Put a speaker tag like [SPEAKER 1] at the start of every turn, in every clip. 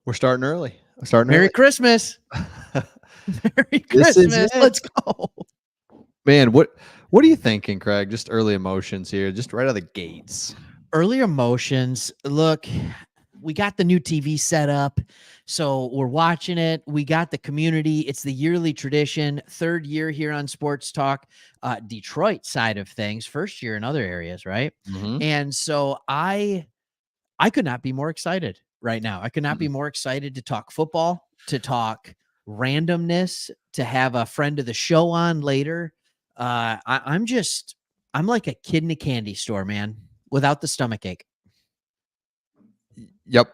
[SPEAKER 1] We're starting early. We're starting
[SPEAKER 2] Merry
[SPEAKER 1] early.
[SPEAKER 2] Christmas. Merry
[SPEAKER 1] This is
[SPEAKER 2] Christmas.
[SPEAKER 1] it.
[SPEAKER 2] Let's go.
[SPEAKER 1] Man, what are you thinking, Craig? Just early emotions here, just right out of the gates.
[SPEAKER 2] Early emotions. Look, we got the new TV set up, so we're watching it. We got the community. It's the yearly tradition. Third year here on Sports Talk, Detroit side of things. First year in other areas, right?
[SPEAKER 1] Mm-hmm.
[SPEAKER 2] And so I could not be more excited right now. I could not be more excited to talk football, to talk randomness, to have a friend of the show on later. I'm like a kid in a candy store, man, without the stomach ache.
[SPEAKER 1] Yep.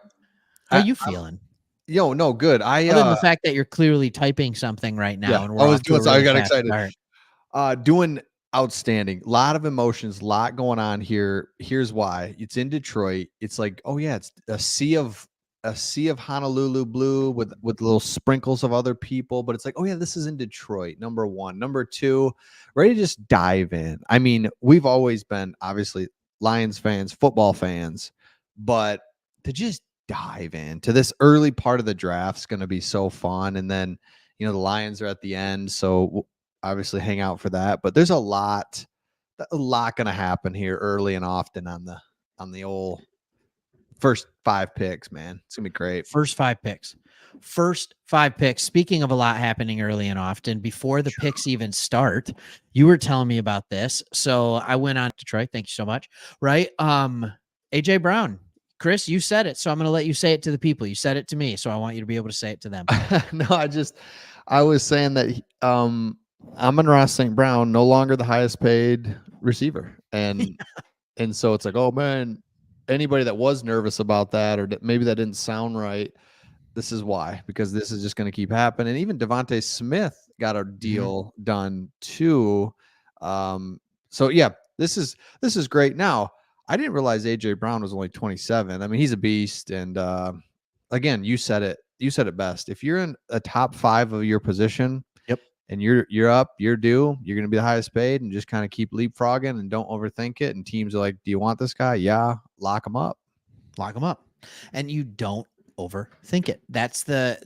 [SPEAKER 2] How you feeling?
[SPEAKER 1] No, good.
[SPEAKER 2] Other than the fact that you're clearly typing something right now,
[SPEAKER 1] yeah,
[SPEAKER 2] and we're
[SPEAKER 1] I was
[SPEAKER 2] off to a
[SPEAKER 1] doing so. I
[SPEAKER 2] really
[SPEAKER 1] got
[SPEAKER 2] fast
[SPEAKER 1] excited.
[SPEAKER 2] start.
[SPEAKER 1] Doing outstanding. A lot of emotions, a lot going on here. Here's why. It's in Detroit. It's like, oh yeah, it's a sea of Honolulu blue with little sprinkles of other people, but it's like, oh yeah, this is in Detroit. Number one. Number two, ready to just dive in. I mean, we've always been obviously Lions fans, football fans, but to just dive into this early part of the draft is going to be so fun. And then, the Lions are at the end, so obviously hang out for that. But there's a lot going to happen here early and often on the old first 5 picks, man. It's gonna be great.
[SPEAKER 2] First five picks. Speaking of a lot happening early and often, before the picks even start, you were telling me about this. So I went on Detroit. Thank you so much. Right. AJ Brown. Chris, you said it. So I'm going to let you say it to the people. You said it to me. So I want you to be able to say it to them.
[SPEAKER 1] No, I was saying that Amon-Ra St. Brown, no longer the highest paid receiver. And and so it's like, oh man, anybody that was nervous about that, or maybe that didn't sound right, this is why, because this is just going to keep happening. Even Devontae Smith got a deal done too. So yeah, this is great. Now, I didn't realize AJ Brown was only 27. I mean, he's a beast. And again, you said it best. If you're in a top 5 of your position,
[SPEAKER 2] yep,
[SPEAKER 1] and you're up, you're due, you're going to be the highest paid, and just kind of keep leapfrogging and don't overthink it. And teams are like, do you want this guy? Yeah, lock him up.
[SPEAKER 2] And you don't overthink it. That's the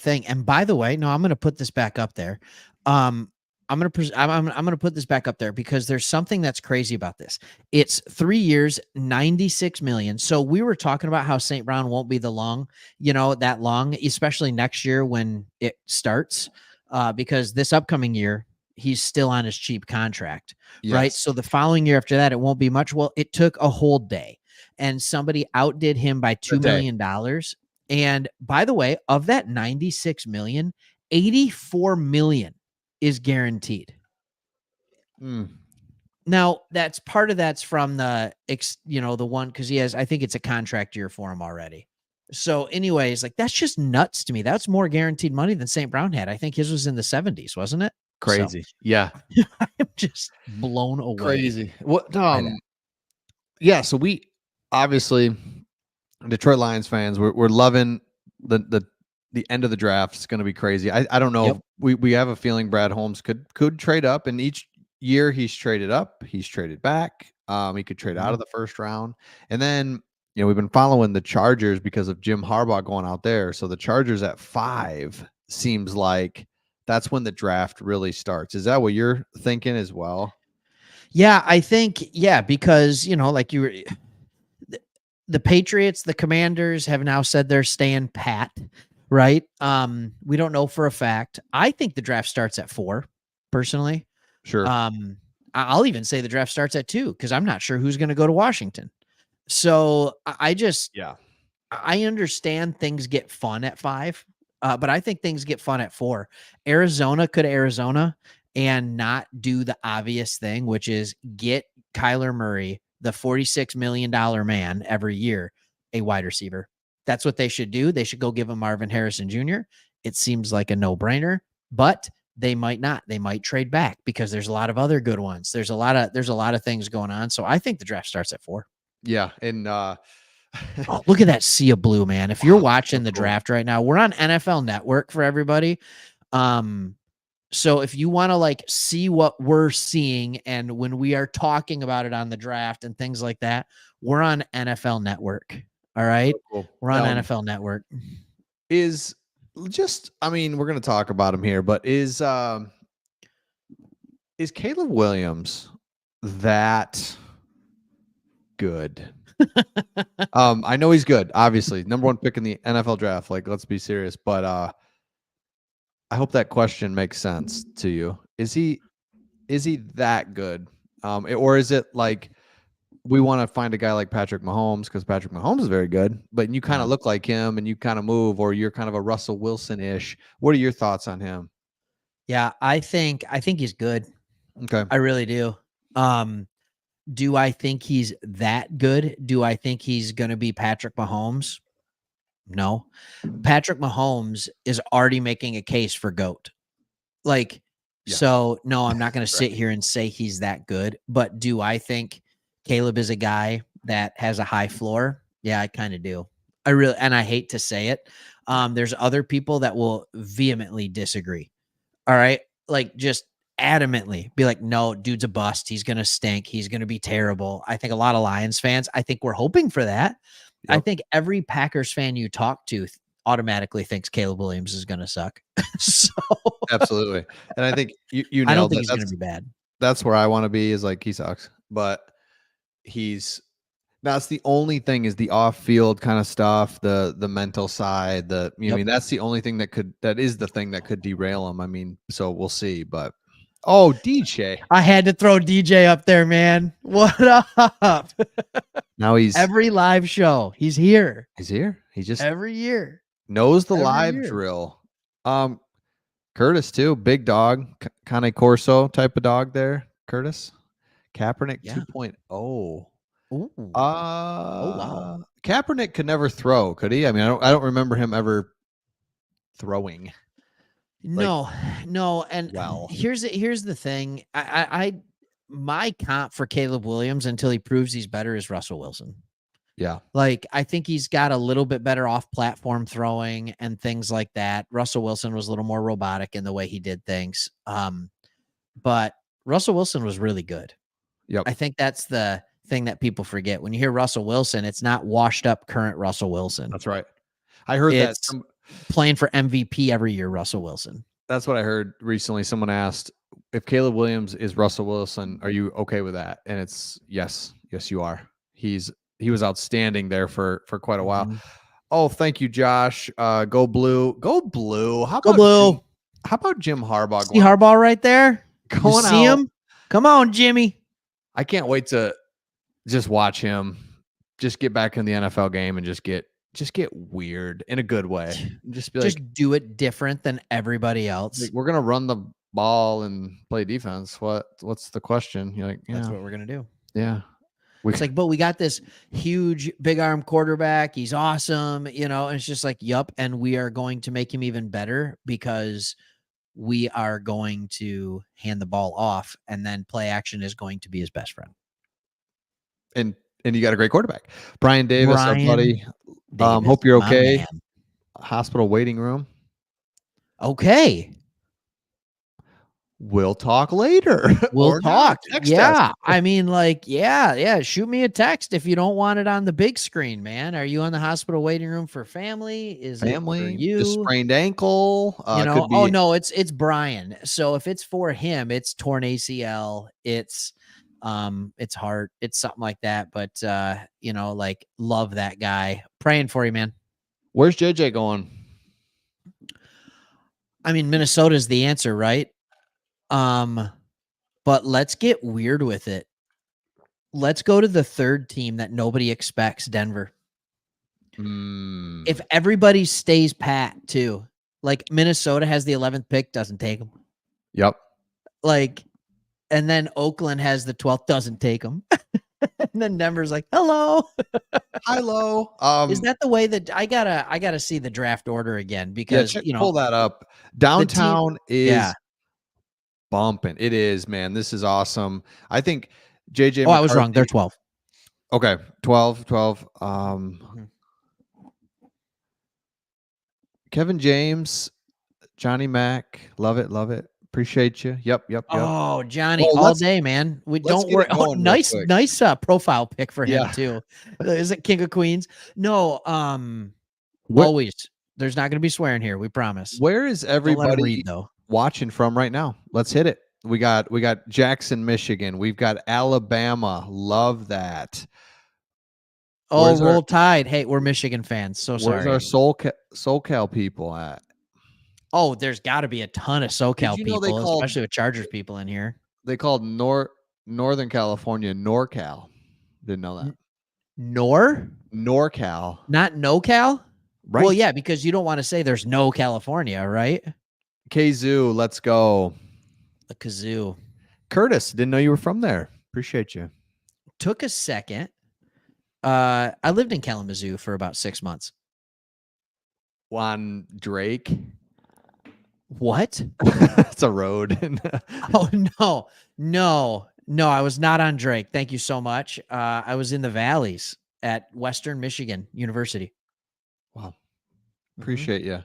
[SPEAKER 2] thing. And by the way, no, I'm going to put this back up there. I'm going to put this back up there because there's something that's crazy about this. It's 3 years, 96 million. So we were talking about how St. Brown won't be that long, especially next year when it starts, because this upcoming year, he's still on his cheap contract, right? So the following year after that, it won't be much. Well, it took a whole day and somebody outdid him by $2 million. And by the way, of that 96 million, 84 million is guaranteed. Now, that's from the one, because he has, I think it's a contract year for him already. So anyways, like that's just nuts to me. That's more guaranteed money than St. Brown had. I think his was in the 70s, wasn't it?
[SPEAKER 1] Crazy. So, yeah.
[SPEAKER 2] I'm just blown away.
[SPEAKER 1] Crazy. What? Yeah. So we obviously, Detroit Lions fans, we're loving the end of the draft. Is going to be crazy. I don't know. Yep. We have a feeling Brad Holmes could trade up, and each year he's traded up, he's traded back. He could trade out of the first round, and then we've been following the Chargers because of Jim Harbaugh going out there. So the Chargers at 5 seems like that's when the draft really starts. Is that what you're thinking as well?
[SPEAKER 2] Yeah, I think because like you were. The Patriots, the Commanders have now said they're staying pat, right? We don't know for a fact. I think the draft starts at 4, personally.
[SPEAKER 1] Sure.
[SPEAKER 2] I'll even say the draft starts at 2 because I'm not sure who's going to go to Washington. So I understand things get fun at 5, but I think things get fun at 4. Arizona and not do the obvious thing, which is get Kyler Murray, the $46 million man every year, a wide receiver. That's what they should do. They should go give him Marvin Harrison Jr. It seems like a no-brainer, but they might not. They might trade back because there's a lot of other good ones. There's a lot of things going on. So I think the draft starts at 4.
[SPEAKER 1] Yeah. And
[SPEAKER 2] look at that sea of blue, man. If you're watching the draft right now, we're on NFL Network for everybody. So if you want to see what we're seeing and when we are talking about it on the draft and things like that, we're on NFL Network. All right.
[SPEAKER 1] Cool.
[SPEAKER 2] We're on NFL Network.
[SPEAKER 1] is just, I mean, we're going to talk about him here, but is Caleb Williams that good? I know he's good, obviously. Number 1 pick in the NFL draft. Like, let's be serious. But I hope that question makes sense to you. Is he that good? Or is it like we want to find a guy like Patrick Mahomes because Patrick Mahomes is very good, but you kind of look like him and you kind of move, or you're kind of a Russell Wilson-ish. What are your thoughts on him?
[SPEAKER 2] Yeah, I think he's good.
[SPEAKER 1] Okay.
[SPEAKER 2] I really do. Do I think he's that good? Do I think he's going to be Patrick Mahomes? No. Patrick Mahomes is already making a case for GOAT. Like, so no, I'm not going to sit here and say he's that good, but do I think Caleb is a guy that has a high floor? Yeah, I kind of do. And I hate to say it. There's other people that will vehemently disagree. All right. Like, just adamantly be like, no, dude's a bust. He's going to stink. He's going to be terrible. I think a lot of Lions fans, I think we're hoping for that. Yep. I think every Packers fan you talk to automatically thinks Caleb Williams is going to suck. So
[SPEAKER 1] absolutely. And I think you know,
[SPEAKER 2] I don't think he's going to be bad.
[SPEAKER 1] That's where I want to be, is like, he sucks, but that's the only thing, is the off-field kind of stuff, the mental side, I mean, that's the only thing that is the thing that could derail him. I mean, so we'll see, but DJ.
[SPEAKER 2] I had to throw DJ up there, man. What up?
[SPEAKER 1] Now he's
[SPEAKER 2] every live show. He's here.
[SPEAKER 1] He's here. He just
[SPEAKER 2] every year
[SPEAKER 1] knows the live drill. Curtis too, big dog, Cane Corso type of dog there. Curtis Kaepernick 2.0.
[SPEAKER 2] Ooh.
[SPEAKER 1] Oh wow. Kaepernick could never throw, could he? I mean, I don't remember him ever throwing.
[SPEAKER 2] No. And here's the thing. My comp for Caleb Williams until he proves he's better is Russell Wilson.
[SPEAKER 1] Yeah.
[SPEAKER 2] Like, I think he's got a little bit better off-platform throwing and things like that. Russell Wilson was a little more robotic in the way he did things. But Russell Wilson was really good.
[SPEAKER 1] Yep.
[SPEAKER 2] I think that's the thing that people forget. When you hear Russell Wilson, it's not washed up current Russell Wilson.
[SPEAKER 1] That's right. I heard
[SPEAKER 2] it's that playing for MVP every year, Russell Wilson.
[SPEAKER 1] That's what I heard recently. Someone asked, if Caleb Williams is Russell Wilson, are you okay with that? And it's yes, you are. He was outstanding there for quite a while. Mm-hmm. Oh, thank you, Josh. Go blue. Go blue. How about Jim Harbaugh?
[SPEAKER 2] See Harbaugh right there?
[SPEAKER 1] Going
[SPEAKER 2] see him? Come on, Jimmy.
[SPEAKER 1] I can't wait to just watch him just get back in the NFL game and just get weird in a good way. Just be
[SPEAKER 2] just do it different than everybody else.
[SPEAKER 1] Like, we're gonna run the ball and play defense. What's the question? You're like,
[SPEAKER 2] that's what we're gonna do.
[SPEAKER 1] Yeah.
[SPEAKER 2] It's like, but we got this huge big arm quarterback. He's awesome, and it's just like, yup. And we are going to make him even better because we are going to hand the ball off, and then play action is going to be his best friend.
[SPEAKER 1] And you got a great quarterback. Brian Davis, our buddy. Hope you're okay. Hospital waiting room.
[SPEAKER 2] Okay.
[SPEAKER 1] We'll talk later.
[SPEAKER 2] We'll talk. Yeah. I mean, like, yeah. Shoot me a text if you don't want it on the big screen, man. Are you in the hospital waiting room for family? Is
[SPEAKER 1] family?
[SPEAKER 2] It for you?
[SPEAKER 1] Just sprained ankle?
[SPEAKER 2] Oh no, it's Brian. So if it's for him, it's torn ACL. It's heart. It's something like that. But like, love that guy. Praying for you, man.
[SPEAKER 1] Where's JJ going?
[SPEAKER 2] I mean, Minnesota's the answer, right? But let's get weird with it. Let's go to the third team that nobody expects, Denver. If everybody stays pat too, like Minnesota has the 11th pick, doesn't take them.
[SPEAKER 1] Yep.
[SPEAKER 2] Like, and then Oakland has the 12th, doesn't take them. And then Denver's like, hello. Is that the way that I gotta see the draft order again? Because
[SPEAKER 1] pull that up. Downtown is bumping. It is, man. This is awesome. I think JJ.
[SPEAKER 2] I was wrong. They're 12.
[SPEAKER 1] Okay, 12. Kevin James, Johnny Mac, love it. Appreciate you. Yep.
[SPEAKER 2] Oh, Johnny, all day, man. We don't worry. Oh, nice profile pic for him too. Is it King of Queens? No. Always There's not going to be swearing here. We promise.
[SPEAKER 1] Where is
[SPEAKER 2] Don't let 'em
[SPEAKER 1] everybody
[SPEAKER 2] read, though.
[SPEAKER 1] watching from right now? Let's hit it. We got Jackson, Michigan. We've got Alabama. Love that.
[SPEAKER 2] Oh,
[SPEAKER 1] Where's
[SPEAKER 2] roll
[SPEAKER 1] our
[SPEAKER 2] Tide. Hey, we're Michigan fans. So
[SPEAKER 1] where's
[SPEAKER 2] sorry.
[SPEAKER 1] our SoCal people at?
[SPEAKER 2] Oh, there's got to be a ton of
[SPEAKER 1] Did
[SPEAKER 2] SoCal
[SPEAKER 1] you know they
[SPEAKER 2] people,
[SPEAKER 1] called
[SPEAKER 2] especially with Chargers people in here.
[SPEAKER 1] they called Northern California NorCal? Didn't know that. NorCal.
[SPEAKER 2] Not NoCal?
[SPEAKER 1] Right.
[SPEAKER 2] Well, yeah, because you don't want to say there's no California, right?
[SPEAKER 1] Kazoo, let's go.
[SPEAKER 2] The kazoo.
[SPEAKER 1] Curtis, didn't know you were from there. Appreciate you.
[SPEAKER 2] Took a second. I lived in Kalamazoo for about 6 months.
[SPEAKER 1] Juan Drake.
[SPEAKER 2] What?
[SPEAKER 1] It's a road.
[SPEAKER 2] Oh, no. I was not on Drake. Thank you so much. I was in the valleys at Western Michigan University.
[SPEAKER 1] Wow. Appreciate you.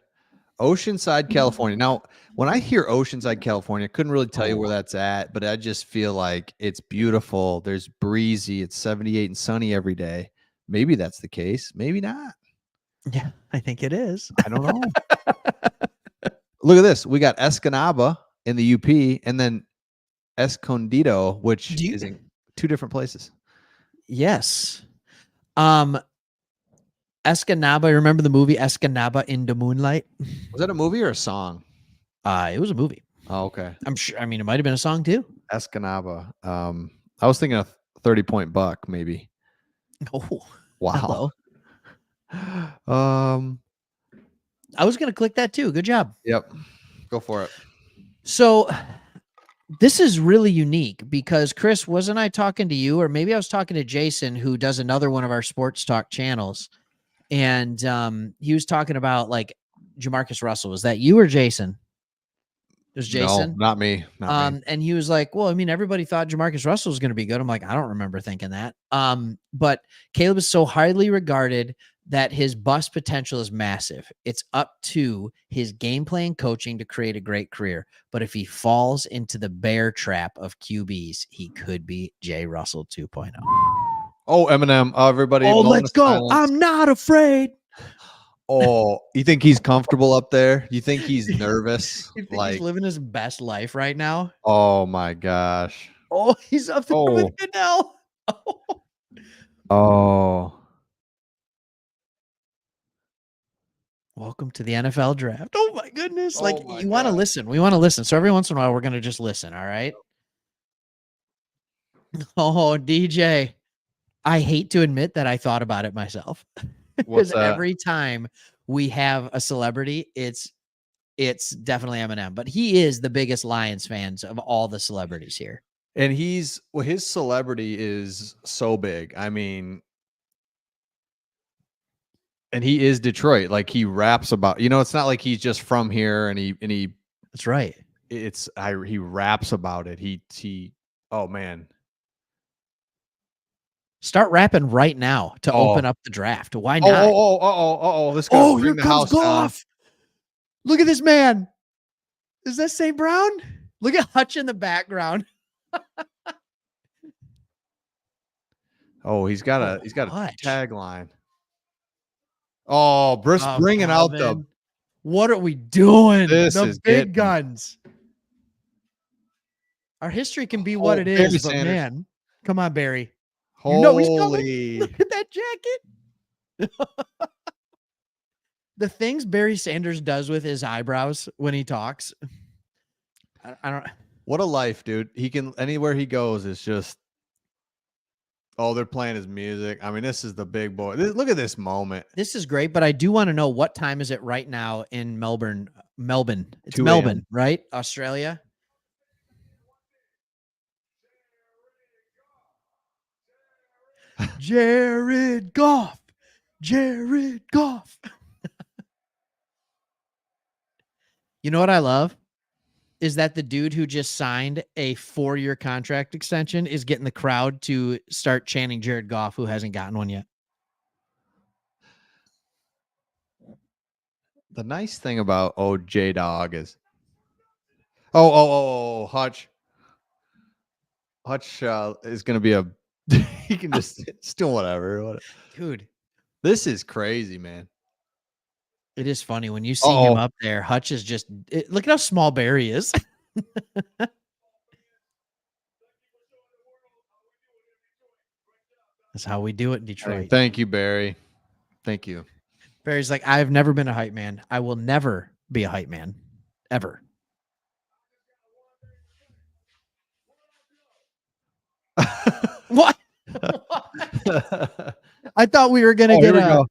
[SPEAKER 1] Oceanside, California. Now, when I hear Oceanside, California, I couldn't really tell you where that's at, but I just feel like it's beautiful. There's breezy. It's 78 and sunny every day. Maybe that's the case. Maybe not.
[SPEAKER 2] Yeah, I think it is.
[SPEAKER 1] I don't know. Look at this. We got Escanaba in the UP and then Escondido, which is in 2 different places.
[SPEAKER 2] Yes. Escanaba, remember the movie Escanaba in the Moonlight?
[SPEAKER 1] Was that a movie or a song?
[SPEAKER 2] It was a movie.
[SPEAKER 1] Oh, okay.
[SPEAKER 2] I'm sure. I mean, it might have been a song too.
[SPEAKER 1] Escanaba. I was thinking of 30-point buck, maybe.
[SPEAKER 2] Oh,
[SPEAKER 1] wow.
[SPEAKER 2] Hello. I was going to click that too. Good job.
[SPEAKER 1] Yep. Go for it.
[SPEAKER 2] So this is really unique because Chris, wasn't I talking to you, or maybe I was talking to Jason, who does another one of our sports talk channels. And he was talking about like Jamarcus Russell. Was that you or Jason? It was Jason.
[SPEAKER 1] No, not me. Not me.
[SPEAKER 2] And he was like, well, I mean, everybody thought Jamarcus Russell was going to be good. I'm like, I don't remember thinking that. But Caleb is so highly regarded that his bust potential is massive. It's up to his gameplay and coaching to create a great career. But if he falls into the bear trap of QBs, he could be Jay Russell 2.0.
[SPEAKER 1] Oh, Eminem. Everybody.
[SPEAKER 2] Oh, let's go. Silence. I'm not afraid.
[SPEAKER 1] Oh, you think he's comfortable up there? You think he's nervous?
[SPEAKER 2] You think he's living his best life right now?
[SPEAKER 1] Oh my gosh.
[SPEAKER 2] Oh, he's up there with Goodell.
[SPEAKER 1] Oh.
[SPEAKER 2] Welcome to the NFL draft. Oh my goodness. Like you want to listen. We want to listen. So every once in a while, we're going to just listen. All right. Oh, DJ. I hate to admit that I thought about it myself. Because every time we have a celebrity, it's definitely Eminem. But he is the biggest Lions fans of all the celebrities here.
[SPEAKER 1] And his celebrity is so big. I mean, and he is Detroit. Like he raps about, it's not like he's just from here and he
[SPEAKER 2] That's right.
[SPEAKER 1] He raps about it. He oh man.
[SPEAKER 2] Start rapping right now to open up the draft. Why not?
[SPEAKER 1] This guy's
[SPEAKER 2] here comes Goff. Look at this man. Is that St. Brown? Look at Hutch in the background.
[SPEAKER 1] He's got a tagline. Oh, bringing out the.
[SPEAKER 2] What are we doing?
[SPEAKER 1] This is
[SPEAKER 2] big guns. Our history can be what it is, but man, come on, Barry. He's coming. Look at that jacket. The things Barry Sanders does with his eyebrows when he talks. I don't.
[SPEAKER 1] What a life, dude. He can, anywhere he goes, it's just. Oh, they're playing his music. I mean, this is the big boy. Look at this moment.
[SPEAKER 2] This is great, but I do want to know what time is it right now in Melbourne? It's
[SPEAKER 1] 2
[SPEAKER 2] Melbourne, right? Australia. Jared Goff. You know what I love? Is that the dude who just signed a 4-year contract extension is getting the crowd to start chanting Jared Goff, who hasn't gotten one yet.
[SPEAKER 1] The nice thing about J-Dog is Hutch is going to be a he can just do whatever.
[SPEAKER 2] Dude,
[SPEAKER 1] this is crazy, man.
[SPEAKER 2] It is funny when you see him up there. Hutch is just look at how small Barry is. That's how we do it in Detroit.
[SPEAKER 1] Hey, thank you, Barry. Thank you.
[SPEAKER 2] Barry's like, I've never been a hype man. I will never be a hype man, ever. What? I thought we were gonna get a.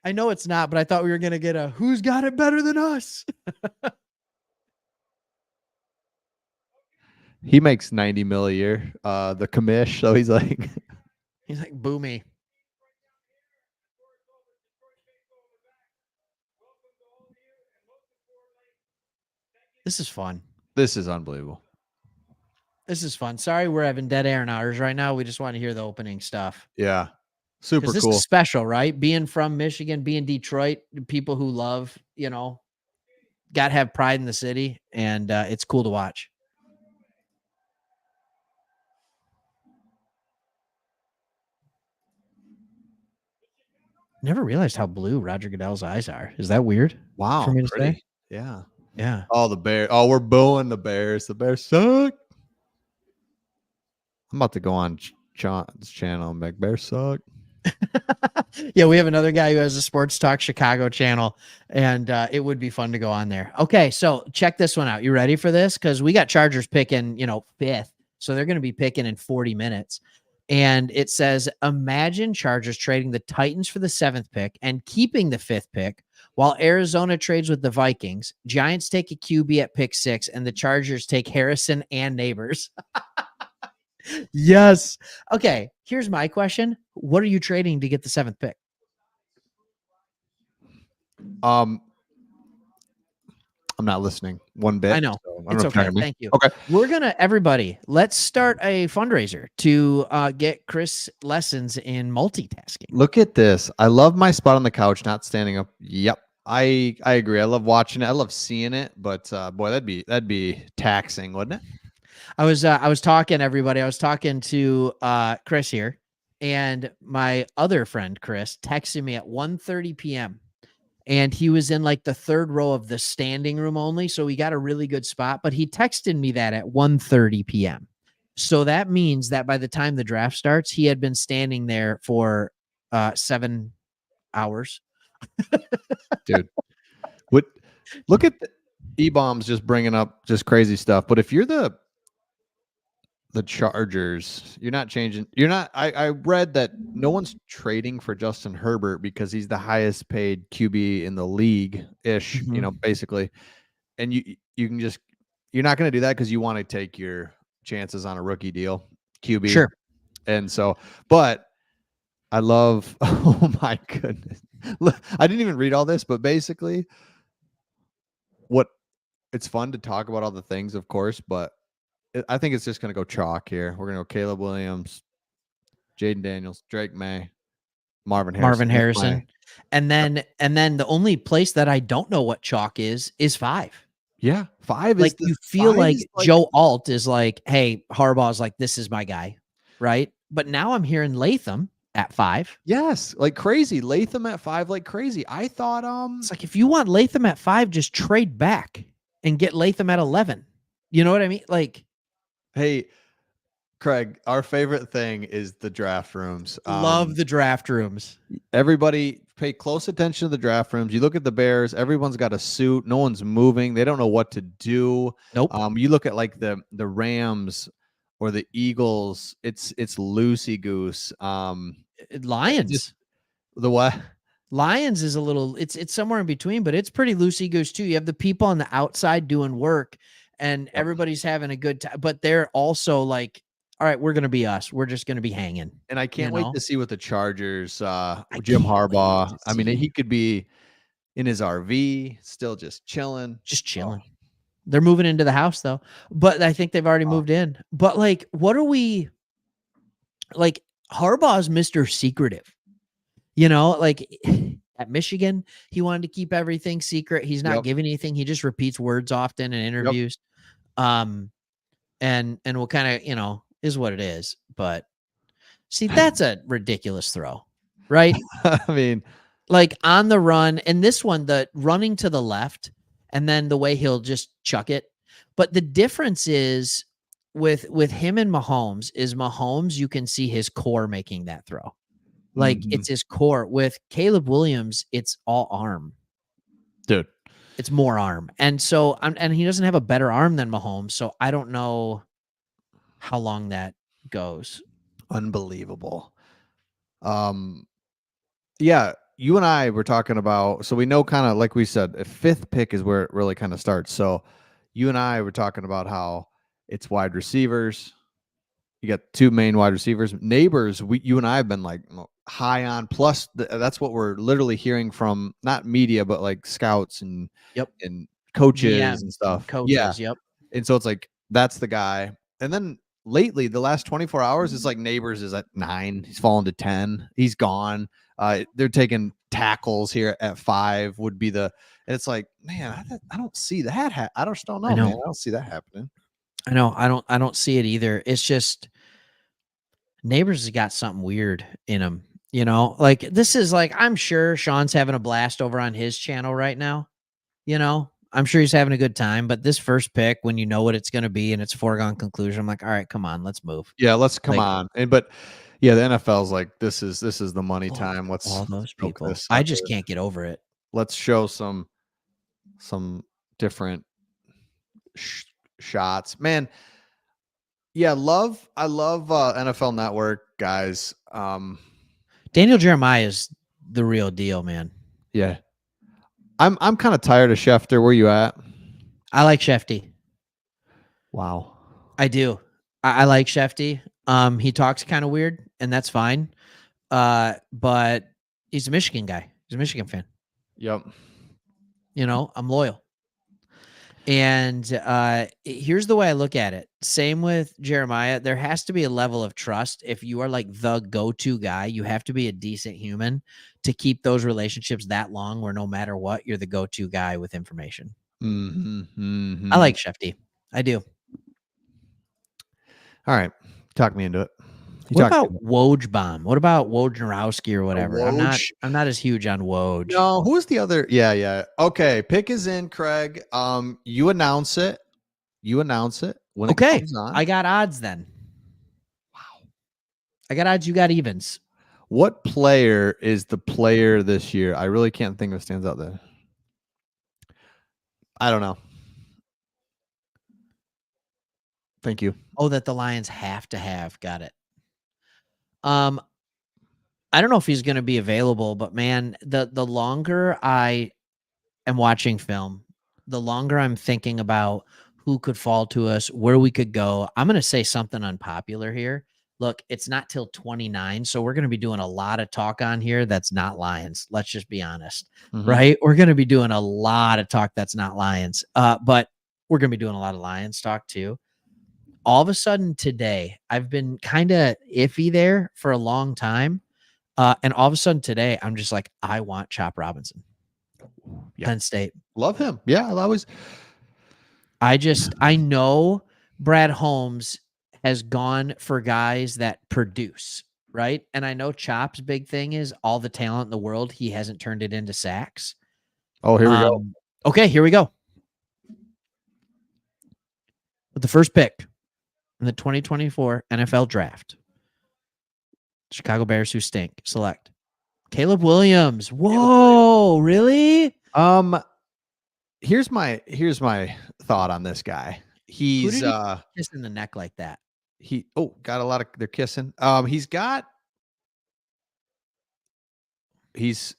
[SPEAKER 2] I know it's not, but I thought we were gonna get a who's got it better than us.
[SPEAKER 1] He makes 90 mil a year, the commish. So he's like
[SPEAKER 2] boo me. This is fun.
[SPEAKER 1] This is unbelievable.
[SPEAKER 2] This is fun. Sorry, we're having dead air in ours right now. We just want to hear the opening stuff.
[SPEAKER 1] Yeah. Super
[SPEAKER 2] this
[SPEAKER 1] cool.
[SPEAKER 2] Is special, right? Being from Michigan, being Detroit, people who love, got to have pride in the city, and it's cool to watch. Never realized how blue Roger Goodell's eyes are. Is that weird?
[SPEAKER 1] Wow.
[SPEAKER 2] For me to
[SPEAKER 1] pretty.
[SPEAKER 2] say?
[SPEAKER 1] Yeah.
[SPEAKER 2] Yeah.
[SPEAKER 1] Oh, the Bears. Oh, we're booing the Bears. The Bears suck. I'm about to go on John's channel and make Bears suck.
[SPEAKER 2] Yeah, we have another guy who has a Sports Talk Chicago channel, and it would be fun to go on there. Okay, so check this one out. You ready for this? Because we got Chargers picking, 5th. So they're going to be picking in 40 minutes. And it says, imagine Chargers trading the Titans for the 7th pick and keeping the 5th pick, while Arizona trades with the Vikings. Giants take a QB at pick 6, and the Chargers take Harrison and Nabers. Yes. Okay, here's my question. What are you trading to get the 7th pick?
[SPEAKER 1] I'm not listening one bit.
[SPEAKER 2] I know.
[SPEAKER 1] So
[SPEAKER 2] It's okay. Thank you.
[SPEAKER 1] Okay.
[SPEAKER 2] We're going to, everybody, let's start a fundraiser to get Chris lessons in multitasking.
[SPEAKER 1] Look at this. I love my spot on the couch, not standing up. Yep. I agree. I love watching it. I love seeing it, but boy, that'd be taxing, wouldn't it?
[SPEAKER 2] I was talking, everybody. I was talking to Chris here, and my other friend Chris texted me at 1:30 p.m. and he was in like the 3rd row of the standing room only, so he got a really good spot. But he texted me that at 1:30 p.m. So that means that by the time the draft starts, he had been standing there for 7 hours.
[SPEAKER 1] Dude, look at the E-bombs just bringing up just crazy stuff. But if you're the Chargers, you're not changing. You're not. I read that no one's trading for Justin Herbert because he's the highest paid QB in the league ish, basically. And you can just, you're not going to do that because you want to take your chances on a rookie deal, QB.
[SPEAKER 2] Sure.
[SPEAKER 1] And so, but I love, oh my goodness. Look, I didn't even read all this, but basically it's fun to talk about all the things, of course, but I think it's just going to go chalk here. We're going to go Caleb Williams, Jaden Daniels, Drake May, Marvin Harrison.
[SPEAKER 2] And then the only place that I don't know what chalk is 5.
[SPEAKER 1] Yeah. 5
[SPEAKER 2] like
[SPEAKER 1] is
[SPEAKER 2] you feel like Joe Alt is like, hey, Harbaugh's like, this is my guy. Right. But now I'm hearing Latham at 5.
[SPEAKER 1] Yes. Like crazy. Latham at 5, like crazy. I thought,
[SPEAKER 2] it's like, if you want Latham at 5, just trade back and get Latham at 11. You know what I mean? Like,
[SPEAKER 1] hey, Craig, our favorite thing is the draft rooms.
[SPEAKER 2] Love the draft rooms.
[SPEAKER 1] Everybody pay close attention to the draft rooms. You look at the Bears, everyone's got a suit. No one's moving. They don't know what to do.
[SPEAKER 2] Nope.
[SPEAKER 1] You look at like the Rams or the Eagles, it's loosey goose.
[SPEAKER 2] Lions.
[SPEAKER 1] The what?
[SPEAKER 2] Lions is a little, it's somewhere in between, but it's pretty loosey goose too. You have the people on the outside doing work, and everybody's having a good time, but they're also like, all right, we're going to be us. We're just going to be hanging.
[SPEAKER 1] And I can't wait to see what the Chargers, Jim Harbaugh, I mean, he could be in his RV, still just chilling.
[SPEAKER 2] They're moving into the house though, but I think they've already moved in. But like, what are we, like, Harbaugh's Mr. Secretive, like at Michigan, he wanted to keep everything secret. He's not giving anything. He just repeats words often in interviews. And we'll kind of, is what it is. But see, that's a ridiculous throw, right?
[SPEAKER 1] I mean,
[SPEAKER 2] like on the run. And this one, the running to the left, and then the way he'll just chuck it. But the difference is with him and Mahomes, you can see his core making that throw. Like it's his core. With Caleb Williams, it's all arm.
[SPEAKER 1] Dude.
[SPEAKER 2] It's more arm. And so and he doesn't have a better arm than Mahomes. So I don't know how long that goes.
[SPEAKER 1] Unbelievable. Yeah, you and I were talking about, so we know kind of like we said, a fifth pick is where it really kind of starts. So you and I were talking about how it's wide receivers. You got two main wide receivers. Nabers, you and I have been like high on. Plus, that's what we're literally hearing from not media, but like scouts and coaches and stuff.
[SPEAKER 2] Coaches, yep.
[SPEAKER 1] And so it's like that's the guy. And then lately, the last 24 hours, it's like Nabers is at 9. He's fallen to 10. He's gone. They're taking tackles here at 5 would be and it's like, man, I don't see that. I just don't know, man. I don't see that happening.
[SPEAKER 2] I know. I don't see it either. It's just Nabers has got something weird in him, you know, like this is like, I'm sure Sean's having a blast over on his channel right now. You know, I'm sure he's having a good time, but this first pick, when you know what it's going to be and it's foregone conclusion, I'm like, all right, come on, let's move.
[SPEAKER 1] Yeah, let's come on. But yeah, the NFL's like, this is the money time. Let's
[SPEAKER 2] all those people. I just can't get over it.
[SPEAKER 1] Let's show some different shots, man. Yeah, I love NFL Network guys.
[SPEAKER 2] Daniel Jeremiah is the real deal, man.
[SPEAKER 1] Yeah, I'm kind of tired of Schefter. Where you at?
[SPEAKER 2] I like Shefty.
[SPEAKER 1] Wow,
[SPEAKER 2] I do. I like Shefty. He talks kind of weird, and that's fine. But he's a Michigan guy. He's a Michigan fan.
[SPEAKER 1] Yep.
[SPEAKER 2] You know, I'm loyal. And here's the way I look at it. Same with Jeremiah. There has to be a level of trust. If you are like the go-to guy, you have to be a decent human to keep those relationships that long where no matter what, you're the go-to guy with information. I like Shefty. I do.
[SPEAKER 1] All right. Talk me into it.
[SPEAKER 2] What about Wojbomb? What about Wojnarowski or whatever? I'm not as huge on Woj.
[SPEAKER 1] No, who's the other? Yeah. Okay, pick is in, Craig. You announce it. When it comes on.
[SPEAKER 2] I got odds then. Wow. I got odds, you got evens.
[SPEAKER 1] What player is the player this year? I really can't think of what stands out there. I don't know. Thank you.
[SPEAKER 2] Oh, that the Lions have to have. Got it. I don't know if he's going to be available, but man, the longer I am watching film, the longer I'm thinking about who could fall to us, where we could go. I'm going to say something unpopular here. Look, it's not till 29, so we're going to be doing a lot of talk on here that's not Lions. Let's just be honest, right? We're going to be doing a lot of talk that's not Lions, but we're going to be doing a lot of Lions talk too. All of a sudden today, I've been kind of iffy there for a long time. And all of a sudden today, I'm just like, I want Chop Robinson. Yeah. Penn State.
[SPEAKER 1] Love him. Yeah,
[SPEAKER 2] I know Brad Holmes has gone for guys that produce, right? And I know Chop's big thing is all the talent in the world. He hasn't turned it into sacks.
[SPEAKER 1] Oh, here we go.
[SPEAKER 2] Okay, here we go. With the first pick in the 2024 NFL Draft, Chicago Bears who stink. Select Caleb Williams. Whoa, really?
[SPEAKER 1] Here's my thought on this guy. He's
[SPEAKER 2] kissing the neck like that.
[SPEAKER 1] Got a lot of they're kissing. He's good. He's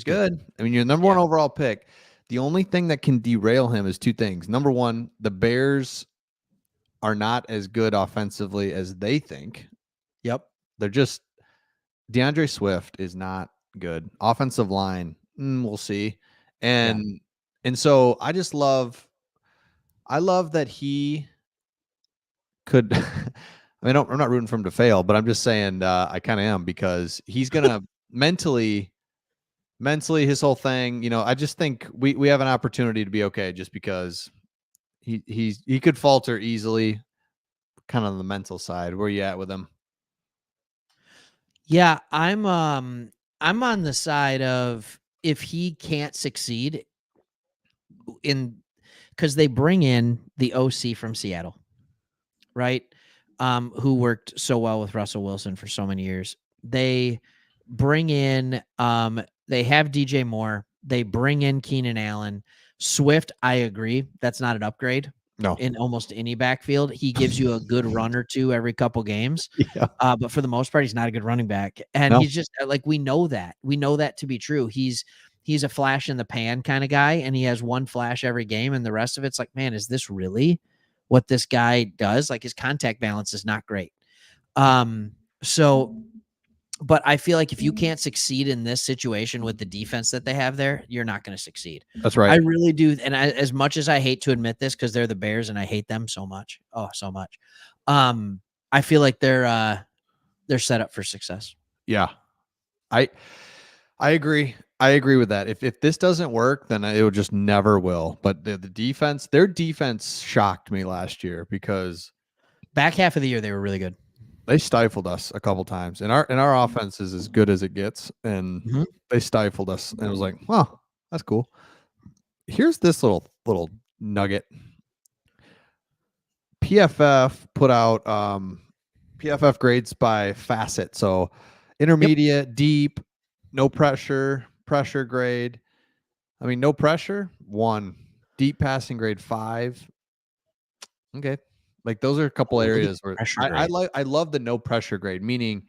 [SPEAKER 1] good. I mean, you're the number one overall pick. The only thing that can derail him is two things. Number one, the Bears are not as good offensively as they think.
[SPEAKER 2] Yep.
[SPEAKER 1] They're just DeAndre Swift is not good. Offensive line, we'll see. And so I love that he could I mean, I'm not rooting for him to fail, but I'm just saying I kind of am because he's gonna mentally his whole thing, you know, I just think we have an opportunity to be okay just because he could falter easily, kind of on the mental side. Where are you at with him?
[SPEAKER 2] Yeah, I'm on the side of if he can't succeed in because they bring in the OC from Seattle, right? Who worked so well with Russell Wilson for so many years. They bring in they have DJ Moore, they bring in Keenan Allen. Swift, I agree. That's not an upgrade
[SPEAKER 1] No.
[SPEAKER 2] in almost any backfield. He gives you a good run or two every couple games.
[SPEAKER 1] Yeah.
[SPEAKER 2] But for the most part, he's not a good running back. And
[SPEAKER 1] No.
[SPEAKER 2] he's just like, we know that. We know that to be true. He's a flash in the pan kind of guy, and he has one flash every game, and the rest of it's like, man, is this really what this guy does? Like, his contact balance is not great. But I feel like if you can't succeed in this situation with the defense that they have there, you're not going to succeed.
[SPEAKER 1] That's right.
[SPEAKER 2] I really do. And as much as I hate to admit this, because they're the Bears and I hate them so much. Oh, so much. I feel like they're set up for success.
[SPEAKER 1] Yeah. I agree. I agree with that. If this doesn't work, then it will just never will. But the defense, their defense shocked me last year because
[SPEAKER 2] back half of the year they were really good.
[SPEAKER 1] They stifled us a couple times, and our offense is as good as it gets, and they stifled us. And it was like, well, that's cool. Here's this little nugget. PFF put out PFF grades by facet. So intermediate, deep, no pressure, pressure grade. I mean, no pressure, 1. Deep passing grade, 5. Okay. Like those are a couple areas where I love the no pressure grade, meaning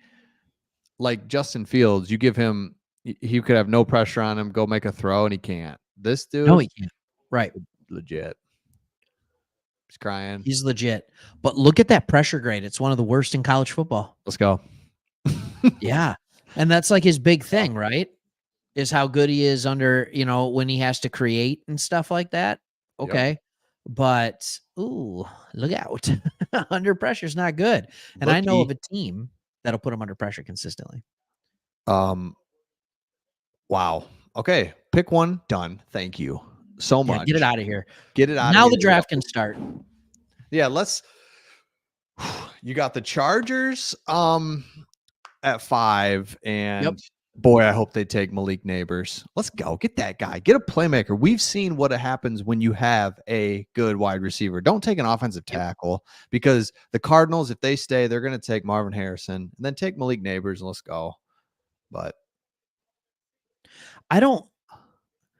[SPEAKER 1] like Justin Fields, you give him, he could have no pressure on him, go make a throw, and he can't. This dude,
[SPEAKER 2] no, he can't. Right.
[SPEAKER 1] Legit. He's crying.
[SPEAKER 2] He's legit. But look at that pressure grade. It's one of the worst in college football.
[SPEAKER 1] Let's go.
[SPEAKER 2] Yeah. And that's like his big thing, right? Is how good he is under, when he has to create and stuff like that. Okay. Yep. But, ooh, look out. Under pressure is not good. And I know of a team that'll put him under pressure consistently.
[SPEAKER 1] Wow. Okay. Pick one. Done. Thank you so much.
[SPEAKER 2] Get it out of here.
[SPEAKER 1] Get it out
[SPEAKER 2] now
[SPEAKER 1] of here.
[SPEAKER 2] The draft can start.
[SPEAKER 1] Yeah, you got the Chargers at 5, and boy, I hope they take Malik Nabers. Let's go. Get that guy. Get a playmaker. We've seen what happens when you have a good wide receiver. Don't take an offensive tackle because the Cardinals, if they stay, they're going to take Marvin Harrison and then take Malik Nabers and let's go. But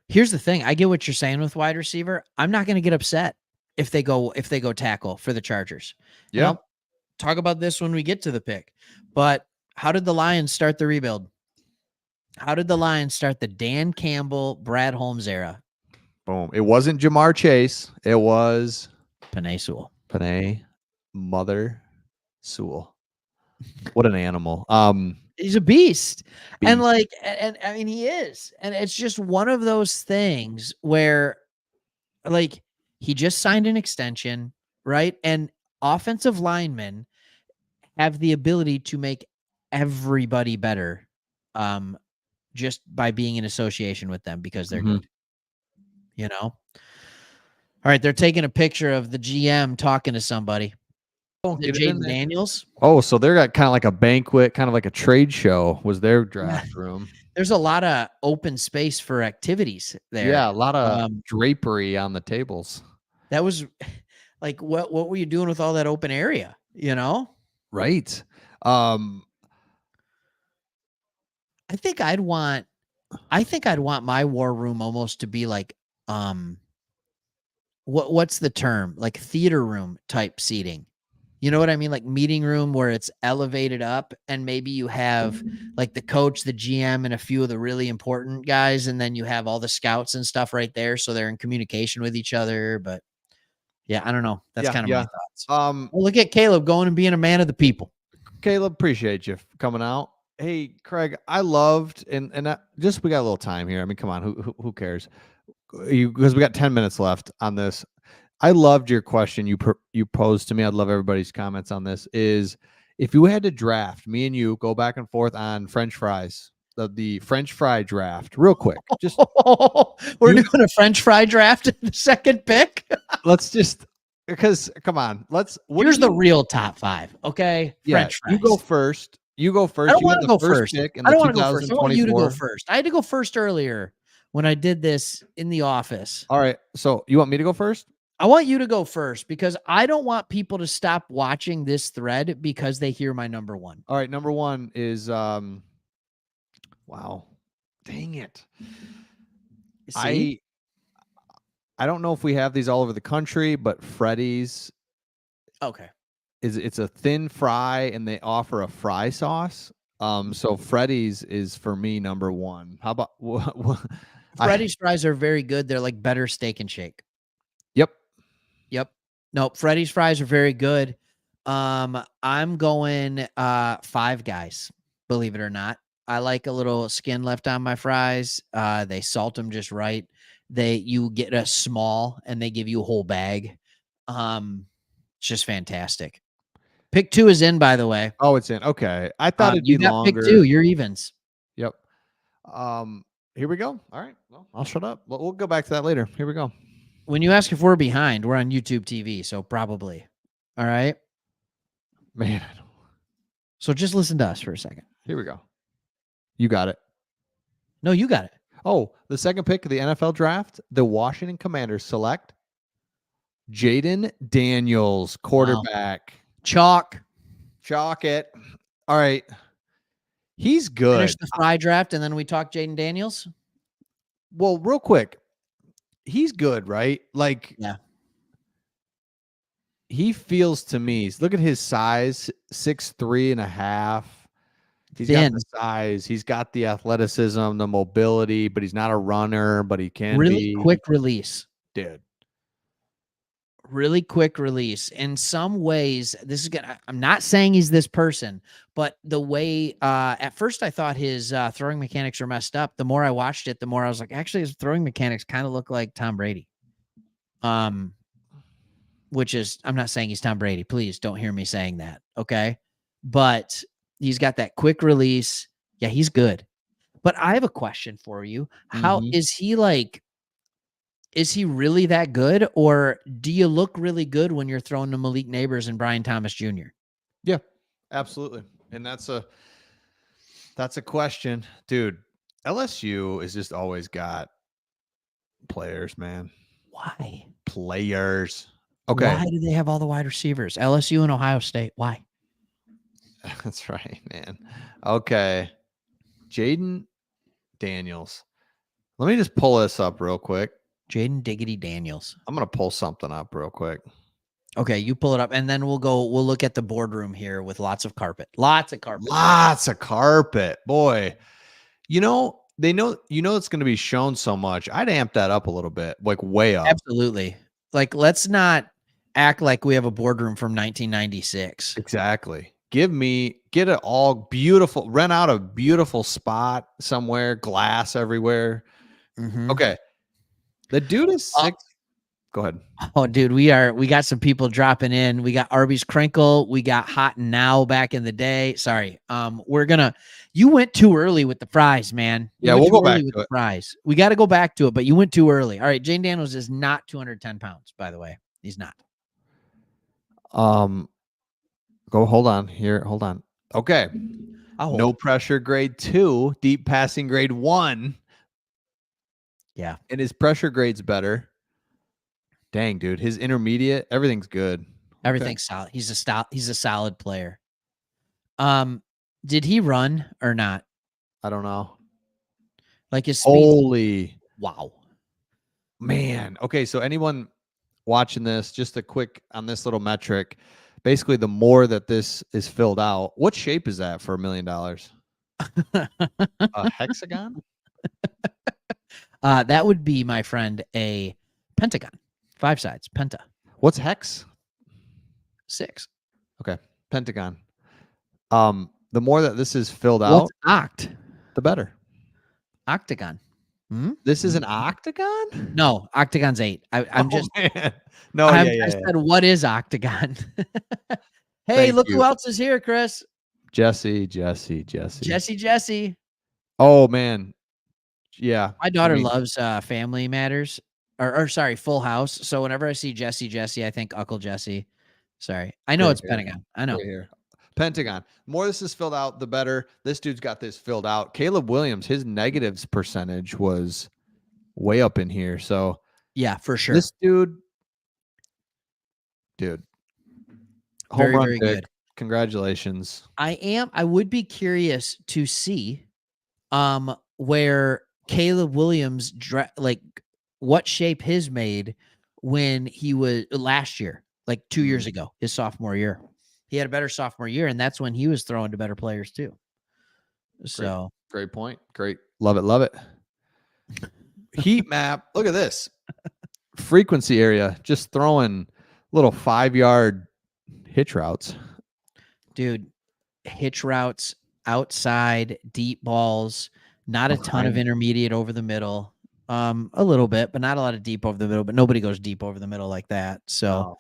[SPEAKER 2] here's the thing. I get what you're saying with wide receiver. I'm not going to get upset if they go tackle for the Chargers.
[SPEAKER 1] Yeah.
[SPEAKER 2] I'll talk about this when we get to the pick. But how did the Lions start the rebuild? How did the Lions start the Dan Campbell, Brad Holmes era?
[SPEAKER 1] Boom. It wasn't Jamar Chase. It was
[SPEAKER 2] Penei Sewell.
[SPEAKER 1] Penei Mother Sewell. What an animal.
[SPEAKER 2] He's a beast. And I mean, he is. And it's just one of those things where like he just signed an extension, right? And offensive linemen have the ability to make everybody better. Just by being in association with them because they're good, All right. They're taking a picture of the GM talking to somebody. Jaden Daniels.
[SPEAKER 1] Oh, so they're got kind of like a banquet, kind of like a trade show was their draft room.
[SPEAKER 2] There's a lot of open space for activities there.
[SPEAKER 1] Yeah. A lot of drapery on the tables.
[SPEAKER 2] That was like, what were you doing with all that open area?
[SPEAKER 1] Right.
[SPEAKER 2] I think I'd want my war room almost to be like, what's the term? Like theater room type seating. You know what I mean? Like meeting room where it's elevated up and maybe you have like the coach, the GM, and a few of the really important guys. And then you have all the scouts and stuff right there. So they're in communication with each other. But yeah, I don't know. That's kind of my thoughts. Well, look at Caleb going and being a man of the people.
[SPEAKER 1] Caleb, appreciate you coming out. Hey, Craig, I loved, and just, we got a little time here. I mean, come on, who cares? Because we got 10 minutes left on this. I loved your question you posed to me. I'd love everybody's comments on this. Is if you had to draft, me and you go back and forth on French fries, the French fry draft, real quick. Just
[SPEAKER 2] we're doing a French fry draft in the second pick.
[SPEAKER 1] Let's just, because come on, here's
[SPEAKER 2] the real top 5. Okay,
[SPEAKER 1] French fries. You go first. You go first.
[SPEAKER 2] I don't
[SPEAKER 1] You
[SPEAKER 2] want
[SPEAKER 1] had
[SPEAKER 2] to
[SPEAKER 1] the
[SPEAKER 2] go
[SPEAKER 1] first
[SPEAKER 2] first.
[SPEAKER 1] pick in
[SPEAKER 2] I
[SPEAKER 1] the
[SPEAKER 2] don't want to go first. I want you to go
[SPEAKER 1] 2024.
[SPEAKER 2] first. I had to go first earlier when I did this in the office.
[SPEAKER 1] All right. So you want me to go first?
[SPEAKER 2] I want you to go first because I don't want people to stop watching this thread because they hear my number one.
[SPEAKER 1] All right. Number one is wow. Dang it.
[SPEAKER 2] See?
[SPEAKER 1] I don't know if we have these all over the country, but Freddy's
[SPEAKER 2] Okay.
[SPEAKER 1] it's a thin fry and they offer a fry sauce. So Freddy's is for me number one. How about
[SPEAKER 2] Freddy's fries are very good. They're like better Steak and Shake.
[SPEAKER 1] Yep.
[SPEAKER 2] Yep. Nope. Freddy's fries are very good. I'm going Five Guys, believe it or not. I like a little skin left on my fries. They salt them just right. You get a small and they give you a whole bag. It's just fantastic. Pick 2 is in, by the way.
[SPEAKER 1] Oh, it's in. Okay. I thought it'd
[SPEAKER 2] You
[SPEAKER 1] be
[SPEAKER 2] got
[SPEAKER 1] longer.
[SPEAKER 2] pick 2. You're evens.
[SPEAKER 1] Yep. Here we go. All right. Well, I'll shut up. We'll go back to that later. Here we go.
[SPEAKER 2] When you ask if we're behind, we're on YouTube TV, so probably. All right.
[SPEAKER 1] Man.
[SPEAKER 2] So just listen to us for a second.
[SPEAKER 1] Here we go. You got it.
[SPEAKER 2] No, you got it.
[SPEAKER 1] Oh, the second pick of the NFL draft, the Washington Commanders select Jaden Daniels, quarterback.
[SPEAKER 2] Chalk.
[SPEAKER 1] Chalk it. All right. He's good.
[SPEAKER 2] Finish the fry draft, and then we talk Jaden Daniels.
[SPEAKER 1] Well, real quick. He's good, right? Like,
[SPEAKER 2] yeah.
[SPEAKER 1] He feels to me, look at his size, 6'3.5". He's got the size. He's got the athleticism, the mobility, but he's not a runner, but he can
[SPEAKER 2] really
[SPEAKER 1] be.
[SPEAKER 2] Quick release.
[SPEAKER 1] Dude.
[SPEAKER 2] Really quick release. In some ways, this is gonna. I'm not saying he's this person, but the way at first I thought his throwing mechanics were messed up. The more I watched it, the more I was like, actually, his throwing mechanics kind of look like Tom Brady. Which is, I'm not saying he's Tom Brady. Please don't hear me saying that. Okay, but he's got that quick release. Yeah, he's good. But I have a question for you. How is he like? Is he really that good, or do you look really good when you're throwing to Malik Nabers and Brian Thomas Jr.?
[SPEAKER 1] Yeah, absolutely. And that's a question, dude. LSU has just always got players, man.
[SPEAKER 2] Why?
[SPEAKER 1] Players. Okay.
[SPEAKER 2] Why do they have all the wide receivers? LSU and Ohio State. Why?
[SPEAKER 1] That's right, man. Okay. Jaden Daniels. Let me just pull this up real quick.
[SPEAKER 2] Jaden Diggity Daniels.
[SPEAKER 1] I'm going to pull something up real quick.
[SPEAKER 2] Okay, you pull it up, and then we'll look at the boardroom here with lots of carpet. Lots of carpet.
[SPEAKER 1] Lots of carpet. Boy. You know it's going to be shown so much. I'd amp that up a little bit, like way up.
[SPEAKER 2] Absolutely. Like, let's not act like we have a boardroom from 1996.
[SPEAKER 1] Exactly. Get it all beautiful, rent out a beautiful spot somewhere, glass everywhere. Okay. The dude is 6. Go ahead.
[SPEAKER 2] Oh, dude, we got some people dropping in. We got Arby's Crinkle. We got Hot and Now back in the day. Sorry. You went too early with the fries, man.
[SPEAKER 1] We'll go back to it.
[SPEAKER 2] Fries. We got to go back to it, but you went too early. All right. Jane Daniels is not 210 pounds, by the way. He's not.
[SPEAKER 1] Hold on here. Hold on. Okay. No pressure grade 2, deep passing grade 1.
[SPEAKER 2] Yeah.
[SPEAKER 1] And his pressure grade's better. Dang, dude. His intermediate, everything's good.
[SPEAKER 2] Everything's solid. He's a solid player. Did he run or not?
[SPEAKER 1] I don't know.
[SPEAKER 2] Like his speed.
[SPEAKER 1] Holy.
[SPEAKER 2] Wow.
[SPEAKER 1] Man. Okay, so anyone watching this, just a quick on this little metric. Basically, the more that this is filled out, what shape is that for $1 million? A hexagon?
[SPEAKER 2] That would be, my friend, a pentagon. 5 sides, penta.
[SPEAKER 1] What's hex?
[SPEAKER 2] 6.
[SPEAKER 1] Okay, pentagon. The more that this is filled out,
[SPEAKER 2] what's oct?
[SPEAKER 1] The better.
[SPEAKER 2] Octagon.
[SPEAKER 1] This is an octagon?
[SPEAKER 2] No, octagon's 8. I'm just.
[SPEAKER 1] Man. No,
[SPEAKER 2] I said, what is octagon? Hey, look who else is here, Chris.
[SPEAKER 1] Jesse. Oh man. Yeah.
[SPEAKER 2] My daughter loves Family Matters. Or sorry, Full House. So whenever I see Jesse, I think Uncle Jesse. Sorry. I know it's Pentagon. I know.
[SPEAKER 1] Right here. Pentagon. The more this is filled out, the better. This dude's got this filled out. Caleb Williams, his negatives percentage was way up in here. So
[SPEAKER 2] Yeah, for sure.
[SPEAKER 1] this dude, home
[SPEAKER 2] Very,
[SPEAKER 1] run
[SPEAKER 2] very
[SPEAKER 1] pick.
[SPEAKER 2] good.
[SPEAKER 1] Congratulations.
[SPEAKER 2] I would be curious to see where Caleb Williams like what shape his made when he was last year, like 2 years ago, his sophomore year. He had a better sophomore year, and that's when he was throwing to better players too. So
[SPEAKER 1] great point. Great. Love it. Love it. Heat map. Look at this. Frequency area. Just throwing little 5-yard hitch routes.
[SPEAKER 2] Dude, hitch routes, outside, deep balls, not a ton of intermediate over the middle. A little bit, but not a lot of deep over the middle, but nobody goes deep over the middle like that. So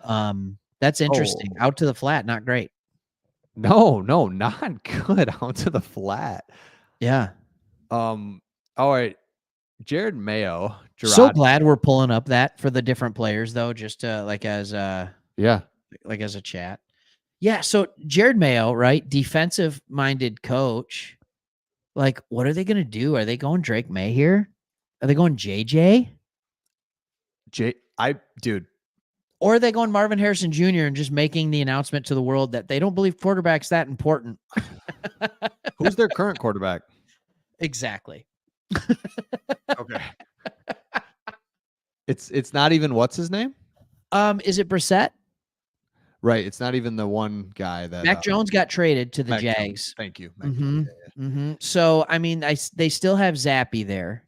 [SPEAKER 2] that's interesting. Out to the flat, not great.
[SPEAKER 1] No, not good. Out to the flat.
[SPEAKER 2] Yeah.
[SPEAKER 1] All right. Jared Mayo.
[SPEAKER 2] So glad we're pulling up that for the different players though, just to like as a chat. Yeah. So Jared Mayo, right? Defensive minded coach. Like, what are they going to do? Are they going Drake May here? Are they going JJ?
[SPEAKER 1] Dude.
[SPEAKER 2] Or are they going Marvin Harrison Jr. and just making the announcement to the world that they don't believe quarterback's that important?
[SPEAKER 1] Who's their current quarterback?
[SPEAKER 2] Exactly.
[SPEAKER 1] Okay. It's not even what's his name?
[SPEAKER 2] Is it Brissett?
[SPEAKER 1] Right. It's not even the one guy that
[SPEAKER 2] Mac Jones got traded to the Jags.
[SPEAKER 1] Jones. Thank you.
[SPEAKER 2] So I mean, they still have Zappy there.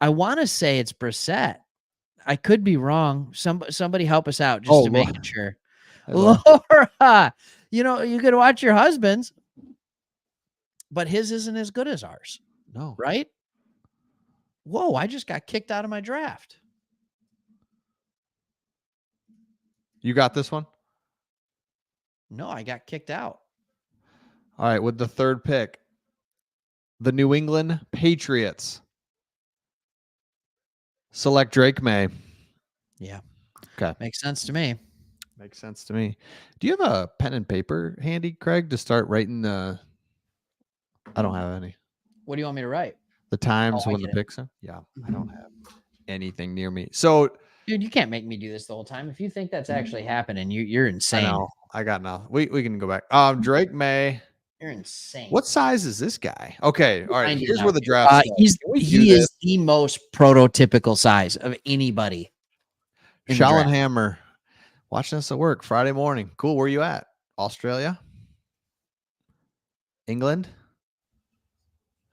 [SPEAKER 2] I want to say it's Brissett. I could be wrong. Somebody help us out just to make it sure. Laura, you could watch your husband's, but his isn't as good as ours.
[SPEAKER 1] No.
[SPEAKER 2] Right? Whoa, I just got kicked out of my draft.
[SPEAKER 1] You got this one?
[SPEAKER 2] No, I got kicked out.
[SPEAKER 1] All right, with the third pick, the New England Patriots select Drake May.
[SPEAKER 2] Yeah.
[SPEAKER 1] Okay.
[SPEAKER 2] Makes sense to me.
[SPEAKER 1] Makes sense to me. Do you have a pen and paper handy, Craig, to start writing the... I don't have any.
[SPEAKER 2] What do you want me to write?
[SPEAKER 1] The times when the picks are? Yeah, I don't have anything near me. So...
[SPEAKER 2] Dude, you can't make me do this the whole time. If you think that's actually happening, you're insane.
[SPEAKER 1] I know. I got nothing. We can go back. Drake May.
[SPEAKER 2] You're insane.
[SPEAKER 1] What size is this guy? Okay. All right. Here's where the draft
[SPEAKER 2] he is the most prototypical size of anybody.
[SPEAKER 1] Schallenhammer. Watching us at work Friday morning. Cool. Where are you at? Australia? England?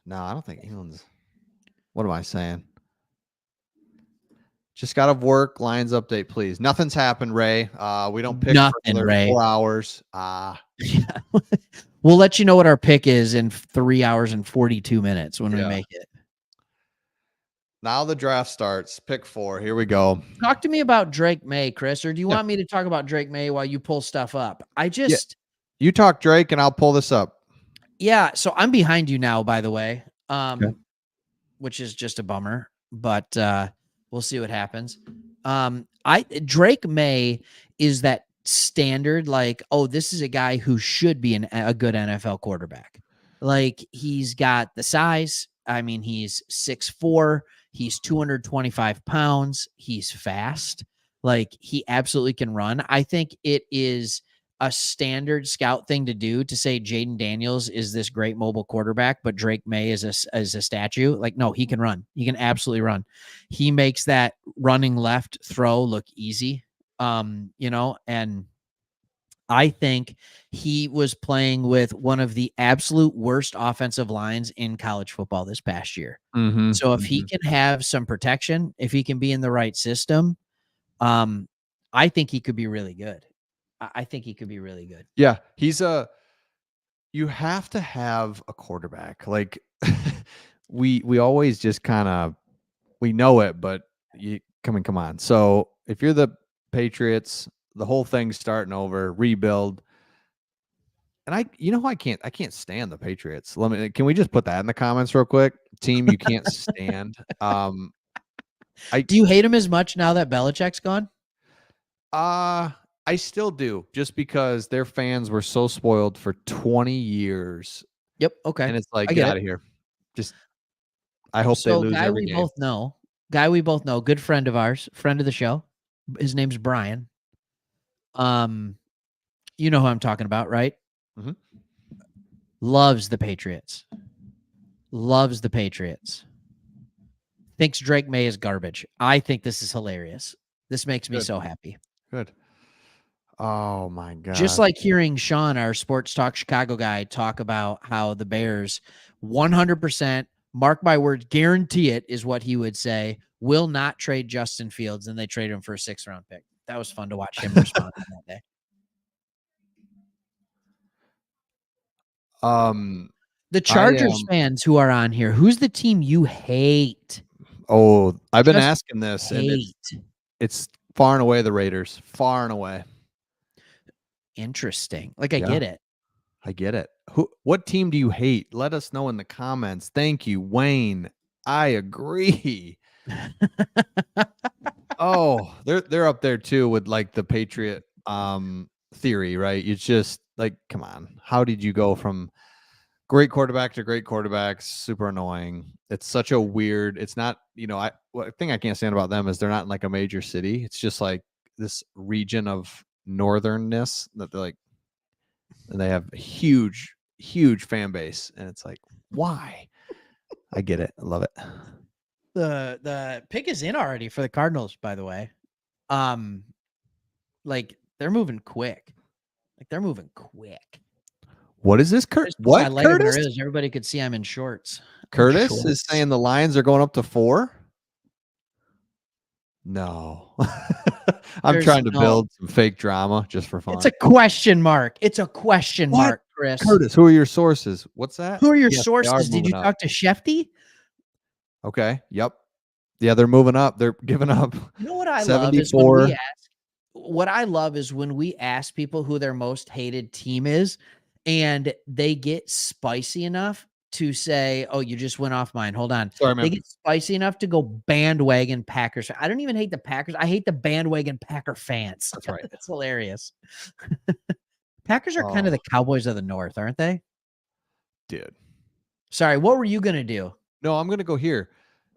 [SPEAKER 1] No, I don't think England's. What am I saying? Just got off work. Lions update, please. Nothing's happened, Ray. We don't pick
[SPEAKER 2] nothing,
[SPEAKER 1] for
[SPEAKER 2] Ray.
[SPEAKER 1] 4 hours.
[SPEAKER 2] Yeah. We'll let you know what our pick is in 3 hours and 42 minutes when we make it.
[SPEAKER 1] Now the draft starts. Pick 4. Here we go.
[SPEAKER 2] Talk to me about Drake May, Chris, or do you want me to talk about Drake May while you pull stuff up?
[SPEAKER 1] You talk Drake and I'll pull this up.
[SPEAKER 2] Yeah. So I'm behind you now, by the way, which is just a bummer, but we'll see what happens. Drake May is that standard, like, oh, this is a guy who should be a good NFL quarterback. Like, he's got the size. I mean, he's 6'4". He's 225 pounds. He's fast. Like, he absolutely can run. I think it is a standard scout thing to do to say Jaden Daniels is this great mobile quarterback, but Drake May is a statue. Like, no, he can run. He can absolutely run. He makes that running left throw look easy. And I think he was playing with one of the absolute worst offensive lines in college football this past year. So if he can have some protection, if he can be in the right system, I think he could be really good.
[SPEAKER 1] Yeah, you have to have a quarterback. Like we always just kind of, we know it, but come on. So if you're the Patriots, the whole thing's starting over, rebuild. And I can't stand the Patriots. Can we just put that in the comments real quick? Team you can't stand.
[SPEAKER 2] Do you hate him as much now that Belichick's gone?
[SPEAKER 1] I still do, just because their fans were so spoiled for 20 years.
[SPEAKER 2] Yep. Okay.
[SPEAKER 1] And it's like,
[SPEAKER 2] I
[SPEAKER 1] get
[SPEAKER 2] get
[SPEAKER 1] out
[SPEAKER 2] it.
[SPEAKER 1] of here. Just, I hope they
[SPEAKER 2] So
[SPEAKER 1] lose every game.
[SPEAKER 2] guy we both know, good friend of ours, friend of the show. His name's Brian. You know who I'm talking about, right?
[SPEAKER 1] Mm-hmm.
[SPEAKER 2] Loves the Patriots. Loves the Patriots. Thinks Drake May is garbage. I think this is hilarious. This makes me so happy.
[SPEAKER 1] Good. Oh my God.
[SPEAKER 2] Just like hearing Sean, our Sports Talk Chicago guy, talk about how the Bears 100%, mark my words, guarantee it is what he would say, will not trade Justin Fields, and they trade him for a 6th-round pick. That was fun to watch him respond on that day. The Chargers fans who are on here, who's the team you hate?
[SPEAKER 1] Oh, I've been
[SPEAKER 2] Just
[SPEAKER 1] asking this, and
[SPEAKER 2] hate.
[SPEAKER 1] it's far and away the Raiders. Far and away.
[SPEAKER 2] Interesting. Like, I get it.
[SPEAKER 1] I get it. What team do you hate? Let us know in the comments. Thank you, Wayne. I agree. Oh, they're up there too with like the Patriot theory, right? It's just like, come on. How did you go from great quarterback to great quarterback? Super annoying. It's such a weird, it's not, the thing I can't stand about them is they're not in like a major city. It's just like this region of northernness that they're like, and they have a huge fan base, and it's like, why? I get it. I love it.
[SPEAKER 2] The pick is in already for the Cardinals, by the way. Like, they're moving quick.
[SPEAKER 1] What is this, Kurt? What, Curtis?
[SPEAKER 2] Everybody could see I'm in shorts.
[SPEAKER 1] Curtis is saying the Lions are going up to 4. No. I'm trying to build some fake drama just for fun.
[SPEAKER 2] It's a question mark. Mark, Chris.
[SPEAKER 1] Curtis, who are your sources? What's that?
[SPEAKER 2] Who are your sources? Did you talk to Shefty?
[SPEAKER 1] Okay. Yep. Yeah, they're moving up. They're giving up.
[SPEAKER 2] You know what I
[SPEAKER 1] 74.
[SPEAKER 2] love is what I love is when we ask people who their most hated team is, and they get spicy enough to say, "Oh, you just went off mine. Hold on."
[SPEAKER 1] Sorry, man.
[SPEAKER 2] They get spicy enough to go bandwagon Packers. I don't even hate the Packers. I hate the bandwagon Packer fans.
[SPEAKER 1] That's right.
[SPEAKER 2] That's hilarious. Packers are kind of the Cowboys of the North, aren't they?
[SPEAKER 1] Dude.
[SPEAKER 2] Sorry, what were you going to do?
[SPEAKER 1] No, I'm going to go here.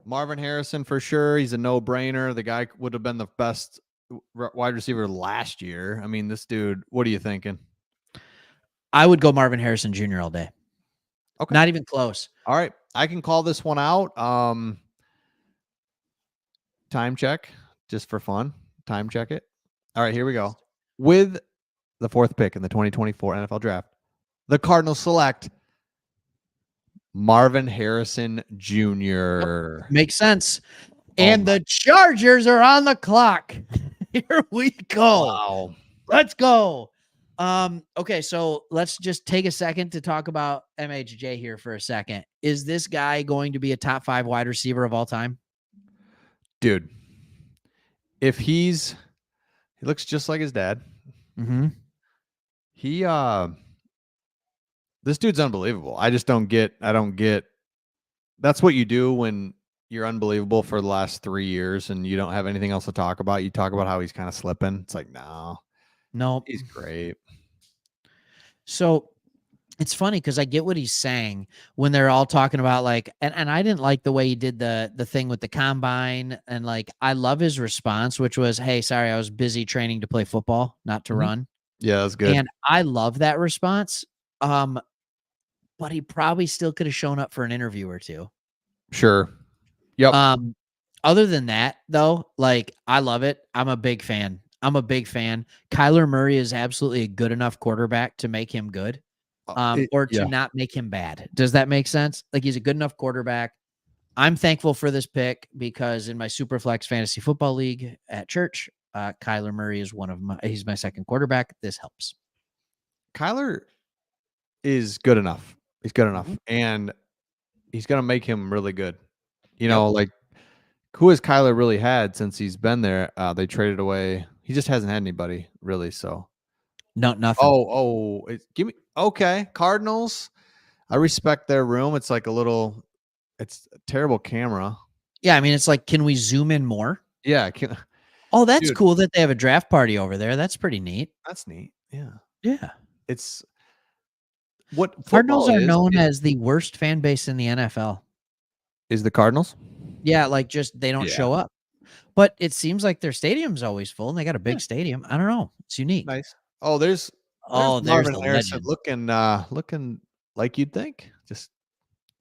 [SPEAKER 1] Marvin Harrison for sure. He's a no-brainer. The guy would have been the best wide receiver last year. I mean, this dude, what are you thinking?
[SPEAKER 2] I would go Marvin Harrison Jr. all day. Okay. Not even close.
[SPEAKER 1] All right. I can call this one out. Time check, just for fun. Time check it. All right, here we go. With the 4th pick in the 2024 NFL Draft, the Cardinals select Marvin Harrison Jr.
[SPEAKER 2] Makes sense. And the Chargers are on the clock. Here we go.
[SPEAKER 1] Wow.
[SPEAKER 2] Let's go. Okay, so let's just take a second to talk about MHJ here for a second. Is this guy going to be a top 5 wide receiver of all time?
[SPEAKER 1] Dude, if he looks just like his dad.
[SPEAKER 2] Mm-hmm.
[SPEAKER 1] This dude's unbelievable. I don't get that's what you do when you're unbelievable for the last 3 years and you don't have anything else to talk about. You talk about how he's kind of slipping. It's like, no, he's great.
[SPEAKER 2] So it's funny because I get what he's saying when they're all talking about like, and I didn't like the way he did the thing with the combine, and like, I love his response, which was, "Hey, sorry, I was busy training to play football, not to run."
[SPEAKER 1] Yeah, that's good.
[SPEAKER 2] And I love that response. But he probably still could have shown up for an interview or two.
[SPEAKER 1] Sure. Yep.
[SPEAKER 2] Other than that, though, like, I love it. I'm a big fan. Kyler Murray is absolutely a good enough quarterback to make him good, or to not make him bad. Does that make sense? Like, he's a good enough quarterback. I'm thankful for this pick because in my Superflex fantasy football league at church, Kyler Murray is he's my second quarterback. This helps.
[SPEAKER 1] Kyler is good enough. He's good enough, and he's going to make him really good. Like, who has Kyler really had since he's been there? They traded away. He just hasn't had anybody really. So nothing. Okay. Cardinals. I respect their room. It's like it's a terrible camera.
[SPEAKER 2] Yeah. I mean, it's like, can we zoom in more?
[SPEAKER 1] Yeah.
[SPEAKER 2] Oh, that's
[SPEAKER 1] Dude.
[SPEAKER 2] cool that they have a draft party over there. That's pretty neat.
[SPEAKER 1] That's neat. Yeah.
[SPEAKER 2] Yeah.
[SPEAKER 1] It's what
[SPEAKER 2] Cardinals
[SPEAKER 1] football
[SPEAKER 2] are
[SPEAKER 1] is.
[SPEAKER 2] known as the worst fan base in the NFL.
[SPEAKER 1] Is the Cardinals?
[SPEAKER 2] Yeah, like just they don't
[SPEAKER 1] Yeah.
[SPEAKER 2] show up. But it seems like their stadium's always full, and they got a big stadium. I don't know. It's unique.
[SPEAKER 1] Nice. Oh, there's
[SPEAKER 2] Oh, there's
[SPEAKER 1] Marvin
[SPEAKER 2] the
[SPEAKER 1] Harrison
[SPEAKER 2] legend.
[SPEAKER 1] looking like you'd think. Just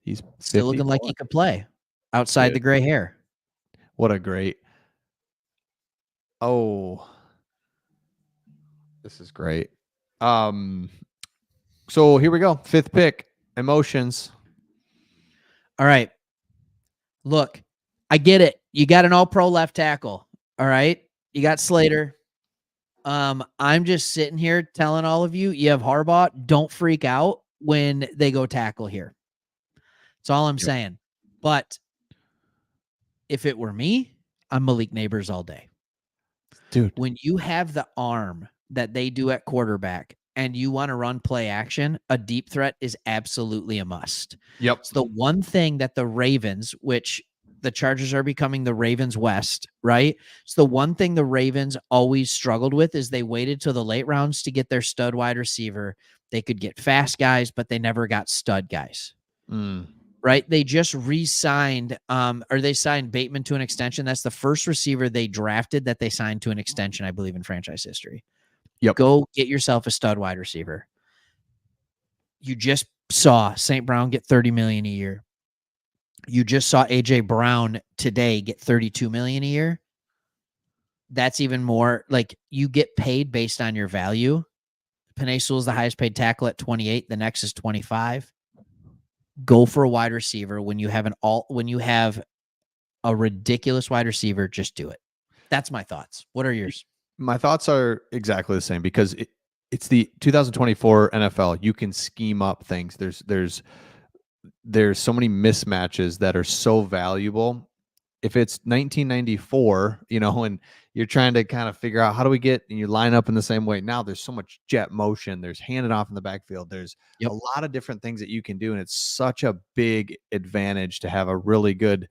[SPEAKER 1] he's
[SPEAKER 2] Still looking like
[SPEAKER 1] 54.
[SPEAKER 2] he could play outside
[SPEAKER 1] Dude,
[SPEAKER 2] the gray hair.
[SPEAKER 1] what a great. Oh, this is great. So here we go. 5th pick. Emotions.
[SPEAKER 2] All right. Look, I get it. You got an all-pro left tackle. All right. You got Slater. I'm just sitting here telling all of you, you have Harbaugh. Don't freak out when they go tackle here. That's all I'm saying. But if it were me, I'm Malik Nabers all day.
[SPEAKER 1] Dude.
[SPEAKER 2] When you have the arm that they do at quarterback and you want to run play action, a deep threat is absolutely a must.
[SPEAKER 1] Yep.
[SPEAKER 2] It's the one thing that the Ravens, which the Chargers are becoming the Ravens West, right? It's the one thing the Ravens always struggled with is they waited till the late rounds to get their stud wide receiver. They could get fast guys, but they never got stud guys. Right? They just re-signed, or they signed Bateman to an extension. That's the first receiver they drafted that they signed to an extension, I believe, in franchise history.
[SPEAKER 1] Yep.
[SPEAKER 2] Go get yourself a stud wide receiver. You just saw St. Brown get $30 million a year. You just saw AJ Brown today get $32 million a year. That's even more. Like, you get paid based on your value. Penei Sewell is the highest paid tackle at 28. The next is 25. Go for a wide receiver when you have a ridiculous wide receiver. Just do it. That's my thoughts. What are yours?
[SPEAKER 1] My thoughts are exactly the same because it's the 2024 NFL. You can scheme up things. There's so many mismatches that are so valuable. If it's 1994, and you're trying to kind of figure out how do we get, and you line up in the same way. Now there's so much jet motion. There's handed off in the backfield. There's a lot of different things that you can do. And it's such a big advantage to have a really good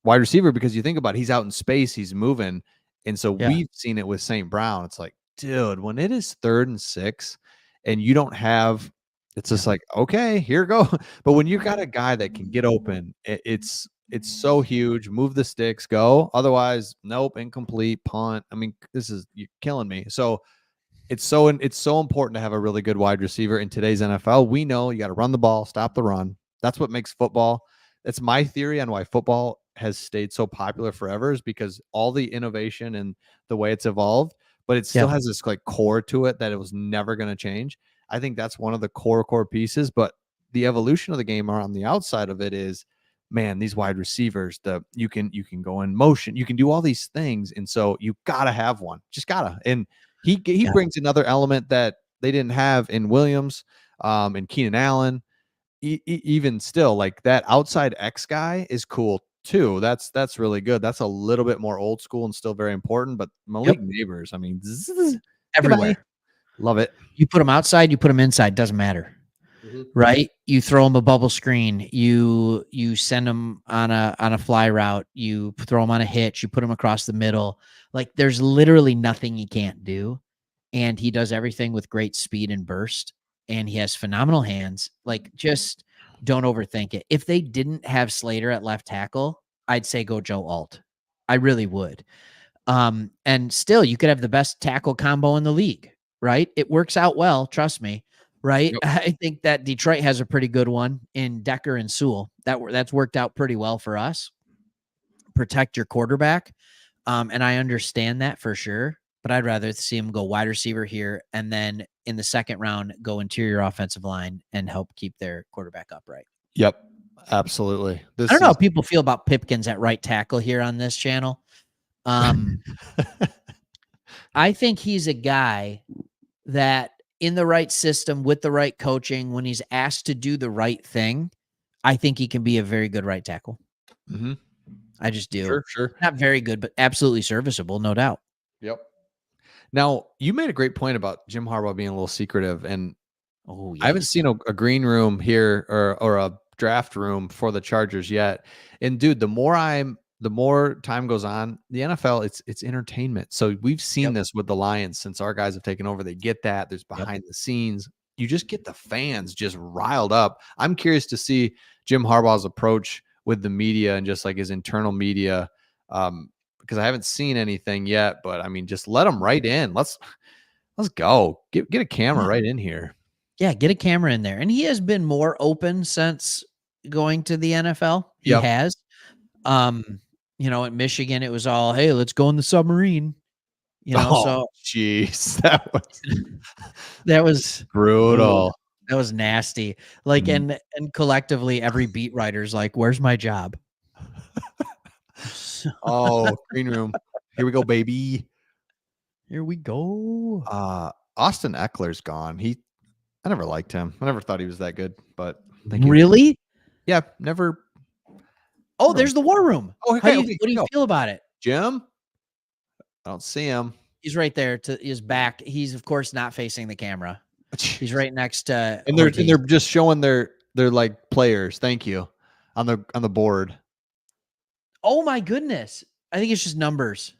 [SPEAKER 1] wide receiver because you think about it, he's out in space, he's moving. And so we've seen it with St. Brown. It's like, dude, when it is 3rd and 6 and you don't have, it's just like, okay, here we go. But when you got a guy that can get open, it's so huge. Move the sticks, go. Otherwise, nope, incomplete, punt. I mean, you're killing me. So it's so important to have a really good wide receiver in today's NFL. We know you got to run the ball, stop the run. That's what makes football. That's my theory on why football has stayed so popular forever is because all the innovation and the way it's evolved, but it still has this like core to it that it was never going to change. I think that's one of the core pieces, but the evolution of the game on the outside of it is, man, these wide receivers, you can go in motion, you can do all these things. And so you gotta have one, just gotta. And he brings another element that they didn't have in Williams, and Keenan Allen. Even still, like that outside X guy is cool too. That's really good. That's a little bit more old school and still very important. But Malik Nabers, I mean,
[SPEAKER 2] everywhere.
[SPEAKER 1] Goodbye. Love it.
[SPEAKER 2] You put them outside, you put them inside, doesn't matter. Right? You throw them a bubble screen, you send them on a fly route, you throw them on a hitch, you put them across the middle. Like, there's literally nothing he can't do. And he does everything with great speed and burst. And he has phenomenal hands. Like, just don't overthink it. If they didn't have Slater at left tackle, I'd say go Joe Alt. I really would. And still, you could have the best tackle combo in the league, right? It works out well, trust me, right? Yep. I think that Detroit has a pretty good one in Decker and Sewell. That's worked out pretty well for us. Protect your quarterback. And I understand that for sure, but I'd rather see him go wide receiver here and then in the second round go interior offensive line and help keep their quarterback upright.
[SPEAKER 1] Yep, absolutely.
[SPEAKER 2] I don't know how people feel about Pipkins at right tackle here on this channel. I think he's a guy that in the right system with the right coaching, when he's asked to do the right thing, I think he can be a very good right tackle.
[SPEAKER 1] Mm-hmm.
[SPEAKER 2] I just do.
[SPEAKER 1] Sure.
[SPEAKER 2] Not very good, but absolutely serviceable, no doubt.
[SPEAKER 1] Yep. Now, you made a great point about Jim Harbaugh being a little secretive, and I haven't seen a green room here or a draft room for the Chargers yet. And dude, the more I'm the more time goes on, the NFL, it's entertainment. So we've seen
[SPEAKER 2] Yep.
[SPEAKER 1] this with the Lions since our guys have taken over. They get that. There's behind the scenes. You just get the fans just riled up. I'm curious to see Jim Harbaugh's approach with the media and just like his internal media, because I haven't seen anything yet. But I mean, just let them right in. Let's go. Get a camera right in here.
[SPEAKER 2] Yeah, get a camera in there. And he has been more open since going to the NFL. He
[SPEAKER 1] Yep.
[SPEAKER 2] has. At Michigan, it was all, hey, let's go in the submarine. So
[SPEAKER 1] jeez,
[SPEAKER 2] that was
[SPEAKER 1] brutal.
[SPEAKER 2] Ooh, that was nasty. Like, and collectively, every beat writer's like, where's my job?
[SPEAKER 1] Oh, green room. Here we go, baby.
[SPEAKER 2] Here we go.
[SPEAKER 1] Austin Eckler's gone. I never liked him. I never thought he was that good, but
[SPEAKER 2] really?
[SPEAKER 1] Yeah, never.
[SPEAKER 2] Oh, there's the war room.
[SPEAKER 1] Oh, okay,
[SPEAKER 2] what do you feel about it?
[SPEAKER 1] Jim? I don't see him.
[SPEAKER 2] He's right there to his back. He's of course not facing the camera. He's right next to
[SPEAKER 1] and they're just showing their like players. Thank you. On the board.
[SPEAKER 2] Oh my goodness. I think it's just numbers.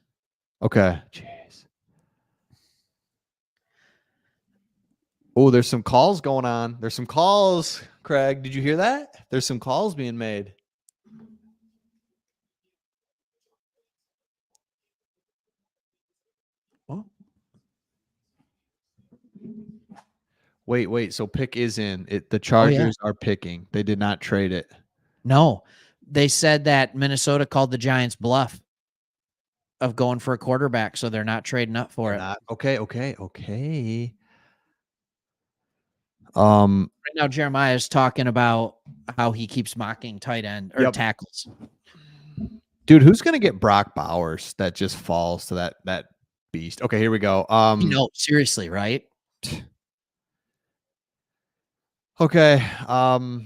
[SPEAKER 1] Okay. Jeez. Oh, there's some calls going on. There's some calls, Craig. Did you hear that? There's some calls being made. What? Wait. So pick is in. The Chargers are picking. They did not trade it.
[SPEAKER 2] No. They said that Minnesota called the Giants bluff of going for a quarterback, so they're not trading up for it.
[SPEAKER 1] Okay.
[SPEAKER 2] Right now, Jeremiah is talking about how he keeps mocking tight end or tackles.
[SPEAKER 1] Dude, who's gonna get Brock Bowers that just falls to that beast? Okay, here we go.
[SPEAKER 2] No, seriously, right?
[SPEAKER 1] Okay. All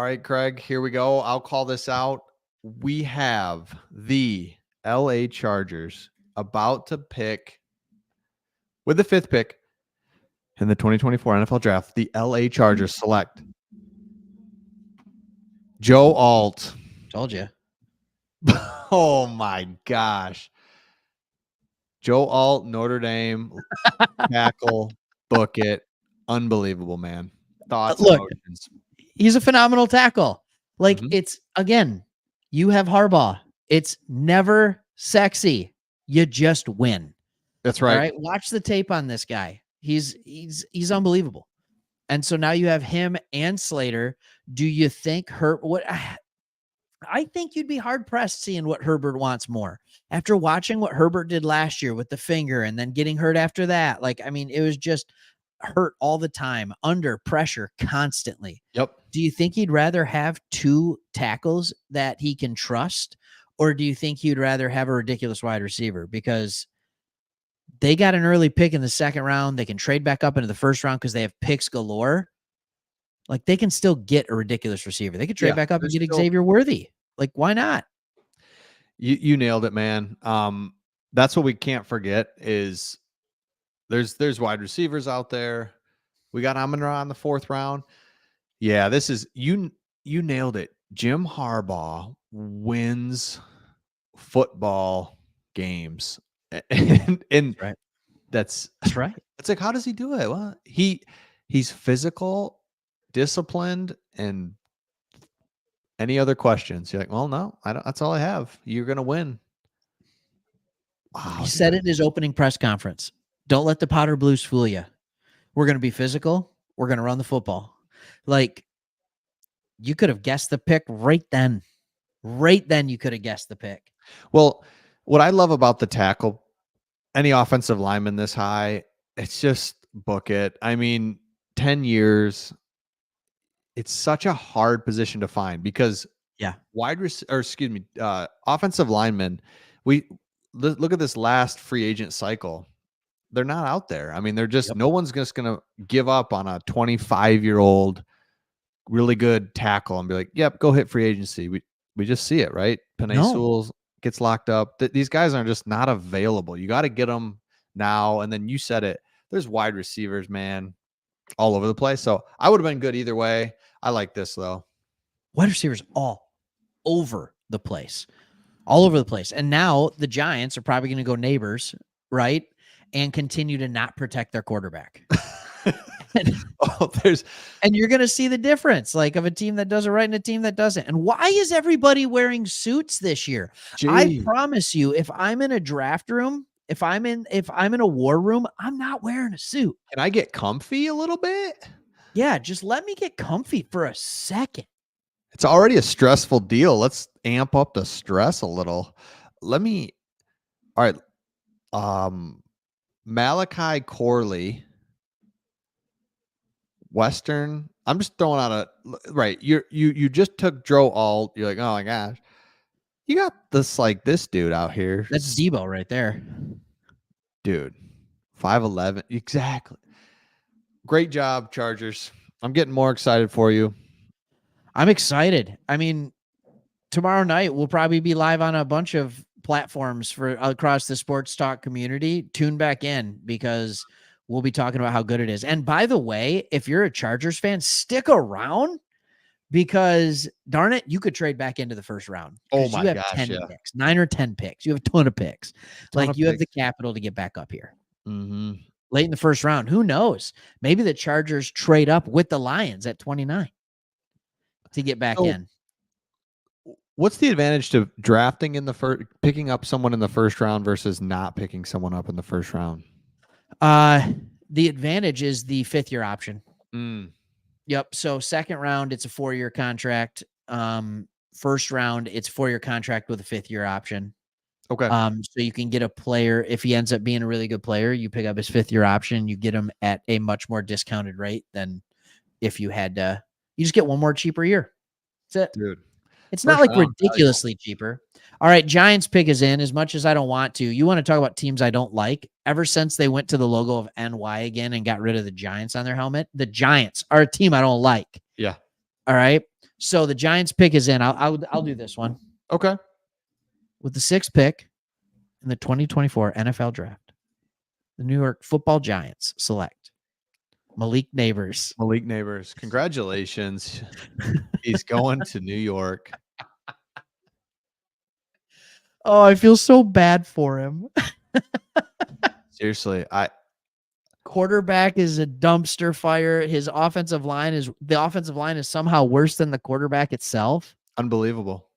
[SPEAKER 1] right, Craig, here we go. I'll call this out. We have the LA Chargers about to pick with the 5th pick in the 2024 NFL Draft. The LA Chargers select Joe Alt.
[SPEAKER 2] Told you.
[SPEAKER 1] Oh my gosh. Joe Alt, Notre Dame, tackle, book it. Unbelievable, man. Thoughts, emotions.
[SPEAKER 2] He's a phenomenal tackle. Like, it's, again, you have Harbaugh. It's never sexy. You just win.
[SPEAKER 1] That's right.
[SPEAKER 2] All right. Watch the tape on this guy. He's unbelievable. And so now you have him and Slater. Do you think I think you'd be hard pressed seeing what Herbert wants more after watching what Herbert did last year with the finger and then getting hurt after that. Like, I mean, it was just hurt all the time, under pressure constantly.
[SPEAKER 1] Yep.
[SPEAKER 2] Do you think he'd rather have 2 tackles that he can trust, or do you think he'd rather have a ridiculous wide receiver? Because they got an early pick in the 2nd round. They can trade back up into the 1st round because they have picks galore. Like, they can still get a ridiculous receiver. They could trade back up and get Xavier Worthy. Like, why not?
[SPEAKER 1] You nailed it, man. That's what we can't forget is there's wide receivers out there. We got Amon-Ra in the 4th round. Yeah, this is you nailed it. Jim Harbaugh wins football games. And
[SPEAKER 2] right.
[SPEAKER 1] That's
[SPEAKER 2] right.
[SPEAKER 1] It's like, how does he do it? Well, he's physical, disciplined, and any other questions? You're like, well, no, I don't. That's all I have. You're gonna win.
[SPEAKER 2] Wow. He said it in his opening press conference. Don't let the powder blues fool you. We're gonna be physical. We're gonna run the football. Like, you could have guessed the pick right then. Right then, you could have guessed the pick.
[SPEAKER 1] Well, what I love about the tackle, any offensive lineman this high, it's just book it. I mean, 10 years. It's such a hard position to find because offensive linemen, we look at this last free agent cycle. They're not out there. I mean, they're just no one's just going to give up on a 25-year-old really good tackle and be like, "Yep, go hit free agency." We just see it, right? Penei Sewell gets locked up. These guys are just not available. You got to get them now. And then you said it. There's wide receivers, man, all over the place. So I would have been good either way. I like this though.
[SPEAKER 2] Wide receivers all over the place, all over the place. And now the Giants are probably going to go Nabers, right? And continue to not protect their quarterback. And you're going to see the difference, like, of a team that does it right and a team that doesn't. And why is everybody wearing suits this year? I promise you, if I'm in a draft room, if I'm in a war room, I'm not wearing a suit.
[SPEAKER 1] Can I get comfy a little bit?
[SPEAKER 2] Yeah, just let me get comfy for a second.
[SPEAKER 1] It's already a stressful deal. Let's amp up the stress a little. All right. Malachi Corley, Western. I'm just throwing out right. You just took Joe Alt. You're like, oh my gosh, you got this dude out here.
[SPEAKER 2] That's Debo right there,
[SPEAKER 1] dude. 5'11". Exactly. Great job, Chargers. I'm getting more excited for you.
[SPEAKER 2] I'm excited. I mean, tomorrow night we'll probably be live on a bunch of platforms for across the sports talk community. Tune back in because we'll be talking about how good it is. And by the way, if you're a Chargers fan, stick around because darn it, you could trade back into the first round.
[SPEAKER 1] Oh my
[SPEAKER 2] you have
[SPEAKER 1] gosh,
[SPEAKER 2] 10 picks, 9 or 10 picks. You have a ton of picks. You have the capital to get back up here.
[SPEAKER 1] Mm-hmm.
[SPEAKER 2] Late in the first round. Who knows? Maybe the Chargers trade up with the Lions at 29 to get back in.
[SPEAKER 1] What's the advantage to drafting in the first, picking up someone in the first round versus not picking someone up in the first round?
[SPEAKER 2] The advantage is the 5th-year option. Yep. So second round, it's a 4-year contract. First round, it's a 4-year contract with a 5th-year option.
[SPEAKER 1] Okay.
[SPEAKER 2] So you can get a player, if he ends up being a really good player, you pick up his 5th-year option, you get him at a much more discounted rate than if you had you just get one more cheaper year. That's it.
[SPEAKER 1] Dude.
[SPEAKER 2] It's not like ridiculously cheaper. All right, Giants pick is in. As much as I don't want to, you want to talk about teams I don't like? Ever since they went to the logo of NY again and got rid of the Giants on their helmet, the Giants are a team I don't like.
[SPEAKER 1] Yeah.
[SPEAKER 2] All right. So the Giants pick is in. I'll do this one.
[SPEAKER 1] Okay.
[SPEAKER 2] With the 6th pick in the 2024 NFL Draft, the New York Football Giants select Malik Nabers.
[SPEAKER 1] Malik Nabers. Congratulations. He's going to New York.
[SPEAKER 2] Oh, I feel so bad for him.
[SPEAKER 1] Seriously,
[SPEAKER 2] quarterback is a dumpster fire. The offensive line is somehow worse than the quarterback itself.
[SPEAKER 1] Unbelievable.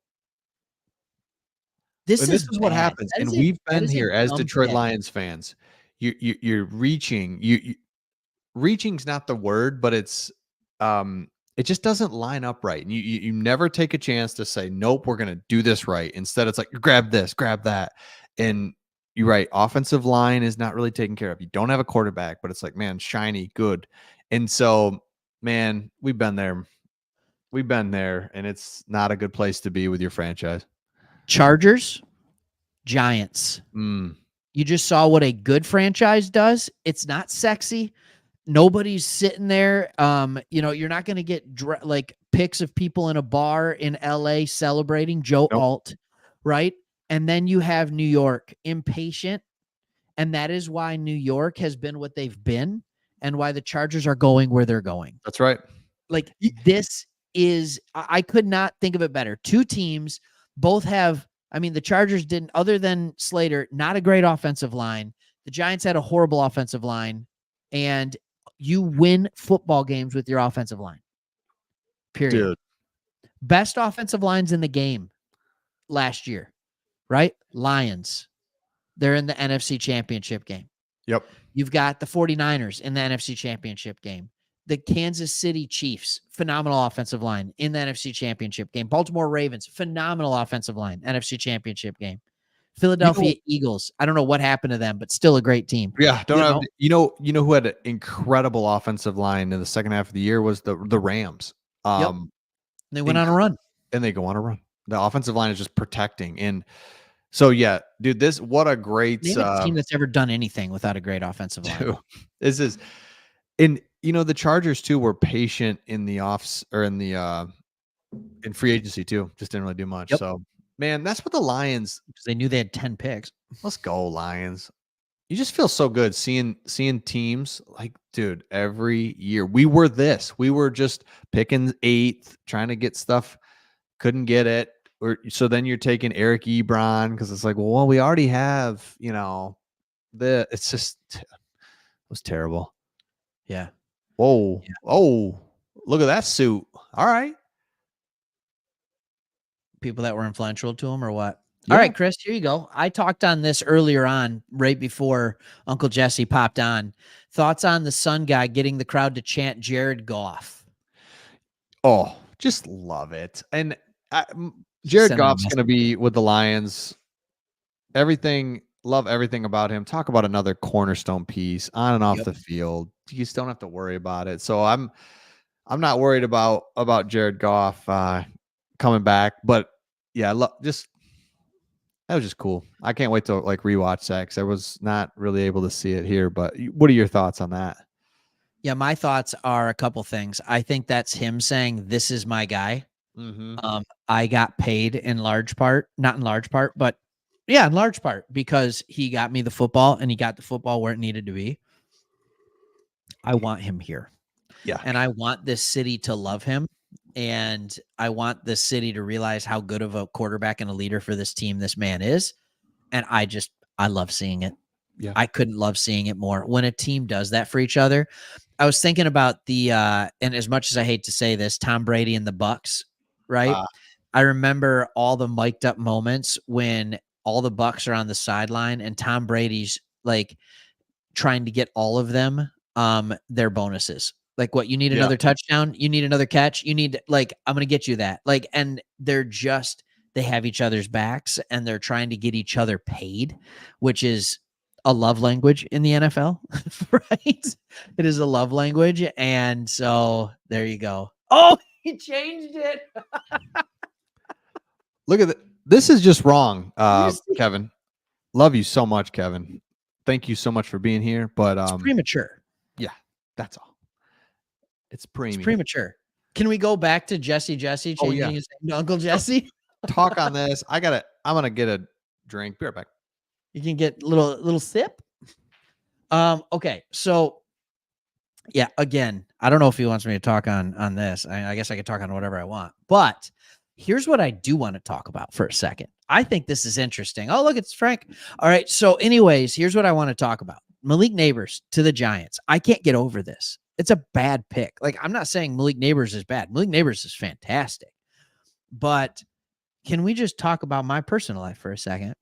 [SPEAKER 2] This is
[SPEAKER 1] what happens. And we've been here as Detroit Lions fans. You're reaching. Reaching's not the word, but it's it just doesn't line up right. And you never take a chance to say, nope, we're going to do this right. Instead, it's like, grab this, grab that. And you're right. Offensive line is not really taken care of. You don't have a quarterback, but it's like, man, shiny, good. And so, man, we've been there. We've been there, and it's not a good place to be with your franchise. Chargers,
[SPEAKER 2] Giants. You just saw what a good franchise does. It's not sexy. Nobody's sitting there. You're not going to get pics of people in a bar in LA celebrating Joe Alt, right? And then you have New York impatient. And that is why New York has been what they've been and why the Chargers are going where they're going.
[SPEAKER 1] That's right.
[SPEAKER 2] I could not think of it better. Two teams, both have, the Chargers didn't, other than Slater, not a great offensive line. The Giants had a horrible offensive line. And you win football games with your offensive line. Period.
[SPEAKER 1] Dude.
[SPEAKER 2] Best offensive lines in the game last year, right? Lions. They're in the NFC Championship game.
[SPEAKER 1] Yep.
[SPEAKER 2] You've got the 49ers in the NFC Championship game. The Kansas City Chiefs, phenomenal offensive line in the NFC Championship game. Baltimore Ravens, phenomenal offensive line, NFC Championship game. Philadelphia Eagles. I don't know what happened to them, but still a great team.
[SPEAKER 1] Yeah, you know who had an incredible offensive line in the second half of the year was the Rams.
[SPEAKER 2] They went on a run.
[SPEAKER 1] And they go on a run. The offensive line is just protecting. And so yeah, dude, what a great
[SPEAKER 2] team that's ever done anything without a great offensive line.
[SPEAKER 1] Dude, this is the Chargers too were patient in the in free agency too. Just didn't really do much.
[SPEAKER 2] Yep.
[SPEAKER 1] So man, that's what the Lions,
[SPEAKER 2] because they knew they had 10 picks.
[SPEAKER 1] Let's go, Lions. You just feel so good seeing teams like, dude, every year. We were just picking 8th, trying to get stuff, couldn't get it. so then you're taking Eric Ebron because it's like, well, we already have, it's just it was terrible.
[SPEAKER 2] Yeah.
[SPEAKER 1] Whoa. Yeah. Oh, look at that suit. All right.
[SPEAKER 2] People that were influential to him or what?
[SPEAKER 1] Yeah.
[SPEAKER 2] All right, Chris, here you go. I talked on this earlier on, right before Uncle Jesse popped on. Thoughts on the Sun guy getting the crowd to chant Jared Goff?
[SPEAKER 1] Oh, just love it. And Jared Goff's going to be with the Lions. Love everything about him. Talk about another cornerstone piece on and off the field. You just don't have to worry about it. So I'm not worried about Jared Goff coming back. But yeah, that was just cool. I can't wait to rewatch that because I was not really able to see it here. But what are your thoughts on that?
[SPEAKER 2] Yeah, my thoughts are a couple things. I think that's him saying, "This is my guy."
[SPEAKER 1] Mm-hmm.
[SPEAKER 2] I got paid in large part, not in large part, but yeah, in large part because he got me the football and he got the football where it needed to be. I want him here.
[SPEAKER 1] Yeah.
[SPEAKER 2] And I want this city to love him. And I want this city to realize how good of a quarterback and a leader for this team this man is. And I love seeing it.
[SPEAKER 1] Yeah.
[SPEAKER 2] I couldn't love seeing it more when a team does that for each other. I was thinking about and as much as I hate to say this, Tom Brady and the Bucs, right? I remember all the mic'd up moments when all the Bucs are on the sideline and Tom Brady's trying to get all of them their bonuses. Like, what, you need another touchdown, you need another catch, you need I'm going to get you that. And they have each other's backs and they're trying to get each other paid, which is a love language in the NFL, right? It is a love language. And so there you go. Oh, he changed it.
[SPEAKER 1] Look at this is just wrong, Kevin. Love you so much, Kevin. Thank you so much for being here. But
[SPEAKER 2] it's premature.
[SPEAKER 1] Yeah, that's all. It's
[SPEAKER 2] premature. Can we go back to Jesse changing his name to Uncle Jesse?
[SPEAKER 1] Talk on this. I'm gonna get a drink. Be right back.
[SPEAKER 2] You can get little sip. Okay, so yeah, again, I don't know if he wants me to talk on this. I guess I could talk on whatever I want. But here's what I do want to talk about for a second. I think this is interesting. Oh, look, it's Frank. All right. So anyways, here's what I want to talk about. Malik Nabers to the Giants. I can't get over this. It's a bad pick. I'm not saying Malik Nabers is bad. Malik Nabers is fantastic. But can we just talk about my personal life for a second?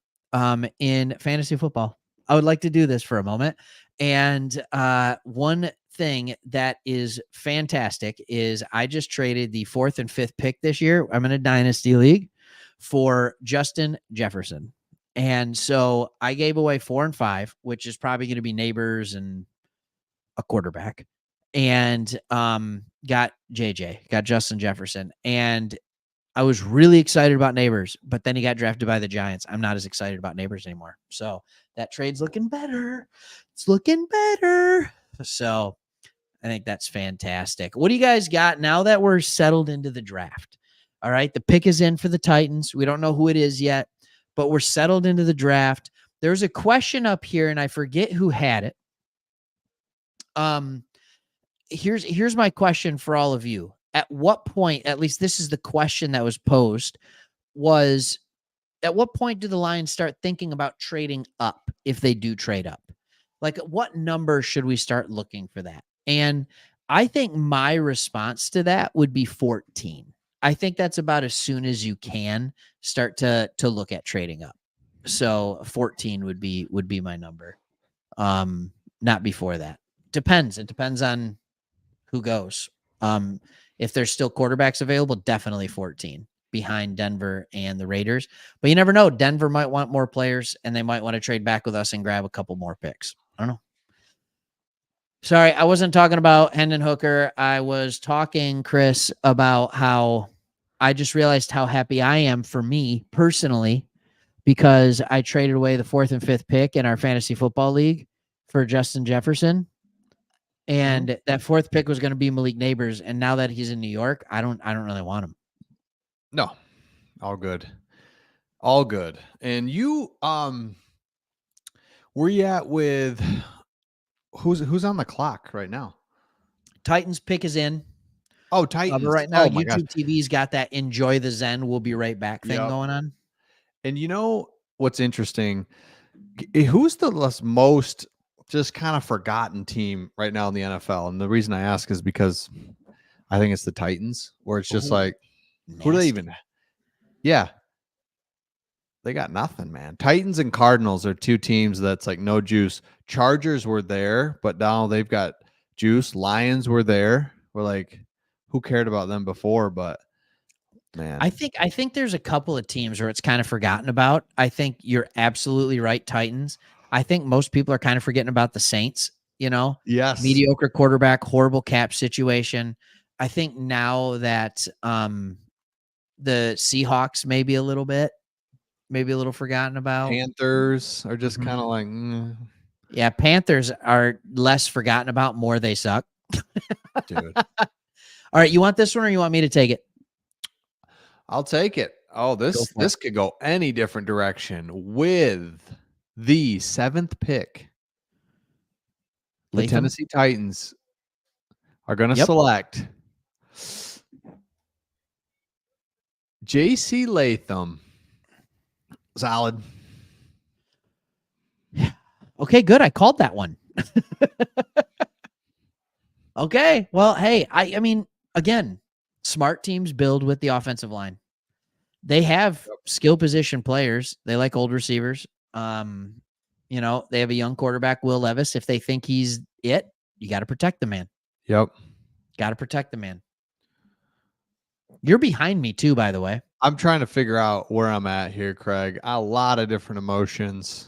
[SPEAKER 2] In fantasy football, I would like to do this for a moment. And one thing that is fantastic is I just traded the 4th and 5th pick this year. I'm in a dynasty league for Justin Jefferson. And so I gave away 4 and 5, which is probably going to be Nabers and a quarterback, and got Justin Jefferson. And I was really excited about Nabers, but then he got drafted by the Giants. I'm not as excited about Nabers anymore. So that trade's looking better. It's looking better. So I think that's fantastic. What do you guys got now that we're settled into the draft? All right. The pick is in for the Titans. We don't know who it is yet, but we're settled into the draft. There's a question up here, and I forget who had it. Here's my question for all of you. At what point, at least this is the question that was posed, was at what point do the Lions start thinking about trading up if they do trade up? What number should we start looking for that? And I think my response to that would be 14. I think that's about as soon as you can start to look at trading up. So 14 would be my number. Not before that. Depends. It depends on who goes. If there's still quarterbacks available, definitely 14 behind Denver and the Raiders. But you never know. Denver might want more players, and they might want to trade back with us and grab a couple more picks. I don't know. Sorry, I wasn't talking about Hendon Hooker. I was talking, Chris, about how I just realized how happy I am for me personally because I traded away the 4th and 5th pick in our fantasy football league for Justin Jefferson. And that 4th pick was going to be Malik Nabers. And now that he's in New York, I don't really want him.
[SPEAKER 1] No, all good. All good. And you, where you at with who's on the clock right now?
[SPEAKER 2] Titans pick is in.
[SPEAKER 1] Oh,
[SPEAKER 2] But
[SPEAKER 1] Titans.
[SPEAKER 2] right now,
[SPEAKER 1] Oh my gosh.
[SPEAKER 2] YouTube TV's got that enjoy the Zen, we'll be right back thing
[SPEAKER 1] Yep.
[SPEAKER 2] going on.
[SPEAKER 1] And you know what's interesting? Who's the most just kind of forgotten team right now in the NFL? And the reason I ask is because I think it's the Titans, where it's just
[SPEAKER 2] Ooh,
[SPEAKER 1] like, who do they
[SPEAKER 2] nasty.
[SPEAKER 1] even? Yeah, they got nothing, man. Titans and Cardinals are two teams that's like no juice. Chargers were there, but now they've got juice. Lions were there. We're like, who cared about them before? But man,
[SPEAKER 2] I think there's a couple of teams where it's kind of forgotten about. I think you're absolutely right, Titans. I think most people are kind of forgetting about the Saints,
[SPEAKER 1] yes,
[SPEAKER 2] mediocre quarterback, horrible cap situation. I think now that the Seahawks maybe a little forgotten about.
[SPEAKER 1] Panthers are just
[SPEAKER 2] Mhm.
[SPEAKER 1] kind of like,
[SPEAKER 2] Yeah, Panthers are less forgotten about, more they suck.
[SPEAKER 1] dude.
[SPEAKER 2] All right, you want this one or you want me to take it?
[SPEAKER 1] I'll take it. Oh,
[SPEAKER 2] Go for
[SPEAKER 1] this could go any different direction with the 7th pick. The
[SPEAKER 2] Latham?
[SPEAKER 1] Tennessee Titans are going to
[SPEAKER 2] Yep.
[SPEAKER 1] select JC Latham. Solid.
[SPEAKER 2] Okay, good. I called that one. Okay. Well, hey, I mean, again, smart teams build with the offensive line. They have skill position players. They like old receivers. They have a young quarterback, Will Levis. If they think he's it, you got to protect the man.
[SPEAKER 1] Yep.
[SPEAKER 2] Got to protect the man. You're behind me too, by the way.
[SPEAKER 1] I'm trying to figure out where I'm at here, Craig. A lot of different emotions.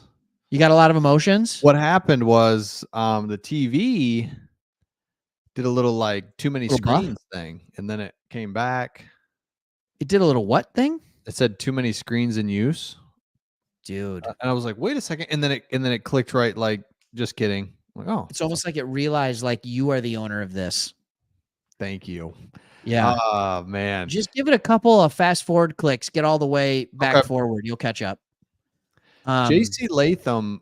[SPEAKER 2] You got a lot of emotions?
[SPEAKER 1] What happened was the TV did a little like too many
[SPEAKER 2] Little buff?
[SPEAKER 1] screens thing, and then it came back.
[SPEAKER 2] It did a little what thing?
[SPEAKER 1] It said too many screens in use.
[SPEAKER 2] Dude.
[SPEAKER 1] And I was like, wait a second. And then it clicked right, like, just kidding. I'm like, oh,
[SPEAKER 2] It's almost like it realized like you are the owner of this.
[SPEAKER 1] thank you.
[SPEAKER 2] Yeah.
[SPEAKER 1] Oh man.
[SPEAKER 2] Just give it a couple of fast forward clicks, get all the way back forward. You'll catch up.
[SPEAKER 1] JC Latham,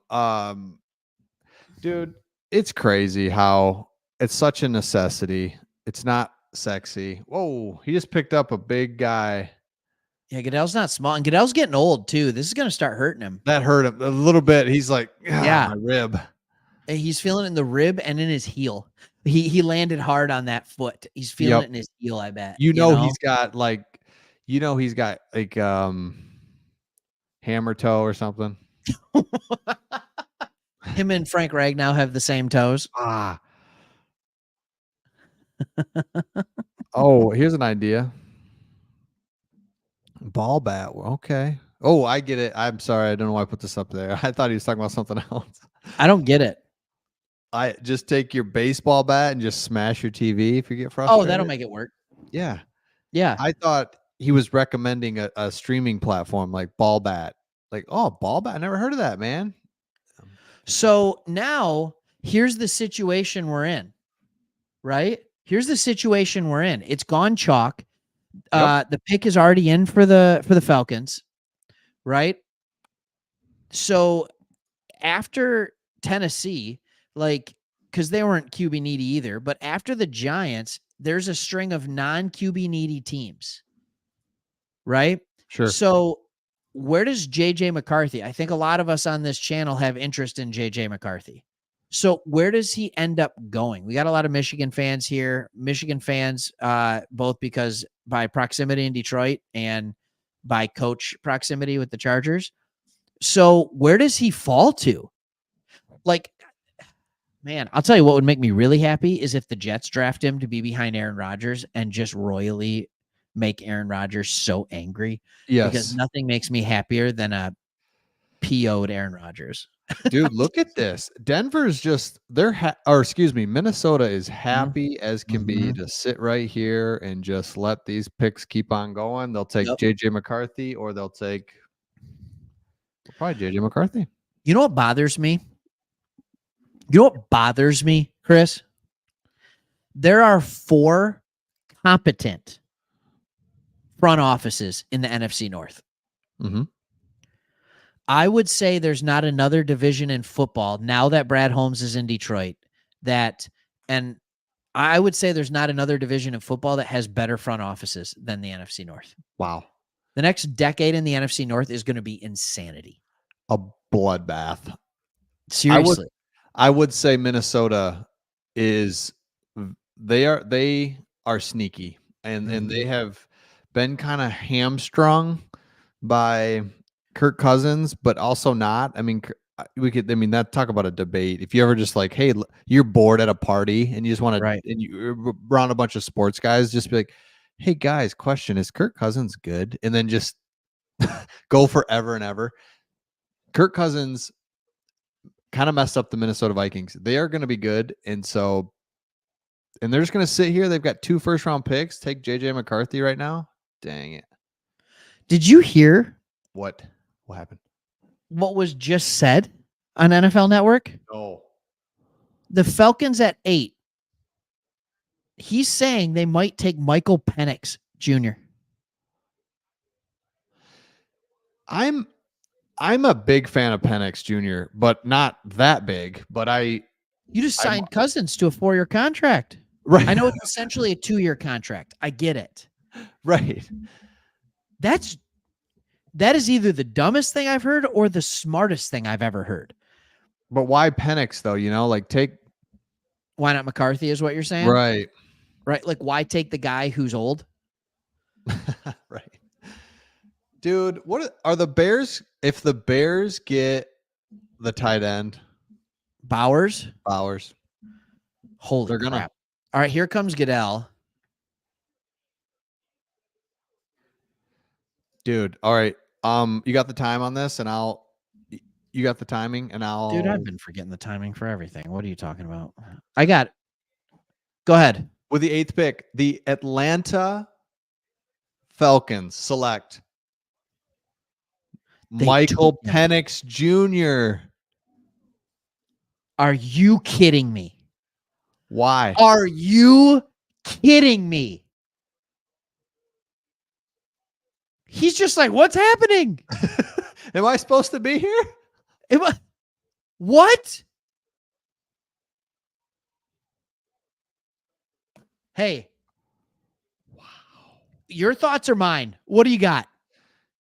[SPEAKER 1] dude, it's crazy how it's such a necessity. It's not sexy. Whoa, he just picked up a big guy.
[SPEAKER 2] Yeah, Goodell's not small, and Goodell's getting old too. This is going to start hurting him.
[SPEAKER 1] That hurt him a little bit. He's like,
[SPEAKER 2] yeah,
[SPEAKER 1] my rib.
[SPEAKER 2] He's feeling it in the rib and in his heel. He landed hard on that foot. He's feeling it in his heel, I bet.
[SPEAKER 1] He's got like, hammer toe or something.
[SPEAKER 2] Him and Frank Ragnow have the same toes.
[SPEAKER 1] Oh, here's an idea. Ball bat. Okay. Oh, I get it. I'm sorry. I don't know why I put this up there. I thought he was talking about something else.
[SPEAKER 2] I don't get it.
[SPEAKER 1] I just take your baseball bat and just smash your TV if you get frustrated.
[SPEAKER 2] Oh, that'll make it work.
[SPEAKER 1] Yeah.
[SPEAKER 2] Yeah.
[SPEAKER 1] I thought he was recommending a streaming platform like Ball Bat. Like, oh, Ball Bat. I never heard of that, man.
[SPEAKER 2] So now here's the situation we're in, right? Here's the situation we're in. It's gone chalk. The pick is already in for the Falcons, right? So after Tennessee, because they weren't QB needy either, but after the Giants, there's a string of non-QB needy teams, right?
[SPEAKER 1] Sure.
[SPEAKER 2] So where does JJ McCarthy? I think a lot of us on this channel have interest in JJ McCarthy. So where does he end up going? We got a lot of Michigan fans here. Michigan fans, both because by proximity in Detroit and by coach proximity with the Chargers. So where does he fall to? Man, I'll tell you what would make me really happy is if the Jets draft him to be behind Aaron Rodgers and just royally make Aaron Rodgers so angry.
[SPEAKER 1] Yes.
[SPEAKER 2] Because nothing makes me happier than a PO'd Aaron Rodgers.
[SPEAKER 1] Dude, look at this. Denver's just Minnesota is happy as can be to sit right here and just let these picks keep on going. They'll take JJ McCarthy or they'll take probably JJ McCarthy.
[SPEAKER 2] You know what bothers me? Chris? There are 4 competent front offices in the NFC North.
[SPEAKER 1] Mm-hmm.
[SPEAKER 2] I would say there's not another division in football now that Brad Holmes is in Detroit and I would say there's not another division of football that has better front offices than the NFC North.
[SPEAKER 1] Wow.
[SPEAKER 2] The next decade in the NFC North is going to be insanity.
[SPEAKER 1] A bloodbath.
[SPEAKER 2] Seriously.
[SPEAKER 1] I would say Minnesota is they are sneaky and they have been kind of hamstrung by Kirk Cousins, but also not. I mean, that talk about a debate. If you ever just like, hey, you're bored at a party and you just want to,
[SPEAKER 2] Right.
[SPEAKER 1] and you're around a bunch of sports guys, just be like, hey guys, question, is Kirk Cousins good? And then just go forever and ever. Kirk Cousins kind of messed up the Minnesota Vikings. They are going to be good. And they're just going to sit here. They've got 2 first-round picks. Take JJ McCarthy right now. Dang it.
[SPEAKER 2] Did you hear
[SPEAKER 1] What happened?
[SPEAKER 2] what was just said on NFL Network?
[SPEAKER 1] No.
[SPEAKER 2] The Falcons at 8. He's saying they might take Michael Penix Jr.
[SPEAKER 1] I'm a big fan of Penix Jr., but not that big. But
[SPEAKER 2] You just signed Cousins to a 4-year contract.
[SPEAKER 1] right.
[SPEAKER 2] I know it's essentially a 2-year contract. I get it.
[SPEAKER 1] Right.
[SPEAKER 2] That is either the dumbest thing I've heard or the smartest thing I've ever heard.
[SPEAKER 1] But why Penix though? Like take
[SPEAKER 2] Why not McCarthy is what you're saying?
[SPEAKER 1] right.
[SPEAKER 2] Right. Like why take the guy who's old?
[SPEAKER 1] Right. Dude, what are the Bears? If the Bears get the tight end,
[SPEAKER 2] Bowers.
[SPEAKER 1] Holy
[SPEAKER 2] They're crap. All right, here comes Goodell.
[SPEAKER 1] Dude, all right. You got the time on this, and you got the timing, and
[SPEAKER 2] Dude, I've been forgetting the timing for everything. What are you talking about? Go ahead.
[SPEAKER 1] With the 8th pick, the Atlanta Falcons select Michael Penix Jr.
[SPEAKER 2] Are you kidding me?
[SPEAKER 1] Why?
[SPEAKER 2] Are you kidding me? He's just like, what's happening?
[SPEAKER 1] Am I supposed to be here?
[SPEAKER 2] What? Hey. Wow. Your thoughts are mine. What do you got?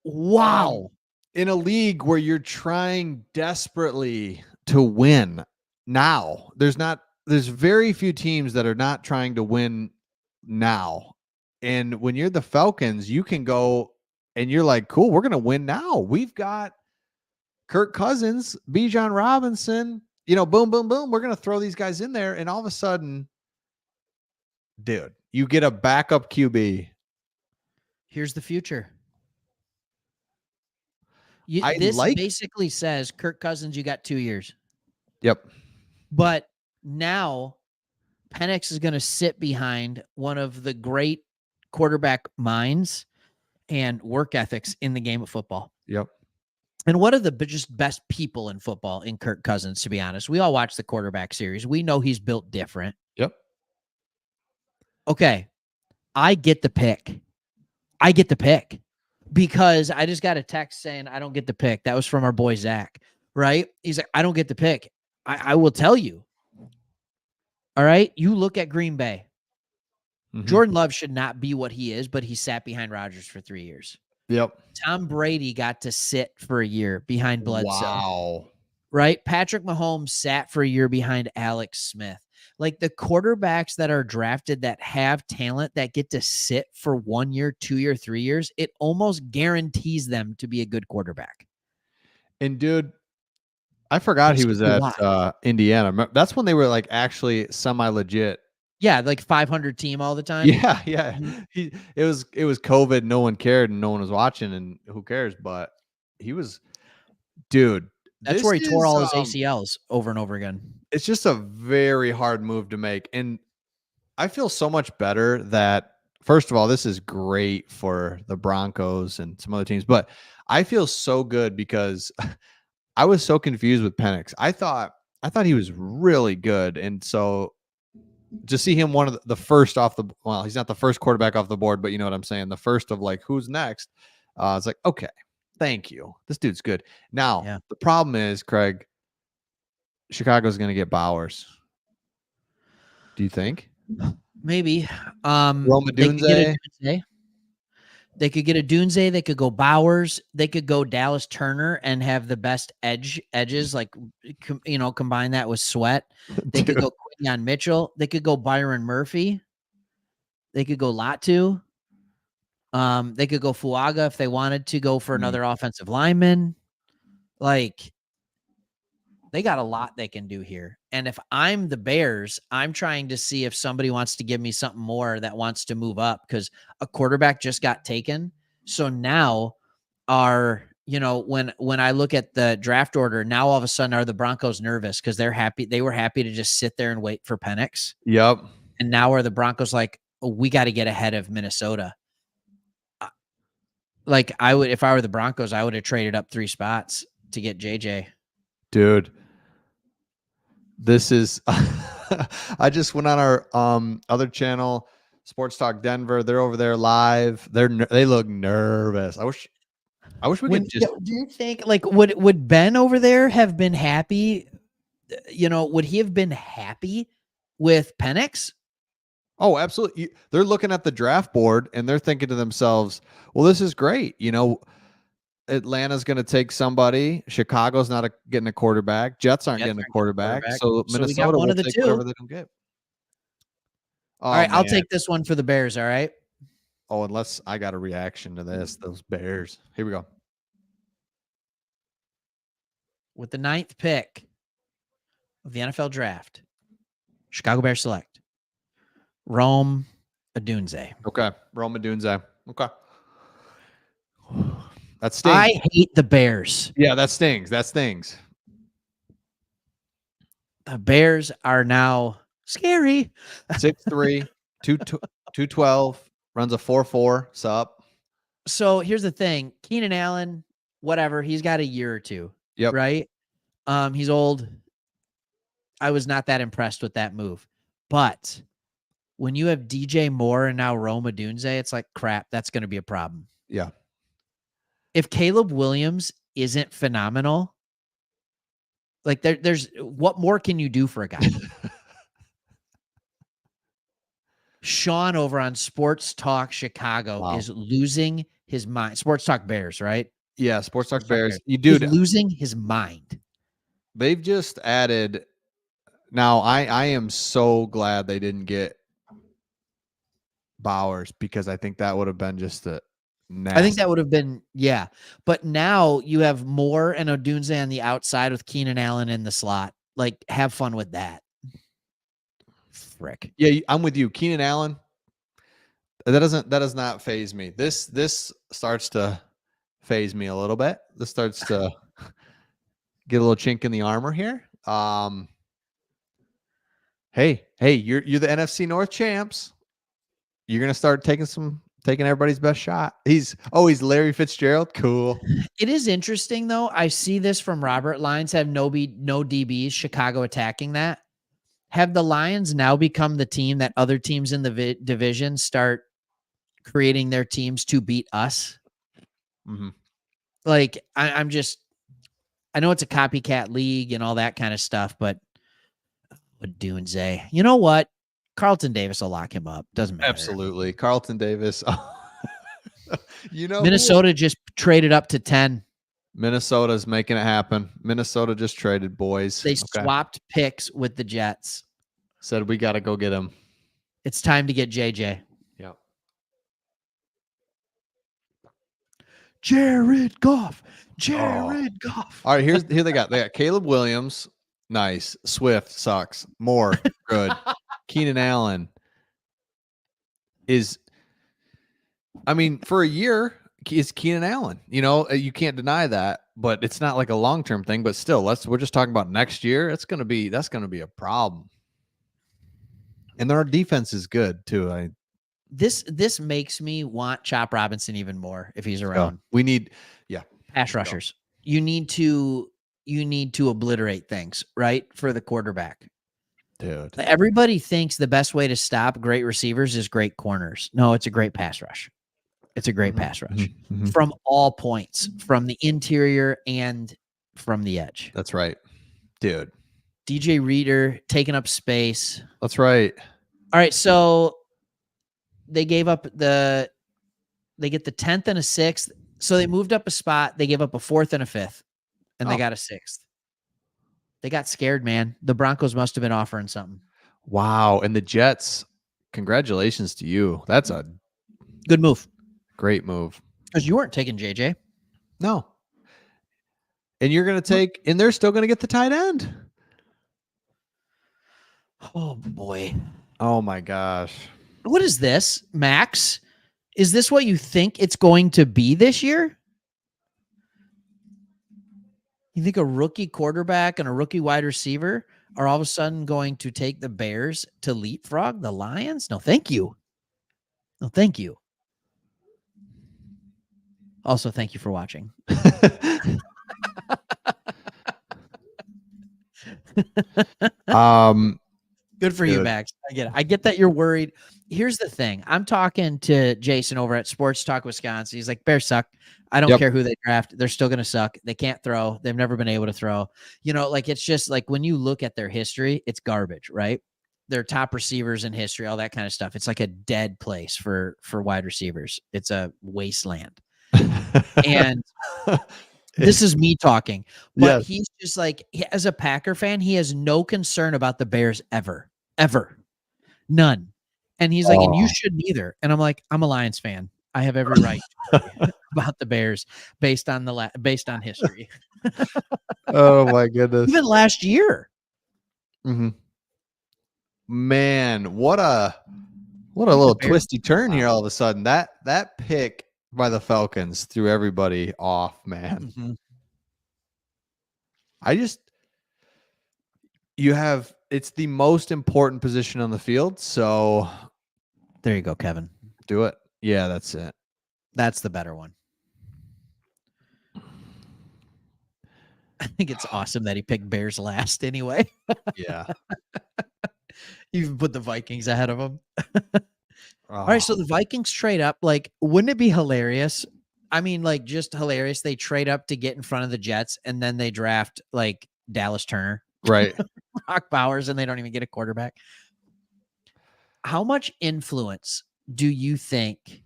[SPEAKER 2] Wow.
[SPEAKER 1] In a league where you're trying desperately to win now, there's very few teams that are not trying to win now. And when you're the Falcons, you can go and you're like, cool, we're going to win now. We've got Kirk Cousins, Bijan Robinson, boom, boom, boom. We're going to throw these guys in there. And all of a sudden, dude, you get a backup QB.
[SPEAKER 2] Here's the future. Basically says, Kirk Cousins, you got 2 years.
[SPEAKER 1] Yep.
[SPEAKER 2] But now Penix is going to sit behind one of the great quarterback minds and work ethics in the game of football.
[SPEAKER 1] Yep.
[SPEAKER 2] And one of the just best people in football in Kirk Cousins, to be honest. We all watch the quarterback series. We know he's built different.
[SPEAKER 1] Yep.
[SPEAKER 2] Okay. I get the pick. Because I just got a text saying I don't get the pick. That was from our boy Zach, right? He's like, I don't get the pick. I will tell you. All right. You look at Green Bay. Mm-hmm. Jordan Love should not be what he is, but he sat behind Rodgers for 3 years.
[SPEAKER 1] Yep.
[SPEAKER 2] Tom Brady got to sit for a year behind Bledsoe.
[SPEAKER 1] Wow.
[SPEAKER 2] Right? Patrick Mahomes sat for a year behind Alex Smith. Like the quarterbacks that are drafted that have talent that get to sit for 1 year, 2 year, 3 years, it almost guarantees them to be a good quarterback.
[SPEAKER 1] And dude, I forgot he was at Indiana. That's when they were like actually semi-legit.
[SPEAKER 2] Yeah, like 500 team all the time.
[SPEAKER 1] Yeah. It was COVID. No one cared and no one was watching, and who cares? But he was, dude.
[SPEAKER 2] That's where he tore all his ACLs over and over again.
[SPEAKER 1] It's just a very hard move to make, and I feel so much better that, first of all, this is great for the Broncos and some other teams, but I feel so good because I was so confused with Penix. I thought he was really good, and so to see him one of the first off the, well, he's not the first quarterback off the board, but you know what I'm saying, the first of like who's next. It's like, okay, thank you. This dude's good. Now the problem is, Craig, Chicago's going to get Bowers. Do you think? Rome
[SPEAKER 2] They could get a
[SPEAKER 1] Odunze.
[SPEAKER 2] Odunze. They could get a Odunze. They could go Bowers. They could go Dallas Turner and have the best edges. Like, combine that with Sweat. They could go Quinyon Mitchell. They could go Byron Murphy. They could go Latu. They could go Fuaga if they wanted to go for another offensive lineman. Like, they got a lot they can do here. And if I'm the Bears, I'm trying to see if somebody wants to give me something more that wants to move up, because a quarterback just got taken. So now when I look at the draft order, now all of a sudden are the Broncos nervous because they're happy. They were happy to just sit there and wait for Penix.
[SPEAKER 1] Yep.
[SPEAKER 2] And now are the Broncos like, oh, we got to get ahead of Minnesota. Like, if I were the Broncos, I would have traded up 3 spots to get JJ.
[SPEAKER 1] Dude, this is I just went on our other channel, Sports Talk Denver. They're over there live. They look nervous. I wish we could just.
[SPEAKER 2] Do you think, like, would Ben over there have been happy? Would he have been happy with Penix?
[SPEAKER 1] Oh, absolutely. They're looking at the draft board and they're thinking to themselves, well, this is great. Atlanta's going to take somebody. Chicago's not getting a quarterback. Jets aren't getting a quarterback. So Minnesota will take whatever they can get.
[SPEAKER 2] All right, I'll take this one for the Bears, all right?
[SPEAKER 1] Oh, unless I got a reaction to those Bears. Here we go.
[SPEAKER 2] With the 9th pick of the NFL draft, Chicago Bears select Rome Odunze.
[SPEAKER 1] Okay, Rome Odunze. Okay. That stings.
[SPEAKER 2] I hate the Bears.
[SPEAKER 1] Yeah, that stings.
[SPEAKER 2] The Bears are now scary.
[SPEAKER 1] 6'3", 212, runs a 4.4. Sup?
[SPEAKER 2] So here's the thing. Keenan Allen, whatever, he's got a year or two.
[SPEAKER 1] Yep.
[SPEAKER 2] Right? He's old. I was not that impressed with that move. But when you have DJ Moore and now Rome Odunze, it's like, crap, that's going to be a problem.
[SPEAKER 1] Yeah.
[SPEAKER 2] If Caleb Williams isn't phenomenal, like, there's what more can you do for a guy? Sean over on Sports Talk Chicago is losing his mind. Sports Talk Bears, right?
[SPEAKER 1] Yeah, Sports Talk Bears.
[SPEAKER 2] He's losing his mind.
[SPEAKER 1] They've just added. Now, I am so glad they didn't get Bowers, because I think that would have been just a nasty.
[SPEAKER 2] I think that would have been, yeah. But now you have Moore and Odunze on the outside with Keenan Allen in the slot. Like, have fun with that. Frick.
[SPEAKER 1] Yeah, I'm with you. Keenan Allen, that does not phase me. This starts to phase me a little bit. This starts to get a little chink in the armor here. Hey, you're the NFC North champs. You're gonna start taking everybody's best shot. He's Larry Fitzgerald. Cool.
[SPEAKER 2] It is interesting though. I see this from Robert. Lions have no DBs. Chicago attacking that. Have the Lions now become the team that other teams in the division start creating their teams to beat us?
[SPEAKER 1] Mm-hmm.
[SPEAKER 2] Like, I know it's a copycat league and all that kind of stuff, but Odunze, you know what? Carlton Davis will lock him up. Doesn't matter.
[SPEAKER 1] Absolutely. Carlton Davis.
[SPEAKER 2] Minnesota just traded up to 10.
[SPEAKER 1] Minnesota's making it happen. Minnesota just traded, boys.
[SPEAKER 2] They swapped picks with the Jets.
[SPEAKER 1] Said we got to go get him.
[SPEAKER 2] It's time to get JJ.
[SPEAKER 1] Yeah.
[SPEAKER 2] Jared Goff.
[SPEAKER 1] All right, here they got Caleb Williams. Nice. Swift sucks. Moore, good. Keenan Allen for a year, is Keenan Allen. You can't deny that, but it's not like a long-term thing. But still, we're just talking about next year. That's gonna be a problem. And our defense is good too.
[SPEAKER 2] This makes me want Chop Robinson even more if he's around.
[SPEAKER 1] We need,
[SPEAKER 2] pass rushers. You need to obliterate things, right, for the quarterback.
[SPEAKER 1] Dude.
[SPEAKER 2] Everybody thinks the best way to stop great receivers is great corners. No, it's a great pass rush. It's a great pass rush from all points, from the interior and from the edge.
[SPEAKER 1] That's right, dude.
[SPEAKER 2] DJ Reader taking up space.
[SPEAKER 1] That's right.
[SPEAKER 2] All right, so they gave up they get the 10th and a 6th. So they moved up a spot. They gave up a 4th and a 5th, and they got a 6th. They got scared, man. The Broncos must have been offering something.
[SPEAKER 1] Wow. And the Jets, congratulations to you. That's a
[SPEAKER 2] good move.
[SPEAKER 1] Great move.
[SPEAKER 2] Because you weren't taking JJ.
[SPEAKER 1] No. And you're going to take, and they're still going to get the tight end.
[SPEAKER 2] Oh, boy.
[SPEAKER 1] Oh, my gosh.
[SPEAKER 2] What is this, Max? Is this what you think it's going to be this year? You think a rookie quarterback and a rookie wide receiver are all of a sudden going to take the Bears to leapfrog the Lions? No, thank you. No, thank you. Also, thank you for watching. Good for you, Max. I get it. I get that you're worried. Here's the thing. I'm talking to Jason over at Sports Talk Wisconsin. He's like, Bears suck. I don't care who they draft. They're still going to suck. They can't throw. They've never been able to throw. You know, like it's just like when you look at their history, it's garbage, right? Their top receivers in history, all that kind of stuff. It's like a dead place for wide receivers. It's a wasteland. And this is me talking, but he's just like, as a Packer fan, he has no concern about the Bears ever, none. And he's like, and you shouldn't either. And I'm like, I'm a Lions fan. I have every right to worry about the Bears based on history.
[SPEAKER 1] Oh my goodness!
[SPEAKER 2] Even last year.
[SPEAKER 1] Mm-hmm. Man, what a little twisty turn here! All of a sudden, that pick by the Falcons threw everybody off, man. Mm-hmm. It's the most important position on the field. So
[SPEAKER 2] there you go, Kevin.
[SPEAKER 1] Do it. Yeah, that's it.
[SPEAKER 2] That's the better one. I think it's awesome that he picked Bears last anyway.
[SPEAKER 1] Yeah.
[SPEAKER 2] You even put the Vikings ahead of him. All right, so the Vikings trade up. Like, wouldn't it be hilarious? I mean, like, just hilarious. They trade up to get in front of the Jets, and then they draft, like, Dallas Turner.
[SPEAKER 1] Right.
[SPEAKER 2] Brock Bowers, and they don't even get a quarterback. How much influence do you think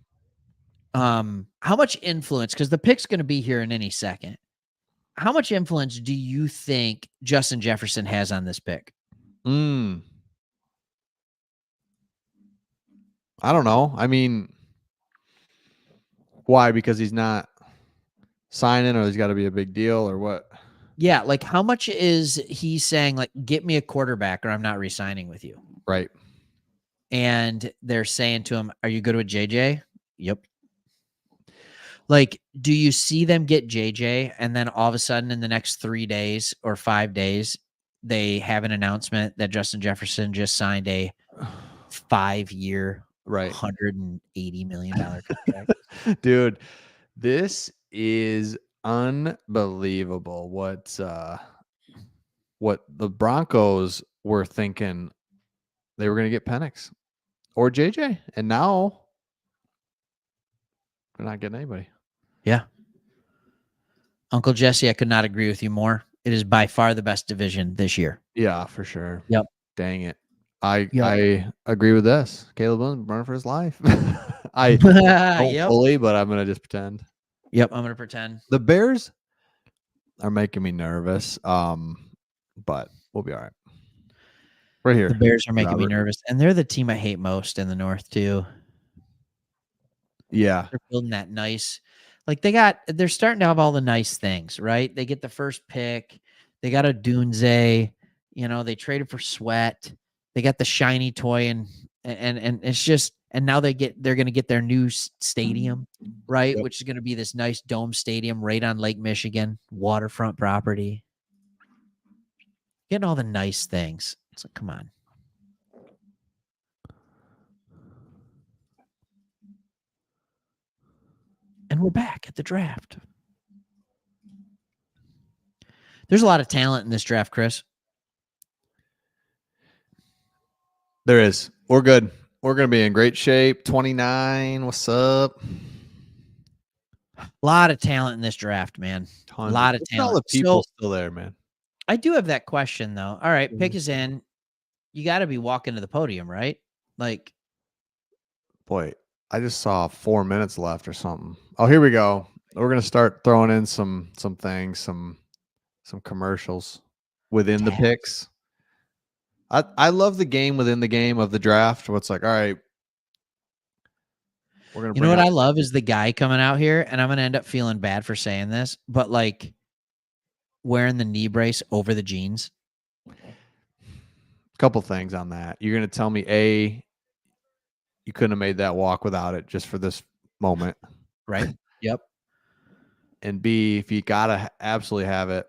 [SPEAKER 2] because the pick's going to be here in any second. How much influence do you think Justin Jefferson has on this pick?
[SPEAKER 1] I don't know. I mean, why? Because he's not signing, or there's got to be a big deal, or what?
[SPEAKER 2] Yeah, like how much is he saying, like, get me a quarterback or I'm not re-signing with you?
[SPEAKER 1] Right.
[SPEAKER 2] And they're saying to him, are you good with JJ? Yep. Like, do you see them get JJ and then all of a sudden in the next 3 days or 5 days, they have an announcement that Justin Jefferson just signed a 5-year, $180 million contract?
[SPEAKER 1] Dude, this is unbelievable what the Broncos were thinking they were going to get Penix or JJ, and now they're not getting anybody.
[SPEAKER 2] Yeah. Uncle Jesse, I could not agree with you more. It is by far the best division this year.
[SPEAKER 1] Yeah, for sure.
[SPEAKER 2] Yep.
[SPEAKER 1] Dang it. I agree with this. Caleb Williams running for his life. I don't fully, but I'm going to just pretend.
[SPEAKER 2] Yep, I'm going to pretend.
[SPEAKER 1] The Bears are making me nervous, but we'll be all right. Right here.
[SPEAKER 2] The Bears are making me nervous, and they're the team I hate most in the North, too.
[SPEAKER 1] Yeah.
[SPEAKER 2] They're building that nice. Like, they're starting to have all the nice things, right? They get the first pick. They got Odunze. You know, they traded for Sweat. They got the shiny toy, and it's just, and now they're going to get their new stadium, right? Yep. Which is going to be this nice dome stadium right on Lake Michigan, waterfront property. Getting all the nice things. It's like, come on. And we're back at the draft. There's a lot of talent in this draft, Chris.
[SPEAKER 1] There is. We're good. We're going to be in great shape. 29. What's up?
[SPEAKER 2] A lot of talent in this draft, man. A lot of talent.
[SPEAKER 1] All the people still there, man.
[SPEAKER 2] I do have that question, though. All right, pick is in. You got to be walking to the podium, right? Like,
[SPEAKER 1] boy, I just saw 4 minutes left or something. Oh, here we go. We're gonna start throwing in some things, some commercials within the
[SPEAKER 2] tabs.
[SPEAKER 1] picks. I love the game within the game of the draft. Where it's like, all right, we're gonna
[SPEAKER 2] You know
[SPEAKER 1] bring
[SPEAKER 2] what
[SPEAKER 1] out.
[SPEAKER 2] I love is the guy coming out here, and I'm gonna end up feeling bad for saying this, but like wearing the knee brace over the jeans.
[SPEAKER 1] Couple things on that. You're gonna tell me A, you couldn't have made that walk without it just for this moment,
[SPEAKER 2] Right. Yep.
[SPEAKER 1] and B, if you gotta absolutely have it,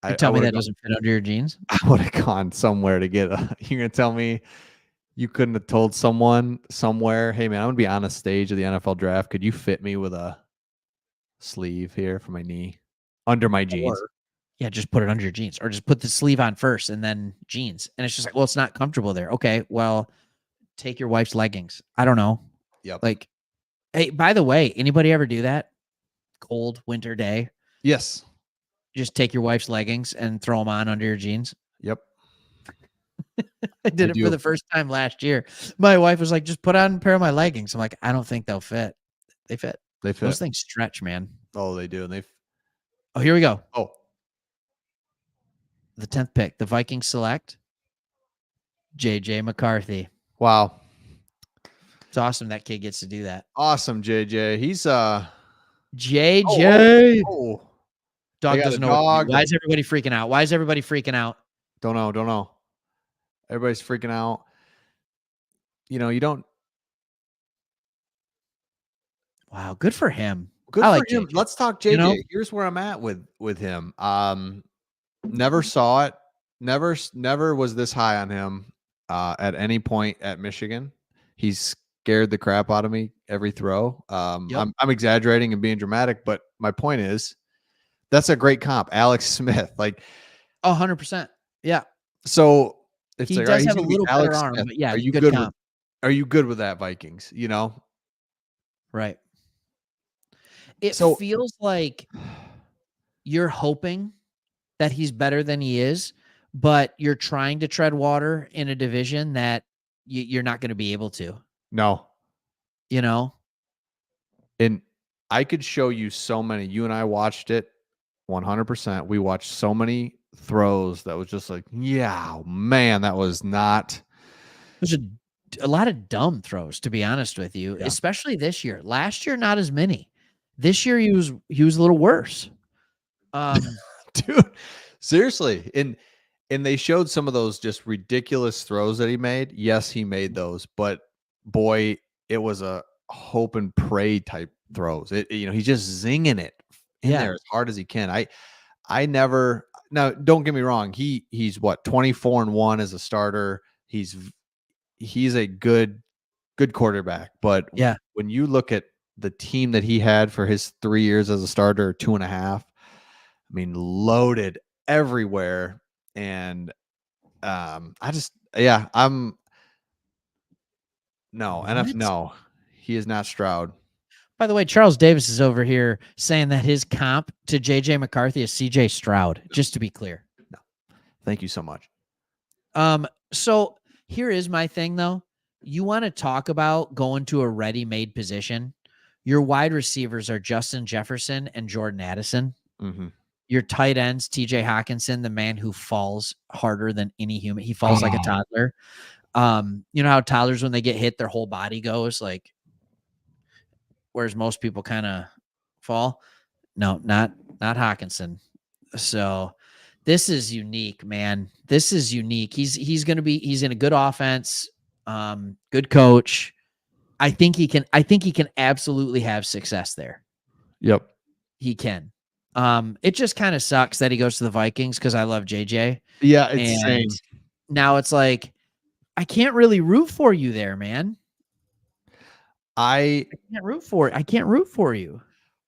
[SPEAKER 2] You
[SPEAKER 1] I
[SPEAKER 2] tell me
[SPEAKER 1] would
[SPEAKER 2] that doesn't fit under your jeans.
[SPEAKER 1] I would have gone somewhere to get a. You're gonna tell me you couldn't have told someone somewhere, hey man, I'm gonna be on a stage of the NFL draft. Could you fit me with a sleeve here for my knee under my jeans?
[SPEAKER 2] Or yeah, just put it under your jeans, or just put the sleeve on first and then jeans. And it's just like, well, it's not comfortable there. Okay, well, take your wife's leggings. I don't know.
[SPEAKER 1] Yep.
[SPEAKER 2] Like, hey, by the way, anybody ever do that? Cold winter day,
[SPEAKER 1] Yes.
[SPEAKER 2] just take your wife's leggings and throw them on under your jeans.
[SPEAKER 1] Yep.
[SPEAKER 2] I did
[SPEAKER 1] I
[SPEAKER 2] it
[SPEAKER 1] do.
[SPEAKER 2] for the first time last year. My wife was like, just put on a pair of my leggings. I'm like, I don't think they'll fit. They fit.
[SPEAKER 1] They fit.
[SPEAKER 2] Those things stretch, man.
[SPEAKER 1] Oh, they do. And they.
[SPEAKER 2] Oh, here we go.
[SPEAKER 1] Oh,
[SPEAKER 2] The 10th pick. The Vikings select JJ McCarthy.
[SPEAKER 1] wow.
[SPEAKER 2] It's awesome that kid gets to do that.
[SPEAKER 1] Awesome, JJ. He's
[SPEAKER 2] JJ.
[SPEAKER 1] Oh.
[SPEAKER 2] Dog
[SPEAKER 1] got
[SPEAKER 2] doesn't
[SPEAKER 1] a
[SPEAKER 2] know.
[SPEAKER 1] dog.
[SPEAKER 2] Why is everybody freaking out? Why is everybody freaking out?
[SPEAKER 1] Don't know. Everybody's freaking out. You know, you don't.
[SPEAKER 2] Wow, good for him.
[SPEAKER 1] Good
[SPEAKER 2] I
[SPEAKER 1] for
[SPEAKER 2] like
[SPEAKER 1] him.
[SPEAKER 2] JJ.
[SPEAKER 1] Let's talk JJ.
[SPEAKER 2] You know?
[SPEAKER 1] Here's where I'm at with him. Never saw it. Never was this high on him at any point at Michigan. He's scared the crap out of me every throw.
[SPEAKER 2] Yep.
[SPEAKER 1] I'm exaggerating and being dramatic, but my point is that's a great comp. Alex Smith. Like,
[SPEAKER 2] 100%. Yeah.
[SPEAKER 1] so it's
[SPEAKER 2] He
[SPEAKER 1] like,
[SPEAKER 2] does
[SPEAKER 1] he's
[SPEAKER 2] have a
[SPEAKER 1] gonna be
[SPEAKER 2] little better
[SPEAKER 1] Alex
[SPEAKER 2] arm,
[SPEAKER 1] Smith.
[SPEAKER 2] but yeah,
[SPEAKER 1] Are you
[SPEAKER 2] good
[SPEAKER 1] good
[SPEAKER 2] comp.
[SPEAKER 1] Are you good with that, Vikings? You know?
[SPEAKER 2] Right. It
[SPEAKER 1] So
[SPEAKER 2] feels like you're hoping that he's better than he is, but you're trying to tread water in a division that you're not going to be able to,
[SPEAKER 1] no.
[SPEAKER 2] you know?
[SPEAKER 1] And I could show you so many. You and I watched it 100%. We watched so many throws that was just like, yeah, man, that was not.
[SPEAKER 2] There's a lot of dumb throws, to be honest with you,
[SPEAKER 1] Yeah.
[SPEAKER 2] especially this year. Last year, not as many. This year, he was a little worse.
[SPEAKER 1] Dude, seriously. And they showed some of those just ridiculous throws that he made. Yes, he made those, but boy, it was a hope and pray type throws. He's just zinging it in there as hard as he can. I never. Now, don't get me wrong. He's what, 24-1 as a starter. He's a good quarterback. But
[SPEAKER 2] Yeah.
[SPEAKER 1] when you look at the team that he had for his 3 years as a starter, 2.5, I mean, loaded everywhere. And I'm no, he is not Stroud.
[SPEAKER 2] By the way, Charles Davis is over here saying that his comp to JJ McCarthy is CJ Stroud, just to be clear.
[SPEAKER 1] No. Thank you so much.
[SPEAKER 2] So here is my thing though. You want to talk about going to a ready-made position. Your wide receivers are Justin Jefferson and Jordan Addison.
[SPEAKER 1] Mm-hmm.
[SPEAKER 2] Your tight ends, TJ Hawkinson, the man who falls harder than any human. He falls like a toddler. You know how toddlers, when they get hit, their whole body goes like, whereas most people kind of fall. No, not Hawkinson. So this is unique, man. This is unique. He's in a good offense, good coach. I think he can absolutely have success there.
[SPEAKER 1] Yep.
[SPEAKER 2] He can. It just kind of sucks that he goes to the Vikings because I love JJ.
[SPEAKER 1] Yeah, it's same.
[SPEAKER 2] Now it's like, I can't really root for you there, man. I can't root for you.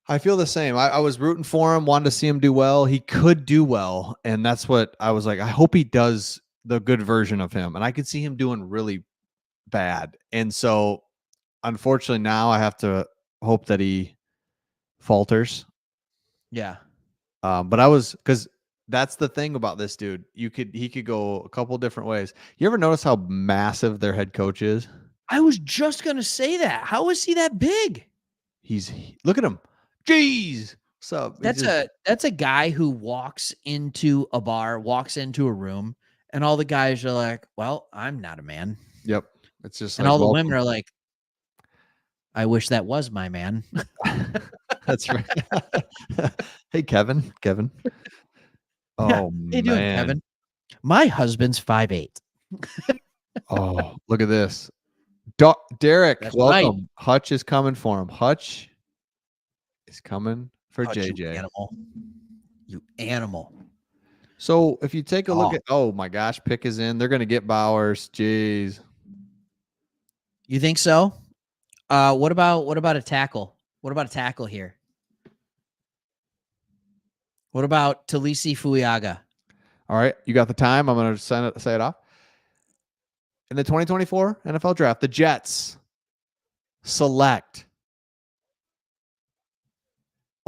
[SPEAKER 1] I feel the same. I was rooting for him, wanted to see him do well. He could do well. And that's what I was like, I hope he does the good version of him. And I could see him doing really bad. And so, unfortunately, now I have to hope that he falters.
[SPEAKER 2] Yeah.
[SPEAKER 1] But because That's the thing about this dude. He could go a couple different ways. You ever notice how massive their head coach is?
[SPEAKER 2] I was just gonna say that. How is he that big?
[SPEAKER 1] Look at him. Jeez. What's up?
[SPEAKER 2] That's a guy who walks into a bar, walks into a room, and all the guys are like, "Well, I'm not a man."
[SPEAKER 1] Yep. It's just
[SPEAKER 2] and
[SPEAKER 1] like,
[SPEAKER 2] all the
[SPEAKER 1] welcome.
[SPEAKER 2] women are like, "I wish that was my man."
[SPEAKER 1] That's right. Hey, Kevin.
[SPEAKER 2] Yeah.
[SPEAKER 1] Oh,
[SPEAKER 2] How you doing,
[SPEAKER 1] man.
[SPEAKER 2] Kevin? My husband's 5'8".
[SPEAKER 1] Oh, look at this. Derek,
[SPEAKER 2] That's
[SPEAKER 1] welcome.
[SPEAKER 2] right.
[SPEAKER 1] Hutch is coming for him. Hutch is coming for
[SPEAKER 2] Hutch,
[SPEAKER 1] JJ.
[SPEAKER 2] You animal.
[SPEAKER 1] So if you take a look at, oh my gosh, pick is in. They're going to get Bowers. Jeez.
[SPEAKER 2] You think so? What about a tackle? What about a tackle here? What about Taliese Fuaga?
[SPEAKER 1] All right. You got the time. I'm going to say it off. In the 2024 NFL Draft, the Jets select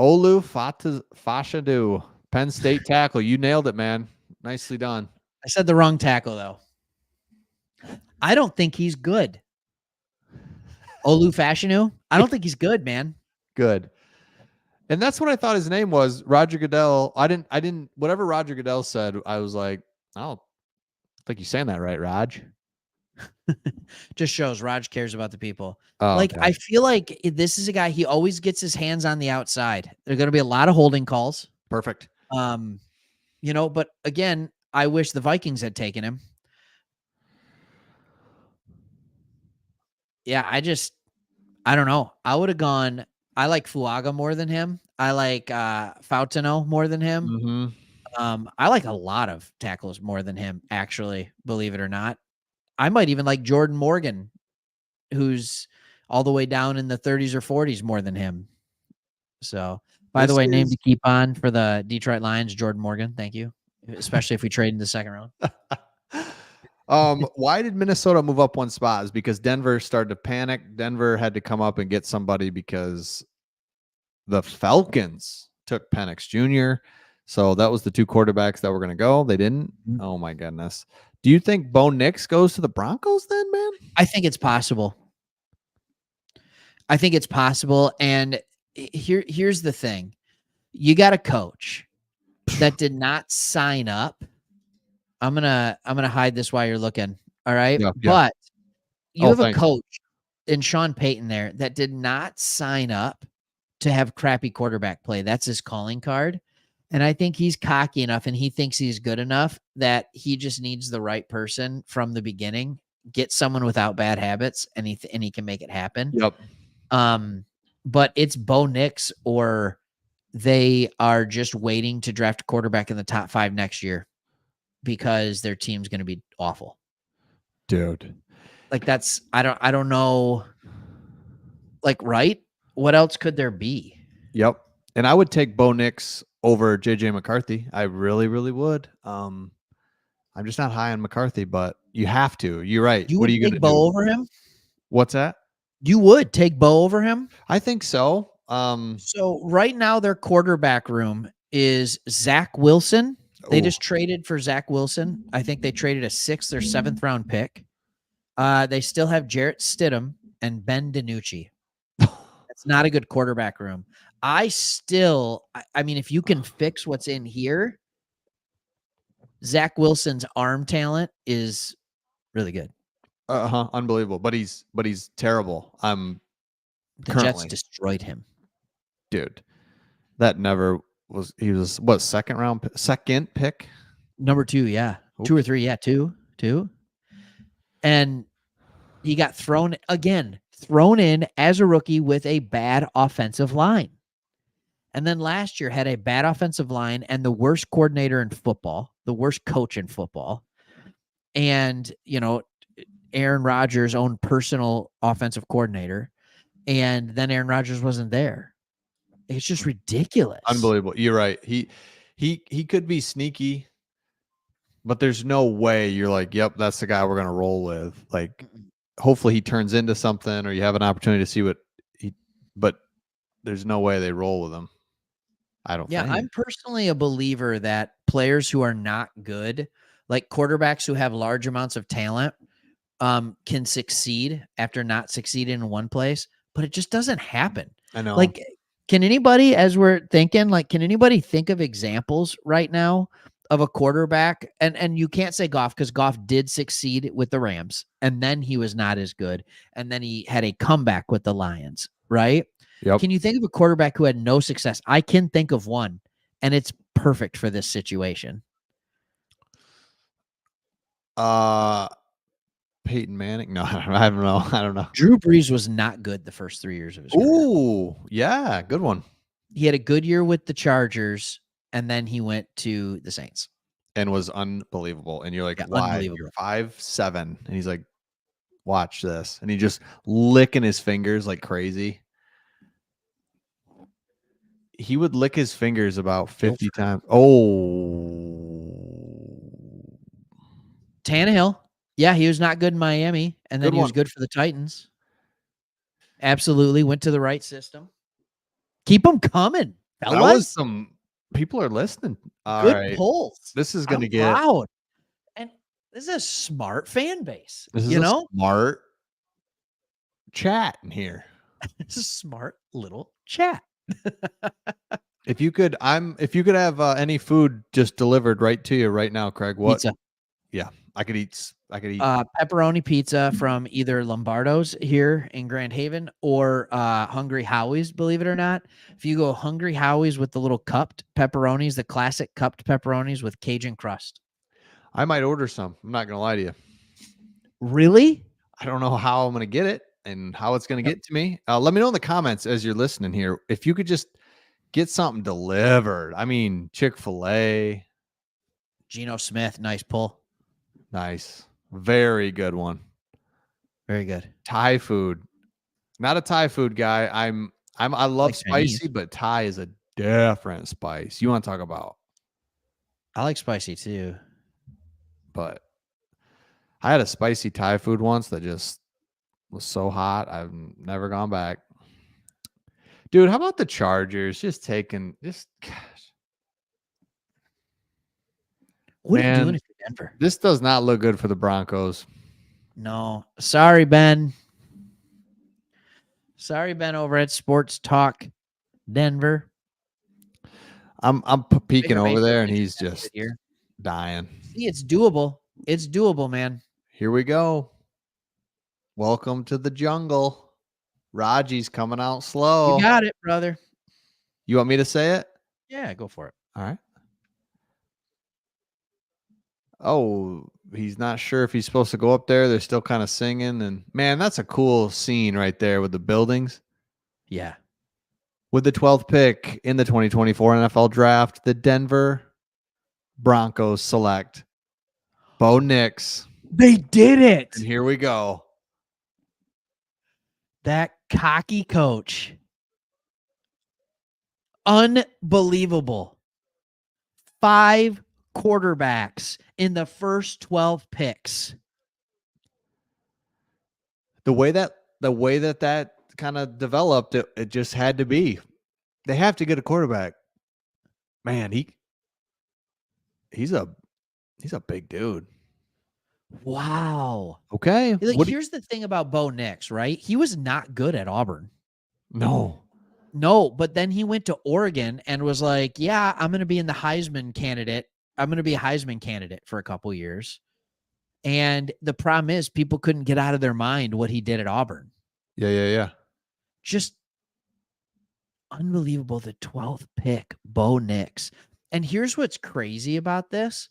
[SPEAKER 1] Olu Fashanu, Penn State tackle. You nailed it, man. Nicely done.
[SPEAKER 2] I said the wrong tackle, though. I don't think he's good. Olu Fashanu? I don't think he's good, man.
[SPEAKER 1] Good. And that's what I thought his name was, Roger Goodell. I didn't, whatever Roger Goodell said, I was like, I don't think you're saying that right, Raj.
[SPEAKER 2] Just shows Raj cares about the people.
[SPEAKER 1] Oh,
[SPEAKER 2] like,
[SPEAKER 1] okay.
[SPEAKER 2] I feel like this is a guy, he always gets his hands on the outside. There are going to be a lot of holding calls.
[SPEAKER 1] Perfect.
[SPEAKER 2] But again, I wish the Vikings had taken him. Yeah, I don't know. I would have gone, I like Fuaga more than him. I like Fautino more than him.
[SPEAKER 1] Mm-hmm.
[SPEAKER 2] I like a lot of tackles more than him, actually, believe it or not. I might even like Jordan Morgan, who's all the way down in the 30s or 40s more than him. So, by the way, name to keep on for the Detroit Lions, Jordan Morgan. Thank you. Especially if we trade in the second round.
[SPEAKER 1] Why did Minnesota move up one spot? Is because Denver started to panic. Denver had to come up and get somebody because the Falcons took Penix Jr. So that was the two quarterbacks that were going to go. They didn't. Oh my goodness. Do you think Bo Nix goes to the Broncos then, man?
[SPEAKER 2] I think it's possible. And here's the thing. You got a coach that did not sign up. I'm gonna hide this while you're looking. All right.
[SPEAKER 1] Yeah.
[SPEAKER 2] But you have
[SPEAKER 1] thanks.
[SPEAKER 2] a coach in Sean Payton there that did not sign up to have crappy quarterback play. That's his calling card. And I think he's cocky enough and he thinks he's good enough that he just needs the right person from the beginning, get someone without bad habits, and he can make it happen.
[SPEAKER 1] Yep.
[SPEAKER 2] But it's Bo Nix, or they are just waiting to draft a quarterback in the top 5 next year because their team's going to be awful.
[SPEAKER 1] Dude.
[SPEAKER 2] Like I don't know. Like, right? What else could there be?
[SPEAKER 1] Yep. And I would take Bo Nix over JJ McCarthy. I really, really would. I'm just not high on McCarthy, but you have to. You're right.
[SPEAKER 2] You
[SPEAKER 1] what
[SPEAKER 2] would
[SPEAKER 1] are you going to
[SPEAKER 2] take Bo
[SPEAKER 1] do?
[SPEAKER 2] over him?
[SPEAKER 1] What's that?
[SPEAKER 2] You would take Bo over him?
[SPEAKER 1] I think so.
[SPEAKER 2] So right now their quarterback room is Zach Wilson. They just traded for Zach Wilson. I think they traded a 6th or 7th round pick. They still have Jarrett Stidham and Ben DiNucci. That's not a good quarterback room. I mean, if you can fix what's in here, Zach Wilson's arm talent is really good.
[SPEAKER 1] Unbelievable. But he's terrible.
[SPEAKER 2] The Jets destroyed him.
[SPEAKER 1] Dude, that never was. He was what, second pick?
[SPEAKER 2] Number 2, yeah. Oops. 2 or 3, yeah, 2. And he got thrown in as a rookie with a bad offensive line. And then last year had a bad offensive line and the worst coordinator in football, the worst coach in football. And, Aaron Rodgers' own personal offensive coordinator. And then Aaron Rodgers wasn't there. It's just ridiculous.
[SPEAKER 1] Unbelievable. You're right. He could be sneaky, but there's no way you're like, yep, that's the guy we're going to roll with. Like, hopefully he turns into something or you have an opportunity to see but there's no way they roll with him. I don't think.
[SPEAKER 2] I'm personally a believer that players who are not good, like quarterbacks who have large amounts of talent, can succeed after not succeeding in one place, but it just doesn't happen.
[SPEAKER 1] I know.
[SPEAKER 2] Like, can anybody, as we're thinking, like, can anybody think of examples right now of a quarterback? And you can't say Goff, because Goff did succeed with the Rams, and then he was not as good, and then he had a comeback with the Lions, right?
[SPEAKER 1] Yep.
[SPEAKER 2] Can you think of a quarterback who had no success? I can think of one, and it's perfect for this situation.
[SPEAKER 1] Peyton Manning? No, I don't know. I don't know.
[SPEAKER 2] Drew Brees was not good the first 3 years of his career.
[SPEAKER 1] Ooh, yeah, good one.
[SPEAKER 2] He had a good year with the Chargers, and then he went to the Saints.
[SPEAKER 1] And was unbelievable. And you're like,
[SPEAKER 2] Yeah,
[SPEAKER 1] why?
[SPEAKER 2] unbelievable.
[SPEAKER 1] You're 5'7". And he's like, watch this. And he just licking his fingers like crazy. He would lick his fingers about 50 times. Oh.
[SPEAKER 2] Tannehill. Yeah, he was not good in Miami, and then
[SPEAKER 1] Good
[SPEAKER 2] he was
[SPEAKER 1] one.
[SPEAKER 2] good for the Titans. Absolutely. Went to the right system. Keep them coming,
[SPEAKER 1] That was
[SPEAKER 2] fellas.
[SPEAKER 1] some people are listening. All
[SPEAKER 2] Good
[SPEAKER 1] right.
[SPEAKER 2] polls.
[SPEAKER 1] This is going to
[SPEAKER 2] I'm
[SPEAKER 1] get
[SPEAKER 2] proud. And this is a smart fan base.
[SPEAKER 1] this is
[SPEAKER 2] You
[SPEAKER 1] a
[SPEAKER 2] know,
[SPEAKER 1] smart chat in here.
[SPEAKER 2] it's a smart little chat.
[SPEAKER 1] If you could have any food just delivered right to you right now, Craig, what?
[SPEAKER 2] Pizza.
[SPEAKER 1] Yeah, I could eat.
[SPEAKER 2] Pepperoni pizza from either Lombardo's here in Grand Haven or Hungry Howie's, believe it or not. If you go Hungry Howie's with the little cupped pepperonis, the classic cupped pepperonis with Cajun crust.
[SPEAKER 1] I might order some. I'm not going to lie to you.
[SPEAKER 2] Really?
[SPEAKER 1] I don't know how I'm going to get it and how it's going to get to me. Let me know in the comments as you're listening here. If you could just get something delivered. I mean, Chick-fil-A.
[SPEAKER 2] Geno Smith, nice pull.
[SPEAKER 1] Nice. Very good one.
[SPEAKER 2] Very good.
[SPEAKER 1] Thai food. Not a Thai food guy. I love
[SPEAKER 2] like
[SPEAKER 1] spicy,
[SPEAKER 2] Chinese.
[SPEAKER 1] but Thai is a different spice. You want to talk about?
[SPEAKER 2] I like spicy too.
[SPEAKER 1] But I had a spicy Thai food once that just was so hot. I've never gone back. Dude, how about the Chargers? Gosh.
[SPEAKER 2] What are
[SPEAKER 1] Man,
[SPEAKER 2] you doing if you're Denver?
[SPEAKER 1] This does not look good for the Broncos.
[SPEAKER 2] No. Sorry, Ben. Sorry, Ben, over at Sports Talk Denver.
[SPEAKER 1] I'm peeking
[SPEAKER 2] Baker
[SPEAKER 1] over there,
[SPEAKER 2] Mayfield
[SPEAKER 1] and he's
[SPEAKER 2] gets
[SPEAKER 1] just
[SPEAKER 2] here.
[SPEAKER 1] dying.
[SPEAKER 2] See, it's doable. It's doable, man.
[SPEAKER 1] Here we go. Welcome to the jungle. Raji's coming out slow.
[SPEAKER 2] You got it, brother.
[SPEAKER 1] You want me to say it?
[SPEAKER 2] Yeah, go for it.
[SPEAKER 1] All right. Oh, he's not sure if he's supposed to go up there. They're still kind of singing. And man, that's a cool scene right there with the buildings.
[SPEAKER 2] Yeah.
[SPEAKER 1] With the 12th pick in the 2024 NFL draft, the Denver Broncos select Bo Nix.
[SPEAKER 2] They did it.
[SPEAKER 1] And here we go.
[SPEAKER 2] That cocky coach. Unbelievable. 5 quarterbacks in the first 12 picks.
[SPEAKER 1] The way that kind of developed, it just had to be. They have to get a quarterback. Man, he's a big dude.
[SPEAKER 2] Wow.
[SPEAKER 1] Okay.
[SPEAKER 2] Like, here's the thing about Bo Nix, right? He was not good at Auburn.
[SPEAKER 1] No,
[SPEAKER 2] but then he went to Oregon and was like, yeah, I'm going to be in the Heisman candidate. I'm going to be a Heisman candidate for a couple years. And the problem is people couldn't get out of their mind what he did at Auburn.
[SPEAKER 1] Yeah.
[SPEAKER 2] Just unbelievable. The 12th pick, Bo Nix. And here's what's crazy about this.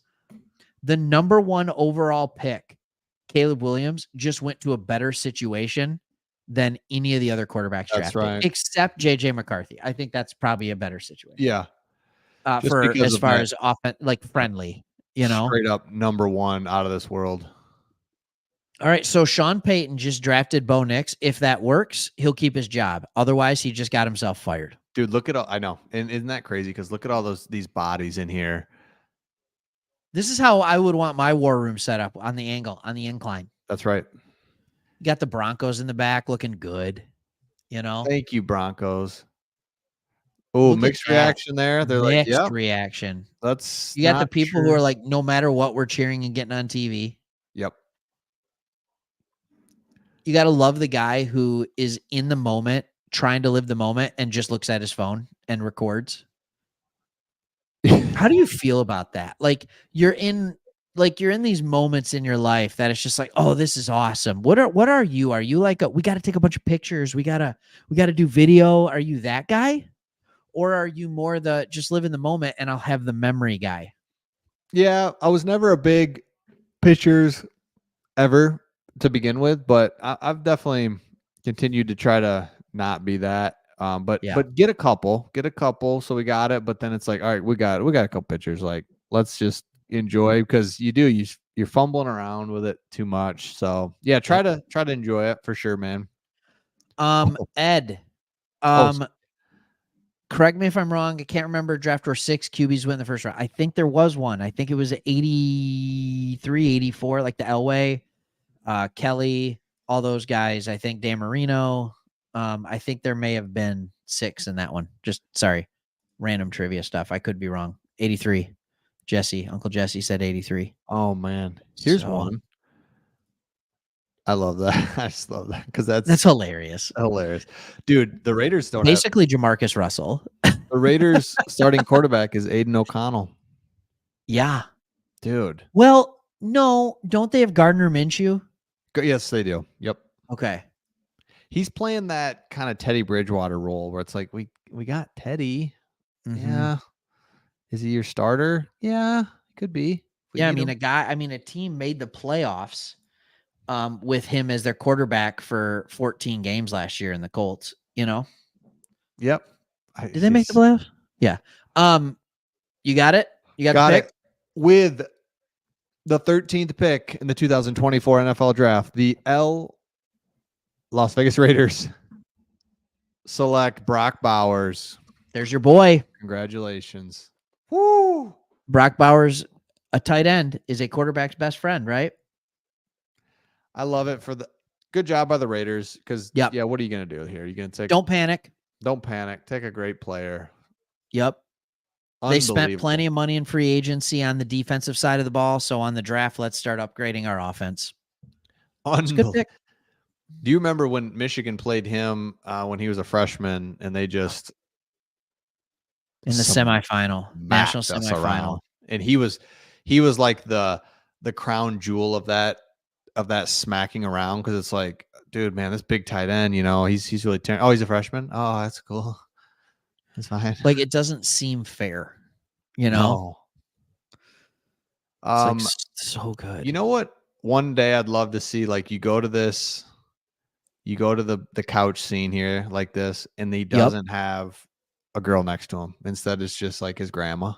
[SPEAKER 2] The number 1 overall pick, Caleb Williams, just went to a better situation than any of the other quarterbacks drafted,
[SPEAKER 1] right.
[SPEAKER 2] except JJ McCarthy. I think that's probably a better situation.
[SPEAKER 1] Yeah.
[SPEAKER 2] For as far as offense, like friendly, you know,
[SPEAKER 1] straight up number 1 out of this world.
[SPEAKER 2] All right. So Sean Payton just drafted Bo Nix. If that works, he'll keep his job. Otherwise, he just got himself fired.
[SPEAKER 1] Dude, look at all, I know. And isn't that crazy? Because look at all these bodies in here.
[SPEAKER 2] This is how I would want my war room set up on the angle, on the incline.
[SPEAKER 1] That's right.
[SPEAKER 2] You got the Broncos in the back looking good, you know?
[SPEAKER 1] Thank you, Broncos. Oh,
[SPEAKER 2] Look at
[SPEAKER 1] mixed
[SPEAKER 2] that.
[SPEAKER 1] reaction there. They're like,
[SPEAKER 2] Mixed
[SPEAKER 1] yep,
[SPEAKER 2] reaction.
[SPEAKER 1] that's
[SPEAKER 2] You got the
[SPEAKER 1] not
[SPEAKER 2] people
[SPEAKER 1] sure.
[SPEAKER 2] who are like, no matter what, we're cheering and getting on TV.
[SPEAKER 1] Yep.
[SPEAKER 2] You got to love the guy who is in the moment, trying to live the moment, and just looks at his phone and records. How do you feel about that? Like you're in these moments in your life that it's just like, oh, this is awesome. What are you? Are you like we got to take a bunch of pictures? We gotta do video. Are you that guy, or are you more the just live in the moment and I'll have the memory guy?
[SPEAKER 1] Yeah, I was never a big pictures ever to begin with, but I've definitely continued to try to not be that. But
[SPEAKER 2] Yeah.
[SPEAKER 1] get a couple, so we got it. But then it's like, all right, we got a couple pictures. Like, let's just enjoy, because you're fumbling around with it too much. So yeah, try to enjoy it for sure, man.
[SPEAKER 2] Ed, correct me if I'm wrong. I can't remember draft or 6 QBs went in the first round. I think there was one. I think it was 83, 84, like the Elway, Kelly, all those guys. I think Dan Marino. I think there may have been 6 in that one. Just sorry, random trivia stuff. I could be wrong. 83. Uncle Jesse said 83.
[SPEAKER 1] Oh man, here's one. I love that. I just love that because that's
[SPEAKER 2] hilarious.
[SPEAKER 1] Hilarious, dude. The Raiders don't
[SPEAKER 2] basically Jamarcus Russell.
[SPEAKER 1] The Raiders starting quarterback is Aiden O'Connell.
[SPEAKER 2] Yeah,
[SPEAKER 1] dude.
[SPEAKER 2] Well, no, don't they have Gardner Minshew?
[SPEAKER 1] Yes, they do. Yep.
[SPEAKER 2] Okay.
[SPEAKER 1] He's playing that kind of Teddy Bridgewater role where it's like we got Teddy. Mm-hmm. Yeah. Is he your starter? Yeah, could be.
[SPEAKER 2] Yeah, a team made the playoffs with him as their quarterback for 14 games last year in the Colts, you know?
[SPEAKER 1] Yep.
[SPEAKER 2] Did they make the playoffs? Yeah. You got it? You got the pick?
[SPEAKER 1] It. With the 13th pick in the 2024 NFL draft, the Las Vegas Raiders select Brock Bowers.
[SPEAKER 2] There's your boy.
[SPEAKER 1] Congratulations. Woo!
[SPEAKER 2] Brock Bowers, a tight end, is a quarterback's best friend, right?
[SPEAKER 1] I love it for the good job by the Raiders because, yeah, what are you going to do here? You're going to take.
[SPEAKER 2] Don't panic.
[SPEAKER 1] Take a great player.
[SPEAKER 2] Yep. They spent plenty of money in free agency on the defensive side of the ball. So on the draft, let's start upgrading our offense. It's a good pick.
[SPEAKER 1] Do you remember when Michigan played him when he was a freshman and they just
[SPEAKER 2] in the semifinal, national semifinal,
[SPEAKER 1] and he was like the crown jewel of that smacking around because it's like, dude, man, this big tight end, he's really oh, he's a freshman. Oh, that's cool. It's fine.
[SPEAKER 2] Like it doesn't seem fair, No. It's like so good.
[SPEAKER 1] You know what? One day I'd love to see, like, you go to the couch scene here like this, and he doesn't have a girl next to him. Instead, it's just like his grandma.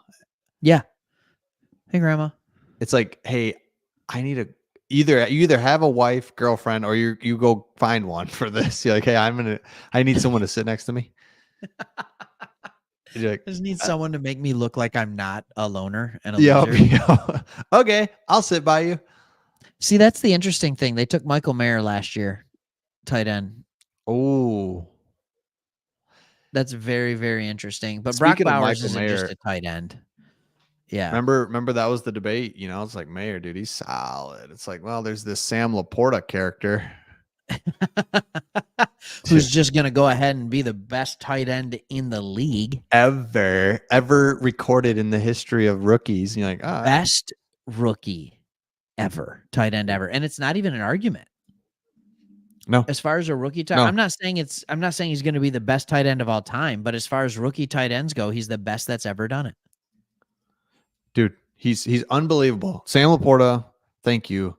[SPEAKER 2] Yeah. Hey, grandma.
[SPEAKER 1] It's like, hey, I need you either have a wife, girlfriend, or you go find one for this. You're like, hey, I need someone to sit next to me.
[SPEAKER 2] Like, I just need someone to make me look like I'm not a loner and a loser.
[SPEAKER 1] Yeah. Okay, I'll sit by you.
[SPEAKER 2] See, that's the interesting thing. They took Michael Mayer last year, tight end.
[SPEAKER 1] Oh,
[SPEAKER 2] that's very, very interesting. But Brock Bowers isn't just a tight end. Yeah.
[SPEAKER 1] Remember that was the debate. It's like, Mayer, dude, he's solid. It's like, well, there's this Sam Laporta character
[SPEAKER 2] who's just gonna go ahead and be the best tight end in the league
[SPEAKER 1] ever recorded in the history of rookies. And you're like,
[SPEAKER 2] best rookie ever, tight end ever, and it's not even an argument.
[SPEAKER 1] No,
[SPEAKER 2] as far as a rookie tight, I'm not saying he's going to be the best tight end of all time, but as far as rookie tight ends go, he's the best that's ever done it.
[SPEAKER 1] Dude, he's unbelievable. Sam Laporta, thank you.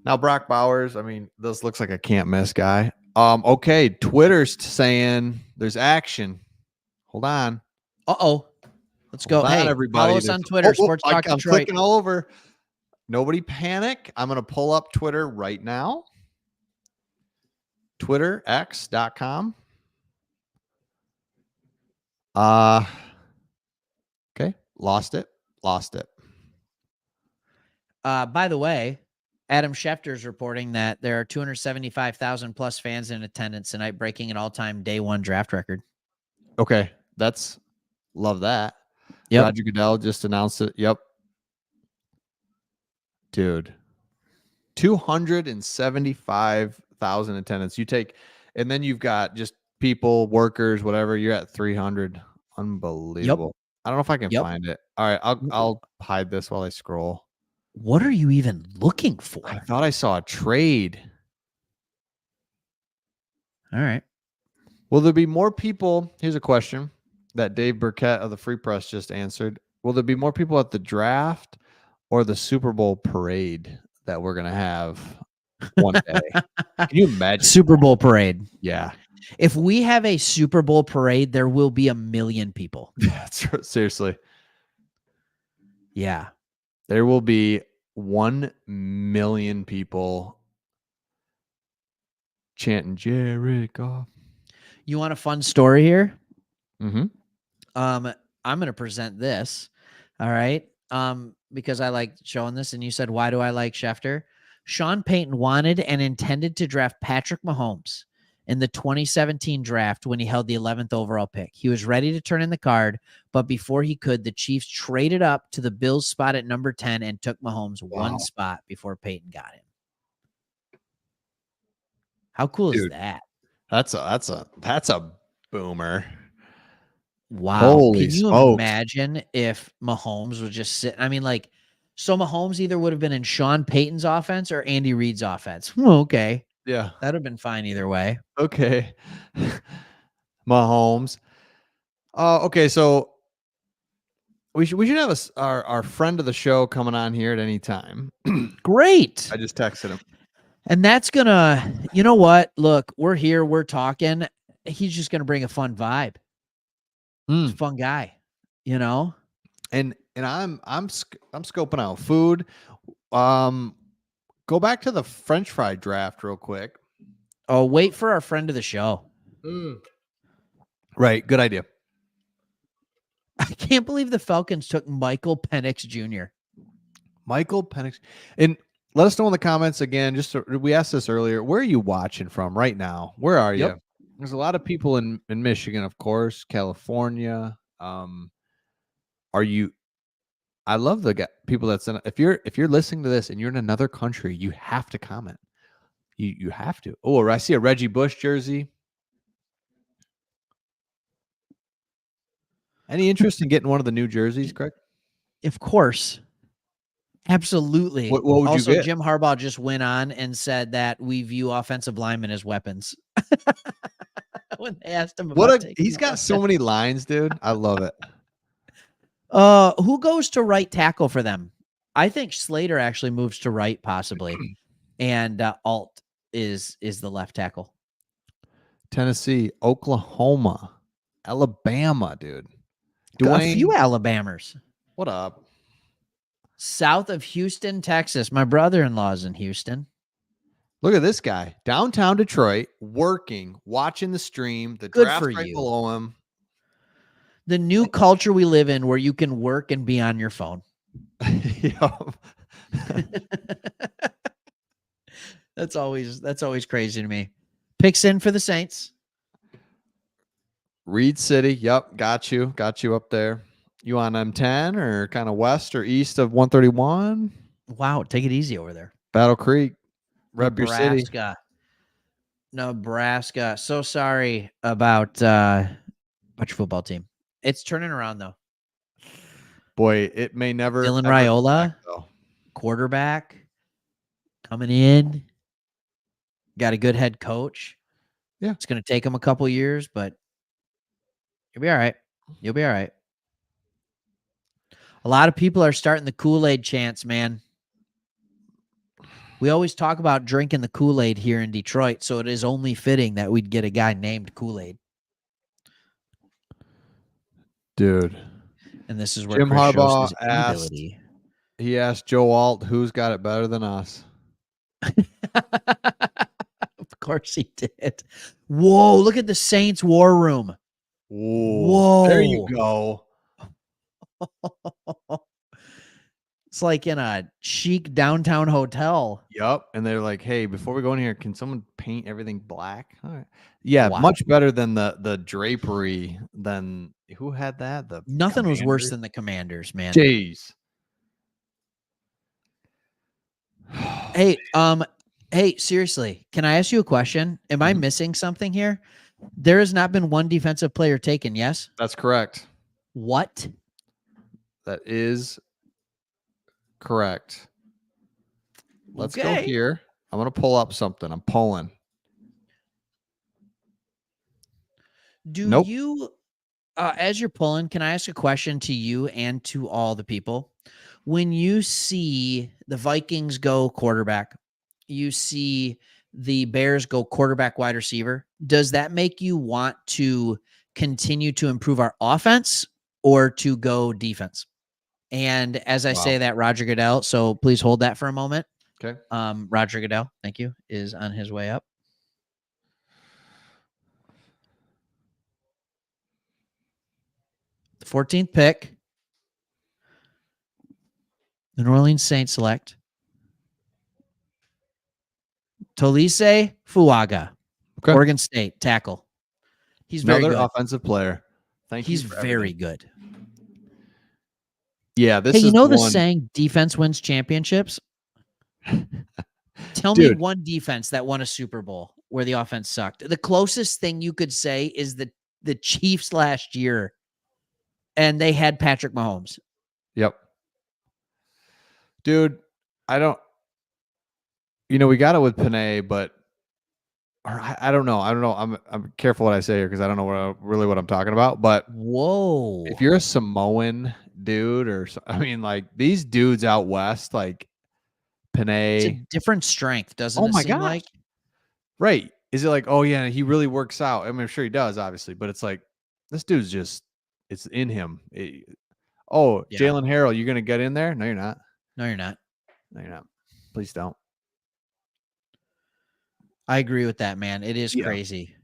[SPEAKER 1] Now Brock Bowers, this looks like a can't miss guy. Okay, Twitter's saying there's action. Hold on.
[SPEAKER 2] Let's go. Hey,
[SPEAKER 1] everybody.
[SPEAKER 2] Follow us on Twitter. Sports Talk
[SPEAKER 1] I'm
[SPEAKER 2] Detroit.
[SPEAKER 1] clicking all over. Nobody panic. I'm going to pull up Twitter right now. TwitterX.com. Okay. Lost it.
[SPEAKER 2] By the way, Adam Schefter's reporting that there are 275,000 plus fans in attendance tonight, breaking an all-time day one draft record.
[SPEAKER 1] Okay. That's love that.
[SPEAKER 2] Yep.
[SPEAKER 1] Roger Goodell just announced it. Yep. Dude. 275,000 attendance. You take, and then you've got just people, workers, whatever. You're at 300. Unbelievable. I don't know if I can find it. All right, I'll hide this while I scroll.
[SPEAKER 2] What are you even looking for?
[SPEAKER 1] I thought I saw a trade.
[SPEAKER 2] All right.
[SPEAKER 1] Will there be more people? Here's a question that Dave Burkett of the Free Press just answered. Will there be more people at the draft or the Super Bowl parade that we're going to have one day? Can you imagine?
[SPEAKER 2] Super Bowl parade.
[SPEAKER 1] Yeah.
[SPEAKER 2] If we have a Super Bowl parade, there will be 1 million people.
[SPEAKER 1] Seriously.
[SPEAKER 2] Yeah.
[SPEAKER 1] There will be 1 million people chanting Jared Goff.
[SPEAKER 2] You want a fun story here?
[SPEAKER 1] Mm-hmm.
[SPEAKER 2] I'm going to present this. All right. Because I like showing this, and you said, why do I like Schefter? Sean Payton wanted and intended to draft Patrick Mahomes in the 2017 draft when he held the 11th overall pick. He was ready to turn in the card, but before he could, the Chiefs traded up to the Bills spot at number 10 and took Mahomes one spot before Payton got him. How cool is that?
[SPEAKER 1] That's a boomer.
[SPEAKER 2] Wow.
[SPEAKER 1] Holy
[SPEAKER 2] Can you
[SPEAKER 1] smokes.
[SPEAKER 2] imagine if Mahomes was just sitting? I mean, like, so Mahomes either would have been in Sean Payton's offense or Andy Reid's offense. Well, okay.
[SPEAKER 1] Yeah.
[SPEAKER 2] That would have been fine either way.
[SPEAKER 1] Okay. Mahomes. Okay, so we should have our friend of the show coming on here at any time.
[SPEAKER 2] Great.
[SPEAKER 1] I just texted him.
[SPEAKER 2] And that's gonna, you know what? Look, we're here, we're talking. He's just gonna bring a fun vibe. He's a fun guy, you know.
[SPEAKER 1] And I'm scoping out food. Go back to the French fry draft real quick.
[SPEAKER 2] Oh, wait for our friend of the show.
[SPEAKER 1] Right, good idea.
[SPEAKER 2] I can't believe the Falcons took Michael Penix Jr.
[SPEAKER 1] Michael Penix. And let us know in the comments again. We asked this earlier. Where are you watching from right now? Where are you? There's a lot of people in Michigan, of course, California. Are you? I love the people that's in. If you're listening to this and you're in another country, you have to comment. You have to. Oh, I see a Reggie Bush jersey. Any interest in getting one of the new jerseys, Craig?
[SPEAKER 2] Of course. Absolutely.
[SPEAKER 1] What would
[SPEAKER 2] also,
[SPEAKER 1] you get?
[SPEAKER 2] Jim Harbaugh just went on and said that we view offensive linemen as weapons. When they asked him about
[SPEAKER 1] he's got so many lines, dude. I love it.
[SPEAKER 2] Who goes to right tackle for them? I think Slater actually moves to right, possibly. And Alt is the left tackle.
[SPEAKER 1] Tennessee, Oklahoma, Alabama, dude.
[SPEAKER 2] A few Alabamers.
[SPEAKER 1] What up?
[SPEAKER 2] South of Houston, Texas. My brother-in-law's in Houston.
[SPEAKER 1] Look at this guy. Downtown Detroit, working, watching the stream. The
[SPEAKER 2] Good
[SPEAKER 1] draft
[SPEAKER 2] for
[SPEAKER 1] right
[SPEAKER 2] you.
[SPEAKER 1] below him.
[SPEAKER 2] The new culture we live in where you can work and be on your phone. That's always crazy to me. Picks in for the Saints.
[SPEAKER 1] Reed City. Yep. Got you up there. You on M10 or kind of west or east of 131?
[SPEAKER 2] Wow. Take it easy over there.
[SPEAKER 1] Battle Creek. Rep your city.
[SPEAKER 2] Nebraska. So sorry about your football team. It's turning around though.
[SPEAKER 1] Boy, it may never.
[SPEAKER 2] Dylan Raiola, quarterback, coming in. Got a good head coach.
[SPEAKER 1] Yeah.
[SPEAKER 2] It's going to take him a couple years, but you'll be all right. You'll be all right. A lot of people are starting the Kool-Aid chants, man. We always talk about drinking the Kool-Aid here in Detroit, so it is only fitting that we'd get a guy named Kool-Aid.
[SPEAKER 1] Dude.
[SPEAKER 2] And this is where
[SPEAKER 1] Jim
[SPEAKER 2] Chris
[SPEAKER 1] Harbaugh
[SPEAKER 2] shows his inability.
[SPEAKER 1] He asked Joe Alt, who's got it better than us?
[SPEAKER 2] Of course he did. Whoa, look at the Saints war room.
[SPEAKER 1] Whoa. There you go.
[SPEAKER 2] It's like in a chic downtown hotel.
[SPEAKER 1] Yep. And they're like, hey, before we go in here, can someone paint everything black? All right. Yeah,
[SPEAKER 2] Wow.
[SPEAKER 1] much better than the drapery than who had that? The
[SPEAKER 2] Nothing was worse
[SPEAKER 1] Commanders?
[SPEAKER 2] than the Commanders, man.
[SPEAKER 1] Jeez.
[SPEAKER 2] Hey, seriously, can I ask you a question? Am I
[SPEAKER 1] Mhm.
[SPEAKER 2] missing something here? There has not been one defensive player taken, yes?
[SPEAKER 1] That's correct.
[SPEAKER 2] What?
[SPEAKER 1] That is correct. Let's go
[SPEAKER 2] Okay.
[SPEAKER 1] here. I'm going to pull up something. I'm pulling.
[SPEAKER 2] Do
[SPEAKER 1] Nope.
[SPEAKER 2] you, as you're pulling, can I ask a question to you and to all the people? When you see the Vikings go quarterback, you see the Bears go quarterback, wide receiver, does that make you want to continue to improve our offense or to go defense? And as I say that, Roger Goodell, so please hold that for a moment.
[SPEAKER 1] Okay.
[SPEAKER 2] Roger Goodell, thank you, is on his way up. The 14th pick, the New Orleans Saints select Taliese Fuaga,
[SPEAKER 1] Okay.
[SPEAKER 2] Oregon State tackle. He's very
[SPEAKER 1] Another
[SPEAKER 2] good.
[SPEAKER 1] offensive player.
[SPEAKER 2] He's
[SPEAKER 1] you for
[SPEAKER 2] very
[SPEAKER 1] everything.
[SPEAKER 2] good.
[SPEAKER 1] Yeah, this
[SPEAKER 2] Hey,
[SPEAKER 1] is
[SPEAKER 2] you know the
[SPEAKER 1] one.
[SPEAKER 2] saying, defense wins championships? Tell me
[SPEAKER 1] Dude.
[SPEAKER 2] one defense that won a Super Bowl where the offense sucked. The closest thing you could say is the Chiefs last year, and they had Patrick Mahomes.
[SPEAKER 1] Yep. Dude, I don't. We got it with Panay, but I don't know. I'm careful what I say here because I don't know what I'm talking about. But
[SPEAKER 2] Whoa.
[SPEAKER 1] if you're a Samoan dude, like these dudes out west, like Panay,
[SPEAKER 2] it's a different strength, doesn't
[SPEAKER 1] oh
[SPEAKER 2] it
[SPEAKER 1] my
[SPEAKER 2] seem
[SPEAKER 1] gosh.
[SPEAKER 2] like?
[SPEAKER 1] Right. Is it like, oh yeah, he really works out? I mean, I'm sure he does, obviously, but it's like this dude's just it's in him.
[SPEAKER 2] Yeah.
[SPEAKER 1] Jalen Harrell, you're gonna get in there? No, you're not.
[SPEAKER 2] No, you're not.
[SPEAKER 1] No, you're not. Please don't.
[SPEAKER 2] I agree with that, man. It is
[SPEAKER 1] Yeah.
[SPEAKER 2] crazy.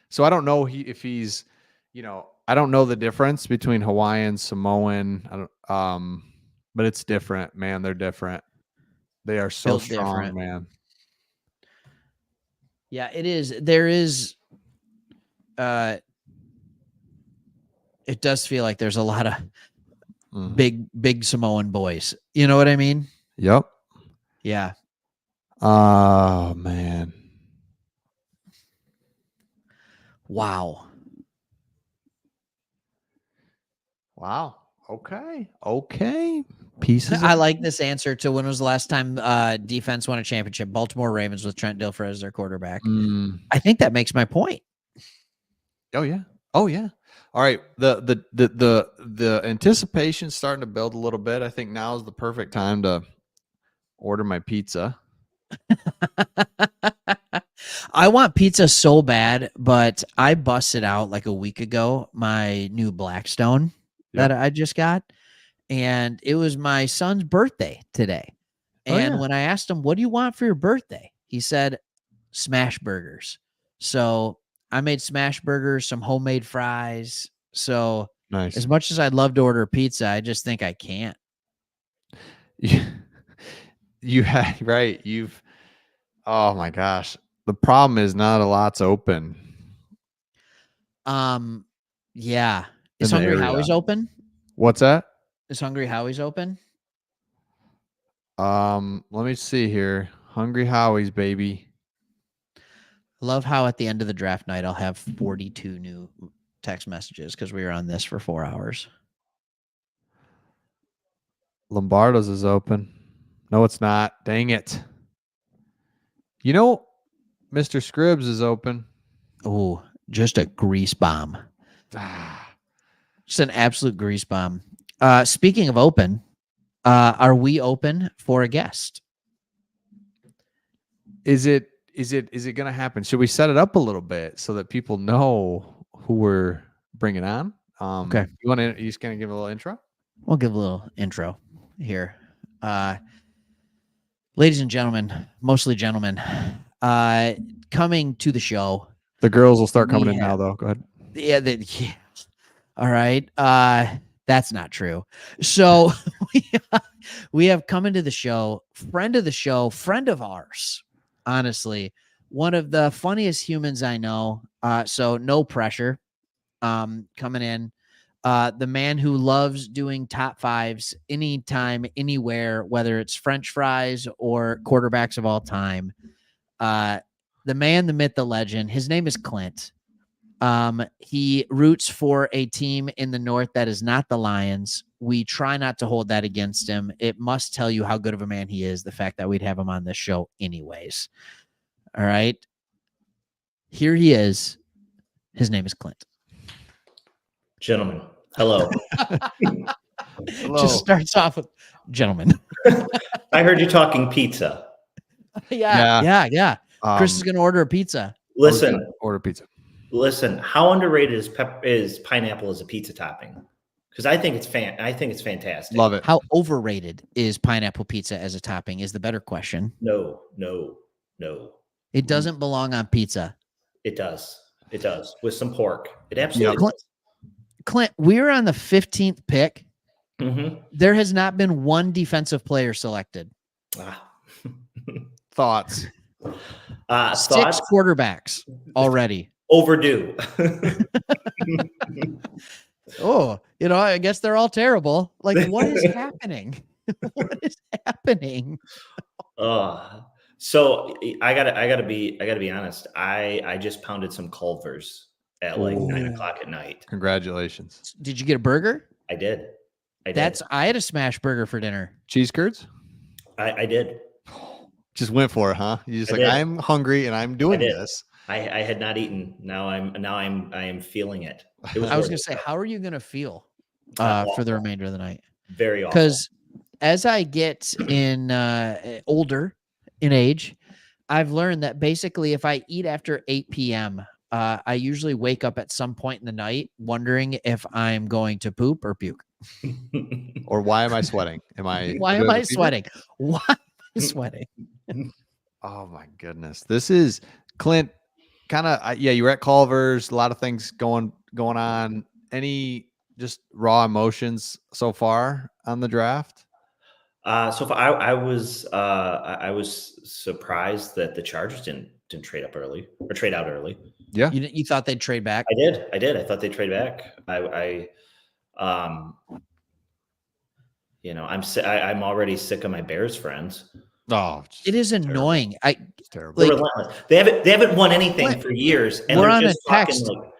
[SPEAKER 1] So I don't know if he's, I don't know the difference between Hawaiian, Samoan. I don't, but it's different, man. They're different. They are so
[SPEAKER 2] Built
[SPEAKER 1] strong,
[SPEAKER 2] different.
[SPEAKER 1] man.
[SPEAKER 2] Yeah, it is. There is. It does feel like there's a lot of big Samoan boys. You know what I mean?
[SPEAKER 1] Yep.
[SPEAKER 2] Yeah.
[SPEAKER 1] Oh man.
[SPEAKER 2] Wow.
[SPEAKER 1] Okay. Pieces.
[SPEAKER 2] I like this answer to when was the last time defense won a championship? Baltimore Ravens with Trent Dilfer as their quarterback. I think that makes my point.
[SPEAKER 1] Oh yeah. All right. The anticipation's starting to build a little bit. I think now is the perfect time to order my pizza.
[SPEAKER 2] I want pizza so bad, but I busted out like a week ago my new Blackstone that I just got. And it was my son's birthday today. And when I asked him, what do you want for your birthday? He said, smash burgers. So I made smash burgers, some homemade fries. So
[SPEAKER 1] Nice.
[SPEAKER 2] as much as I'd love to order pizza, I just think I can't.
[SPEAKER 1] You had right. Oh my gosh. The problem is not a lot's open.
[SPEAKER 2] Yeah. Is Hungry Howie's open?
[SPEAKER 1] What's that?
[SPEAKER 2] Is Hungry Howie's open?
[SPEAKER 1] Let me see here. Hungry Howie's, baby.
[SPEAKER 2] I love how at the end of the draft night I'll have 42 new text messages because we were on this for 4 hours.
[SPEAKER 1] Lombardo's is open. No, it's not. Dang it. Mr. Scribbs is open.
[SPEAKER 2] Oh, just a grease bomb. Just an absolute grease bomb. Speaking of open, are we open for a guest?
[SPEAKER 1] Is it going to happen? Should we set it up a little bit so that people know who we're bringing on?
[SPEAKER 2] Okay.
[SPEAKER 1] You just going to give a little intro?
[SPEAKER 2] We'll give a little intro here. Ladies and gentlemen, mostly gentlemen, coming to the show.
[SPEAKER 1] The girls will start coming in now, though. Go ahead.
[SPEAKER 2] Yeah. All right. That's not true. So we have come into the show, friend of the show, friend of ours. Honestly, one of the funniest humans I know. So no pressure coming in. The man who loves doing top fives anytime, anywhere, whether it's French fries or quarterbacks of all time. The man, the myth, the legend. His name is Clint. He roots for a team in the North that is not the Lions. We try not to hold that against him. It must tell you how good of a man he is, the fact that we'd have him on this show anyways. All right. Here he is. His name is Clint.
[SPEAKER 3] Gentlemen, hello.
[SPEAKER 1] Hello.
[SPEAKER 2] Just starts off with gentlemen.
[SPEAKER 3] I heard you talking pizza.
[SPEAKER 2] Yeah. Chris is going to order a pizza.
[SPEAKER 3] Listen,
[SPEAKER 1] order pizza.
[SPEAKER 3] Listen, how underrated is pineapple as a pizza topping? Because I think it's fantastic.
[SPEAKER 1] Love it.
[SPEAKER 2] How overrated is pineapple pizza as a topping is the better question.
[SPEAKER 3] No.
[SPEAKER 2] It doesn't belong on pizza.
[SPEAKER 3] It does. With some pork. It absolutely does.
[SPEAKER 2] Clint, we're on the 15th pick.
[SPEAKER 3] Mm-hmm.
[SPEAKER 2] There has not been one defensive player selected.
[SPEAKER 1] Thoughts?
[SPEAKER 2] Six quarterbacks already.
[SPEAKER 3] Overdue.
[SPEAKER 2] Oh, I guess they're all terrible. Like, what is happening? What is happening?
[SPEAKER 3] So I gotta be honest. I just pounded some Culvers at like 9:00 at night.
[SPEAKER 1] Congratulations.
[SPEAKER 2] Did you get a burger?
[SPEAKER 3] I did.
[SPEAKER 2] I had a smash burger for dinner.
[SPEAKER 1] Cheese curds?
[SPEAKER 3] I did.
[SPEAKER 1] Just went for it, huh? You just I'm hungry and I'm doing this.
[SPEAKER 3] I had not eaten. Now I am feeling it. I
[SPEAKER 2] was going to say, how are you going to feel for the remainder of the night?
[SPEAKER 3] Very awful.
[SPEAKER 2] Because as I get older in age, I've learned that basically if I eat after 8 p.m., I usually wake up at some point in the night wondering if I'm going to poop or puke.
[SPEAKER 1] Or why am I sweating?
[SPEAKER 2] Why am I sweating? Why am I sweating?
[SPEAKER 1] Oh my goodness. This is Clint. Kind of, you were at Culver's, a lot of things going on. Any just raw emotions so far on the draft?
[SPEAKER 3] So far, I was surprised that the Chargers didn't trade out early.
[SPEAKER 1] Yeah,
[SPEAKER 2] you thought they'd trade back?
[SPEAKER 3] I did. I thought they'd trade back. I'm already sick of my Bears friends.
[SPEAKER 1] Oh,
[SPEAKER 2] it is annoying.
[SPEAKER 1] It's terrible.
[SPEAKER 3] They're relentless. They haven't won anything for years, and
[SPEAKER 2] we're
[SPEAKER 3] they're
[SPEAKER 2] on
[SPEAKER 3] just
[SPEAKER 2] a text.
[SPEAKER 3] talking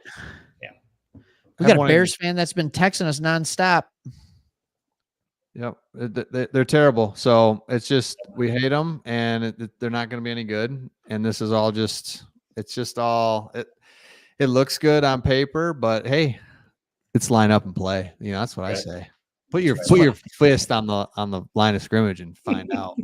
[SPEAKER 2] We got a Bears fan that's been texting us nonstop.
[SPEAKER 1] Yep, they're terrible. So it's just we hate them, and they're not going to be any good. And this is all just it looks good on paper, but hey, it's line up and play. That's what I say. Put your fist on the line of scrimmage and find out.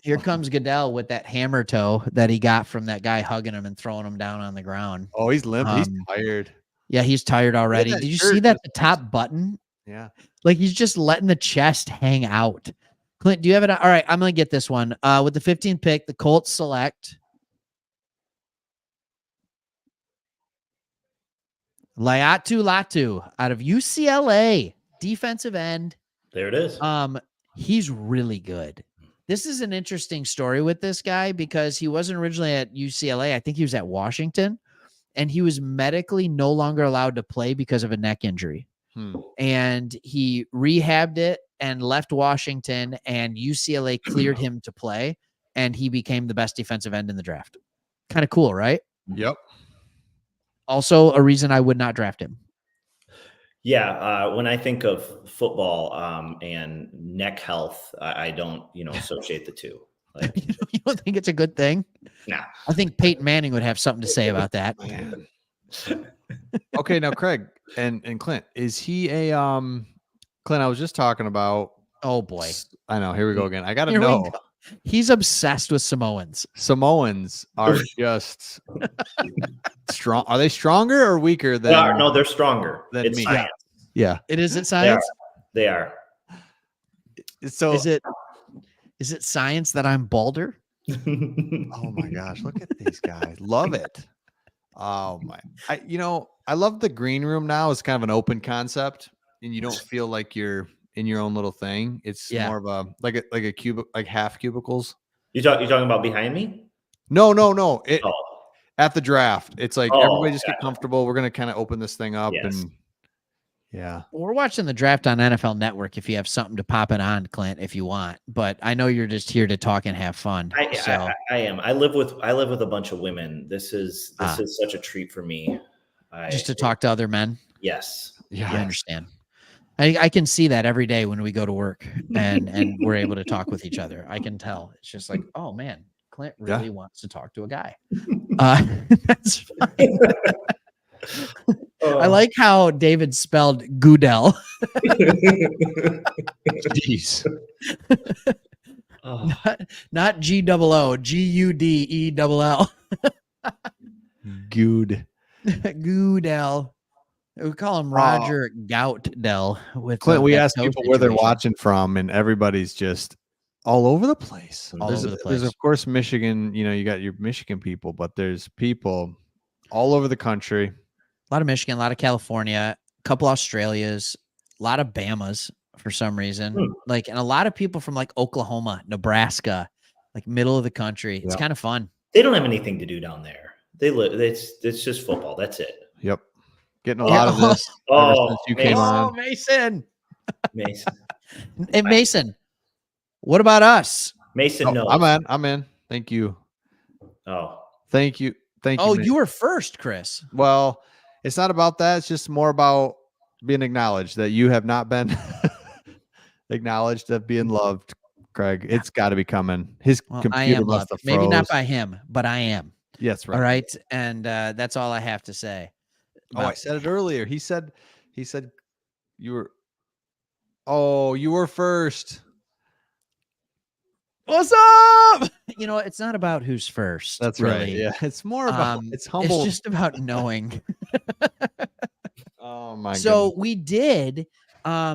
[SPEAKER 2] Here comes Goodell with that hammer toe that he got from that guy hugging him and throwing him down on the ground.
[SPEAKER 1] Oh, he's limp. He's tired.
[SPEAKER 2] Yeah, he's tired already. Did you see that the top button?
[SPEAKER 1] Yeah.
[SPEAKER 2] Like he's just letting the chest hang out. Clint, do you have it? All right, I'm going to get this one. With the 15th pick, the Colts select Laiatu Latu out of UCLA, defensive end.
[SPEAKER 3] There it is.
[SPEAKER 2] He's really good. This is an interesting story with this guy because he wasn't originally at UCLA. I think he was at Washington, and he was medically no longer allowed to play because of a neck injury. And he rehabbed it and left Washington, and UCLA cleared him to play, and he became the best defensive end in the draft. Kind of cool, right?
[SPEAKER 1] Yep.
[SPEAKER 2] Also a reason I would not draft him.
[SPEAKER 3] Yeah, when I think of football and neck health, I don't, associate the two. Like,
[SPEAKER 2] you don't think it's a good thing?
[SPEAKER 3] Nah.
[SPEAKER 2] I think Peyton Manning would have something to say about that.
[SPEAKER 1] Man. Okay, now Craig and Clint, is he a Clint? I was just talking about.
[SPEAKER 2] Oh boy,
[SPEAKER 1] I know. Here we go again. I got to know.
[SPEAKER 2] He's obsessed with Samoans.
[SPEAKER 1] Samoans are just strong. Are they stronger or weaker than?
[SPEAKER 3] No, they're stronger.
[SPEAKER 1] It's me.
[SPEAKER 3] Science.
[SPEAKER 1] Yeah.
[SPEAKER 2] It isn't science.
[SPEAKER 3] They are.
[SPEAKER 1] So
[SPEAKER 2] is it science that I'm balder?
[SPEAKER 1] Oh my gosh! Look at these guys. Love it. Oh my! I love the green room now. It's kind of an open concept, and you don't feel like you're in your own little thing. It's more of a like a cubic, like half cubicles.
[SPEAKER 3] You talking about behind me?
[SPEAKER 1] No. at the draft. It's like
[SPEAKER 3] Oh,
[SPEAKER 1] everybody just get
[SPEAKER 3] gotcha.
[SPEAKER 1] comfortable. We're gonna kind of open this thing up,
[SPEAKER 3] Yes.
[SPEAKER 1] and yeah,
[SPEAKER 2] We're watching the draft on NFL Network. If you have something to pop it on, Clint, if you want, but I know you're just here to talk and have fun.
[SPEAKER 3] I am. I live with a bunch of women. This is such a treat for me.
[SPEAKER 2] Just to talk to other men.
[SPEAKER 3] Yes.
[SPEAKER 1] yeah.
[SPEAKER 2] I understand. I can see that every day when we go to work and we're able to talk with each other. I can tell. It's just like, oh man, Clint really wants to talk to a guy. That's fine. I like how David spelled Goodell.
[SPEAKER 1] Jeez.
[SPEAKER 2] Not G-O-O, G-U-D-E-L-L.
[SPEAKER 1] Good.
[SPEAKER 2] Goodell. We call him Roger Goutdell. With
[SPEAKER 1] Clint, we
[SPEAKER 2] that
[SPEAKER 1] asked
[SPEAKER 2] toe
[SPEAKER 1] people where they're
[SPEAKER 2] situation.
[SPEAKER 1] watching from, and everybody's just all over the place.
[SPEAKER 2] All over the
[SPEAKER 1] There's
[SPEAKER 2] place.
[SPEAKER 1] of course Michigan. You know, you got your Michigan people, but there's people all over the country.
[SPEAKER 2] A lot of Michigan, a lot of California, a couple Australias, a lot of Bamas for some reason. Like, and a lot of people from like Oklahoma, Nebraska, like middle of the country. It's kind of fun.
[SPEAKER 3] They don't have anything to do down there. They live. It's just football. That's it.
[SPEAKER 1] Yep. Getting a lot of this ever since you came on.
[SPEAKER 2] Mason.
[SPEAKER 3] Mason.
[SPEAKER 2] Hey, Mason, what about us?
[SPEAKER 3] Mason knows.
[SPEAKER 1] I'm in. Thank you.
[SPEAKER 3] Oh.
[SPEAKER 1] Thank you. Thank you.
[SPEAKER 2] Oh,
[SPEAKER 1] Mason.
[SPEAKER 2] you were first, Chris.
[SPEAKER 1] Well, it's not about that. It's just more about being acknowledged that you have not been acknowledged of being loved, Craig. It's got to be coming. His
[SPEAKER 2] I
[SPEAKER 1] computer
[SPEAKER 2] am
[SPEAKER 1] must
[SPEAKER 2] loved.
[SPEAKER 1] have froze.
[SPEAKER 2] Maybe not by him, but I am.
[SPEAKER 1] Yes, right.
[SPEAKER 2] All right. And that's all I have to say.
[SPEAKER 1] Oh, I said it earlier. He said you were. Oh, you were first.
[SPEAKER 2] What's up? You know, it's not about who's first.
[SPEAKER 1] That's
[SPEAKER 2] really.
[SPEAKER 1] right. Yeah, it's more about it's humble.
[SPEAKER 2] It's just about knowing.
[SPEAKER 1] Oh my god.
[SPEAKER 2] So we did. I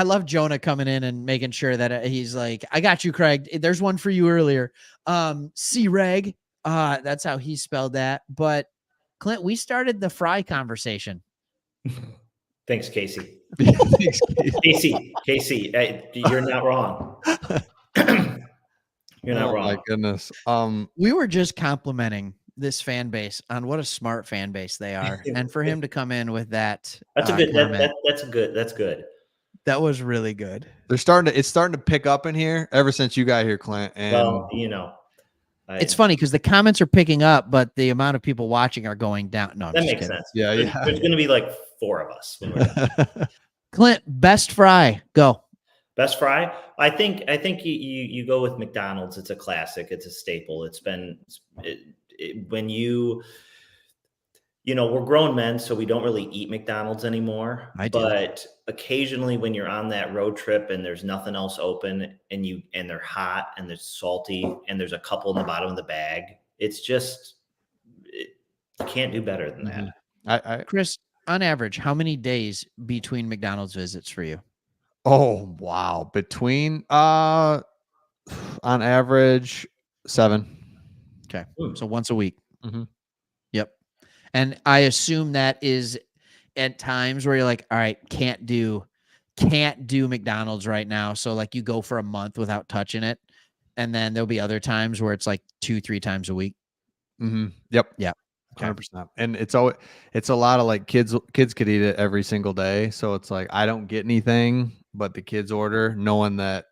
[SPEAKER 2] love Jonah coming in and making sure that he's like, I got you, Craig. There's one for you earlier. C-Reg. That's how he spelled that. But Clint, we started the fry conversation.
[SPEAKER 3] Thanks, Casey.
[SPEAKER 1] Thanks,
[SPEAKER 3] Casey, you're not wrong. You're not wrong.
[SPEAKER 1] Oh my goodness.
[SPEAKER 2] We were just complimenting this fan base on what a smart fan base they are, and for him to come in with that.
[SPEAKER 3] That's a good.
[SPEAKER 2] Comment,
[SPEAKER 3] That's good.
[SPEAKER 2] that was really good.
[SPEAKER 1] It's starting to pick up in here ever since you got here, Clint. And
[SPEAKER 3] Well, you know,
[SPEAKER 2] it's funny because the comments are picking up, but the amount of people watching are going down. No, I'm
[SPEAKER 3] that
[SPEAKER 2] just
[SPEAKER 3] makes
[SPEAKER 2] kidding.
[SPEAKER 3] sense.
[SPEAKER 1] Yeah,
[SPEAKER 3] There's going to be like 4 of us when we're done.
[SPEAKER 2] Clint, best fry, go.
[SPEAKER 3] Best fry. I think you go with McDonald's. It's a classic. It's a staple. It's been when you know, we're grown men, so we don't really eat McDonald's anymore.
[SPEAKER 2] I do.
[SPEAKER 3] But occasionally when you're on that road trip and there's nothing else open and they're hot and they're salty and there's a couple in the bottom of the bag, it's just you can't do better than that.
[SPEAKER 2] Chris, on average, how many days between McDonald's visits for you?
[SPEAKER 1] Oh wow. Between on average 7.
[SPEAKER 2] Okay. So once a week.
[SPEAKER 1] Mhm.
[SPEAKER 2] Yep. And I assume that is at times where you're like, all right, can't do McDonald's right now. So like you go for a month without touching it. And then there'll be other times where it's like 2-3 times a week.
[SPEAKER 1] Mm-hmm. Yep.
[SPEAKER 2] Yeah.
[SPEAKER 1] 100%. And it's a lot of like kids could eat it every single day. So it's like, I don't get anything, but the kids order knowing that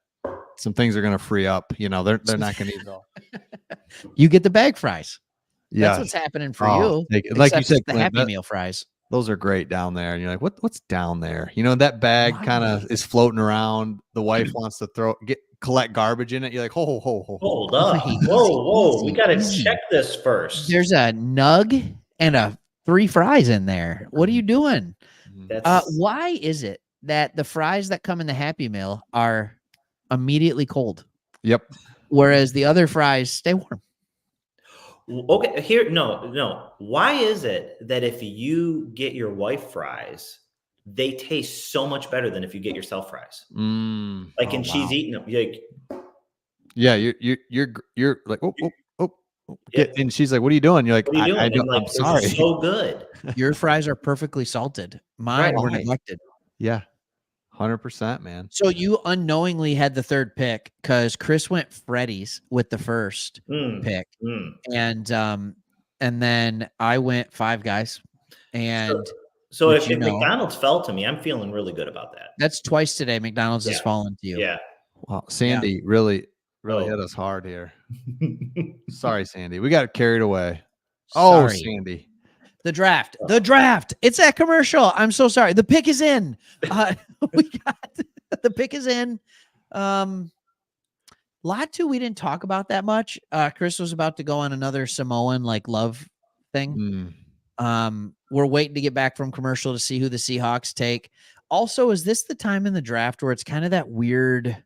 [SPEAKER 1] some things are going to free up. You know, they're not going to eat it all.
[SPEAKER 2] You get the bag fries.
[SPEAKER 1] Yeah.
[SPEAKER 2] That's what's happening for you.
[SPEAKER 1] Like you
[SPEAKER 2] Except
[SPEAKER 1] said,
[SPEAKER 2] it's the
[SPEAKER 1] Clint,
[SPEAKER 2] Happy Meal fries.
[SPEAKER 1] those are great down there. And you're like, what's down there? You know, that bag kind of is floating around. The wife wants to collect garbage in it. You're like, ho.
[SPEAKER 3] Hold up. Whoa. We got to check this first.
[SPEAKER 2] There's a nug and 3 fries in there. What are you doing? Why is it that the fries that come in the Happy Meal are immediately cold?
[SPEAKER 1] Yep.
[SPEAKER 2] Whereas the other fries stay warm.
[SPEAKER 3] Okay, here, no. Why is it that if you get your wife fries, they taste so much better than if you get yourself fries? She's eating them.
[SPEAKER 1] Yeah, you're like, and she's like, "What are you doing?" You're like,
[SPEAKER 3] what are you doing?
[SPEAKER 1] I'm sorry.
[SPEAKER 3] So good.
[SPEAKER 2] Your fries are perfectly salted. Mine were neglected.
[SPEAKER 1] Yeah, 100%, man.
[SPEAKER 2] So you unknowingly had the third pick because Chris went Freddy's with the first pick, and and then I went Five Guys, and
[SPEAKER 3] So
[SPEAKER 2] which
[SPEAKER 3] if,
[SPEAKER 2] you
[SPEAKER 3] if
[SPEAKER 2] know.
[SPEAKER 3] McDonald's fell to me, I'm feeling really good about that.
[SPEAKER 2] That's twice today. McDonald's has
[SPEAKER 3] Yeah.
[SPEAKER 2] fallen to you.
[SPEAKER 3] Yeah.
[SPEAKER 1] Wow, Sandy really
[SPEAKER 3] Oh.
[SPEAKER 1] hit us hard here. Sorry, Sandy. We got carried away. Oh,
[SPEAKER 2] Sorry.
[SPEAKER 1] Sandy.
[SPEAKER 2] The draft. It's that commercial. I'm so sorry. The pick is in. We got the pick is in. Latu, we didn't talk about that much. Chris was about to go on another Samoan love thing. We're waiting to get back from commercial to see who the Seahawks take. Also, is this the time in the draft where it's kind of that weird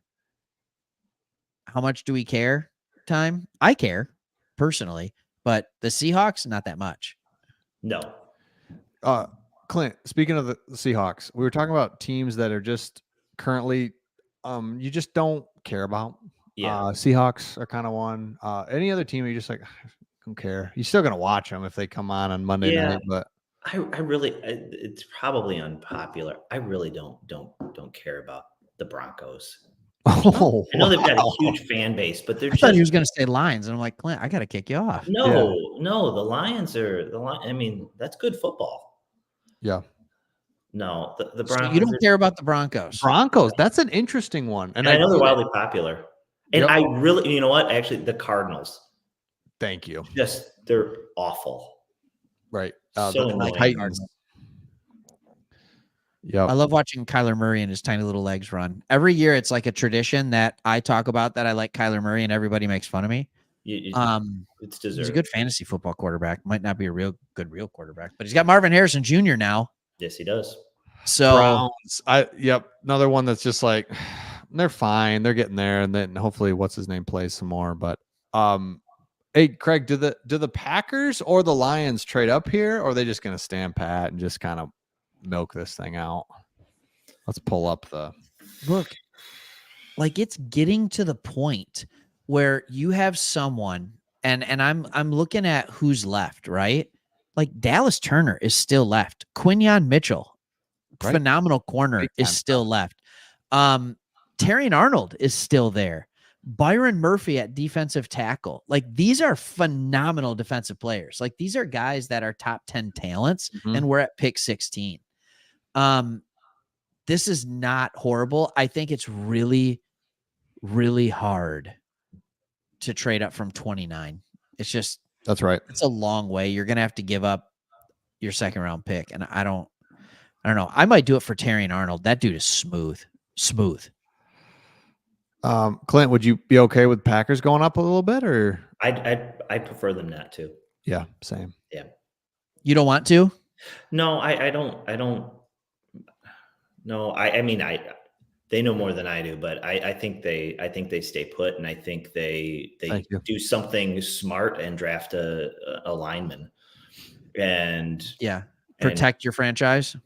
[SPEAKER 2] how much do we care time? I care personally, but the Seahawks, not that much.
[SPEAKER 3] No.
[SPEAKER 1] Clint, speaking of the Seahawks, we were talking about teams that are just currently you just don't care about.
[SPEAKER 3] Yeah.
[SPEAKER 1] Seahawks are kind of one. Any other team you just like, I don't care. You're still gonna watch them if they come on Monday night, but
[SPEAKER 3] I really it's probably unpopular. I really don't care about the Broncos.
[SPEAKER 1] oh,
[SPEAKER 3] I know they've got a huge fan base, but they're
[SPEAKER 2] I thought
[SPEAKER 3] just
[SPEAKER 2] he was going to say Lions, and I'm like, Clint, I got to kick you off.
[SPEAKER 3] no. The Lions are the Lions. I mean, that's good football.
[SPEAKER 1] yeah.
[SPEAKER 3] No, the
[SPEAKER 2] So
[SPEAKER 3] Broncos.
[SPEAKER 2] you don't care about the Broncos.
[SPEAKER 1] Broncos, that's an interesting one.
[SPEAKER 3] And I know they're
[SPEAKER 1] get it.
[SPEAKER 3] wildly popular. And
[SPEAKER 1] Yep.
[SPEAKER 3] I really, you know what? Actually, the Cardinals.
[SPEAKER 1] Thank you.
[SPEAKER 3] They're awful.
[SPEAKER 1] Right.
[SPEAKER 3] So
[SPEAKER 1] The
[SPEAKER 3] annoying.
[SPEAKER 1] Titans. Yeah.
[SPEAKER 2] I love watching Kyler Murray and his tiny little legs run. Every year, it's like a tradition that I talk about that I like Kyler Murray, and everybody makes fun of me.
[SPEAKER 3] It's deserved.
[SPEAKER 2] He's a good fantasy football quarterback. Might not be a real quarterback, but he's got Marvin Harrison Jr. now.
[SPEAKER 3] Yes, he does.
[SPEAKER 2] So
[SPEAKER 1] Browns. Another one that's just like they're fine. They're getting there, and then hopefully what's his name plays some more. But hey, Craig, do the Packers or the Lions trade up here, or are they just gonna stand pat and just kind of milk this thing out? Let's pull up the
[SPEAKER 2] look, like it's getting to the point where you have someone, and I'm looking at who's left, right? Like Dallas Turner is still left. Quinyon Mitchell,
[SPEAKER 1] Right.
[SPEAKER 2] phenomenal corner,
[SPEAKER 1] Big
[SPEAKER 2] is
[SPEAKER 1] time
[SPEAKER 2] still left. Terrion Arnold is still there. Byron Murphy at defensive tackle. Like these are phenomenal defensive players. Like these are guys that are top 10 talents, and we're at pick 16. This is not horrible. I think it's really, really hard to trade up from 29. It's just,
[SPEAKER 1] that's right.
[SPEAKER 2] it's a long way. You're going to have to give up your second round pick. And I don't know. I might do it for Terrion Arnold. That dude is smooth.
[SPEAKER 1] Clint, would you be okay with Packers going up a little bit, or
[SPEAKER 3] I prefer them not to.
[SPEAKER 1] yeah, same.
[SPEAKER 3] Yeah.
[SPEAKER 2] You don't want to?
[SPEAKER 3] No, I don't. No, I mean, they know more than I do, but I think they stay put, and I think they do something smart and draft a lineman, and
[SPEAKER 2] protect your franchise.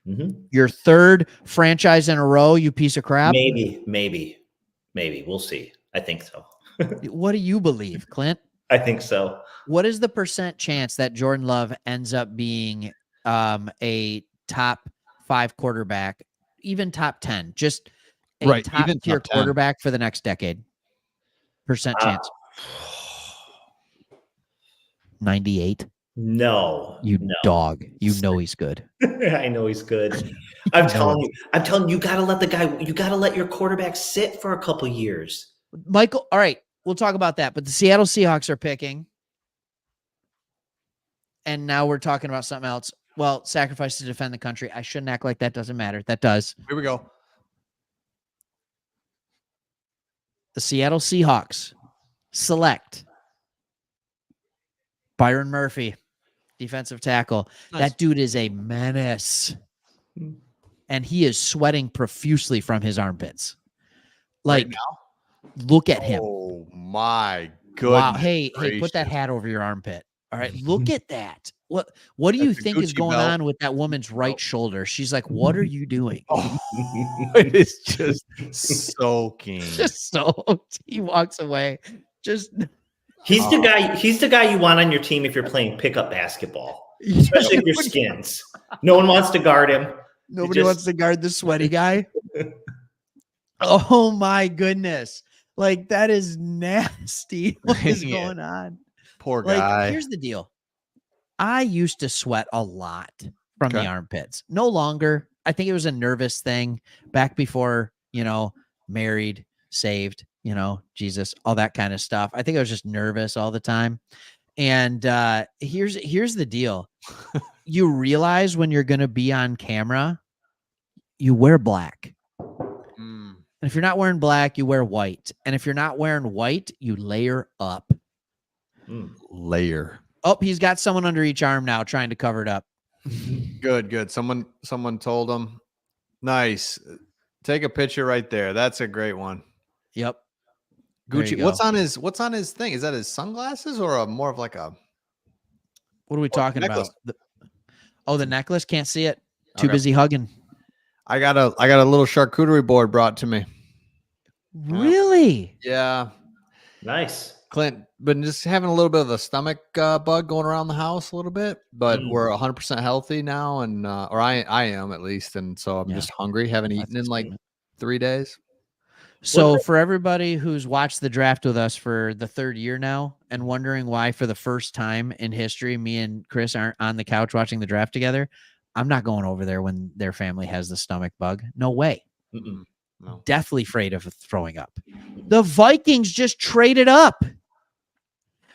[SPEAKER 3] Mm-hmm.
[SPEAKER 2] Your third franchise in a row, you piece of crap.
[SPEAKER 3] Maybe we'll see. I think so.
[SPEAKER 2] What do you believe, Clint?
[SPEAKER 3] I think so.
[SPEAKER 2] What is the % chance that Jordan Love ends up being a top 5 quarterback, even top 10, just a top tier quarterback for the next decade? % chance. 98.
[SPEAKER 3] No,
[SPEAKER 2] dog. You know he's good.
[SPEAKER 3] I know he's good. I'm telling you, you gotta let your quarterback sit for a couple years.
[SPEAKER 2] Michael, all right, we'll talk about that. But the Seattle Seahawks are picking. And now we're talking about something else. Well, sacrifice to defend the country. I shouldn't act like that doesn't matter. That does.
[SPEAKER 1] Here we go.
[SPEAKER 2] The Seattle Seahawks select Byron Murphy, defensive tackle. Nice. That dude is a menace. And he is sweating profusely from his armpits. Like,
[SPEAKER 1] right now?
[SPEAKER 2] Look at him.
[SPEAKER 1] Oh, my goodness.
[SPEAKER 2] Wow. Hey, put that hat over your armpit. All right, look at that. What do you think is going on with that woman's right shoulder? She's like, what are you doing?
[SPEAKER 1] Oh, it is just soaking.
[SPEAKER 2] Just soaked. He walks away. Just
[SPEAKER 3] he's the guy you want on your team if you're playing pickup basketball, especially if you're skins. No one wants to guard him.
[SPEAKER 2] Nobody wants to guard the sweaty guy. Oh my goodness. Like that is nasty. What is going on?
[SPEAKER 1] Poor guy.
[SPEAKER 2] Here's the deal. I used to sweat a lot from the
[SPEAKER 1] Okay.
[SPEAKER 2] armpits. No longer. I think it was a nervous thing back before, married, saved, Jesus, all that kind of stuff. I think I was just nervous all the time. And here's the deal. You realize when you're going to be on camera, you wear black.
[SPEAKER 1] Mm.
[SPEAKER 2] And if you're not wearing black, you wear white. And if you're not wearing white, you layer up.
[SPEAKER 1] Layer.
[SPEAKER 2] Oh, he's got someone under each arm now trying to cover it up.
[SPEAKER 1] Good. Someone told him. Nice. Take a picture right there. That's a great one.
[SPEAKER 2] Yep. There you
[SPEAKER 1] Gucci.
[SPEAKER 2] go.
[SPEAKER 1] What's on his thing? Is that his sunglasses or more of like a
[SPEAKER 2] What are we talking about? The necklace? Can't see it. Too
[SPEAKER 1] Okay.
[SPEAKER 2] busy hugging.
[SPEAKER 1] I got a little charcuterie board brought to me.
[SPEAKER 2] Really?
[SPEAKER 1] Yeah.
[SPEAKER 3] Nice.
[SPEAKER 1] Clint, been just having a little bit of a stomach bug going around the house a little bit, but we're 100% healthy now, and or I am at least, and so I'm just hungry. Haven't eaten in like 3 days.
[SPEAKER 2] So for everybody who's watched the draft with us for the third year now and wondering why for the first time in history me and Chris aren't on the couch watching the draft together, I'm not going over there when their family has the stomach bug. No way.
[SPEAKER 1] No.
[SPEAKER 2] Deathly afraid of throwing up. The Vikings just traded up.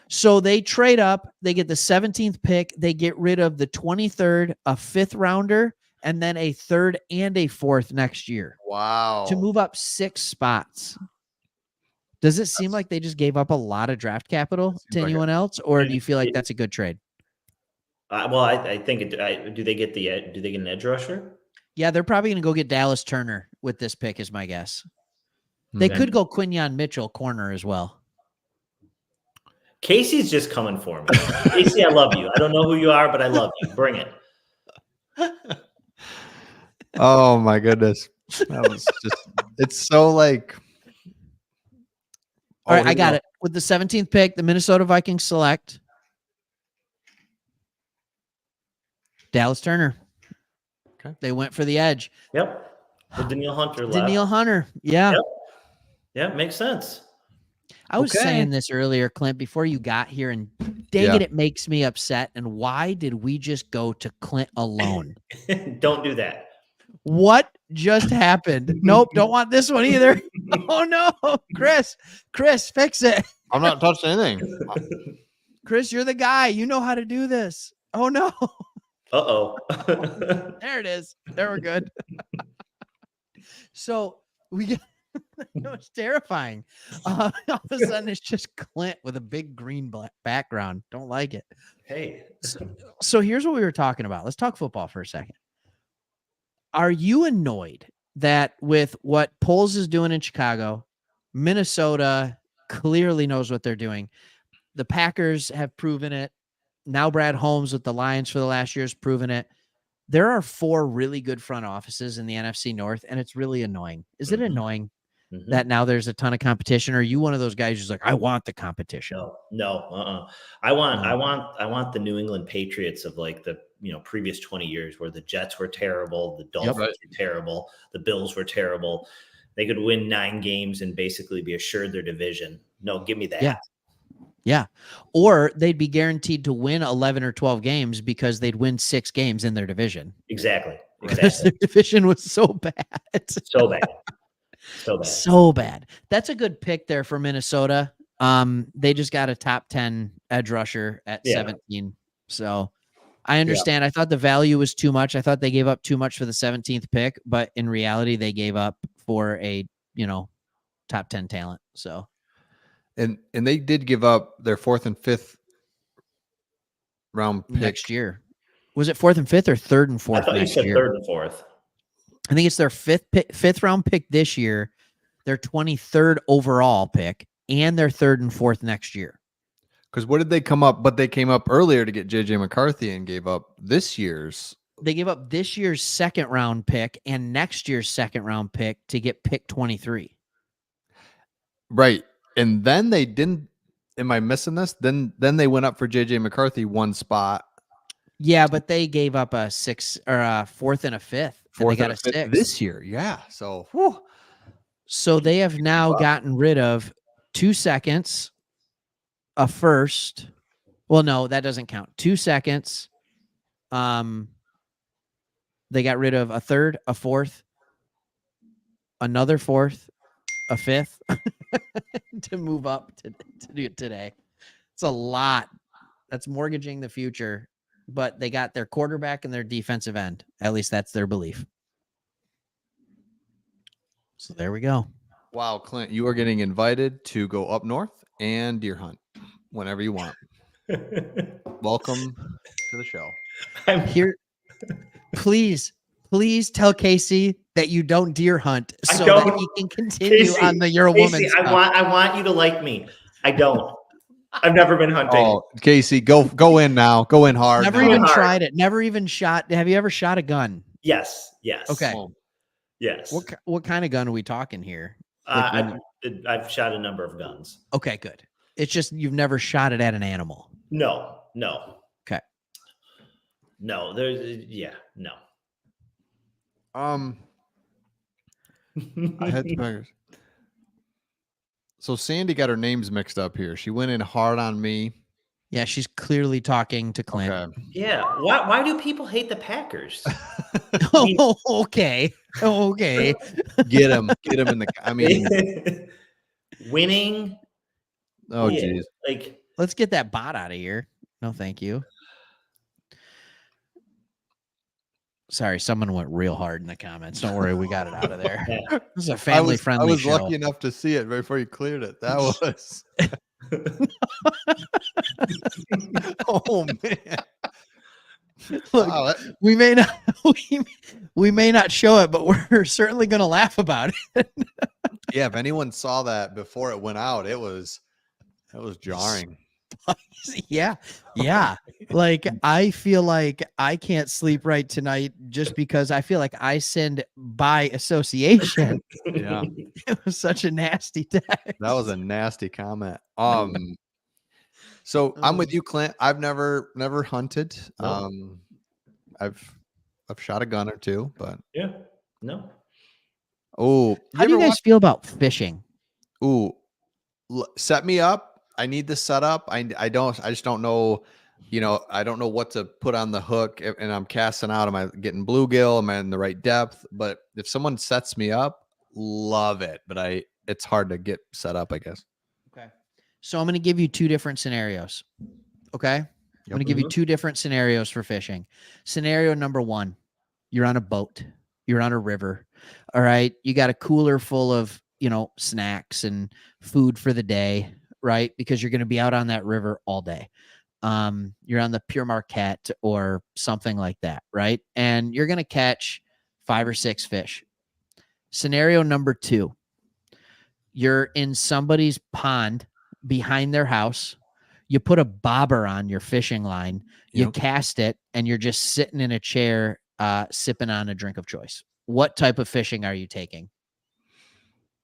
[SPEAKER 2] So they trade up. They get the 17th pick. They get rid of the 23rd, a 5th rounder, and then a 3rd and a 4th next year.
[SPEAKER 1] Wow.
[SPEAKER 2] To move up 6 spots. Does it seem like they just gave up a lot of draft capital to anyone else, or do you feel like that's a good trade?
[SPEAKER 3] Well, I think do they get an edge rusher?
[SPEAKER 2] Yeah, they're probably going to go get Dallas Turner with this pick, is my guess. They could go Quinyon Mitchell corner as well.
[SPEAKER 3] Casey's just coming for me. Casey, I love you. I don't know who you are, but I love you. Bring it.
[SPEAKER 1] Oh my goodness. That was it's so like.
[SPEAKER 2] All right, I got it. With the 17th pick, the Minnesota Vikings select Dallas Turner.
[SPEAKER 1] Okay.
[SPEAKER 2] They went for the edge.
[SPEAKER 3] Yep. The Danielle Hunter left.
[SPEAKER 2] Danielle Hunter. Yeah.
[SPEAKER 3] Yep. Yeah, makes sense.
[SPEAKER 2] I was saying this earlier, Clint, before you got here, and dang it makes me upset. And why did we just go to Clint alone?
[SPEAKER 3] Don't do that.
[SPEAKER 2] What just happened? Nope, don't want this one either. Oh no, Chris, fix it.
[SPEAKER 1] I'm not touching anything.
[SPEAKER 2] Chris, you're the guy. You know how to do this. Oh no.
[SPEAKER 3] Uh-oh.
[SPEAKER 2] There it is. There we're good. So we get it's terrifying. All of a sudden, it's just Clint with a big green background. Don't like it.
[SPEAKER 3] Hey.
[SPEAKER 2] So here's what we were talking about. Let's talk football for a second. Are you annoyed that with what Poles is doing in Chicago, Minnesota clearly knows what they're doing? The Packers have proven it. Now Brad Holmes with the Lions for the last year has proven it. There are 4 really good front offices in the NFC North, and it's really annoying. Is it annoying that now there's a ton of competition? Or are you one of those guys who's like, I want the competition?
[SPEAKER 3] No. I want the New England Patriots of like the previous 20 years where the Jets were terrible, the Dolphins were terrible, the Bills were terrible. They could win 9 games and basically be assured their division. No, give me that.
[SPEAKER 2] Yeah. Or they'd be guaranteed to win 11 or 12 games because they'd win 6 games in their division.
[SPEAKER 3] Exactly.
[SPEAKER 2] Because their division was so bad. So bad. That's a good pick there for Minnesota. They just got a top 10 edge rusher at 17. So I understand. I thought the value was too much. I thought they gave up too much for the 17th pick, but in reality, they gave up for a, top 10 talent. So.
[SPEAKER 1] And they did give up their 4th and 5th round pick
[SPEAKER 2] next year. Was it 4th and 5th or 3rd and 4th?
[SPEAKER 3] I thought you said 3rd and 4th. I
[SPEAKER 2] think it's their 5th round pick this year, their 23rd overall pick, and their 3rd and 4th next year.
[SPEAKER 1] Because what did they come up? But they came up earlier to get JJ McCarthy and gave up this year's.
[SPEAKER 2] They gave up this year's 2nd round pick and next year's 2nd round pick to get pick 23.
[SPEAKER 1] Right. And then they didn't. Am I missing this? Then they went up for JJ McCarthy 1 spot.
[SPEAKER 2] Yeah, but they gave up a 6th or a 4th and a 5th. And they got a 6th
[SPEAKER 1] this year. Yeah. So,
[SPEAKER 2] So they have now gotten rid of 2 seconds, a 1st, Well, no, that doesn't count. 2 seconds. They got rid of a third, a fourth, another fourth, a fifth to move up to do it today. It's a lot. That's mortgaging the future. But they got their quarterback and their defensive end. At least that's their belief. So there we go.
[SPEAKER 1] Wow, Clint, you are getting invited to go up north and deer hunt whenever you want. Welcome to the show.
[SPEAKER 3] I'm
[SPEAKER 2] Here, please tell Casey that you don't deer hunt
[SPEAKER 3] I
[SPEAKER 2] so
[SPEAKER 3] don't.
[SPEAKER 2] that he can continue
[SPEAKER 3] Casey,
[SPEAKER 2] on the You're a Woman
[SPEAKER 3] Casey,
[SPEAKER 2] stuff.
[SPEAKER 3] I want you to like me. I don't. I've never been hunting.
[SPEAKER 1] Oh, Casey, go in now. Go in hard.
[SPEAKER 2] Never
[SPEAKER 1] now.
[SPEAKER 2] even
[SPEAKER 3] hard.
[SPEAKER 2] tried it. Never even shot. Have you ever shot a gun?
[SPEAKER 3] Yes.
[SPEAKER 2] Okay.
[SPEAKER 1] Oh,
[SPEAKER 3] Yes.
[SPEAKER 2] What kind of gun are we talking here? Like
[SPEAKER 3] I've shot a number of guns.
[SPEAKER 2] Okay, good. It's just you've never shot it at an animal.
[SPEAKER 3] No.
[SPEAKER 2] Okay.
[SPEAKER 3] No. No.
[SPEAKER 1] I had tigers. So Sandy got her names mixed up here. She went in hard on me.
[SPEAKER 2] Yeah, she's clearly talking to Clint.
[SPEAKER 1] Okay.
[SPEAKER 3] Yeah. Why do people hate the Packers?
[SPEAKER 2] Oh, okay. Okay.
[SPEAKER 1] Get him in the. I mean,
[SPEAKER 3] Winning.
[SPEAKER 1] oh
[SPEAKER 3] yeah,
[SPEAKER 1] geez.
[SPEAKER 3] Like
[SPEAKER 2] Let's get that bot out of here. No, thank you. Sorry, someone went real hard in the comments. Don't worry, we got it out of there.
[SPEAKER 3] yeah.
[SPEAKER 2] This is a family-friendly
[SPEAKER 1] I was
[SPEAKER 2] show.
[SPEAKER 1] lucky enough to see it before you cleared it. That was. Oh man.
[SPEAKER 2] Look,
[SPEAKER 1] Wow,
[SPEAKER 2] we may not we may not show it, but we're certainly going to laugh about it.
[SPEAKER 1] yeah, if anyone saw that before it went out, that was jarring.
[SPEAKER 2] Yeah. Like I feel like I can't sleep right tonight just because I feel like I sinned by association.
[SPEAKER 1] Yeah.
[SPEAKER 2] It was such a nasty text.
[SPEAKER 1] That was a nasty comment. So I'm with you, Clint. I've never hunted.
[SPEAKER 3] No.
[SPEAKER 1] I've shot a gun or two, but
[SPEAKER 3] Yeah. No.
[SPEAKER 1] oh,
[SPEAKER 2] How do you guys feel about fishing?
[SPEAKER 1] Set me up. I need the setup. I just don't know. I don't know what to put on the hook, and I'm casting out. Am I getting bluegill? Am I in the right depth? But if someone sets me up, love it. But it's hard to get set up, I guess.
[SPEAKER 2] Okay. So I'm going to give you 2 different scenarios. Okay. I'm going to give you 2 different scenarios for fishing. Scenario number 1, you're on a boat, you're on a river. All right. You got a cooler full of, snacks and food for the day, right? Because you're going to be out on that river all day. You're on the Pure Marquette or something like that, right? And you're going to catch 5 or 6 fish. Scenario number 2, you're in somebody's pond behind their house. You put a bobber on your fishing line, you cast it, and you're just sitting in a chair, sipping on a drink of choice. What type of fishing are you taking?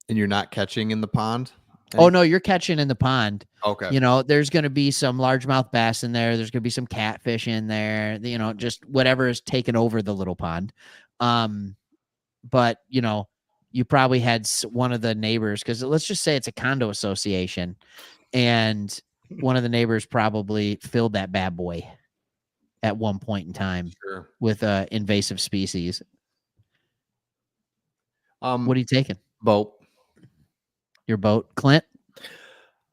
[SPEAKER 1] And you're not catching in the pond?
[SPEAKER 2] Oh, no, you're catching in the pond.
[SPEAKER 1] Okay.
[SPEAKER 2] There's going to be some largemouth bass in there. There's going to be some catfish in there, just whatever is taking over the little pond. But, you probably had one of the neighbors, because let's just say it's a condo association, and one of the neighbors probably filled that bad boy at one point in time with invasive species. What are you taking?
[SPEAKER 1] Boat.
[SPEAKER 2] Your boat, Clint?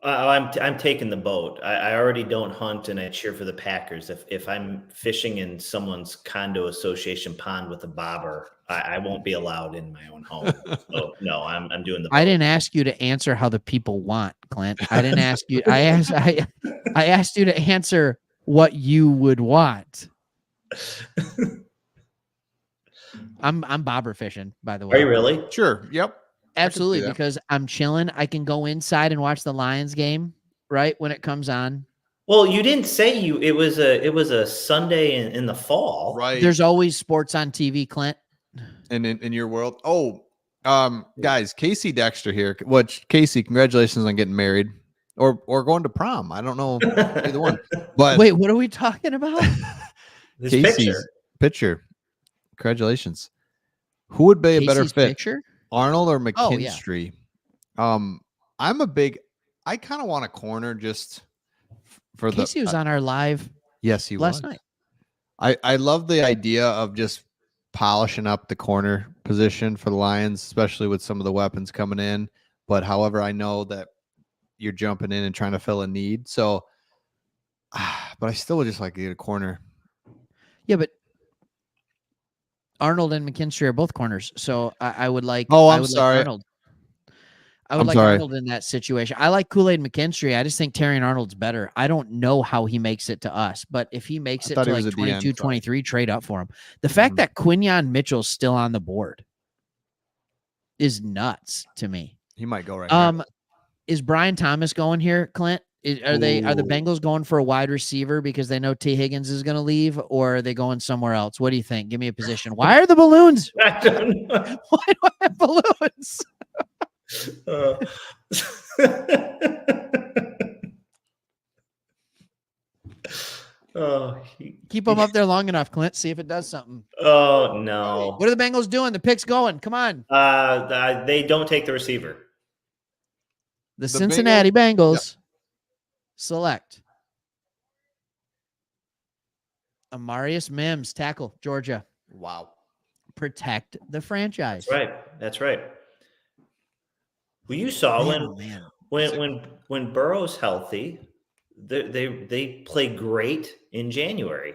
[SPEAKER 3] I'm taking the boat. I already don't hunt, and I cheer for the Packers. If I'm fishing in someone's condo association pond with a bobber, I won't be allowed in my own home. So no, I'm doing the boat.
[SPEAKER 2] I didn't ask you to answer how the people want, Clint. I didn't ask you. I asked you to answer what you would want. I'm bobber fishing, by the way.
[SPEAKER 3] Are you really?
[SPEAKER 1] Sure. Yep.
[SPEAKER 2] Absolutely, because I'm chilling. I can go inside and watch the Lions game right when it comes on.
[SPEAKER 3] Well, you didn't say it was a Sunday in the fall.
[SPEAKER 1] Right.
[SPEAKER 2] There's always sports on TV, Clint.
[SPEAKER 1] And in your world. Oh, guys, Casey Dexter here. Which Casey, congratulations on getting married or going to prom. I don't know either one. But
[SPEAKER 2] wait, what are we talking about?
[SPEAKER 3] This
[SPEAKER 1] Casey's picture. Congratulations. Who would be a better fit?
[SPEAKER 2] Picture?
[SPEAKER 1] Arnold or
[SPEAKER 2] Oh, yeah.
[SPEAKER 1] McKinstry? I kind of want a corner just for the.
[SPEAKER 2] Casey was on our live
[SPEAKER 1] Yes, he
[SPEAKER 2] last
[SPEAKER 1] was.
[SPEAKER 2] night.
[SPEAKER 1] I love the idea of just polishing up the corner position for the Lions, especially with some of the weapons coming in. But however, I know that you're jumping in and trying to fill a need. So, but I still would just like to get a corner.
[SPEAKER 2] Yeah, but Arnold and McKinstry are both corners, so I would like.
[SPEAKER 1] Oh,
[SPEAKER 2] I
[SPEAKER 1] I'm
[SPEAKER 2] would
[SPEAKER 1] sorry.
[SPEAKER 2] Like Arnold. I would
[SPEAKER 1] I'm
[SPEAKER 2] like
[SPEAKER 1] sorry.
[SPEAKER 2] Arnold in that situation. I like Kool-Aid McKinstry. I just think Terrion Arnold's better. I don't know how he makes it to us, but if he makes
[SPEAKER 1] I
[SPEAKER 2] it
[SPEAKER 1] thought
[SPEAKER 2] to
[SPEAKER 1] he was
[SPEAKER 2] like
[SPEAKER 1] at the end,
[SPEAKER 2] 22,
[SPEAKER 1] sorry.
[SPEAKER 2] 23, trade up for him. The fact that Quinyon Mitchell's still on the board is nuts to me.
[SPEAKER 1] He might go right here.
[SPEAKER 2] Is Brian Thomas going here, Clint? Are the
[SPEAKER 1] Ooh.
[SPEAKER 2] Bengals going for a wide receiver because they know T. Higgins is going to leave, or are they going somewhere else? What do you think? Give me a position. Why are the balloons?
[SPEAKER 3] I don't know.
[SPEAKER 2] Why do I have balloons? Keep them up there long enough, Clint. See if it does something.
[SPEAKER 3] Oh no!
[SPEAKER 2] What are the Bengals doing? The pick's going. Come on.
[SPEAKER 3] They don't take the receiver.
[SPEAKER 2] The Cincinnati Bengals select Amarius Mims, tackle, Georgia.
[SPEAKER 1] Wow.
[SPEAKER 2] Protect the franchise.
[SPEAKER 3] That's right. Well, you saw when Burrow's healthy, they play great in January.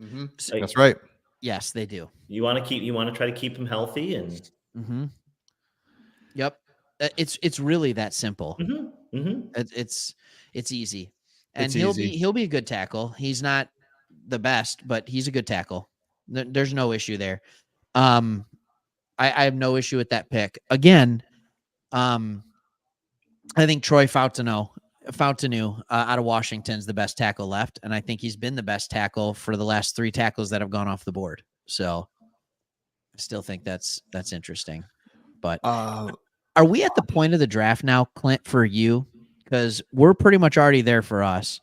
[SPEAKER 1] Mm-hmm.
[SPEAKER 3] Like,
[SPEAKER 1] that's right.
[SPEAKER 2] Yes, they do.
[SPEAKER 3] You want to try to keep him healthy and.
[SPEAKER 2] Mm-hmm. Yep. It's really that simple.
[SPEAKER 3] Mm-hmm. Mm-hmm.
[SPEAKER 2] It's easy, and he'll be a good tackle. He's not the best, but he's a good tackle. There's no issue there. I have no issue with that pick. Again, I think Troy Fautanu out of Washington is the best tackle left, and I think he's been the best tackle for the last 3 tackles that have gone off the board. So I still think that's interesting. But are we at the point of the draft now, Clint, for you? Because we're pretty much already there for us.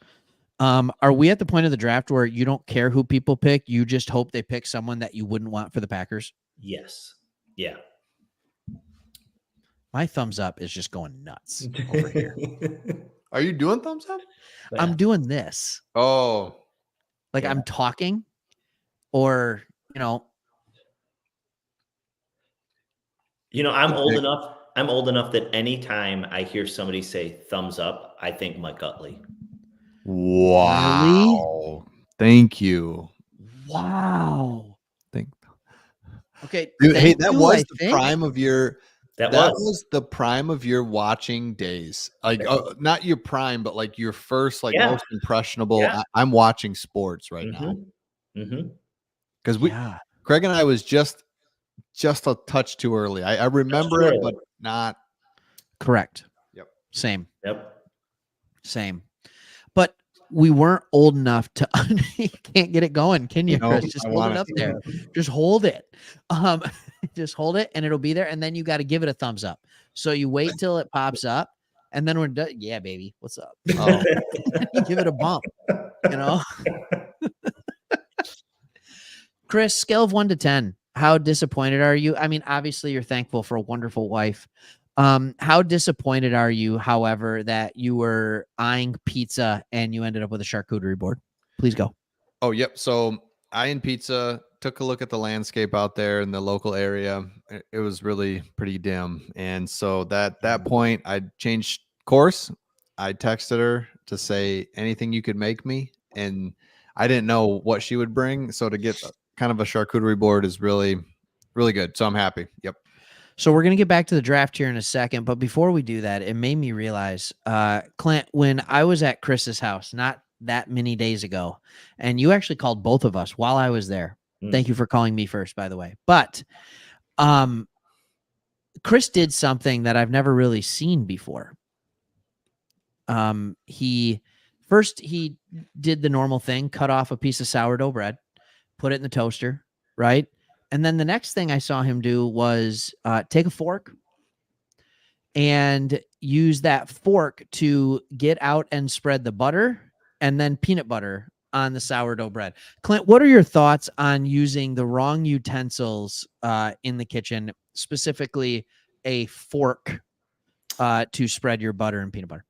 [SPEAKER 2] Are we at the point of the draft where you don't care who people pick? You just hope they pick someone that you wouldn't want for the Packers?
[SPEAKER 3] Yes. Yeah.
[SPEAKER 2] My thumbs up is just going nuts over here.
[SPEAKER 1] Are you doing thumbs up?
[SPEAKER 3] Yeah.
[SPEAKER 2] I'm doing this.
[SPEAKER 1] Oh.
[SPEAKER 2] Like I'm talking or,
[SPEAKER 3] I'm old enough that anytime I hear somebody say thumbs up, I think Mike Utley.
[SPEAKER 1] Wow.
[SPEAKER 2] Really?
[SPEAKER 1] Thank you.
[SPEAKER 2] Wow. Okay.
[SPEAKER 1] Dude, hey, that was
[SPEAKER 2] I
[SPEAKER 1] the
[SPEAKER 2] think.
[SPEAKER 1] prime of your
[SPEAKER 3] That
[SPEAKER 1] was the prime of your watching days. Like not your prime, but like your first, like most impressionable.
[SPEAKER 3] Yeah.
[SPEAKER 1] I'm watching sports right now.
[SPEAKER 3] Mm-hmm.
[SPEAKER 1] Because Craig and I was just a touch too early. I remember it, but not
[SPEAKER 2] correct.
[SPEAKER 1] Yep.
[SPEAKER 3] Same.
[SPEAKER 2] But we weren't old enough to you can't get it going, can you, Chris? Just hold it up there. Just hold it. Just hold it and it'll be there. And then you got to give it a thumbs up. So you wait till it pops up and then we're done. Yeah, baby. What's up? Oh. You give it a bump, Chris, scale of 1 to 10. How disappointed are you? I mean, obviously you're thankful for a wonderful wife. How disappointed are you, however, that you were eyeing pizza and you ended up with a charcuterie board? Please go.
[SPEAKER 1] Oh, yep. So eyeing pizza, took a look at the landscape out there in the local area. It was really pretty dim. And so that point, I changed course. I texted her to say anything you could make me. And I didn't know what she would bring. So to get kind of a charcuterie board is really, really good. So I'm happy. Yep.
[SPEAKER 2] So we're going to get back to the draft here in a second. But before we do that, it made me realize, Clint, when I was at Chris's house, not that many days ago, and you actually called both of us while I was there. Thank you for calling me first, by the way. But Chris did something that I've never really seen before. He did the normal thing, cut off a piece of sourdough bread, put it in the toaster, right? And then the next thing I saw him do was take a fork and use that fork to get out and spread the butter and then peanut butter on the sourdough bread. Clint, what are your thoughts on using the wrong utensils in the kitchen, specifically a fork to spread your butter and peanut butter?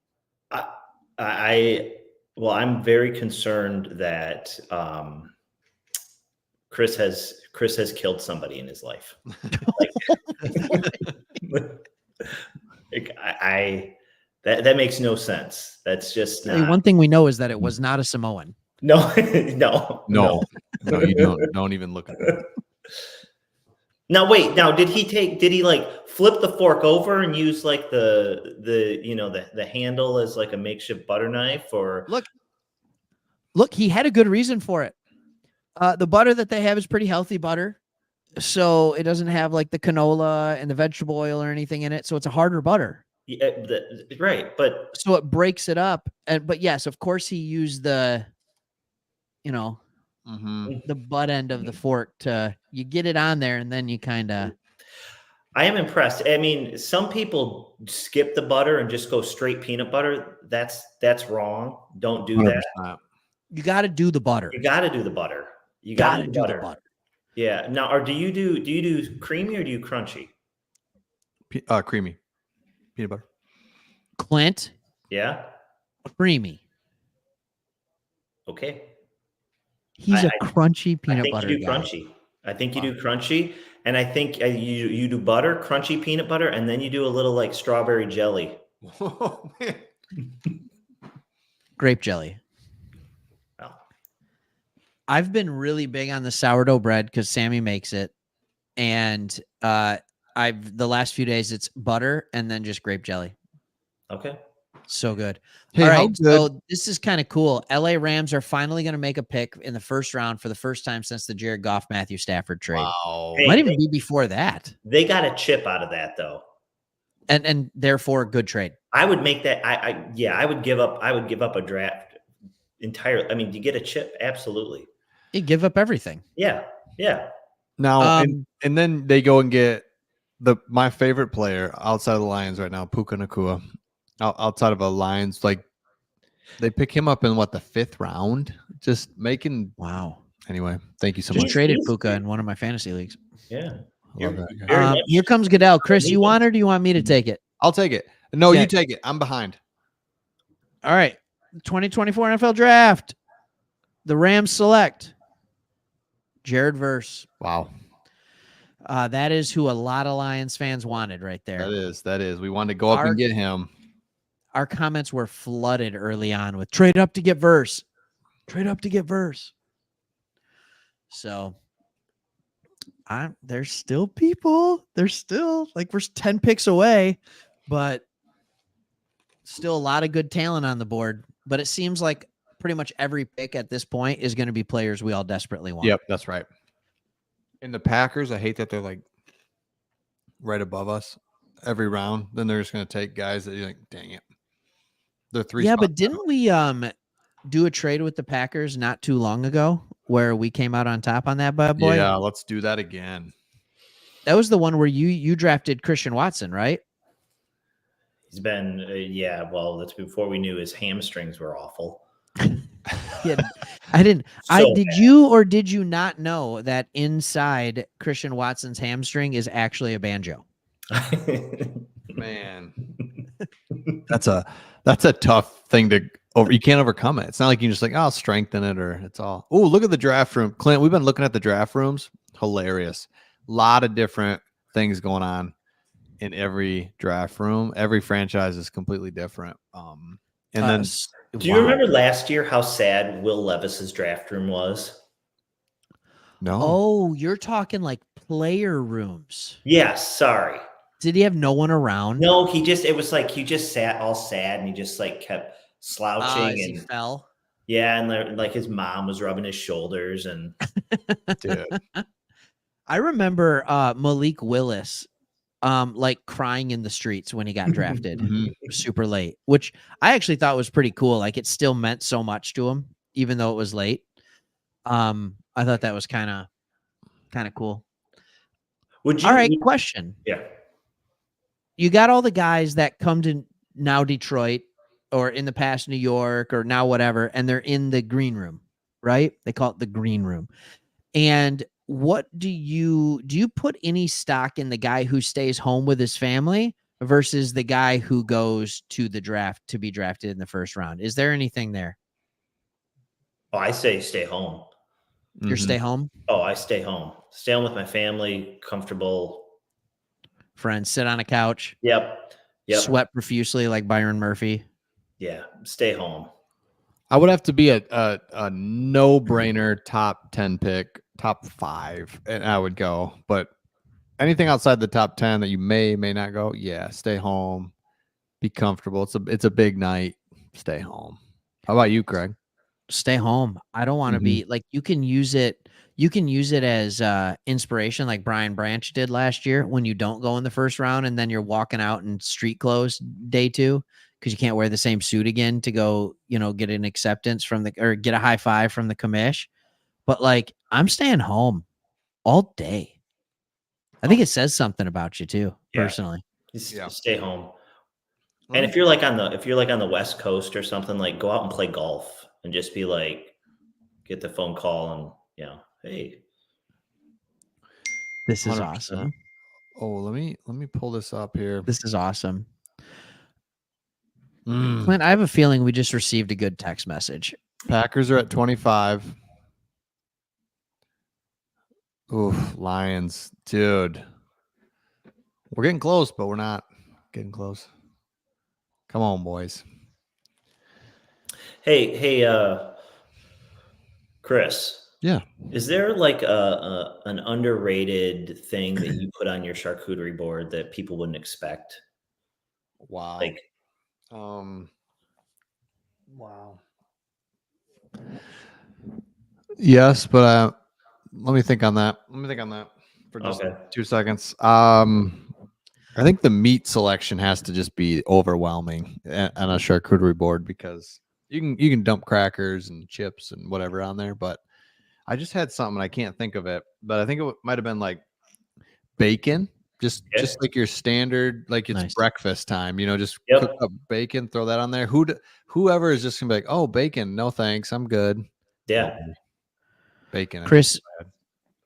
[SPEAKER 3] Well, I'm very concerned that Chris has killed somebody in his life. That makes no sense. That's just not.
[SPEAKER 2] One thing we know is that it was not a Samoan.
[SPEAKER 3] No,
[SPEAKER 1] No, you don't even look at it.
[SPEAKER 3] Now wait. Now did he like flip the fork over and use like the handle as like a makeshift butter knife, or
[SPEAKER 2] Look, he had a good reason for it. The butter that they have is pretty healthy butter. So it doesn't have like the canola and the vegetable oil or anything in it. So it's a harder butter.
[SPEAKER 3] Yeah, right. But
[SPEAKER 2] so it breaks it up. But yes, of course he used the, the butt end of the fork you get it on there and then you kind of.
[SPEAKER 3] I am impressed. I mean, some people skip the butter and just go straight peanut butter. That's wrong. Don't do 100%. That.
[SPEAKER 2] You got to do the butter.
[SPEAKER 3] You got to do the butter. You got to do the butter. Yeah. Now, do you do creamy or do you crunchy?
[SPEAKER 1] Creamy. Peanut butter.
[SPEAKER 2] Clint.
[SPEAKER 3] Yeah.
[SPEAKER 2] Creamy.
[SPEAKER 3] Okay.
[SPEAKER 2] He's a crunchy peanut butter.
[SPEAKER 3] I think you do crunchy. I think you do crunchy, and I think you do butter, crunchy peanut butter, and then you do a little like strawberry jelly.
[SPEAKER 1] Oh, man.
[SPEAKER 2] Grape jelly.
[SPEAKER 3] Wow.
[SPEAKER 2] I've been really big on the sourdough bread because Sammy makes it, and the last few days it's butter and then just grape jelly.
[SPEAKER 3] Okay.
[SPEAKER 2] So good.
[SPEAKER 1] Hey,
[SPEAKER 2] all right. So this is kind of cool. LA Rams are finally going to make a pick in the first round for the first time since the Jared Goff, Matthew Stafford trade.
[SPEAKER 1] Wow.
[SPEAKER 2] Might even be before that.
[SPEAKER 3] They got a chip out of that though.
[SPEAKER 2] And therefore a good trade.
[SPEAKER 3] I would make that. I would give up a draft entirely. I mean, you get a chip. Absolutely.
[SPEAKER 2] You give up everything.
[SPEAKER 3] Yeah. Yeah.
[SPEAKER 1] Now, and then they go and get my favorite player outside of the Lions right now, Puka Nacua. Outside of a Lions, like they pick him up in the 5th round, just making.
[SPEAKER 2] Wow.
[SPEAKER 1] Anyway, thank you so
[SPEAKER 2] much.
[SPEAKER 1] much.
[SPEAKER 2] Traded Puka in one of my fantasy leagues.
[SPEAKER 3] Yeah.
[SPEAKER 2] Here comes Goodell. Chris, you want or do you want me to take it?
[SPEAKER 1] I'll take it. No, you take it. I'm behind.
[SPEAKER 2] All right. 2024 NFL Draft. The Rams select Jared Verse.
[SPEAKER 1] Wow.
[SPEAKER 2] That is who a lot of Lions fans wanted right there.
[SPEAKER 1] That is. We wanted to go up and get him.
[SPEAKER 2] Our comments were flooded early on with trade up to get Verse. Trade up to get Verse. So there's still people. There's still we're 10 picks away, but still a lot of good talent on the board. But it seems like pretty much every pick at this point is going to be players we all desperately want.
[SPEAKER 1] Yep, that's right. In the Packers, I hate that they're like right above us every round. Then they're just going to take guys that you're like, dang it. They're 3
[SPEAKER 2] Yeah,
[SPEAKER 1] spots
[SPEAKER 2] but didn't we do a trade with the Packers not too long ago where we came out on top on that bad boy?
[SPEAKER 1] Yeah, let's do that again.
[SPEAKER 2] That was the one where you drafted Christian Watson, right?
[SPEAKER 3] He's been well, that's before we knew his hamstrings were awful.
[SPEAKER 2] Yeah, I didn't. Did you or did you not know that inside Christian Watson's hamstring is actually a banjo?
[SPEAKER 1] Man, that's a tough thing to over. You can't overcome it. It's not like you just like, I'll strengthen it or it's all. Oh, look at the draft room, Clint. We've been looking at the draft rooms. Hilarious. A lot of different things going on in every draft room. Every franchise is completely different. And then.
[SPEAKER 3] Do you remember last year how sad Will Levis's draft room was?
[SPEAKER 1] No.
[SPEAKER 2] Oh, you're talking like player rooms.
[SPEAKER 3] Yes. Sorry.
[SPEAKER 2] Did he have no one around?
[SPEAKER 3] No, it was like he just sat all sad and he just like kept slouching and
[SPEAKER 2] he fell.
[SPEAKER 3] Yeah, and like his mom was rubbing his shoulders and
[SPEAKER 1] dude.
[SPEAKER 2] I remember Malik Willis like crying in the streets when he got drafted super late, which I actually thought was pretty cool. Like it still meant so much to him, even though it was late. I thought that was kind of cool. All right, question.
[SPEAKER 3] Yeah.
[SPEAKER 2] You got all the guys that come to now Detroit or in the past New York or now whatever, and they're in the green room, right? They call it the green room. And what do you put any stock in the guy who stays home with his family versus the guy who goes to the draft to be drafted in the first round? Is there anything there?
[SPEAKER 3] Oh, I say stay home.
[SPEAKER 2] You're
[SPEAKER 1] Mhm.
[SPEAKER 2] stay home,
[SPEAKER 3] Oh, I stay home. Stay home with my family, comfortable.
[SPEAKER 2] friends, sit on a couch,
[SPEAKER 3] Yep.
[SPEAKER 2] sweat profusely like Byron Murphy.
[SPEAKER 3] Yeah, stay home.
[SPEAKER 1] I would have to be a no-brainer top 10 pick, top 5, and I would go. But anything outside the top 10 that you may not go, yeah, stay home, be comfortable. It's a big night. Stay home. How about you, Craig?
[SPEAKER 2] Stay home. I don't want to be like, you can use it as inspiration like Brian Branch did last year when you don't go in the first round and then you're walking out in street clothes day 2 because you can't wear the same suit again to go, get an acceptance or get a high five from the commish. But like, I'm staying home all day. I think it says something about you too,
[SPEAKER 3] Yeah.
[SPEAKER 2] personally.
[SPEAKER 3] Just stay home. And if you're like on the West Coast or something, like go out and play golf and just be like, get the phone call and hey.
[SPEAKER 2] This is
[SPEAKER 1] 100%.
[SPEAKER 2] awesome.
[SPEAKER 1] Oh, let me pull this up here.
[SPEAKER 2] This is awesome. Clint, I have a feeling we just received a good text message.
[SPEAKER 1] Packers are at 25. Oof, Lions, dude. We're getting close, but we're not getting close. Come on, boys.
[SPEAKER 3] Hey, Chris.
[SPEAKER 1] Yeah.
[SPEAKER 3] Is there like an underrated thing that you put on your charcuterie board that people wouldn't expect?
[SPEAKER 1] Wow.
[SPEAKER 3] Like,
[SPEAKER 1] wow. Yes, but let me think on that. For just 2 seconds. I think the meat selection has to just be overwhelming on a charcuterie board because you can dump crackers and chips and whatever on there, but I just had something, I can't think of it, but I think it might have been like bacon, just like your standard, like it's
[SPEAKER 2] Nice.
[SPEAKER 1] breakfast time, just cook up bacon, throw that on there. Whoever is just gonna be like, oh, bacon, no thanks, I'm good.
[SPEAKER 3] yeah.
[SPEAKER 1] Bacon,
[SPEAKER 2] Chris,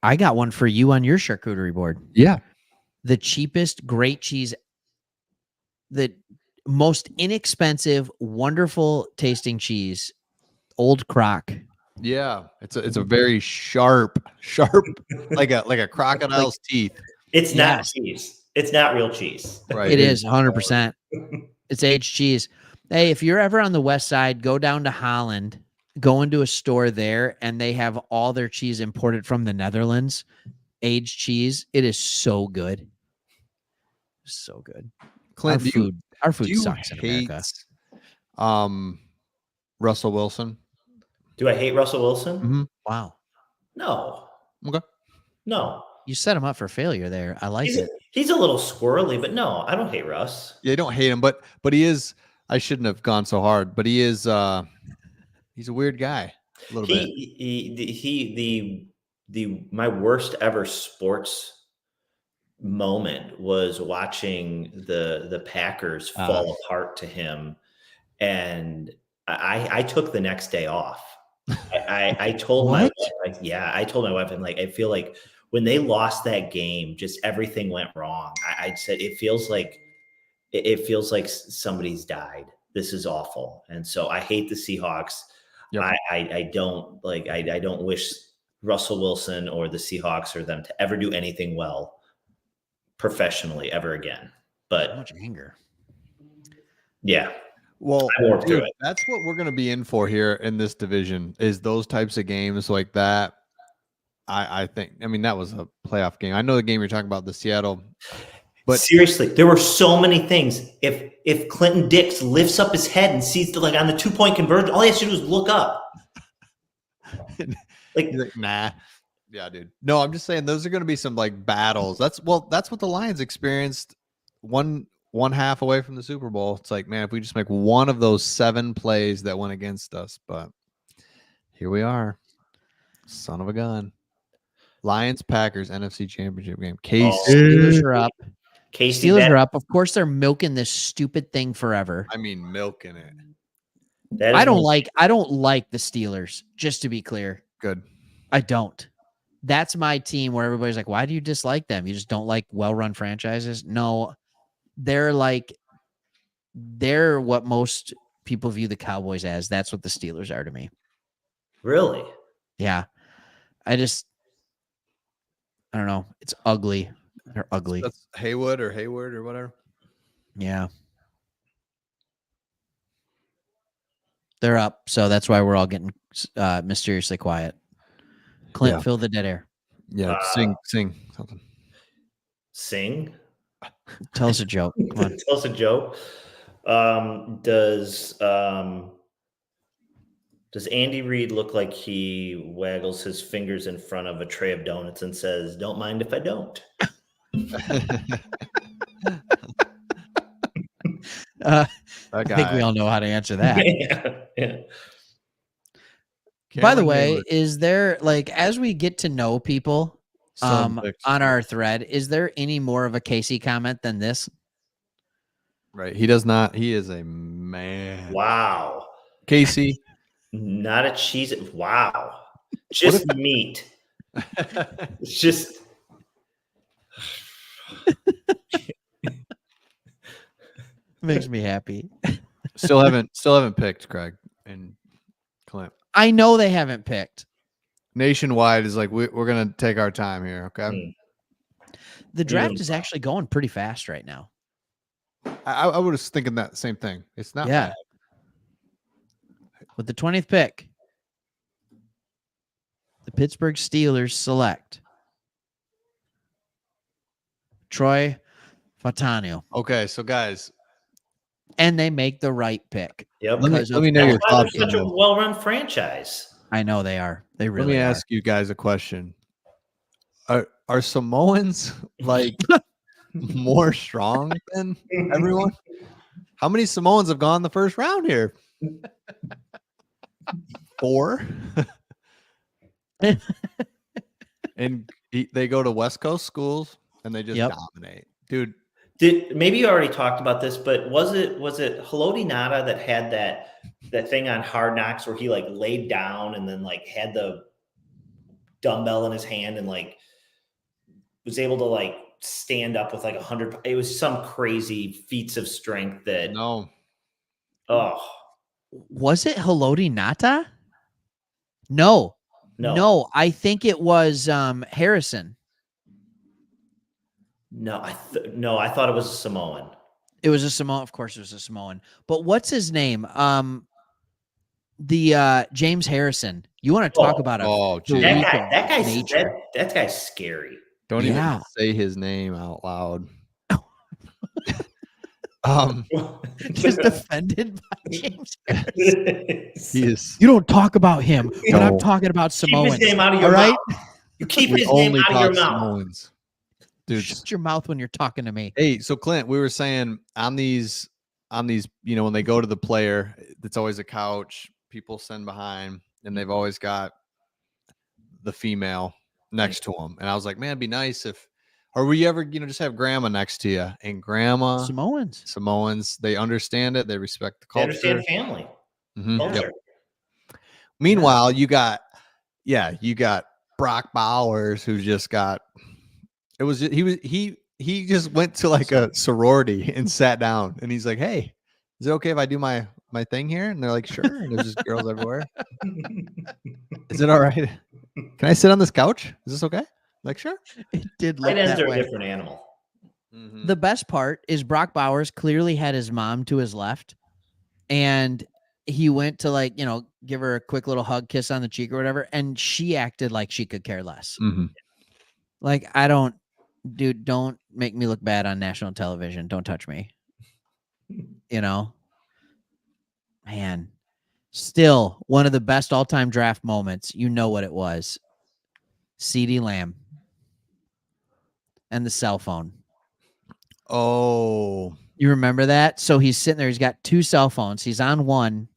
[SPEAKER 2] I got one for you on your charcuterie board.
[SPEAKER 1] Yeah.
[SPEAKER 2] The cheapest great cheese, the most inexpensive, wonderful tasting cheese, Old Croc.
[SPEAKER 1] Yeah, it's a very sharp, like a crocodile's teeth.
[SPEAKER 3] It's not cheese. It's not real cheese.
[SPEAKER 1] Right.
[SPEAKER 2] It is 100%. It's aged cheese. Hey, if you're ever on the west side, go down to Holland, go into a store there, and they have all their cheese imported from the Netherlands. Aged cheese. It is so good. So good.
[SPEAKER 1] Clint,
[SPEAKER 2] our food sucks in America.
[SPEAKER 1] Russell Wilson.
[SPEAKER 3] Do I hate Russell Wilson?
[SPEAKER 1] Mm-hmm.
[SPEAKER 2] Wow.
[SPEAKER 3] No.
[SPEAKER 1] Okay.
[SPEAKER 3] No.
[SPEAKER 2] You set him up for failure there. I like it.
[SPEAKER 3] He's a little squirrely, but no, I don't hate Russ.
[SPEAKER 1] Yeah, you don't hate him, but he is. I shouldn't have gone so hard, but he is. He's a weird guy. A little bit.
[SPEAKER 3] My worst ever sports moment was watching the Packers fall apart to him, and I took the next day off. I told my wife, I told my wife, and like I feel like when they lost that game, just everything went wrong. I said it feels like somebody's died. This is awful, and so I hate the Seahawks. Yep. I don't wish Russell Wilson or the Seahawks or them to ever do anything well professionally ever again. But
[SPEAKER 2] so much anger.
[SPEAKER 1] Yeah. Well, dude, that's what we're going to be in for here in this division is those types of games like that. I think, I mean, that was a playoff game. I know the game you're talking about, the Seattle.
[SPEAKER 3] But seriously, there were so many things. If Clinton Dix lifts up his head and sees like on the 2-point conversion, all he has to do is look up.
[SPEAKER 1] Like, nah. Yeah, dude. No, I'm just saying those are going to be some like battles. That's what the Lions experienced one half away from the Super Bowl. It's like, man, if we just make one of those 7 plays that went against us, but here we are. Son of a gun. Lions, Packers, NFC Championship game.
[SPEAKER 2] Steelers are up. Steelers are up. Of course, they're milking this stupid thing forever.
[SPEAKER 1] I mean, milking it.
[SPEAKER 2] I don't like the Steelers, just to be clear.
[SPEAKER 1] Good.
[SPEAKER 2] I don't. That's my team where everybody's like, why do you dislike them? You just don't like well-run franchises? No, they're what most people view the Cowboys as. That's what the Steelers are to me.
[SPEAKER 3] Really?
[SPEAKER 2] Yeah. I don't know. It's ugly. They're ugly.
[SPEAKER 1] That's Hayward or whatever.
[SPEAKER 2] Yeah. They're up. So that's why we're all getting mysteriously quiet. Clint,
[SPEAKER 1] Yeah.
[SPEAKER 2] fill the dead air.
[SPEAKER 1] Yeah, sing something.
[SPEAKER 3] Sing?
[SPEAKER 2] Tell us a joke. Come on.
[SPEAKER 3] Tell us a joke. Does Andy Reid look like he waggles his fingers in front of a tray of donuts and says, "Don't mind if I don't"?
[SPEAKER 2] I think we all know how to answer that.
[SPEAKER 3] Yeah.
[SPEAKER 2] By the way, is there, like, as we get to know people
[SPEAKER 1] Son
[SPEAKER 2] on
[SPEAKER 1] picks.
[SPEAKER 2] our thread, is there any more of a Casey comment than this?
[SPEAKER 1] Right. He does not. He is a man.
[SPEAKER 3] Wow.
[SPEAKER 1] Casey.
[SPEAKER 3] Not a cheese. Wow. Just meat. It's just.
[SPEAKER 2] Makes me happy.
[SPEAKER 1] Still haven't picked Craig and Clint.
[SPEAKER 2] I know they haven't picked.
[SPEAKER 1] Nationwide is like we're gonna take our time here. Okay.
[SPEAKER 2] The draft is actually going pretty fast right now.
[SPEAKER 1] I was thinking that same thing. It's not bad.
[SPEAKER 2] With the 20th pick, the Pittsburgh Steelers select Troy Fautanu.
[SPEAKER 1] Okay, so guys,
[SPEAKER 2] and they make the right pick.
[SPEAKER 3] Yep.
[SPEAKER 1] Let me know your thoughts.
[SPEAKER 3] Such a well-run franchise.
[SPEAKER 2] I know they are. They really
[SPEAKER 1] Let me
[SPEAKER 2] are.
[SPEAKER 1] ask you guys a question. Are Samoans like more strong than everyone? How many Samoans have gone the first round here? 4. And they go to West Coast schools and they just dominate. Dude.
[SPEAKER 3] Maybe you already talked about this, but was it Haloti Ngata that had that thing on Hard Knocks where he like laid down and then like had the dumbbell in his hand and like was able to like stand up with like 100? It was some crazy feats of strength that.
[SPEAKER 1] No.
[SPEAKER 3] Oh.
[SPEAKER 2] Was it Haloti Ngata? No. I think it was Harrison.
[SPEAKER 3] No, I thought it was a Samoan.
[SPEAKER 2] It was a Samoan. Of course, it was a Samoan. But what's his name? The James Harrison. You want to talk about
[SPEAKER 3] that guy's scary.
[SPEAKER 1] Don't even say his name out loud.
[SPEAKER 2] Just offended by James Harrison.
[SPEAKER 1] He is.
[SPEAKER 2] You don't talk about him when I'm talking about Samoans.
[SPEAKER 3] Keep his name out of your mouth. You keep his name out of your mouth.
[SPEAKER 1] Samoans. Dude,
[SPEAKER 2] shut your mouth when you're talking to me.
[SPEAKER 1] Hey, so Clint, we were saying on these, when they go to the player, it's always a couch. People send behind, and they've always got the female next to them. And I was like, man, it'd be nice if, or we ever, just have grandma next to you. And grandma, Samoans, they understand it. They respect the culture.
[SPEAKER 3] They understand family.
[SPEAKER 1] Culture. Yep. Meanwhile, you got Brock Bowers, who just got. It was he just went to like a sorority and sat down, and he's like, "Hey, is it okay if I do my thing here?" And they're like, "Sure." And there's just girls everywhere. Is it all right? Can I sit on this couch? Is this okay? Like, sure.
[SPEAKER 2] It did look that way.
[SPEAKER 3] A different animal.
[SPEAKER 2] Mm-hmm. The best part is Brock Bowers clearly had his mom to his left, and he went to like give her a quick little hug, kiss on the cheek or whatever, and she acted like she could care less.
[SPEAKER 1] Mm-hmm.
[SPEAKER 2] Like, Dude, don't make me look bad on national television. Don't touch me. Man, still one of the best all-time draft moments. You know what it was. CeeDee Lamb and the cell phone.
[SPEAKER 1] Oh.
[SPEAKER 2] You remember that? So he's sitting there. He's got 2 cell phones. He's on one,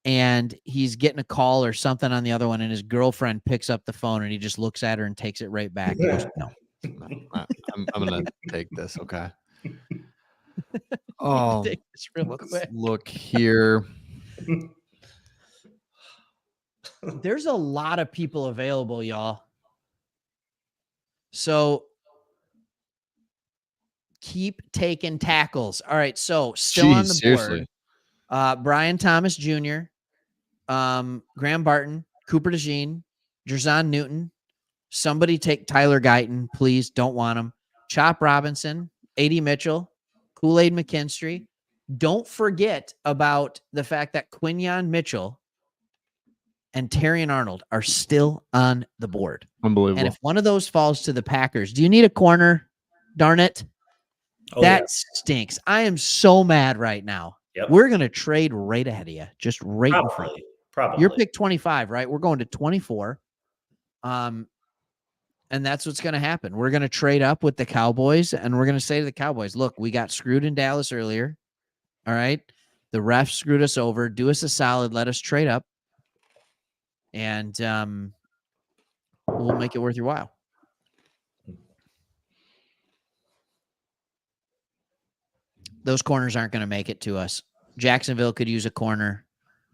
[SPEAKER 2] and he's getting a call or something on the other one, and his girlfriend picks up the phone, and he just looks at her and takes it right back. He goes, no.
[SPEAKER 1] I'm gonna take this. Okay. Oh,
[SPEAKER 2] take this real quick.
[SPEAKER 1] Look here.
[SPEAKER 2] There's a lot of people available, y'all. So keep taking tackles. All right. So still on the board.
[SPEAKER 1] Seriously.
[SPEAKER 2] Brian Thomas Jr., Graham Barton, Cooper DeJean, Jerzon Newton. Somebody take Tyler Guyton, please. Don't want him. Chop Robinson, A.D. Mitchell, Kool-Aid McKinstry. Don't forget about the fact that Quinyon Mitchell and Terrion Arnold are still on the board.
[SPEAKER 1] Unbelievable.
[SPEAKER 2] And if one of those falls to the Packers, do you need a corner? Darn it. That stinks. I am so mad right now.
[SPEAKER 3] Yep.
[SPEAKER 2] We're going to trade right ahead of you. Just right in front.
[SPEAKER 3] Probably.
[SPEAKER 2] You're pick 25, right? We're going to 24. And that's what's going to happen. We're going to trade up with the Cowboys, and we're going to say to the Cowboys, look, we got screwed in Dallas earlier. All right. The refs screwed us over. Do us a solid. Let us trade up. And we'll make it worth your while. Those corners aren't going to make it to us. Jacksonville could use a corner.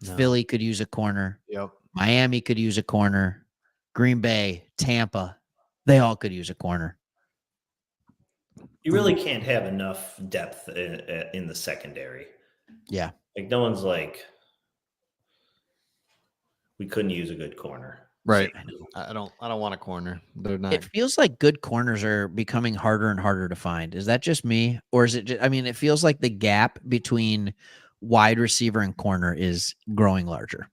[SPEAKER 2] No. Philly could use a corner.
[SPEAKER 1] Yep.
[SPEAKER 2] Miami could use a corner. Green Bay, Tampa, they all could use a corner.
[SPEAKER 3] You really can't have enough depth in the secondary.
[SPEAKER 2] Yeah.
[SPEAKER 3] Like no one's like, we couldn't use a good corner.
[SPEAKER 1] Right. I don't want a corner. They're not.
[SPEAKER 2] It feels like good corners are becoming harder and harder to find. Is that just me? Or is it just, I mean, it feels like the gap between wide receiver and corner is growing larger.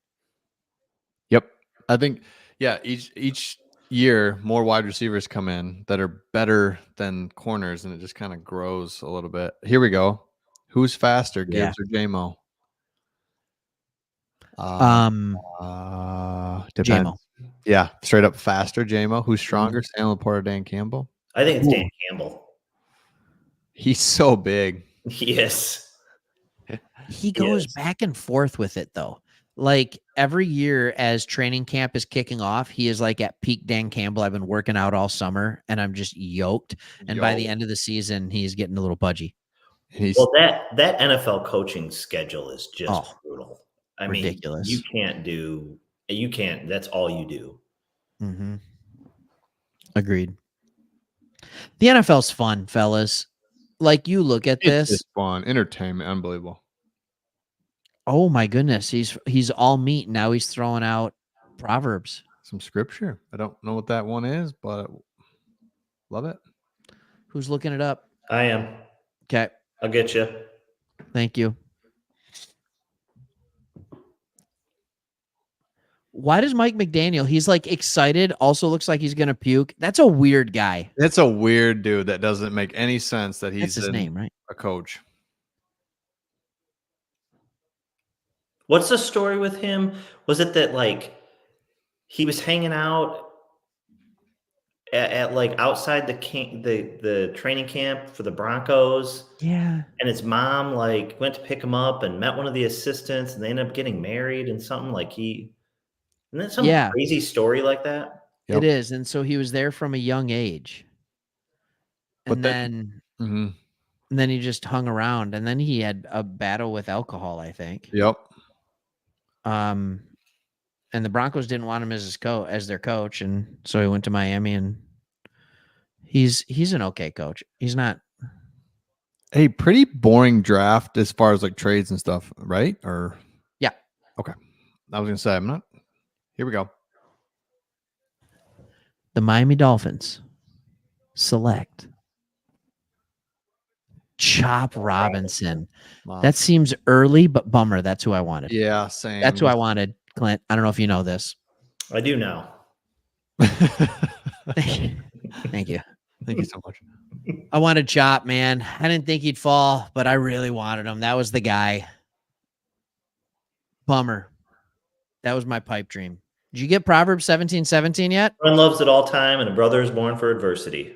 [SPEAKER 1] Yep. I think, yeah, each year more wide receivers come in that are better than corners, and it just kind of grows a little bit. Here we go. Who's faster, Gibbs or J-Mo? Depends.
[SPEAKER 2] J-Mo.
[SPEAKER 1] Yeah, straight up faster, J-Mo. Who's stronger, Sam Laporta or Dan Campbell?
[SPEAKER 3] I think it's Dan Campbell.
[SPEAKER 1] He's so big.
[SPEAKER 3] Yes.
[SPEAKER 2] He goes back and forth with it, though. Like every year as training camp is kicking off, he is like at peak Dan Campbell. I've been working out all summer, and I'm just yoked. And by the end of the season, he's getting a little pudgy.
[SPEAKER 3] Well, that NFL coaching schedule is just brutal. I mean,
[SPEAKER 2] ridiculous.
[SPEAKER 3] You can't. That's all you do.
[SPEAKER 2] Mm-hmm. Agreed. The NFL's fun, fellas. Like you look at this.
[SPEAKER 1] It's fun, entertainment, unbelievable.
[SPEAKER 2] Oh my goodness, he's all meat. Now he's throwing out Proverbs.
[SPEAKER 1] Some scripture. I don't know what that one is, but love it.
[SPEAKER 2] Who's looking it up?
[SPEAKER 3] I am.
[SPEAKER 2] Okay.
[SPEAKER 3] I'll get you.
[SPEAKER 2] Thank you. Why does Mike McDaniel, he's like excited, also looks like he's going to puke? That's a weird guy.
[SPEAKER 1] That's a weird dude that doesn't make any sense that he's
[SPEAKER 2] his name, right?
[SPEAKER 1] A coach.
[SPEAKER 3] What's the story with him? Was it that like he was hanging out at like outside the training camp for the Broncos?
[SPEAKER 2] Yeah.
[SPEAKER 3] And his mom like went to pick him up and met one of the assistants, and they ended up getting married and something like isn't that some crazy story like that?
[SPEAKER 1] Yep.
[SPEAKER 2] It is. And so he was there from a young age. And then he just hung around, and then he had a battle with alcohol, I think.
[SPEAKER 1] Yep.
[SPEAKER 2] And the Broncos didn't want him as their coach, and so he went to Miami, and he's an okay coach. He's not.
[SPEAKER 1] Hey, pretty boring draft as far as like trades and stuff, right? Or
[SPEAKER 2] yeah.
[SPEAKER 1] Okay. I was gonna say I'm not. Here we go.
[SPEAKER 2] The Miami Dolphins select Chop Robinson.
[SPEAKER 1] Wow.
[SPEAKER 2] That seems early, but bummer. That's who I wanted.
[SPEAKER 1] Yeah, same.
[SPEAKER 2] That's who I wanted, Clint. I don't know if you know this.
[SPEAKER 3] I do now.
[SPEAKER 2] Thank you.
[SPEAKER 1] Thank you so much.
[SPEAKER 2] I wanted Chop, man. I didn't think he'd fall, but I really wanted him. That was the guy. Bummer. That was my pipe dream. Did you get Proverbs 17:17 yet?
[SPEAKER 3] One loves at all time, and a brother is born for adversity.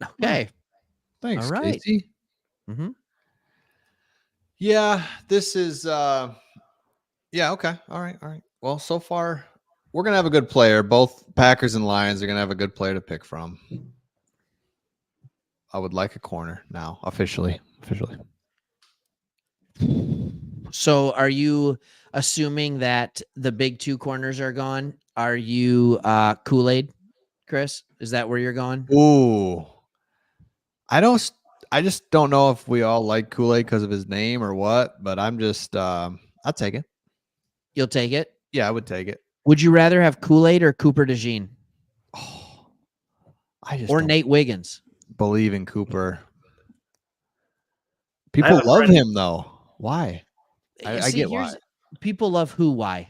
[SPEAKER 2] Okay.
[SPEAKER 1] Thanks,
[SPEAKER 2] all right.
[SPEAKER 1] Casey.
[SPEAKER 2] Mm-hmm.
[SPEAKER 1] Yeah, this is okay. All right. Well, so far we're gonna have a good player. Both Packers and Lions are gonna have a good player to pick from. I would like a corner now, officially.
[SPEAKER 2] So are you assuming that the big two corners are gone? Are you Kool-Aid, Chris? Is that where you're going?
[SPEAKER 1] Ooh. I just don't know if we all like Kool-Aid because of his name or what, but I'm just I'll take it.
[SPEAKER 2] You'll take it?
[SPEAKER 1] Yeah, I would take it.
[SPEAKER 2] Would you rather have Kool-Aid or Cooper DeJean
[SPEAKER 1] Oh, I just
[SPEAKER 2] or
[SPEAKER 1] don't
[SPEAKER 2] Nate Wiggins?
[SPEAKER 1] believe in Cooper.
[SPEAKER 3] I
[SPEAKER 1] People
[SPEAKER 3] have a
[SPEAKER 1] love
[SPEAKER 3] friend-
[SPEAKER 1] him though. Why? I get why.
[SPEAKER 2] People love who? Why?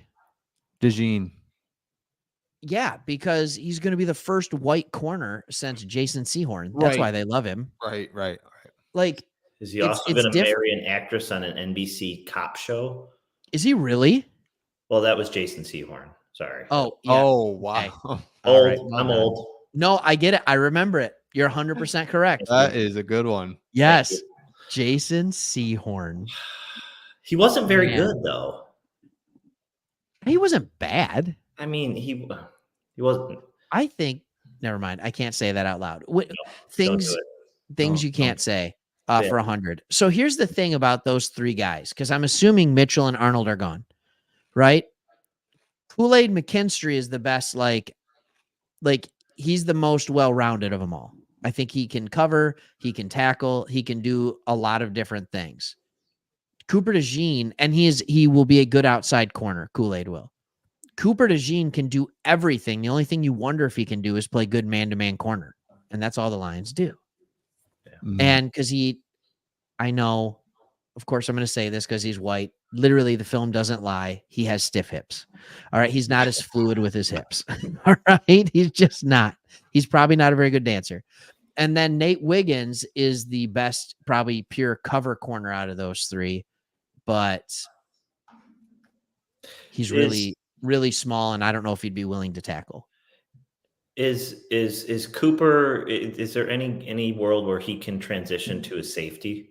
[SPEAKER 1] DeJean.
[SPEAKER 2] Yeah, because he's going to be the first white corner since Jason Sehorn. That's why they love him.
[SPEAKER 1] Right.
[SPEAKER 2] Like,
[SPEAKER 3] Is he
[SPEAKER 2] It's-
[SPEAKER 3] also
[SPEAKER 2] it's
[SPEAKER 3] going to
[SPEAKER 2] different.
[SPEAKER 3] marry an actress on an NBC cop show?
[SPEAKER 2] is he really?
[SPEAKER 3] Well, that was Jason Sehorn. Sorry.
[SPEAKER 2] Oh, yeah.
[SPEAKER 1] Oh wow.
[SPEAKER 3] old.
[SPEAKER 2] all right, well
[SPEAKER 3] I'm
[SPEAKER 2] done.
[SPEAKER 3] old.
[SPEAKER 2] No, I get it. I remember it. You're 100% correct.
[SPEAKER 1] That is a good one.
[SPEAKER 2] Yes.
[SPEAKER 3] you.
[SPEAKER 2] Jason Sehorn.
[SPEAKER 3] He wasn't very
[SPEAKER 2] Man.
[SPEAKER 3] good though.
[SPEAKER 2] He wasn't bad.
[SPEAKER 3] I mean, he wasn't.
[SPEAKER 2] I think, never mind. I can't say that out loud.
[SPEAKER 3] Don't
[SPEAKER 2] Things
[SPEAKER 3] do it.
[SPEAKER 2] things
[SPEAKER 3] Don't-
[SPEAKER 2] you can't say
[SPEAKER 3] Yeah.
[SPEAKER 2] for 100. So here's the thing about those three guys, because I'm assuming Mitchell and Arnold are gone, right? Kool-Aid McKinstry is the best, like he's the most well-rounded of them all. I think he can cover, he can tackle, he can do a lot of different things. Cooper DeJean, and he will be a good outside corner. Kool-Aid will. Cooper DeJean can do everything. The only thing you wonder if he can do is play good man-to-man corner, and that's all the Lions do.
[SPEAKER 1] Mhm.
[SPEAKER 2] And because I know, of course, I'm going to say this because he's white. Literally, the film doesn't lie. He has stiff hips. All right. He's not as fluid with his hips. All right. He's just not. He's probably not a very good dancer. And then Nate Wiggins is the best, probably pure cover corner out of those three. But he's really, really small. And I don't know if he'd be willing to tackle.
[SPEAKER 3] Is Cooper? Is there any world where he can transition to a safety?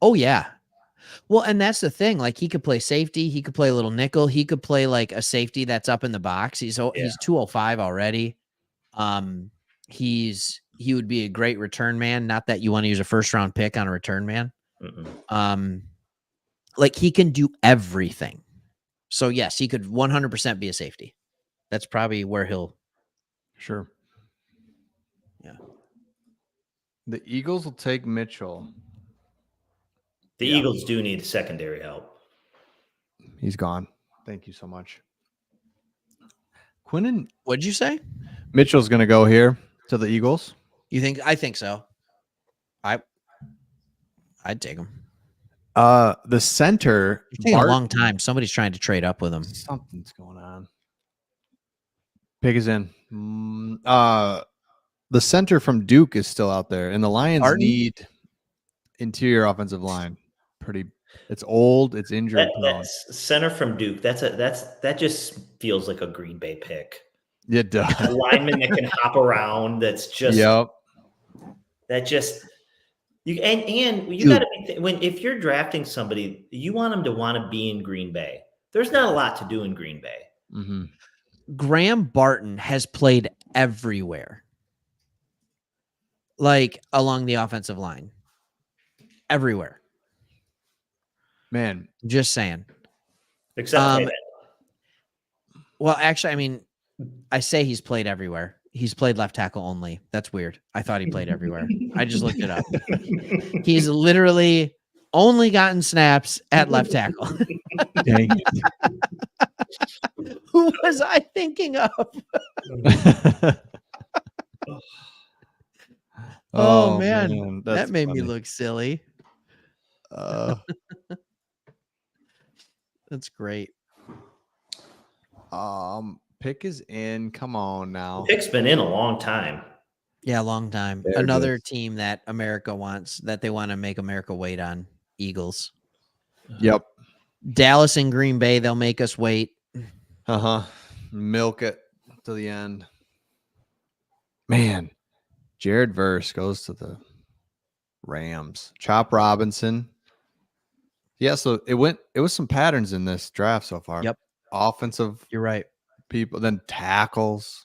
[SPEAKER 2] Oh, yeah. Well, and that's the thing. Like, he could play safety. He could play a little nickel. He could play like a safety that's up in the box. He's 205 already. He would be a great return man. Not that you want to use a first round pick on a return man.
[SPEAKER 3] Mm-mm.
[SPEAKER 2] Like, he can do everything. So yes, he could 100% be a safety. That's probably where he'll.
[SPEAKER 1] Sure.
[SPEAKER 2] Yeah.
[SPEAKER 1] The Eagles will take Mitchell.
[SPEAKER 3] The Eagles do need secondary help.
[SPEAKER 1] He's gone. Thank you so much. Quinnen
[SPEAKER 2] What'd you say?
[SPEAKER 1] Mitchell's going to go here to the Eagles.
[SPEAKER 2] You think? I think so. I'd take him.
[SPEAKER 1] The center.
[SPEAKER 2] It's taking a long time. Somebody's trying to trade up with him.
[SPEAKER 1] Something's going on. Pick is in. The center from Duke is still out there, and the Lions
[SPEAKER 2] Barton?
[SPEAKER 1] need interior offensive line. It's old. It's injury prone.
[SPEAKER 3] That's center from Duke. That just feels like a Green Bay pick.
[SPEAKER 1] It does.
[SPEAKER 3] A lineman that can hop around. That's just
[SPEAKER 1] Yep.
[SPEAKER 3] that just you and you got to be if you're drafting somebody, you want them to want to be in Green Bay. There's not a lot to do in Green Bay.
[SPEAKER 1] Mm-hmm.
[SPEAKER 2] Graham Barton has played everywhere, like along the offensive line, everywhere.
[SPEAKER 1] Man,
[SPEAKER 2] Just saying.
[SPEAKER 3] Except
[SPEAKER 2] Well, actually, I mean, I say he's played everywhere. He's played left tackle only. That's weird. I thought he played everywhere. I just looked it up. He's literally only gotten snaps at left tackle.
[SPEAKER 1] dang it.
[SPEAKER 2] Who was I thinking of? Oh, man. That
[SPEAKER 1] that's
[SPEAKER 2] made me
[SPEAKER 1] funny.
[SPEAKER 2] look silly. That's great.
[SPEAKER 1] Pick is in. Come on now.
[SPEAKER 3] Pick's been in a long time.
[SPEAKER 2] Yeah, long time.
[SPEAKER 1] There it
[SPEAKER 2] Another
[SPEAKER 1] is.
[SPEAKER 2] team that America wants, that they want to make America wait on. Eagles.
[SPEAKER 1] Yep.
[SPEAKER 2] Dallas and Green Bay, they'll make us wait.
[SPEAKER 1] Milk it to the end. Man, Jared Verse goes to the Rams. Chop Robinson. Yeah, so it was some patterns in this draft so far.
[SPEAKER 2] Yep.
[SPEAKER 1] Offensive
[SPEAKER 2] You're right.
[SPEAKER 1] people, then tackles.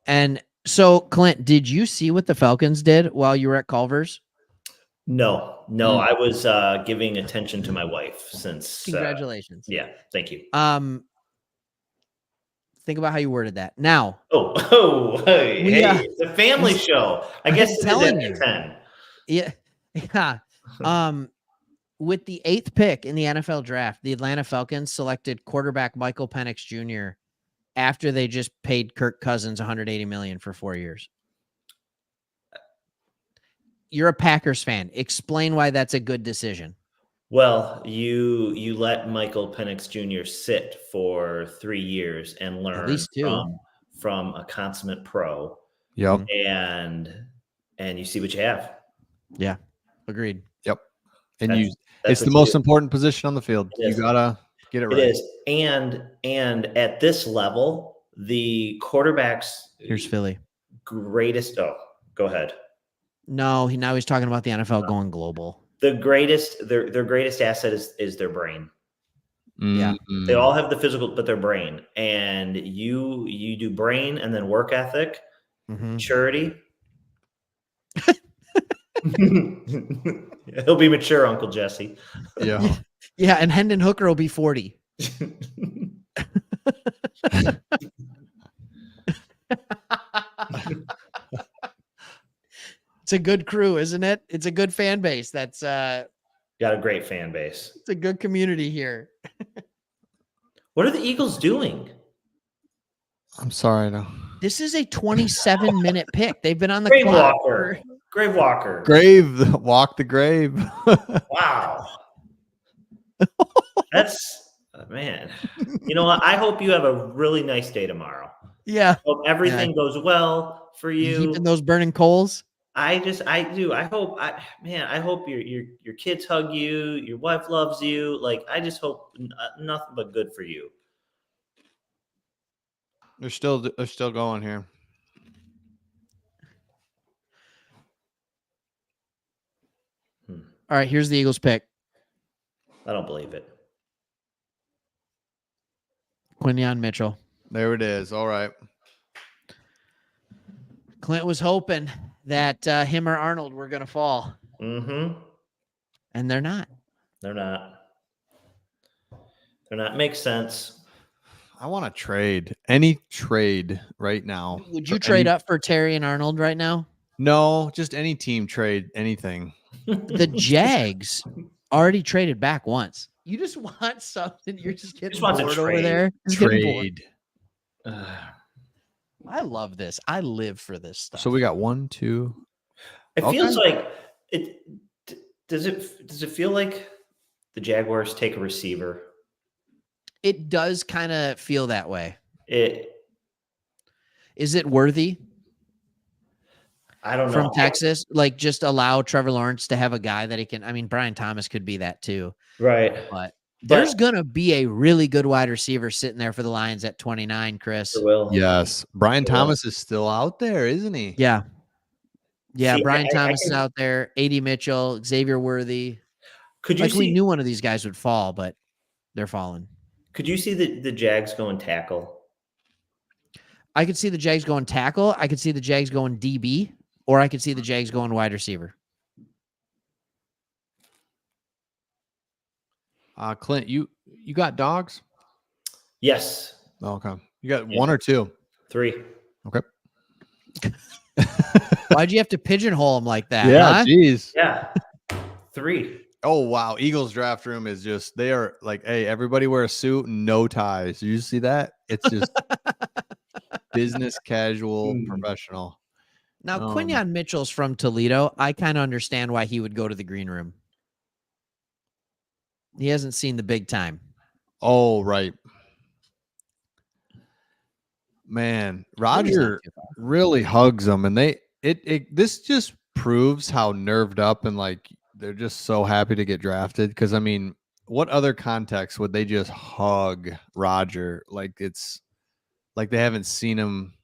[SPEAKER 2] And so, Clint, did you see what the Falcons did while you were at Culver's?
[SPEAKER 3] No, I was giving attention to my wife since.
[SPEAKER 2] Congratulations.
[SPEAKER 3] Yeah, thank you.
[SPEAKER 2] Think about how you worded that. Now,
[SPEAKER 3] Hey,
[SPEAKER 2] Yeah.
[SPEAKER 3] it's a family show. I guess
[SPEAKER 2] telling
[SPEAKER 3] it's
[SPEAKER 2] you.
[SPEAKER 3] 10.
[SPEAKER 2] yeah. with the 8th pick in the NFL draft, the Atlanta Falcons selected quarterback Michael Penix Jr. after they just paid Kirk Cousins $180 million for 4 years. You're a Packers fan. Explain why that's a good decision.
[SPEAKER 3] Well, you let Michael Penix Jr. sit for 3 years and learn
[SPEAKER 2] At least 2.
[SPEAKER 3] from a consummate pro.
[SPEAKER 1] Yep.
[SPEAKER 3] And you see what you have.
[SPEAKER 2] Yeah. Agreed.
[SPEAKER 1] Yep. And
[SPEAKER 3] That's
[SPEAKER 1] it's
[SPEAKER 3] what
[SPEAKER 1] the
[SPEAKER 3] you
[SPEAKER 1] most
[SPEAKER 3] do.
[SPEAKER 1] important position on the field.
[SPEAKER 3] It
[SPEAKER 1] You
[SPEAKER 3] is.
[SPEAKER 1] gotta get it right.
[SPEAKER 3] It is. And at this level, the quarterback's
[SPEAKER 2] Here's Philly.
[SPEAKER 3] greatest. Oh, go ahead.
[SPEAKER 2] No, now he's talking about the NFL going global.
[SPEAKER 3] The greatest, their greatest asset is their brain.
[SPEAKER 2] Yeah.
[SPEAKER 1] Mm-mm.
[SPEAKER 3] They all have the physical, but their brain. And you do brain and then work ethic, maturity. He'll be mature, Uncle Jesse.
[SPEAKER 1] Yeah.
[SPEAKER 2] Yeah, and Hendon Hooker will be 40. It's a good crew, isn't it? It's a good fan base. That's
[SPEAKER 3] Got a great fan base.
[SPEAKER 2] it's a good community here.
[SPEAKER 3] What are the Eagles doing?
[SPEAKER 1] I'm sorry. No.
[SPEAKER 2] This is a 27-minute pick. They've been on the
[SPEAKER 3] Grave
[SPEAKER 2] clock.
[SPEAKER 3] Walker. Grave Walker.
[SPEAKER 1] Grave. Walk the grave.
[SPEAKER 3] Wow. That's man. You know what? I hope you have a really nice day tomorrow.
[SPEAKER 2] Yeah.
[SPEAKER 3] Hope everything goes well for you.
[SPEAKER 2] Keeping those burning coals.
[SPEAKER 3] I do. I hope your kids hug you, your wife loves you. Like, I just hope nothing but good for you.
[SPEAKER 1] They're still going here.
[SPEAKER 2] All right, here's the Eagles pick.
[SPEAKER 3] I don't believe it.
[SPEAKER 2] Quinyon Mitchell.
[SPEAKER 1] There it is. All right.
[SPEAKER 2] Clint was hoping that him or Arnold were going to fall.
[SPEAKER 3] Mm-hmm.
[SPEAKER 2] And they're not.
[SPEAKER 3] They're not. Makes sense.
[SPEAKER 1] I want to trade. Any trade right now.
[SPEAKER 2] Would you trade up for Terry and Arnold right now?
[SPEAKER 1] No, just any team trade anything.
[SPEAKER 2] The Jags already traded back once. You just want something. You're just getting bored over there. Just getting bored.
[SPEAKER 1] Trade.
[SPEAKER 2] I love this. I live for this stuff.
[SPEAKER 1] So we got 1, 2.
[SPEAKER 3] It feels like it. Does it feel like the Jaguars take a receiver?
[SPEAKER 2] It does kind of feel that way. Is it Worthy?
[SPEAKER 3] I don't know.
[SPEAKER 2] From Texas, like just allow Trevor Lawrence to have a guy that he can. I mean, Brian Thomas could be that too,
[SPEAKER 3] Right?
[SPEAKER 2] But there's gonna be a really good wide receiver sitting there for the Lions at 29. Chris,
[SPEAKER 1] Yes, Brian Thomas is still out there, isn't he?
[SPEAKER 2] Yeah.
[SPEAKER 3] See,
[SPEAKER 2] Brian Thomas is out there. A.D. Mitchell, Xavier Worthy.
[SPEAKER 3] Could you see?
[SPEAKER 2] We knew one of these guys would fall, but they're falling.
[SPEAKER 3] Could you see the Jags going tackle?
[SPEAKER 2] I could see the Jags going tackle. I could see the Jags going DB, or I could see the Jags going wide receiver.
[SPEAKER 1] Clint, you got dogs?
[SPEAKER 3] Yes.
[SPEAKER 1] Oh, okay. You got 1 or 2?
[SPEAKER 3] 3.
[SPEAKER 1] Okay.
[SPEAKER 2] Why'd you have to pigeonhole them like that?
[SPEAKER 1] Yeah, geez.
[SPEAKER 3] Yeah. 3.
[SPEAKER 1] Oh, wow. Eagles draft room is just, they are like, hey, everybody wear a suit and no ties. You see that? It's just business casual, professional.
[SPEAKER 2] Now, Quinyon Mitchell's from Toledo. I kind of understand why he would go to the green room. He hasn't seen the big time.
[SPEAKER 1] Oh, right. Man, Roger really hugs them, and this just proves how nerved up and like they're just so happy to get drafted. Because I mean, what other context would they just hug Roger? Like it's like they haven't seen him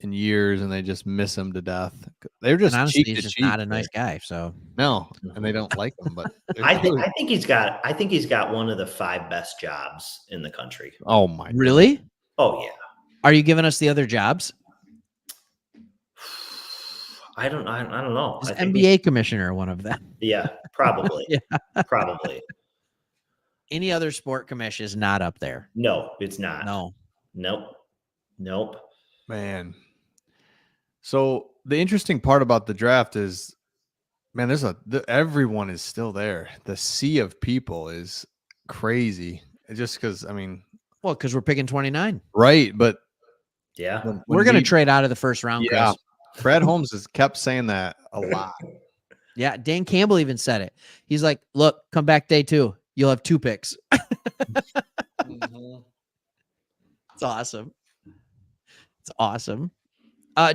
[SPEAKER 1] in years and they just miss him to death. They're just
[SPEAKER 2] honestly,
[SPEAKER 1] cheek
[SPEAKER 2] he's
[SPEAKER 1] to
[SPEAKER 2] just
[SPEAKER 1] cheek
[SPEAKER 2] not a nice guy. So
[SPEAKER 1] no, and they don't like him. But
[SPEAKER 3] I think he's got one of the 5 best jobs in the country.
[SPEAKER 1] Oh my!
[SPEAKER 2] Really?
[SPEAKER 3] Oh yeah.
[SPEAKER 2] Are you giving us the other jobs?
[SPEAKER 3] I don't know.
[SPEAKER 2] Is NBA commissioner one of them?
[SPEAKER 3] Yeah, probably.
[SPEAKER 2] Yeah.
[SPEAKER 3] Probably.
[SPEAKER 2] Any other sport commission is not up there.
[SPEAKER 3] No, it's not.
[SPEAKER 2] No.
[SPEAKER 3] Nope.
[SPEAKER 1] Man. So the interesting part about the draft is Man, everyone is still there. The sea of people is crazy. Just because, I mean,
[SPEAKER 2] Well, because we're picking 29.
[SPEAKER 1] right, but
[SPEAKER 3] Yeah.
[SPEAKER 2] We're going to trade out of the first round,
[SPEAKER 1] yeah,
[SPEAKER 2] Chris.
[SPEAKER 1] Fred Holmes has kept saying that a lot.
[SPEAKER 2] Yeah, Dan Campbell even said it. He's like, look, come back day 2. You'll have 2 picks.
[SPEAKER 1] Mhm.
[SPEAKER 2] It's awesome. It's awesome.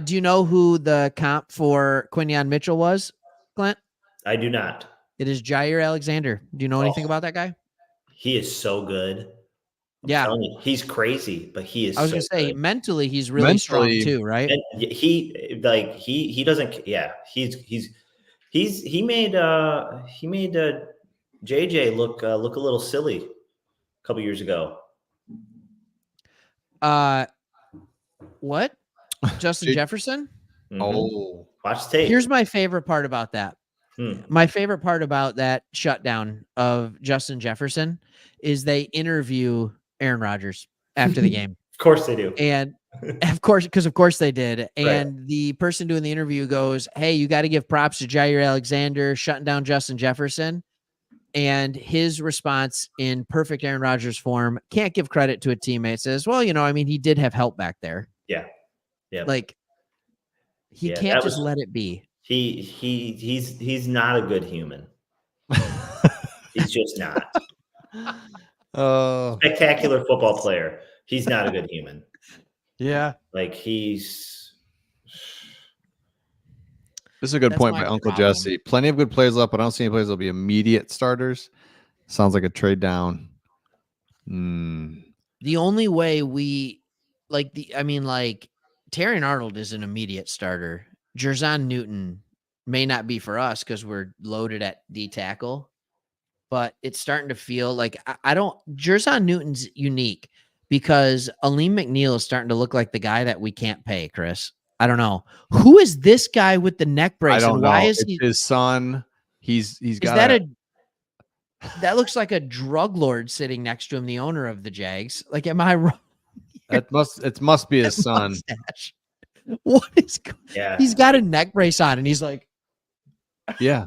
[SPEAKER 2] Do you know who the comp for Quinyon Mitchell was, Clint?
[SPEAKER 3] I do not.
[SPEAKER 2] It is Jair Alexander. Do you know anything about that guy?
[SPEAKER 3] He is so good. I'm
[SPEAKER 2] Yeah.
[SPEAKER 3] telling you, he's crazy, but he is.
[SPEAKER 2] I was going to say, mentally, he's really strong too, right?
[SPEAKER 3] And he doesn't. Yeah, he made JJ look a little silly a couple years ago.
[SPEAKER 2] What? Justin Jefferson?
[SPEAKER 3] Mm-hmm.
[SPEAKER 1] Oh,
[SPEAKER 3] Watch the tape.
[SPEAKER 2] Here's my favorite part about that. My favorite part about that shutdown of Justin Jefferson is they interview Aaron Rodgers after the game.
[SPEAKER 3] Of course they do.
[SPEAKER 2] And of course they did. And the person doing the interview goes, hey, you got to give props to Jair Alexander shutting down Justin Jefferson. And his response in perfect Aaron Rodgers form, can't give credit to a teammate, says, well, he did have help back there.
[SPEAKER 3] Yeah. Yeah.
[SPEAKER 2] Like he can't just let it be.
[SPEAKER 3] He's not a good human. He's just not. Spectacular football player. He's not a good human.
[SPEAKER 1] Yeah.
[SPEAKER 3] Like
[SPEAKER 1] This is a good point by Uncle Jesse. Plenty of good players left, but I don't see any players that'll be immediate starters. Sounds like a trade down.
[SPEAKER 2] The only way Terry Arnold is an immediate starter. Jerzon Newton may not be for us because we're loaded at D tackle, but it's starting to feel like Jerzon Newton's unique because Aleem McNeil is starting to look like the guy that we can't pay, Chris. I don't know. Who is this guy with the neck brace?
[SPEAKER 1] I don't know.
[SPEAKER 2] Why is
[SPEAKER 1] it's his son? He's got
[SPEAKER 2] that looks like a drug lord sitting next to him, the owner of the Jags. Like, am I wrong?
[SPEAKER 1] It must be his son.
[SPEAKER 2] Mustache. What is? Yeah. He's got a neck brace on, and he's like,
[SPEAKER 1] yeah.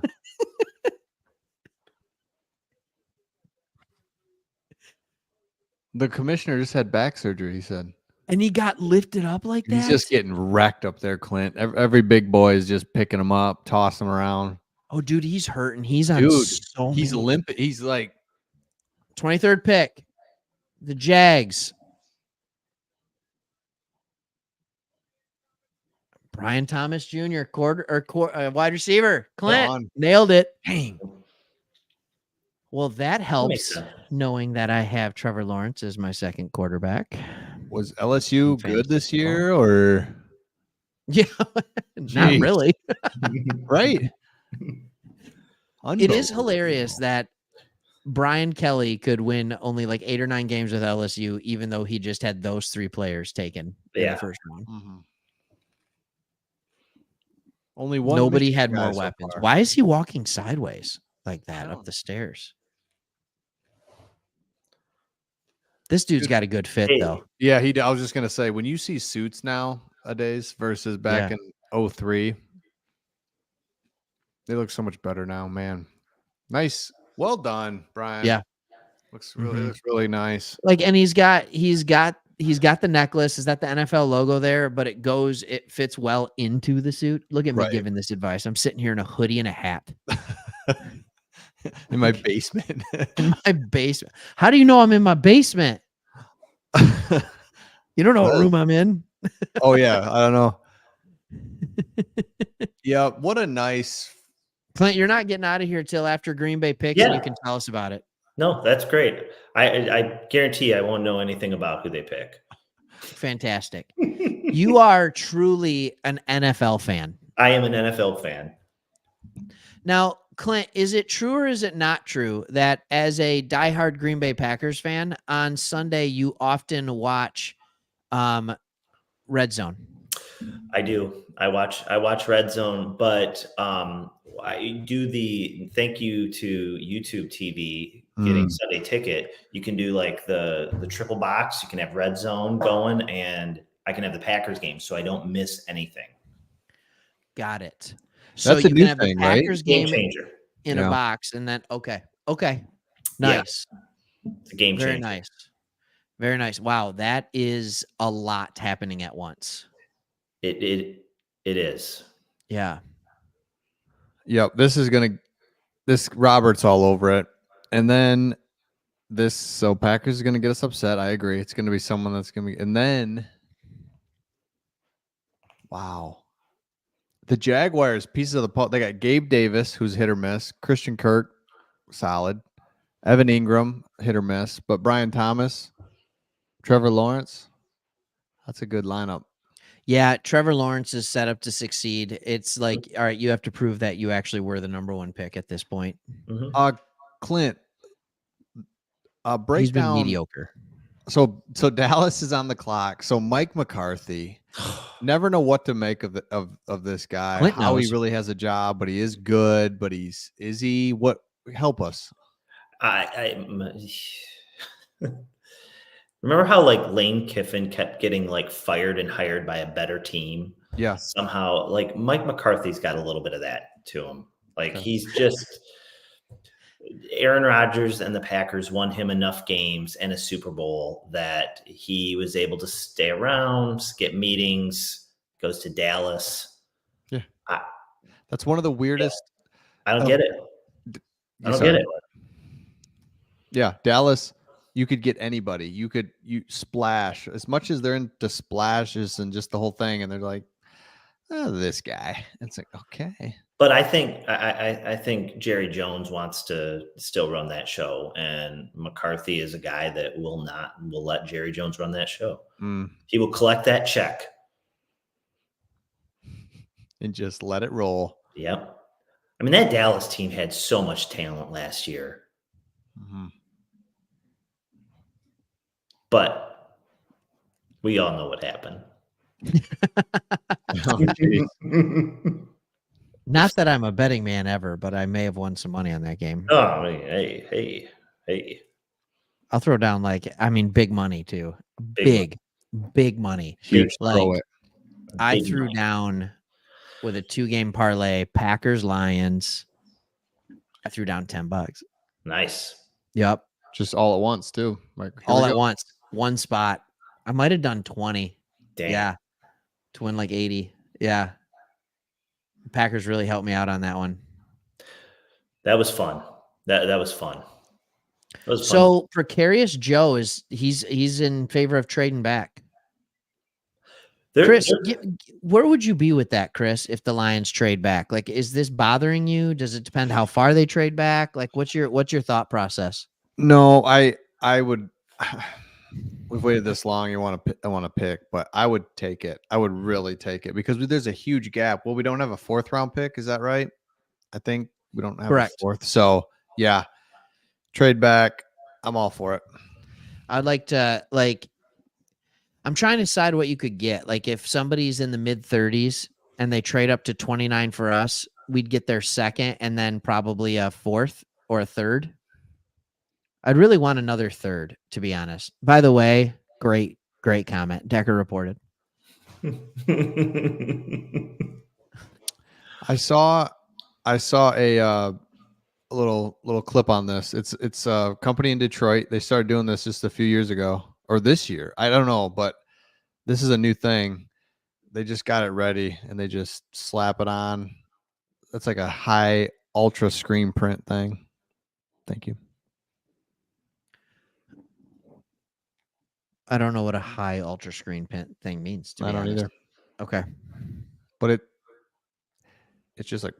[SPEAKER 1] The commissioner just had back surgery, he said.
[SPEAKER 2] And he got lifted up like that?
[SPEAKER 1] He's just getting wrecked up there, Clint. Every big boy is just picking him up, tossing him around.
[SPEAKER 2] Oh, dude, he's hurting. He's on
[SPEAKER 1] he's limping. He's like
[SPEAKER 2] 23rd pick. The Jags. Brian Thomas Jr., wide receiver. Clint nailed it. Dang. Well, that helps knowing that I have Trevor Lawrence as my second quarterback.
[SPEAKER 1] Was LSU good this year or?
[SPEAKER 2] Yeah, not really.
[SPEAKER 1] Right.
[SPEAKER 2] It is hilarious that Brian Kelly could win only like 8 or 9 games with LSU, even though he just had those 3 players taken in the first round.
[SPEAKER 1] Mm-hmm. Only one.
[SPEAKER 2] Nobody had more weapons. Why is he walking sideways like that up the stairs? This dude's got a good fit, though.
[SPEAKER 1] Yeah, I was just gonna say, when you see suits nowadays versus back in 2003, they look so much better now, man. Nice, well done, Brian.
[SPEAKER 2] Yeah,
[SPEAKER 1] looks really nice.
[SPEAKER 2] Like, and he's got the necklace. Is that the NFL logo there? But it fits well into the suit. Look at me giving this advice. I'm sitting here in a hoodie and a hat.
[SPEAKER 1] In my basement.
[SPEAKER 2] In my basement. How do you know I'm in my basement? You don't know what room I'm in?
[SPEAKER 1] Oh, yeah. I don't know. Yeah. What a nice.
[SPEAKER 2] Clint, you're not getting out of here till after Green Bay picks, and you can tell us about it.
[SPEAKER 3] No, that's great. I guarantee I won't know anything about who they pick.
[SPEAKER 2] Fantastic. You are truly an NFL fan.
[SPEAKER 3] I am an NFL fan.
[SPEAKER 2] Now, Clint, is it true or is it not true that as a diehard Green Bay Packers fan, on Sunday you often watch Red Zone?
[SPEAKER 3] I do. I watch Red Zone, but I do the thank you to YouTube TV getting Sunday Ticket. You can do like the triple box. You can have Red Zone going, and I can have the Packers game, so I don't miss anything.
[SPEAKER 2] Got it. So
[SPEAKER 1] That's a
[SPEAKER 2] you
[SPEAKER 1] new
[SPEAKER 2] can have
[SPEAKER 1] thing,
[SPEAKER 2] the
[SPEAKER 1] right?
[SPEAKER 2] Packers
[SPEAKER 3] Game
[SPEAKER 2] game
[SPEAKER 3] changer.
[SPEAKER 2] in
[SPEAKER 1] Yeah.
[SPEAKER 2] a box, and then okay,
[SPEAKER 3] Yeah.
[SPEAKER 2] nice,
[SPEAKER 3] It's a game
[SPEAKER 2] very
[SPEAKER 3] changer.
[SPEAKER 2] nice, very nice. Wow, that is a lot happening at once.
[SPEAKER 3] It is.
[SPEAKER 2] Yeah,
[SPEAKER 1] Yep. This Robert's all over it. And then so Packers is gonna get us upset. I agree. It's gonna be someone that's gonna be, and then wow. The Jaguars, pieces of the puzzle. They got Gabe Davis, who's hit or miss. Christian Kirk, solid. Evan Ingram, hit or miss. But Brian Thomas, Trevor Lawrence, that's a good lineup.
[SPEAKER 2] yeah. Trevor Lawrence is set up to succeed. It's like, all right, you have to prove that you actually were the number one pick at this point.
[SPEAKER 3] Mhm.
[SPEAKER 1] Clint,
[SPEAKER 2] He's been
[SPEAKER 1] breakdown.
[SPEAKER 2] mediocre.
[SPEAKER 1] So Dallas is on the clock. So Mike McCarthy, never know what to make of this guy.
[SPEAKER 2] Clint
[SPEAKER 1] how he
[SPEAKER 2] knows.
[SPEAKER 1] really has a job, but he is good. But is he what? Help us.
[SPEAKER 3] Remember how like Lane Kiffin kept getting like fired and hired by a better team?
[SPEAKER 1] Yeah.
[SPEAKER 3] Somehow, like Mike McCarthy's got a little bit of that to him. Like
[SPEAKER 1] Okay.
[SPEAKER 3] he's just Aaron Rodgers and the Packers won him enough games and a Super Bowl that he was able to stay around, skip meetings, goes to Dallas.
[SPEAKER 1] Yeah. That's one of the weirdest.
[SPEAKER 3] I don't get it. I don't get it.
[SPEAKER 1] Yeah, Dallas, you could get anybody. You splash as much as they're into splashes and just the whole thing, and they're like, oh, this guy. It's like, okay.
[SPEAKER 3] But I think Jerry Jones wants to still run that show, and McCarthy is a guy that will let Jerry Jones run that show. He will collect that check
[SPEAKER 1] and just let it roll.
[SPEAKER 3] Yep. I mean, that Dallas team had so much talent last year.
[SPEAKER 1] Mm-hmm.
[SPEAKER 3] But we all know what happened.
[SPEAKER 2] Not that I'm a betting man ever, but I may have won some money on that game.
[SPEAKER 3] Oh, hey.
[SPEAKER 2] I'll throw down big money too. Big money.
[SPEAKER 1] Huge.
[SPEAKER 2] Like,
[SPEAKER 1] throw it.
[SPEAKER 2] I
[SPEAKER 3] Big
[SPEAKER 2] threw
[SPEAKER 3] money.
[SPEAKER 2] down with a 2-game parlay, Packers Lions. I threw down $10.
[SPEAKER 3] Nice.
[SPEAKER 2] Yep.
[SPEAKER 1] Just all at once too. Like
[SPEAKER 2] All at once. One spot. I might have done 20.
[SPEAKER 3] Damn.
[SPEAKER 2] Yeah. To win like 80. Yeah. The Packers really helped me out on that one.
[SPEAKER 3] That was fun. That was fun. That was fun.
[SPEAKER 2] So Precarious Joe he's in favor of trading back. Chris, where would you be with that, Chris, if the Lions trade back? Like, is this bothering you? Does it depend how far they trade back? Like, what's your thought process?
[SPEAKER 1] No, I would. We've waited this long. I want to pick, but I would take it. I would really take it because there's a huge gap. Well, we don't have a 4th round pick. Is that right? I think we don't have
[SPEAKER 2] Correct.
[SPEAKER 1] a 4th. So yeah, trade back. I'm all for it.
[SPEAKER 2] I'd like to I'm trying to decide what you could get. Like if somebody's in the mid 30s and they trade up to 29 for us, we'd get their 2nd and then probably a 4th or a 3rd. I'd really want another 3rd, to be honest. By the way, great comment. Decker reported.
[SPEAKER 1] I saw a little clip on this. It's a company in Detroit. They started doing this just a few years ago or this year. I don't know, but this is a new thing. They just got it ready and they just slap it on. That's like a high ultra screen print thing. Thank you.
[SPEAKER 2] I don't know what a high ultra screen print thing means. To be
[SPEAKER 1] I don't
[SPEAKER 2] honest.
[SPEAKER 1] either.
[SPEAKER 2] Okay.
[SPEAKER 1] But it's just like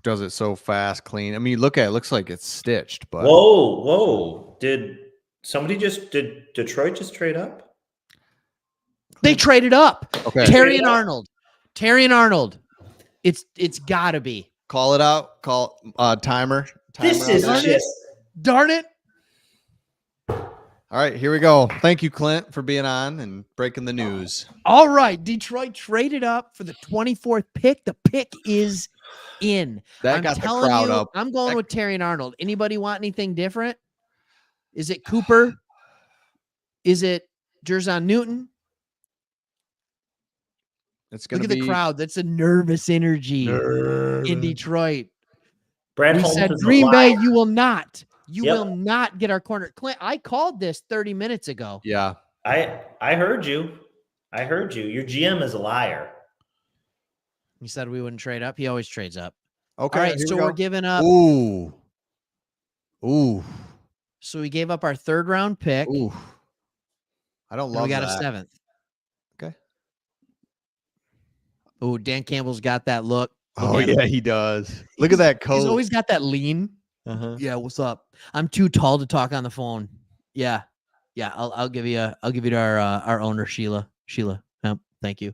[SPEAKER 1] does it so fast, clean. I mean, you look at it, looks like it's stitched, but
[SPEAKER 3] Whoa. Did Detroit just trade up?
[SPEAKER 2] They traded up.
[SPEAKER 1] okay.
[SPEAKER 2] Terry and Arnold. It's gotta be.
[SPEAKER 1] Call it out. Call timer.
[SPEAKER 3] This
[SPEAKER 1] on
[SPEAKER 3] is
[SPEAKER 1] that.
[SPEAKER 3] just
[SPEAKER 2] Darn it.
[SPEAKER 1] All right, here we go. Thank you, Clint, for being on and breaking the news.
[SPEAKER 2] All right. Detroit traded up for the 24th pick. The pick is in.
[SPEAKER 1] That got the crowd up.
[SPEAKER 2] I'm going with Terry and Arnold. Anybody want anything different? Is it Cooper? Is it Jerzon Newton?
[SPEAKER 1] It's gonna
[SPEAKER 2] Look at
[SPEAKER 1] be
[SPEAKER 2] the crowd. That's a nervous energy in Detroit.
[SPEAKER 3] Brad
[SPEAKER 2] We
[SPEAKER 3] Holmes
[SPEAKER 2] said
[SPEAKER 3] is a
[SPEAKER 2] Green Bay,
[SPEAKER 3] liar.
[SPEAKER 2] you will not. You
[SPEAKER 3] Yep.
[SPEAKER 2] will not get our corner. Clint, I called this 30 minutes ago.
[SPEAKER 1] Yeah.
[SPEAKER 3] I heard you. I heard you. Your GM is a liar.
[SPEAKER 2] He said we wouldn't trade up. He always trades up.
[SPEAKER 1] Okay.
[SPEAKER 2] All right,
[SPEAKER 1] here
[SPEAKER 2] so
[SPEAKER 1] we go.
[SPEAKER 2] we're giving up.
[SPEAKER 1] Ooh. Ooh.
[SPEAKER 2] So we gave up our 3rd round pick.
[SPEAKER 1] Ooh. I don't
[SPEAKER 2] And
[SPEAKER 1] love
[SPEAKER 2] we got
[SPEAKER 1] that.
[SPEAKER 2] a 7th.
[SPEAKER 1] Okay.
[SPEAKER 2] Oh, Dan Campbell's got that look. Look
[SPEAKER 1] Oh
[SPEAKER 2] at him.
[SPEAKER 1] yeah, he does. Look at that coat.
[SPEAKER 2] He's always got that lean.
[SPEAKER 1] Uh-huh.
[SPEAKER 2] Yeah, what's up? I'm too tall to talk on the phone. Yeah. Yeah, I'll give you to our owner Sheila. Thank you.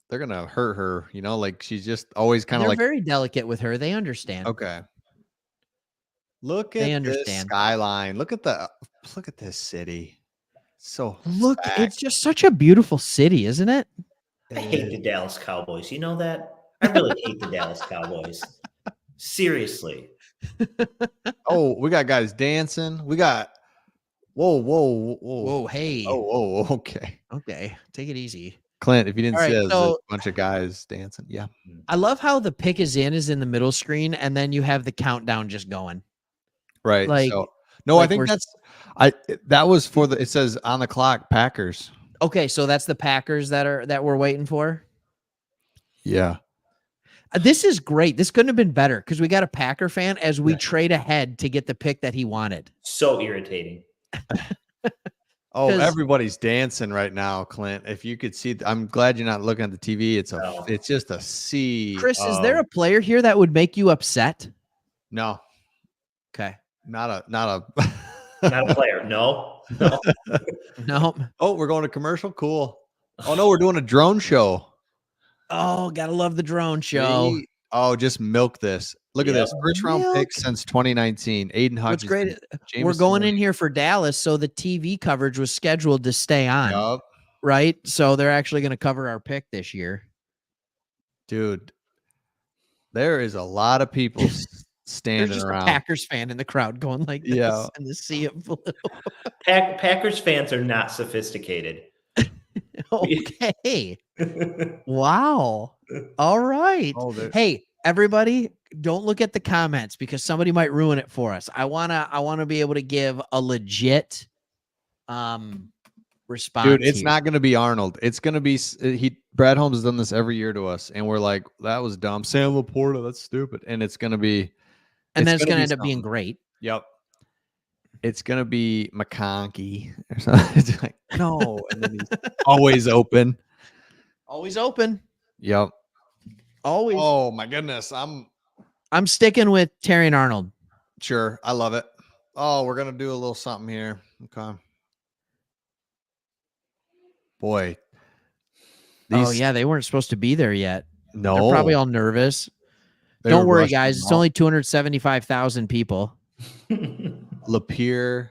[SPEAKER 1] They're gonna hurt her, like she's just always kind of
[SPEAKER 2] They're
[SPEAKER 1] like,
[SPEAKER 2] very delicate with her. They understand.
[SPEAKER 1] okay. Look
[SPEAKER 2] They
[SPEAKER 1] at this
[SPEAKER 2] understand.
[SPEAKER 1] skyline. Look at this city. So
[SPEAKER 2] Look,
[SPEAKER 1] stacked.
[SPEAKER 2] it's just such a beautiful city, isn't it?
[SPEAKER 3] I hate the Dallas Cowboys. You know that? I really hate the Dallas Cowboys. Seriously.
[SPEAKER 1] Oh, we got guys dancing. We got whoa.
[SPEAKER 2] Hey.
[SPEAKER 1] Oh, okay.
[SPEAKER 2] Okay, take it easy.
[SPEAKER 1] Clint, if you didn't
[SPEAKER 2] All
[SPEAKER 1] see
[SPEAKER 2] right,
[SPEAKER 1] it, there's
[SPEAKER 2] so-
[SPEAKER 1] a bunch of guys dancing. Yeah.
[SPEAKER 2] I love how the pick is in the middle screen, and then you have the countdown just going.
[SPEAKER 1] Right.
[SPEAKER 2] Like-
[SPEAKER 1] so no,
[SPEAKER 2] like
[SPEAKER 1] I think
[SPEAKER 2] we're-
[SPEAKER 1] that was for it says on the clock Packers.
[SPEAKER 2] Okay, so that's the Packers that we're waiting for.
[SPEAKER 1] Yeah.
[SPEAKER 2] This is great. This couldn't have been better because we got a Packer fan as we
[SPEAKER 1] Yeah.
[SPEAKER 2] trade ahead to get the pick that he wanted.
[SPEAKER 3] So irritating.
[SPEAKER 1] Oh,
[SPEAKER 2] 'Cause-
[SPEAKER 1] everybody's dancing right now, Clint. If you could see, I'm glad you're not looking at the TV. It's
[SPEAKER 3] No.
[SPEAKER 1] it's just a sea.
[SPEAKER 2] Chris, is there a player here that would make you upset?
[SPEAKER 1] No,
[SPEAKER 2] Okay.
[SPEAKER 1] not a.
[SPEAKER 3] Not a player. No.
[SPEAKER 2] No.
[SPEAKER 1] Oh, we're going to commercial. Cool. Oh no, we're doing a drone show.
[SPEAKER 2] Oh, gotta love the drone show.
[SPEAKER 1] See? Oh, just milk this. Look at
[SPEAKER 3] Yep.
[SPEAKER 1] this. First round pick
[SPEAKER 2] Milk.
[SPEAKER 1] since 2019. Aiden Hutchinson.
[SPEAKER 2] What's great? We're
[SPEAKER 1] Jameson
[SPEAKER 2] going in
[SPEAKER 1] Williams.
[SPEAKER 2] here for Dallas, so the TV coverage was scheduled to stay on,
[SPEAKER 1] Yup.
[SPEAKER 2] right? So they're actually going to cover our pick this year.
[SPEAKER 1] Dude, there is a lot of people
[SPEAKER 2] There's
[SPEAKER 1] standing
[SPEAKER 2] just
[SPEAKER 1] around.
[SPEAKER 2] a Packers fan in the crowd going like this
[SPEAKER 1] Yeah.
[SPEAKER 2] in the sea of blue.
[SPEAKER 3] Packers fans are not sophisticated.
[SPEAKER 2] Okay. Wow. All right.
[SPEAKER 1] Oh, there-
[SPEAKER 2] Hey, everybody, don't look at the comments because somebody might ruin it for us. I wanna be able to give a legit response.
[SPEAKER 1] Dude, it's
[SPEAKER 2] here.
[SPEAKER 1] not going to be Arnold. It's going to be Brad Holmes has done this every year to us, and we're like, that was dumb. Sam Laporta, that's stupid. And it's going to be,
[SPEAKER 2] and then it's
[SPEAKER 1] gonna
[SPEAKER 2] gonna
[SPEAKER 1] be
[SPEAKER 2] end up being
[SPEAKER 1] something.
[SPEAKER 2] great.
[SPEAKER 1] Yep. It's going to be McConkey or something. It's like, no. And then he's always open.
[SPEAKER 2] Always open.
[SPEAKER 1] Yep.
[SPEAKER 2] Always.
[SPEAKER 1] Oh my goodness.
[SPEAKER 2] I'm sticking with Terry and Arnold.
[SPEAKER 1] Sure. I love it. Oh, we're going to do a little something here. Okay. Boy.
[SPEAKER 2] Oh yeah, they weren't supposed to be there yet.
[SPEAKER 1] No.
[SPEAKER 2] They're probably all nervous.
[SPEAKER 1] They
[SPEAKER 2] Don't
[SPEAKER 1] were
[SPEAKER 2] worry,
[SPEAKER 1] rushing
[SPEAKER 2] guys.
[SPEAKER 1] them
[SPEAKER 2] It's
[SPEAKER 1] out.
[SPEAKER 2] only 275,000 people.
[SPEAKER 1] Lapeer.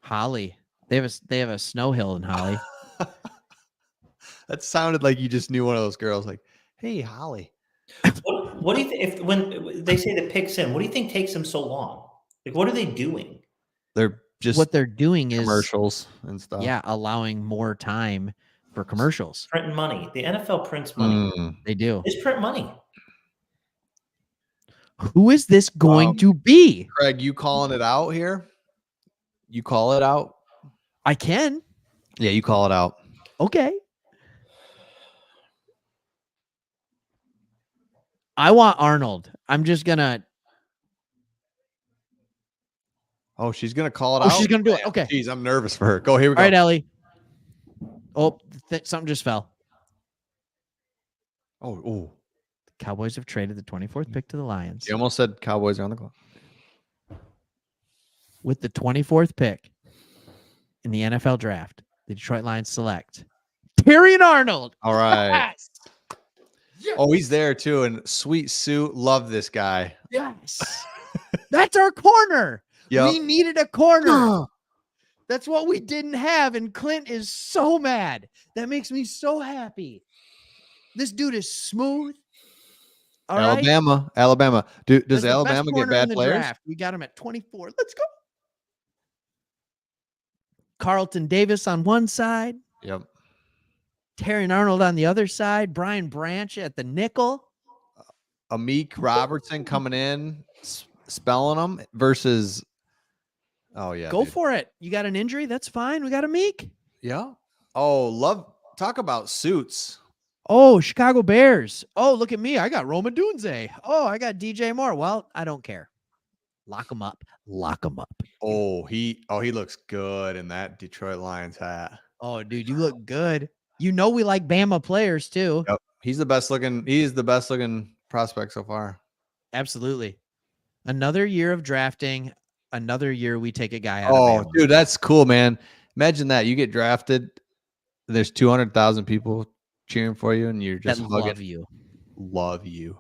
[SPEAKER 2] Holly. They have a snow hill in Holly.
[SPEAKER 1] That sounded like you just knew one of those girls. Like, hey, Holly.
[SPEAKER 3] What do you think if when they say the pick's in? What do you think takes them so long? Like, what are they doing?
[SPEAKER 1] They're just
[SPEAKER 2] What they're doing is
[SPEAKER 1] commercials and stuff.
[SPEAKER 2] yeah, allowing more time for commercials.
[SPEAKER 3] Printing money. The NFL prints money.
[SPEAKER 1] Mm.
[SPEAKER 2] They do.
[SPEAKER 3] It's print money.
[SPEAKER 2] Who is this going to be?
[SPEAKER 1] Craig, you calling it out here? You call it out?
[SPEAKER 2] I can.
[SPEAKER 1] Yeah, you call it out.
[SPEAKER 2] Okay. I want Arnold. I'm just gonna.
[SPEAKER 1] Oh, she's gonna call it
[SPEAKER 2] Oh,
[SPEAKER 1] out.
[SPEAKER 2] she's gonna do it. Okay.
[SPEAKER 1] Jeez, I'm nervous for her. Go, here we
[SPEAKER 2] All
[SPEAKER 1] go.
[SPEAKER 2] right, Ellie. Oh, something just fell.
[SPEAKER 1] Oh.
[SPEAKER 2] Cowboys have traded the 24th pick to the Lions.
[SPEAKER 1] You almost said Cowboys are on the clock.
[SPEAKER 2] With the 24th pick in the NFL draft, the Detroit Lions select Terry and Arnold.
[SPEAKER 1] All right.
[SPEAKER 2] Yes.
[SPEAKER 1] Oh, he's there too. And sweet suit. Love this guy.
[SPEAKER 2] Yes. That's our corner.
[SPEAKER 1] Yep.
[SPEAKER 2] We needed a corner. That's what we didn't have. And Clint is so mad. That makes me so happy. This dude is smooth. All right.
[SPEAKER 1] Alabama. Does
[SPEAKER 2] That's the best
[SPEAKER 1] Alabama get
[SPEAKER 2] corner in
[SPEAKER 1] bad
[SPEAKER 2] the
[SPEAKER 1] players?
[SPEAKER 2] draft. We got him at 24. Let's go. Carlton Davis on one side.
[SPEAKER 1] Yep.
[SPEAKER 2] Terry Arnold on the other side, Brian Branch at the nickel.
[SPEAKER 1] Amik Robertson coming in, spelling them versus. Oh yeah,
[SPEAKER 2] Go
[SPEAKER 1] dude.
[SPEAKER 2] for it. You got an injury? That's fine. We got a Meek.
[SPEAKER 1] Yeah. Oh, talk about suits.
[SPEAKER 2] Oh, Chicago Bears. Oh, look at me. I got Rome Odunze. Oh, I got DJ Moore. Well, I don't care. Lock him up. Lock him up.
[SPEAKER 1] Oh, he looks good in that Detroit Lions hat.
[SPEAKER 2] Oh, dude, you look good. You know we like Bama players too.
[SPEAKER 1] Yep. He's the best looking prospect so far.
[SPEAKER 2] Absolutely. Another year of drafting. Another year we take a guy out
[SPEAKER 1] Oh,
[SPEAKER 2] of Bama.
[SPEAKER 1] dude, that's cool, man. Imagine that. You get drafted. There's 200,000 people cheering for you, and you're just
[SPEAKER 2] that
[SPEAKER 1] hugging.
[SPEAKER 2] love you.
[SPEAKER 1] Love you.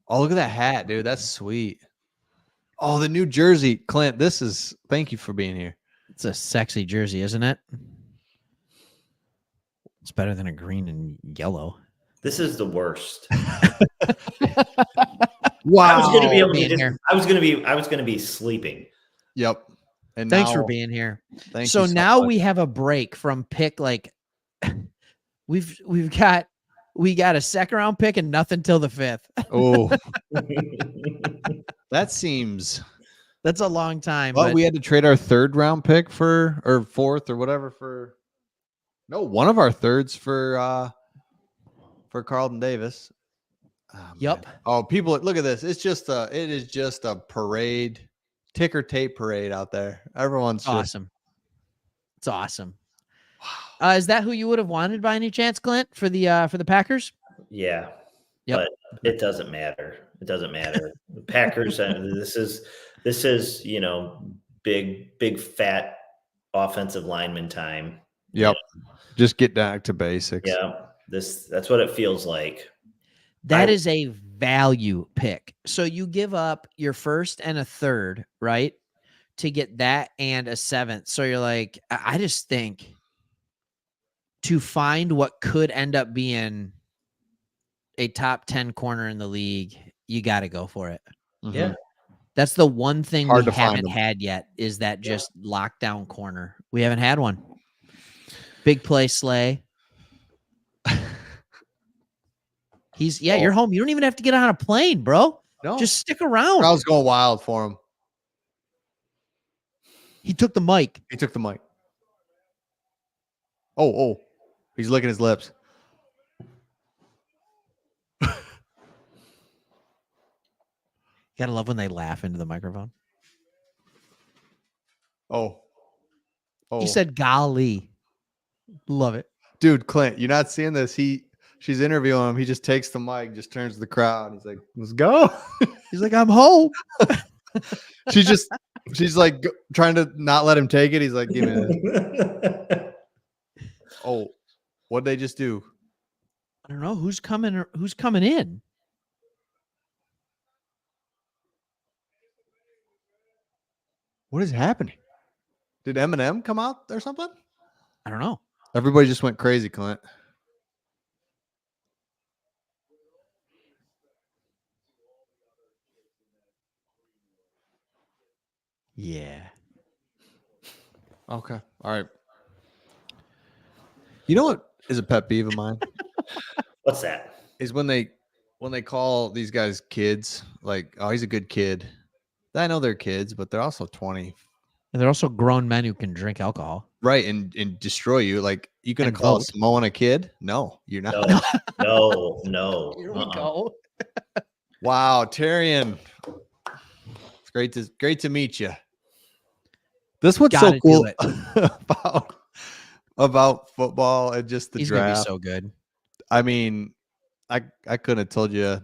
[SPEAKER 1] Oh, look at that hat, dude. That's sweet. Oh, the New Jersey, Clint. Thank you for being here.
[SPEAKER 2] It's a sexy jersey, isn't it? It's better than a green and yellow.
[SPEAKER 3] This is the worst.
[SPEAKER 1] Wow.
[SPEAKER 3] I was going to be able
[SPEAKER 2] Being
[SPEAKER 3] to.
[SPEAKER 2] here.
[SPEAKER 3] I was going to be sleeping.
[SPEAKER 1] Yep. And
[SPEAKER 2] Thanks
[SPEAKER 1] now-
[SPEAKER 2] for being here.
[SPEAKER 1] Thank
[SPEAKER 2] So
[SPEAKER 1] you
[SPEAKER 2] now
[SPEAKER 1] much.
[SPEAKER 2] we have a break from pick like we got a second round pick and nothing till the 5th.
[SPEAKER 1] Oh, that seems.
[SPEAKER 2] That's a long time.
[SPEAKER 1] But
[SPEAKER 2] But
[SPEAKER 1] we had to trade our 3rd round pick or 4th or whatever one of our 3rds for Carlton Davis. Oh,
[SPEAKER 2] Yep.
[SPEAKER 1] man. Oh, people, look at this. It is just a parade, ticker tape parade out there. Everyone's just
[SPEAKER 2] awesome. It's awesome. Is that who you would have wanted by any chance, Clint, for the Packers?
[SPEAKER 3] Yeah.
[SPEAKER 2] Yep.
[SPEAKER 3] But it doesn't matter. It doesn't matter. The Packers. This is big fat offensive lineman time.
[SPEAKER 1] Yep. Just get back to basics.
[SPEAKER 3] Yeah. That's what it feels like.
[SPEAKER 2] That is a value pick. So you give up your 1st and a 3rd, right? To get that and a 7th. So you're like, I just think to find what could end up being a top 10 corner in the league, you got to go for it.
[SPEAKER 1] Mhm.
[SPEAKER 3] Yeah.
[SPEAKER 2] That's the one thing
[SPEAKER 1] Hard
[SPEAKER 2] we
[SPEAKER 1] to find
[SPEAKER 2] haven't
[SPEAKER 1] them.
[SPEAKER 2] had yet is that just lockdown corner. We haven't had one. Big play Slay. You're home. You don't even have to get on a plane, bro.
[SPEAKER 1] No,
[SPEAKER 2] Just stick around.
[SPEAKER 1] I was going wild for him.
[SPEAKER 2] He took the mic.
[SPEAKER 1] He took the mic. Oh, he's licking his lips.
[SPEAKER 2] Gotta love when they laugh into the microphone.
[SPEAKER 1] Oh.
[SPEAKER 2] He said, golly. Love it.
[SPEAKER 1] Dude, Clint, you're not seeing this. She's interviewing him. He just takes the mic, just turns to the crowd. He's like, let's go.
[SPEAKER 2] He's like, I'm home.
[SPEAKER 1] She's like trying to not let him take it. He's like, give me this. Oh, what'd they just do?
[SPEAKER 2] I don't know who's coming in.
[SPEAKER 1] What is happening? Did Eminem come out or something?
[SPEAKER 2] I don't know.
[SPEAKER 1] Everybody just went crazy, Clint.
[SPEAKER 2] Yeah.
[SPEAKER 1] Okay. All right. You know what is a pet peeve of mine?
[SPEAKER 3] What's that?
[SPEAKER 1] Is when they call these guys kids, like, oh, he's a good kid. I know they're kids, but they're also 20.
[SPEAKER 2] And they're also grown men who can drink alcohol.
[SPEAKER 1] Right. And destroy you. Like, you gonna
[SPEAKER 2] And
[SPEAKER 1] call
[SPEAKER 2] vote.
[SPEAKER 1] Samoan a kid? No, you're not.
[SPEAKER 3] No.
[SPEAKER 2] Here we go.
[SPEAKER 1] Wow, Tyrion. It's great to meet you. This what's
[SPEAKER 2] Gotta
[SPEAKER 1] so cool
[SPEAKER 2] do it.
[SPEAKER 1] about football and just the
[SPEAKER 2] He's gonna be
[SPEAKER 1] draft.
[SPEAKER 2] so good.
[SPEAKER 1] I mean, I couldn't have told you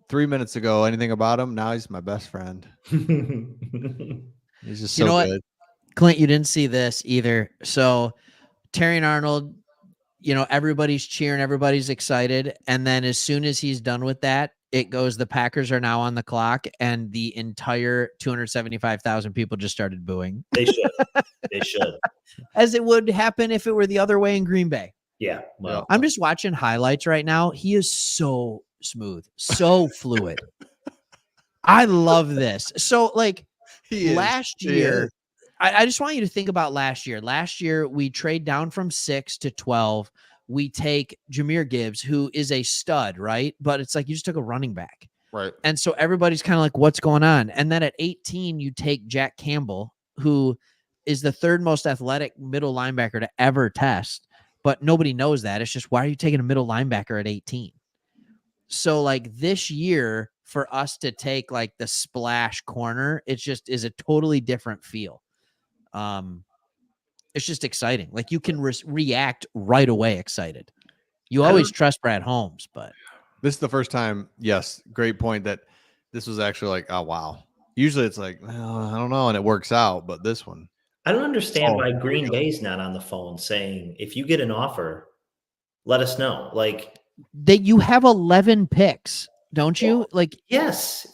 [SPEAKER 1] 3 minutes ago anything about him. Now he's my best friend. He's just so
[SPEAKER 2] You know what?
[SPEAKER 1] good.
[SPEAKER 2] Clint, you didn't see this either. So Terry Arnold, everybody's cheering, everybody's excited. And then as soon as he's done with that, it goes, the Packers are now on the clock, and the entire 275,000 people just started booing.
[SPEAKER 3] They should.
[SPEAKER 2] As it would happen if it were the other way in Green Bay.
[SPEAKER 3] Yeah. Well,
[SPEAKER 2] I'm just watching highlights right now. He is so smooth, so fluid. I love this. So, like,
[SPEAKER 1] He is.
[SPEAKER 2] last
[SPEAKER 1] He
[SPEAKER 2] year,
[SPEAKER 1] is.
[SPEAKER 2] I just want you to think about last year. Last year, we trade down from 6 to 12. We take Jahmyr Gibbs, who is a stud, right? But it's like you just took a running back.
[SPEAKER 1] Right.
[SPEAKER 2] And so everybody's kind of like, what's going on? And then at 18, you take Jack Campbell, who is the third most athletic middle linebacker to ever test. But nobody knows that. It's just, why are you taking a middle linebacker at 18? So like this year, for us to take like the splash corner, it's just is a totally different feel. It's just exciting. Like you can react right away excited. You always trust Brad Holmes, but
[SPEAKER 1] this is the first time. Yes, great point. That this was actually like, oh wow. Usually it's like, well, I don't know, and it works out. But this one,
[SPEAKER 3] I don't understand why Green Bay's not on the phone saying, if you get an offer, let us know. Like
[SPEAKER 2] you have 11 picks, don't you? Like
[SPEAKER 3] yes,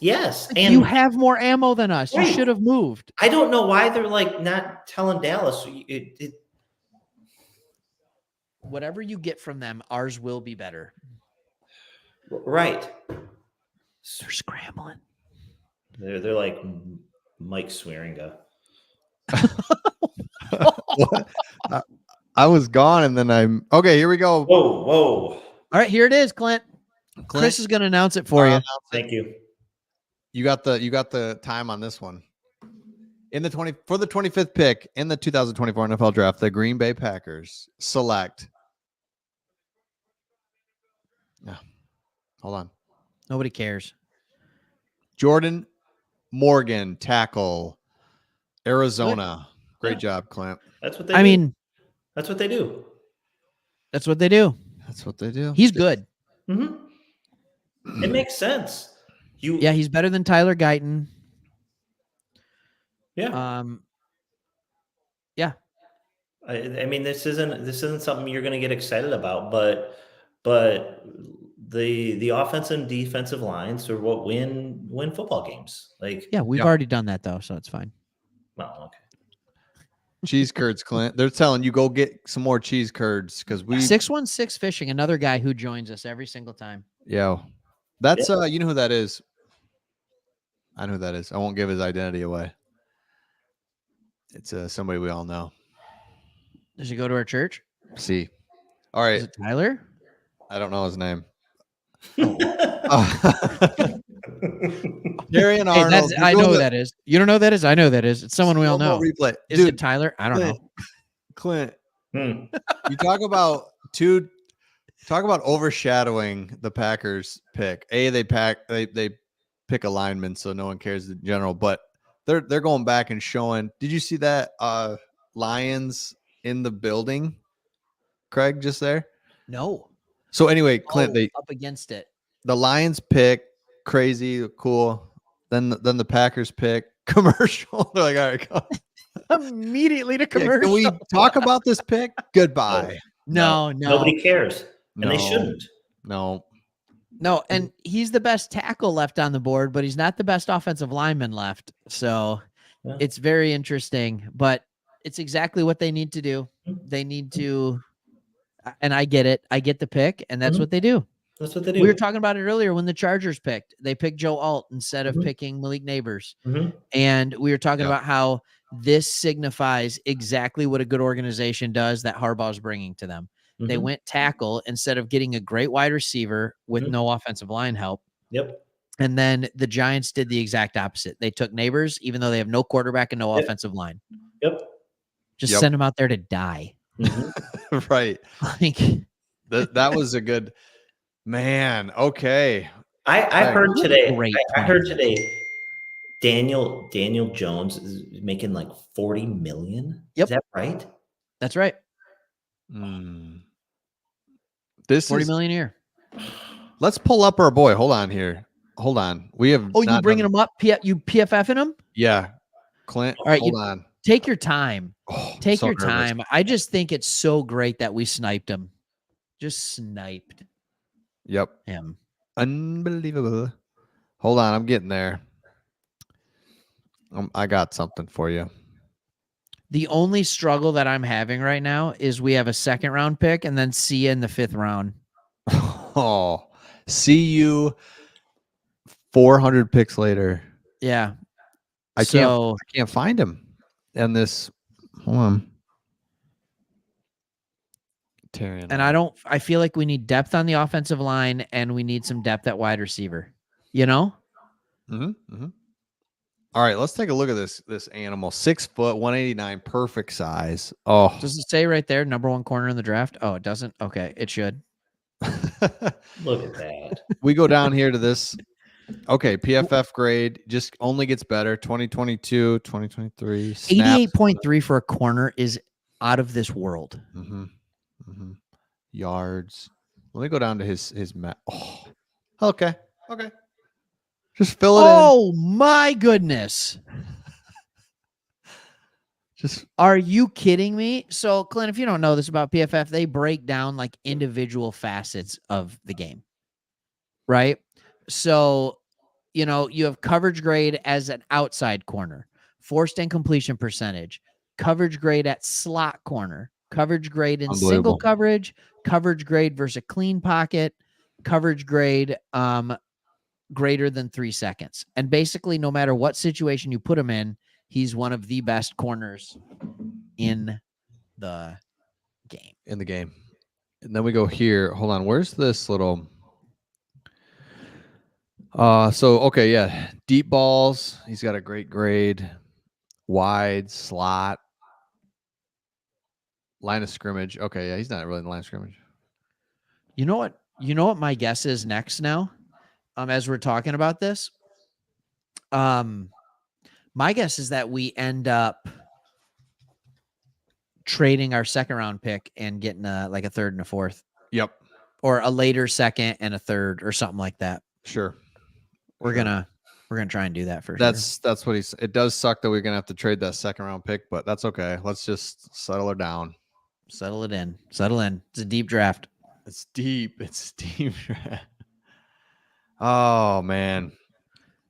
[SPEAKER 2] and you have more ammo than us. Right. You should have moved.
[SPEAKER 3] I don't know why they're like not telling Dallas.
[SPEAKER 2] Whatever you get from them, ours will be better.
[SPEAKER 3] Right.
[SPEAKER 2] They're scrambling.
[SPEAKER 3] They're like Mike Swearinga.
[SPEAKER 1] I was gone, and then I'm okay. Here we go.
[SPEAKER 3] Whoa!
[SPEAKER 2] All right, here it is, Clint. Chris is going to announce it for you.
[SPEAKER 3] Thank you.
[SPEAKER 1] You got the time on this one. For the 25th pick in the 2024 NFL Draft, the Green Bay Packers select. Yeah, hold on.
[SPEAKER 2] Nobody cares.
[SPEAKER 1] Jordan Morgan, tackle, Arizona. Great job, Clint.
[SPEAKER 3] That's what they. That's what they do.
[SPEAKER 2] That's what they do.
[SPEAKER 1] That's what they do.
[SPEAKER 2] He's good.
[SPEAKER 3] Mm-hmm. It makes sense.
[SPEAKER 2] Yeah, he's better than Tyler Guyton.
[SPEAKER 3] Yeah.
[SPEAKER 2] Yeah.
[SPEAKER 3] I mean, this isn't something you're going to get excited about, but the offensive and defensive lines are what win football games. Like,
[SPEAKER 2] yeah, we've already done that though, so it's fine.
[SPEAKER 3] Well, okay.
[SPEAKER 1] Cheese curds, Clint. They're telling you go get some more cheese curds because
[SPEAKER 2] 616 Fishing, another guy who joins us every single time.
[SPEAKER 1] Yeah, that's you know who that is. I know who that is. I won't give his identity away. It's somebody we all know.
[SPEAKER 2] Does he go to our church?
[SPEAKER 1] See, all right.
[SPEAKER 2] Is it Tyler?
[SPEAKER 1] I don't know his name. Gary and Arnold.
[SPEAKER 2] I know who that is. You don't know who that is? I know who that is. It's someone we all know.
[SPEAKER 1] Replay.
[SPEAKER 2] Is it Tyler? I don't know.
[SPEAKER 1] Clint. You talk about overshadowing the Packers pick. They pick a lineman, so no one cares in general. But they're going back and showing. Did you see that Lions in the building, Craig, just there?
[SPEAKER 2] No.
[SPEAKER 1] So anyway, Clint, they
[SPEAKER 2] up against it.
[SPEAKER 1] The Lions pick, crazy, cool. Then the Packers pick, commercial. They're like, all right, go.
[SPEAKER 2] Immediately to commercial.
[SPEAKER 1] Can we talk about this pick? Goodbye.
[SPEAKER 2] No.
[SPEAKER 3] Nobody cares. And they shouldn't.
[SPEAKER 1] No,
[SPEAKER 2] and he's the best tackle left on the board, but he's not the best offensive lineman left. So it's very interesting, but it's exactly what they need to do. They need to, and I get it. I get the pick, and that's what they do.
[SPEAKER 3] That's what they do.
[SPEAKER 2] We were talking about it earlier when the Chargers picked. They picked Joe Alt instead of picking Malik Nabers. And we were talking about how this signifies exactly what a good organization does that Harbaugh's bringing to them. They went tackle instead of getting a great wide receiver with no offensive line help.
[SPEAKER 3] Yep.
[SPEAKER 2] And then the Giants did the exact opposite. They took Nabers, even though they have no quarterback and no offensive line.
[SPEAKER 3] Yep.
[SPEAKER 2] Just send them out there to die.
[SPEAKER 1] Right.
[SPEAKER 2] Like
[SPEAKER 1] that was a good man. Okay.
[SPEAKER 3] I heard today. I heard today. Daniel Jones is making like $40 million.
[SPEAKER 2] Yep.
[SPEAKER 3] Is that right?
[SPEAKER 2] That's right.
[SPEAKER 1] This
[SPEAKER 2] $40 million a year.
[SPEAKER 1] Let's pull up our boy. Hold on here. Hold on. We have.
[SPEAKER 2] Oh, you bringing him up? You PFFing him?
[SPEAKER 1] Yeah, Clint.
[SPEAKER 2] All right,
[SPEAKER 1] hold on.
[SPEAKER 2] Take your time. Take
[SPEAKER 1] so
[SPEAKER 2] your
[SPEAKER 1] nervous.
[SPEAKER 2] time. I just think it's so great that we sniped him. Just sniped.
[SPEAKER 1] Yep.
[SPEAKER 2] Him.
[SPEAKER 1] Unbelievable. Hold on. I'm getting there. I got something for you.
[SPEAKER 2] The only struggle that I'm having right now is we have a second round pick and then see you in the 5th round.
[SPEAKER 1] Oh, see you 400 picks later.
[SPEAKER 2] Yeah.
[SPEAKER 1] I can't find him. And this, hold on. Terry
[SPEAKER 2] And I feel like we need depth on the offensive line and we need some depth at wide receiver. You know?
[SPEAKER 1] All right, let's take a look at this animal. 6 foot, 189, perfect size. Oh,
[SPEAKER 2] Does it say right there, number 1 corner in the draft? Oh, it doesn't? Okay, it should.
[SPEAKER 3] Look at that.
[SPEAKER 1] we go down here to this. Okay, PFF grade just only gets better. 2022, 2023.
[SPEAKER 2] 88.3 for a corner is out of this world.
[SPEAKER 1] Yards. Let me go down to his map. Oh, okay. Just fill it in.
[SPEAKER 2] Oh my goodness.
[SPEAKER 1] Just
[SPEAKER 2] Are you kidding me? So, Clint, if you don't know this about PFF, they break down like individual facets of the game, right? So, you know, you have coverage grade as an outside corner, forced incompletion percentage, coverage grade at slot corner, coverage grade in single coverage, coverage grade versus a clean pocket, coverage grade greater than 3 seconds. And basically, no matter what situation you put him in, he's one of the best corners in the game.
[SPEAKER 1] And then we go here. Hold on. Where's this little? Okay, yeah. Deep balls. He's got a great grade. Wide slot. Line of scrimmage. Okay, yeah, he's not really in the line of scrimmage.
[SPEAKER 2] You know what my guess is next now? As we're talking about this. My guess is that we end up trading our 2nd round pick and getting like a 3rd and a 4th.
[SPEAKER 1] Yep.
[SPEAKER 2] Or a later 2nd and a 3rd or something like that.
[SPEAKER 1] Sure.
[SPEAKER 2] We're gonna try and do that for
[SPEAKER 1] sure. That's what he's. It does suck that we're gonna have to trade that 2nd round pick, but that's okay. Let's just settle her down.
[SPEAKER 2] Settle in. It's a deep draft.
[SPEAKER 1] It's deep. Oh man.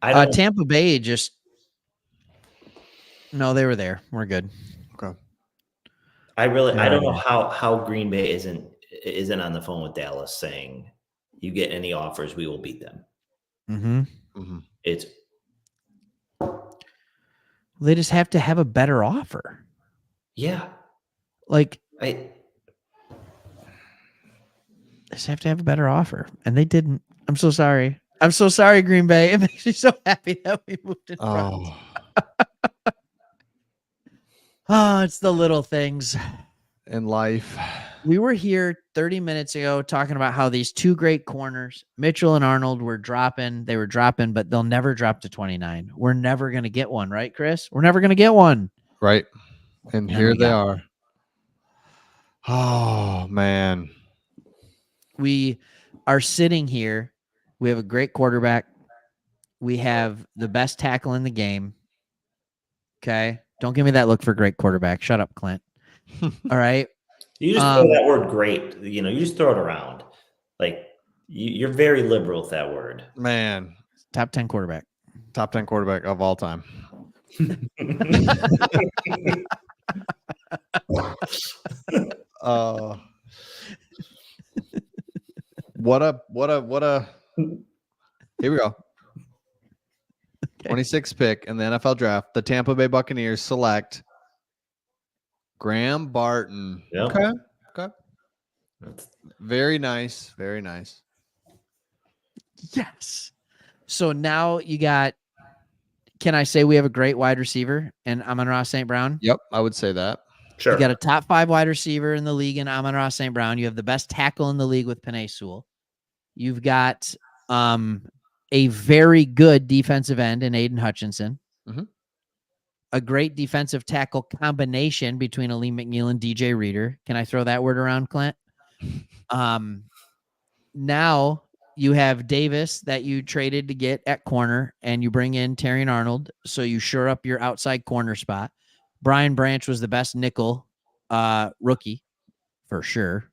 [SPEAKER 2] Tampa Bay just. No, they were there. We're good.
[SPEAKER 1] Okay.
[SPEAKER 3] I don't know how Green Bay isn't on the phone with Dallas saying, "You get any offers, we will beat them." It's
[SPEAKER 2] they just have to have a better offer.
[SPEAKER 3] Yeah,
[SPEAKER 2] like they just have to have a better offer, and they didn't. I'm so sorry. Green Bay. It makes me so happy that we moved in front. It's the little things
[SPEAKER 1] in life.
[SPEAKER 2] We were here 30 minutes ago talking about how these 2 great corners, Mitchell and Arnold, were dropping. They were dropping, but they'll never drop to 29. We're never going to get one, right, Chris? We're never going to get one.
[SPEAKER 1] Right. And here they are. Oh, man.
[SPEAKER 2] We are sitting here. We have a great quarterback. We have the best tackle in the game. Okay. Don't give me that look for great quarterback. Shut up, Clint. All right.
[SPEAKER 3] You just throw that word great. You just throw it around. Like, you're very liberal with that word.
[SPEAKER 1] Man.
[SPEAKER 2] Top 10 quarterback.
[SPEAKER 1] Top 10 quarterback of all time. What a here we go. 26th pick in the NFL draft. The Tampa Bay Buccaneers select Graham Barton.
[SPEAKER 3] Yep.
[SPEAKER 1] Okay. Very nice.
[SPEAKER 2] Yes. So now you got, can I say we have a great wide receiver in Amon-Ra St. Brown?
[SPEAKER 1] Yep, I would say that.
[SPEAKER 3] Sure.
[SPEAKER 2] You got a top 5 wide receiver in the league in Amon-Ra St. Brown. You have the best tackle in the league with Penei Sewell. You've got a very good defensive end in Aiden Hutchinson. A great defensive tackle combination between Aleem McNeil and DJ Reader. Can I throw that word around, Clint? Now you have Davis that you traded to get at corner, and you bring in Terry and Arnold, so you shore up your outside corner spot. Brian Branch was the best nickel rookie, for sure.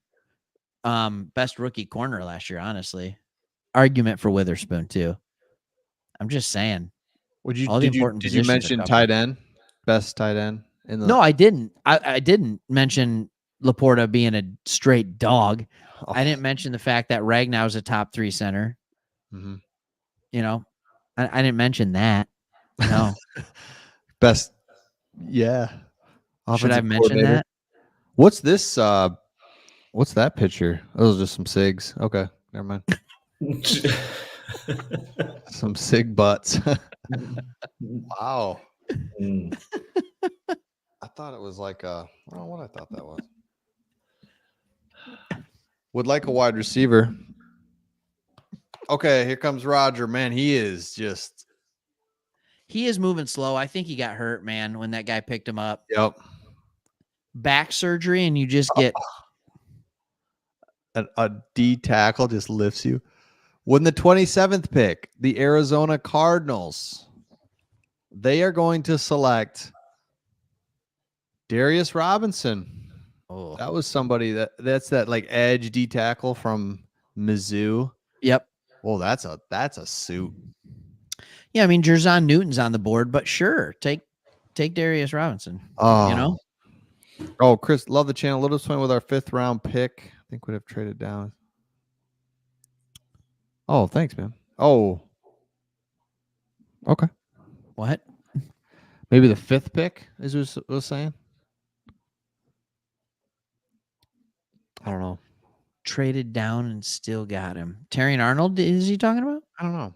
[SPEAKER 2] Best rookie corner last year, honestly. Argument for Witherspoon, too. I'm just saying.
[SPEAKER 1] Did you mention tight end? Best tight end?
[SPEAKER 2] No, I didn't. I didn't mention Laporta being a straight dog.
[SPEAKER 1] Oh.
[SPEAKER 2] I didn't mention the fact that Ragnow is a top 3 center. I didn't mention that. No.
[SPEAKER 1] Best Yeah.
[SPEAKER 2] Should I
[SPEAKER 1] Offensive
[SPEAKER 2] mention
[SPEAKER 1] coordinator.
[SPEAKER 2] that?
[SPEAKER 1] What's this? What's that picture? Those are just some SIGs. Okay, never mind. Some SIG butts. Wow.
[SPEAKER 3] Mm.
[SPEAKER 1] I thought it was like I don't know what I thought that was. Would like a wide receiver. Okay, here comes Roger. Man, he is just.
[SPEAKER 2] He is moving slow. I think he got hurt, man, when that guy picked him up.
[SPEAKER 1] Yep.
[SPEAKER 2] Back surgery, and you just get
[SPEAKER 1] A D tackle just lifts you. When the 27th pick, the Arizona Cardinals, they are going to select Darius Robinson.
[SPEAKER 2] oh.
[SPEAKER 1] That was somebody that's that like edge D tackle from Mizzou.
[SPEAKER 2] Yep.
[SPEAKER 1] Well, that's a suit.
[SPEAKER 2] Yeah, I mean Jerzon Newton's on the board, but sure, take Darius Robinson.
[SPEAKER 1] Oh,
[SPEAKER 2] You know?
[SPEAKER 1] Oh, Chris, love the channel. Let us swing with our 5th round pick. I think we'd have traded down. Oh, thanks, man. Oh, okay.
[SPEAKER 2] What?
[SPEAKER 1] Maybe the 5th pick is what was saying. I don't know.
[SPEAKER 2] Traded down and still got him. Terry and Arnold, is he talking about?
[SPEAKER 1] I don't know.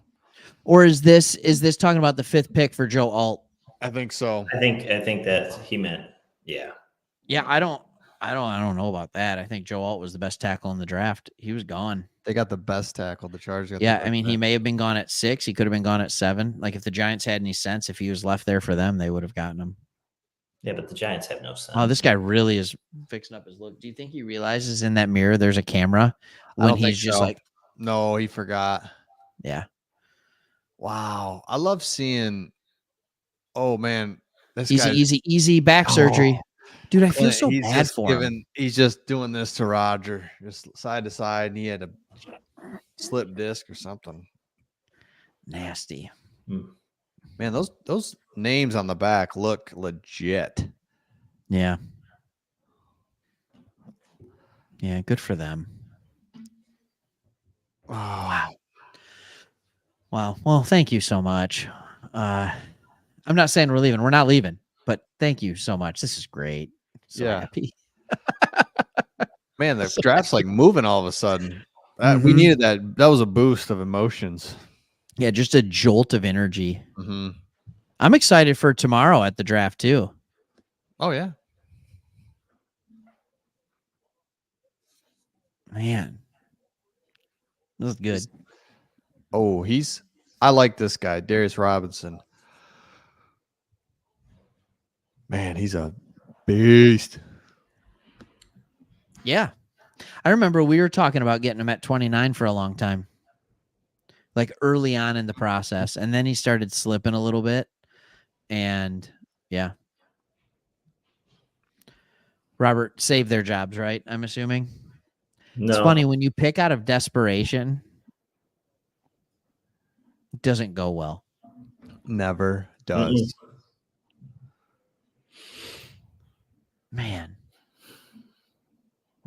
[SPEAKER 2] Or is this talking about the 5th pick for Joe Alt?
[SPEAKER 1] I think so.
[SPEAKER 3] I think that he meant, yeah.
[SPEAKER 2] Yeah, I don't know about that. I think Joe Alt was the best tackle in the draft. He was gone.
[SPEAKER 1] They got the best tackle. The Chargers got
[SPEAKER 2] Yeah,
[SPEAKER 1] the
[SPEAKER 2] I mean,
[SPEAKER 1] best
[SPEAKER 2] he may have been gone at 6. He could have been gone at 7. Like, if the Giants had any sense, if he was left there for them, they would have gotten him.
[SPEAKER 3] Yeah, but the Giants have no sense.
[SPEAKER 2] Oh, this guy really is fixing up his look. Do you think he realizes in that mirror there's a camera
[SPEAKER 1] I
[SPEAKER 2] when
[SPEAKER 1] don't think
[SPEAKER 2] he's just
[SPEAKER 1] so.
[SPEAKER 2] like,
[SPEAKER 1] No, he forgot.
[SPEAKER 2] yeah.
[SPEAKER 1] Wow. I love seeing. Oh, man. This
[SPEAKER 2] Easy back surgery. Dude, I feel
[SPEAKER 1] Clint,
[SPEAKER 2] so
[SPEAKER 1] he's
[SPEAKER 2] bad
[SPEAKER 1] just
[SPEAKER 2] for him.
[SPEAKER 1] He's just doing this to Roger, just side to side, and he had a slip disc or something.
[SPEAKER 2] Nasty.
[SPEAKER 1] Man, those names on the back look legit.
[SPEAKER 2] Yeah. Yeah, good for them.
[SPEAKER 1] Oh, wow.
[SPEAKER 2] Wow. Well, thank you so much. I'm not saying we're leaving. We're not leaving, but thank you so much. This is great. So happy.
[SPEAKER 1] Man, the draft's like moving all of a sudden. We
[SPEAKER 2] Mhm.
[SPEAKER 1] needed that. That was a boost of emotions.
[SPEAKER 2] Yeah, just a jolt of energy.
[SPEAKER 1] Mm-hmm.
[SPEAKER 2] I'm excited for tomorrow at the draft too.
[SPEAKER 1] Oh, yeah.
[SPEAKER 2] Man, this is good.
[SPEAKER 1] Oh, I like this guy, Darius Robinson. Man, he's a beast.
[SPEAKER 2] Yeah. I remember we were talking about getting him at 29 for a long time, like early on in the process. And then he started slipping a little bit. And yeah. Robert saved their jobs, right? I'm assuming.
[SPEAKER 3] No.
[SPEAKER 2] It's funny when you pick out of desperation, it doesn't go well.
[SPEAKER 1] Never does.
[SPEAKER 2] Man.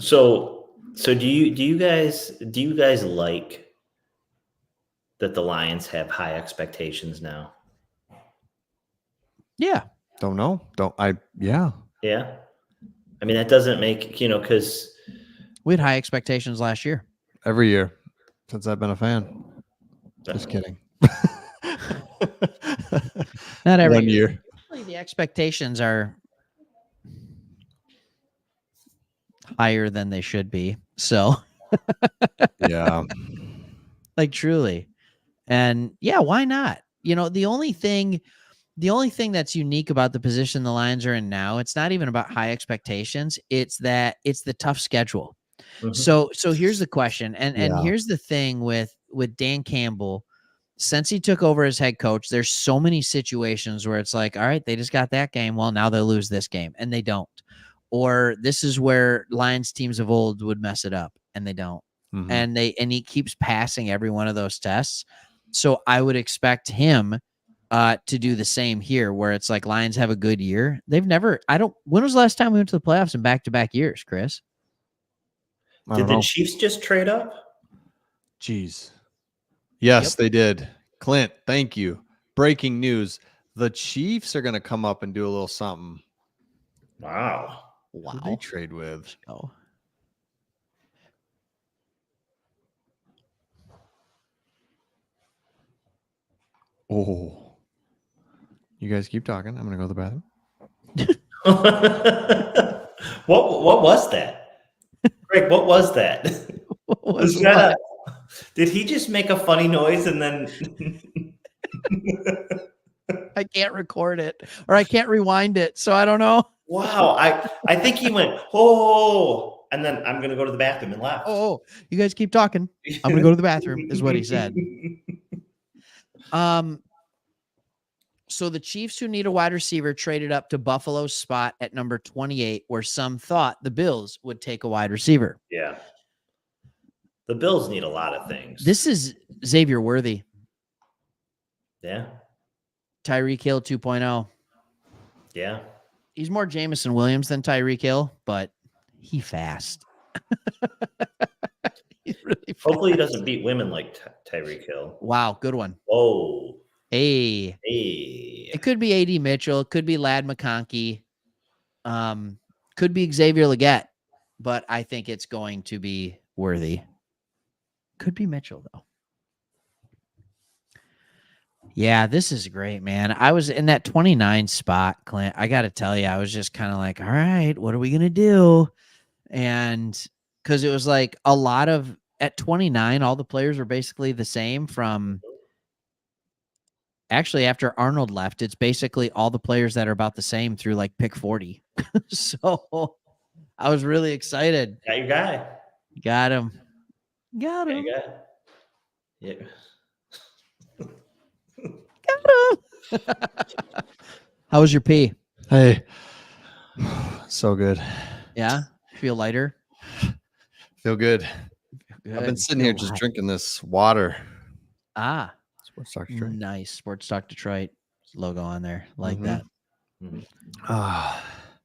[SPEAKER 3] So do you guys like that the Lions have high expectations now?
[SPEAKER 2] Yeah.
[SPEAKER 1] Don't know. Yeah.
[SPEAKER 3] Yeah. I mean, that doesn't make, because
[SPEAKER 2] We had high expectations last year.
[SPEAKER 1] Every year since I've been a fan. Just kidding.
[SPEAKER 2] Not every
[SPEAKER 1] 1 year.
[SPEAKER 2] Usually the expectations are higher than they should be. So,
[SPEAKER 1] Yeah.
[SPEAKER 2] like truly. And yeah, why not? The only thing that's unique about the position the Lions are in now, it's not even about high expectations. It's the tough schedule.
[SPEAKER 3] Mhm.
[SPEAKER 2] So here's the question. And here's the thing with Dan Campbell. Since he took over as head coach, there's so many situations where it's like, all right, they just got that game. Well, now they'll lose this game, and they don't. Or this is where Lions teams of old would mess it up, and they don't.
[SPEAKER 1] Mhm.
[SPEAKER 2] And he keeps passing every one of those tests. So I would expect him to do the same here, where it's like Lions have a good year. When was the last time we went to the playoffs in back-to-back years, Chris?
[SPEAKER 3] Did the Chiefs just trade up?
[SPEAKER 1] Jeez. Yes, they did. Clint, thank you. Breaking news. The Chiefs are going to come up and do a little something.
[SPEAKER 3] Wow.
[SPEAKER 1] Who they trade with?
[SPEAKER 2] Oh.
[SPEAKER 1] Oh. You guys keep talking. I'm going to go to the bathroom.
[SPEAKER 3] What was that? Greg, what was that? Did he just make a funny noise and then
[SPEAKER 2] I can't record it or I can't rewind it, so I don't know.
[SPEAKER 3] Wow, I think he went, oh, and then I'm gonna go to the bathroom and left.
[SPEAKER 2] Oh, you guys keep talking. I'm gonna go to the bathroom, is what he said. So the Chiefs, who need a wide receiver, traded up to Buffalo's spot at number 28, where some thought the Bills would take a wide receiver.
[SPEAKER 3] Yeah. The Bills need a lot of things.
[SPEAKER 2] This is Xavier Worthy.
[SPEAKER 3] Yeah.
[SPEAKER 2] Tyreek Hill 2.0.
[SPEAKER 3] Yeah.
[SPEAKER 2] He's more Jameson Williams than Tyreek Hill, but he fast. He's really fast.
[SPEAKER 3] Hopefully he doesn't beat women like Tyreek Hill.
[SPEAKER 2] Wow, good one.
[SPEAKER 3] Oh.
[SPEAKER 2] Hey. It could be A.D. Mitchell. It could be Ladd McConkey. Could be Xavier Legette, but I think it's going to be Worthy. Could be Mitchell, though. Yeah, this is great, man. I was in that 29 spot, Clint. I got to tell you, I was just kind of like, all right, what are we going to do? And because it was like a lot of, at 29, all the players were basically the same from, actually, after Arnold left, it's basically all the players that are about the same through like pick 40. So I was really excited.
[SPEAKER 3] Got your guy.
[SPEAKER 2] Got him. Got him.
[SPEAKER 3] Yeah.
[SPEAKER 2] Got him. How was your pee?
[SPEAKER 1] Hey. So good.
[SPEAKER 2] Yeah? Feel lighter?
[SPEAKER 1] Feel good.
[SPEAKER 2] Good.
[SPEAKER 1] I've been sitting here just drinking this water.
[SPEAKER 2] Ah.
[SPEAKER 1] Sports Talk Detroit.
[SPEAKER 2] Nice. Sports Talk Detroit logo on there. Like that.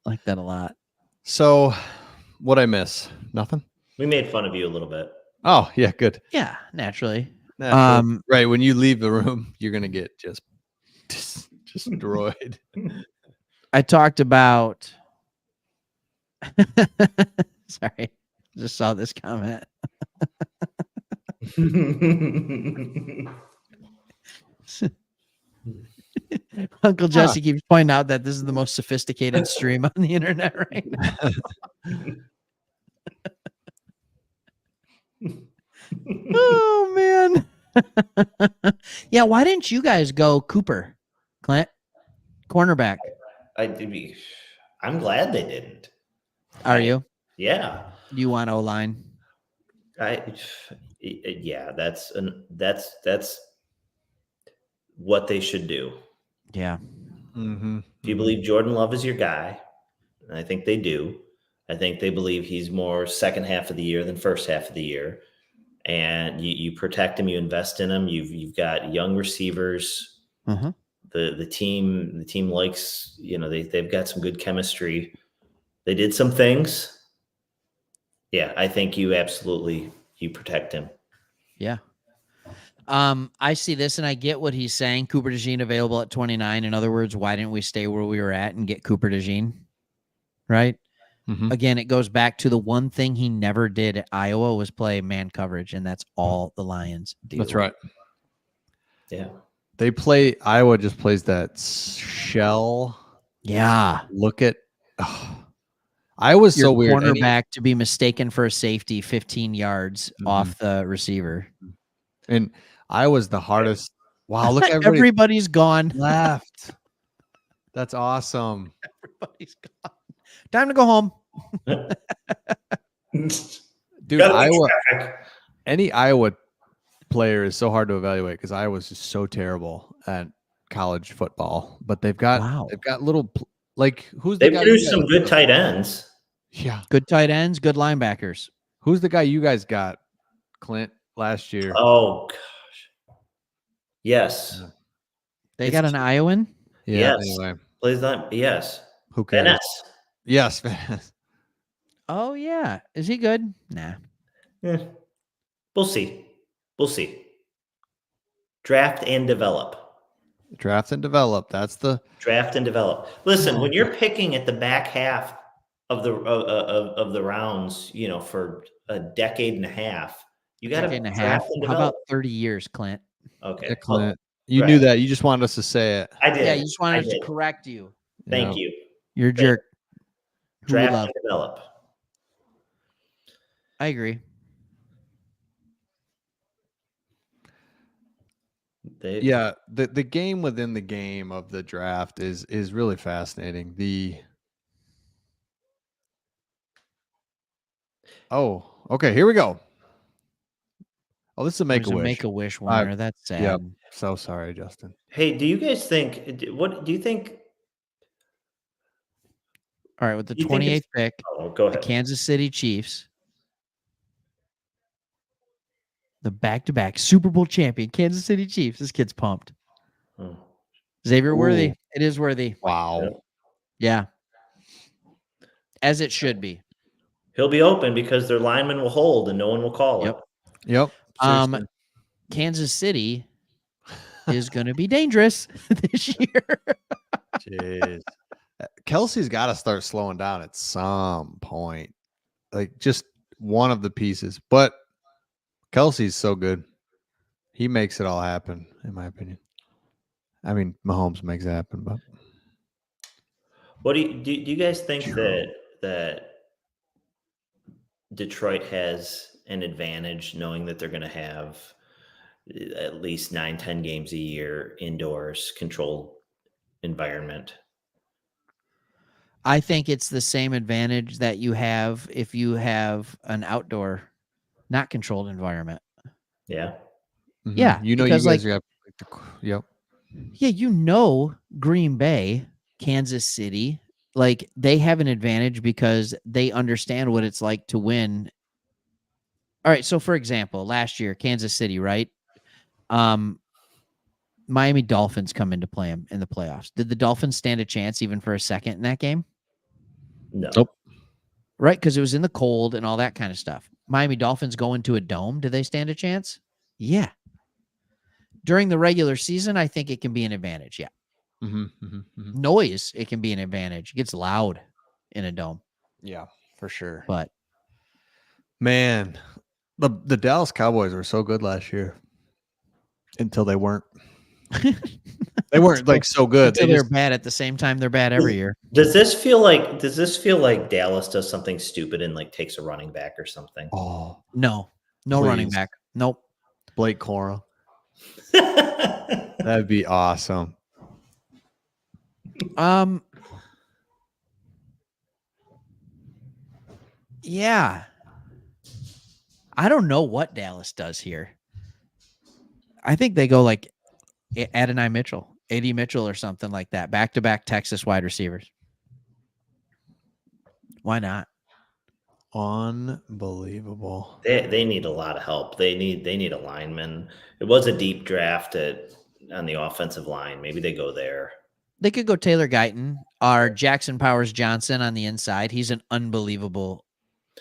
[SPEAKER 2] Like that a lot.
[SPEAKER 1] So what'd I miss? Nothing?
[SPEAKER 3] We made fun of you a little bit.
[SPEAKER 1] Oh, yeah, good.
[SPEAKER 2] Yeah, naturally.
[SPEAKER 1] Right. When you leave the room, you're gonna get just destroyed.
[SPEAKER 2] I talked about sorry, just saw this comment. Uncle Jesse keeps pointing out that this is the most sophisticated stream on the internet right now. Oh man. Yeah, why didn't you guys go Cooper, Clint? Cornerback.
[SPEAKER 3] I'm glad they didn't.
[SPEAKER 2] Are you?
[SPEAKER 3] Yeah.
[SPEAKER 2] You want O-line?
[SPEAKER 3] Yeah, that's what they should do.
[SPEAKER 2] Yeah.
[SPEAKER 1] Mm-hmm.
[SPEAKER 3] Do you believe Jordan Love is your guy? And I think they do. I think they believe he's more second half of the year than first half of the year. And you protect him, you invest in him. You've got young receivers.
[SPEAKER 2] Uh-huh.
[SPEAKER 3] The team likes, they've got some good chemistry. They did some things. Yeah, I think you protect him.
[SPEAKER 2] Yeah. I see this and I get what he's saying. Cooper DeJean available at 29. In other words, why didn't we stay where we were at and get Cooper DeJean? Right? Mm-hmm. Again, it goes back to the one thing he never did at Iowa was play man coverage, and that's all the Lions do.
[SPEAKER 1] That's right.
[SPEAKER 3] Yeah.
[SPEAKER 1] Iowa just plays that shell.
[SPEAKER 2] Yeah.
[SPEAKER 1] Look at Iowa's so weird.
[SPEAKER 2] Cornerback to be mistaken for a safety 15 yards off the receiver.
[SPEAKER 1] And Iowa's the hardest. Wow, look at
[SPEAKER 2] everybody's gone.
[SPEAKER 1] Left. That's awesome.
[SPEAKER 2] Everybody's gone. Time to go home.
[SPEAKER 1] Dude, any Iowa player is so hard to evaluate because Iowa's just so terrible at college football. But they've got little who's the guy?
[SPEAKER 3] They produced some good tight ends.
[SPEAKER 1] Yeah,
[SPEAKER 2] good tight ends, good linebackers.
[SPEAKER 1] Who's the guy you guys got, Clint, last year?
[SPEAKER 3] Oh gosh, yes,
[SPEAKER 2] they got an Iowan.
[SPEAKER 1] Yeah,
[SPEAKER 3] yes,
[SPEAKER 1] anyway.
[SPEAKER 3] Plays that. Yes,
[SPEAKER 1] who cares?
[SPEAKER 3] Venice.
[SPEAKER 1] Yes.
[SPEAKER 2] Oh yeah, is he good? Nah.
[SPEAKER 3] Yeah. We'll see. Draft and develop.
[SPEAKER 1] Draft and develop. That's the
[SPEAKER 3] Draft and develop. Listen, when you're picking at the back half of the rounds, for a decade and a half, you got to
[SPEAKER 2] decade and a
[SPEAKER 3] draft
[SPEAKER 2] half.
[SPEAKER 3] and
[SPEAKER 2] How about
[SPEAKER 3] develop.
[SPEAKER 2] 30 years, Clint?
[SPEAKER 3] Okay,
[SPEAKER 1] yeah, Clint.
[SPEAKER 3] well,
[SPEAKER 1] You
[SPEAKER 3] right.
[SPEAKER 1] knew that. You just wanted us to say it.
[SPEAKER 3] I did.
[SPEAKER 2] Yeah, you just wanted
[SPEAKER 3] I
[SPEAKER 2] us to
[SPEAKER 3] did.
[SPEAKER 2] correct you.
[SPEAKER 3] Thank
[SPEAKER 1] Yep.
[SPEAKER 3] you.
[SPEAKER 2] You're a jerk. Who we
[SPEAKER 3] Draft
[SPEAKER 2] love.
[SPEAKER 3] and develop.
[SPEAKER 2] I agree.
[SPEAKER 1] Yeah, the game within the game of the draft is really fascinating. Okay, here we go. Oh, this is a Make-A-Wish.
[SPEAKER 2] Make-A-Wish winner. That's sad.
[SPEAKER 1] Yeah, so sorry, Justin.
[SPEAKER 3] Hey, do you guys think? What do you think?
[SPEAKER 2] All right, with the
[SPEAKER 3] You think
[SPEAKER 2] 28th pick,
[SPEAKER 3] Go
[SPEAKER 2] the
[SPEAKER 3] ahead.
[SPEAKER 2] Kansas City Chiefs, the back-to-back Super Bowl champion, Kansas City Chiefs. This kid's pumped.
[SPEAKER 3] Hmm.
[SPEAKER 2] Xavier Worthy.
[SPEAKER 1] Ooh.
[SPEAKER 2] It is Worthy.
[SPEAKER 1] Wow.
[SPEAKER 2] Yeah. As it should be.
[SPEAKER 3] He'll be open because their lineman will hold and no one will call it.
[SPEAKER 1] Yep. Seriously.
[SPEAKER 2] Kansas City is going to be dangerous this year.
[SPEAKER 1] Jeez. Kelsey's got to start slowing down at some point. Like just one of the pieces. But Kelsey's so good. He makes it all happen, in my opinion. I mean, Mahomes makes it happen, but
[SPEAKER 3] What do you guys think that Detroit has an advantage knowing that they're going to have at least 9-10 games a year indoors, controlled environment?
[SPEAKER 2] I think it's the same advantage that you have if you have an outdoor, not controlled environment.
[SPEAKER 3] Yeah.
[SPEAKER 1] mm-hmm.
[SPEAKER 2] Yeah,
[SPEAKER 1] you know,
[SPEAKER 2] because,
[SPEAKER 1] you guys got yep.
[SPEAKER 2] Yeah, Green Bay, Kansas City, like they have an advantage because they understand what it's like to win. All right, so for example, last year, Kansas City, right? Miami Dolphins come into play in the playoffs. Did the Dolphins stand a chance even for a second in that game?
[SPEAKER 3] No.
[SPEAKER 1] Nope.
[SPEAKER 2] Right, because it was in the cold and all that kind of stuff. Miami Dolphins go into a dome. Do they stand a chance? Yeah. During the regular season, I think it can be an advantage. Yeah.
[SPEAKER 1] Mm-hmm, mm-hmm, mm-hmm.
[SPEAKER 2] Noise, it can be an advantage. It gets loud in a dome.
[SPEAKER 1] Yeah, for sure.
[SPEAKER 2] But
[SPEAKER 1] man, the Dallas Cowboys were so good last year until they weren't. They weren't like so good.
[SPEAKER 2] They're bad at the same time. They're bad every year.
[SPEAKER 3] Does this feel like Dallas does something stupid and like takes a running back or something?
[SPEAKER 1] Oh
[SPEAKER 2] no
[SPEAKER 1] please.
[SPEAKER 2] Running back. Nope.
[SPEAKER 1] Blake Corum. That'd be awesome.
[SPEAKER 2] Yeah. I don't know what Dallas does here. I think they go like Adonai Mitchell, AD Mitchell or something like that. Back-to-back Texas wide receivers. Why not?
[SPEAKER 1] Unbelievable.
[SPEAKER 3] They need a lot of help. They need a lineman. It was a deep draft on the offensive line. Maybe they go there.
[SPEAKER 2] They could go Tyler Guyton or Jackson Powers Johnson on the inside. He's an unbelievable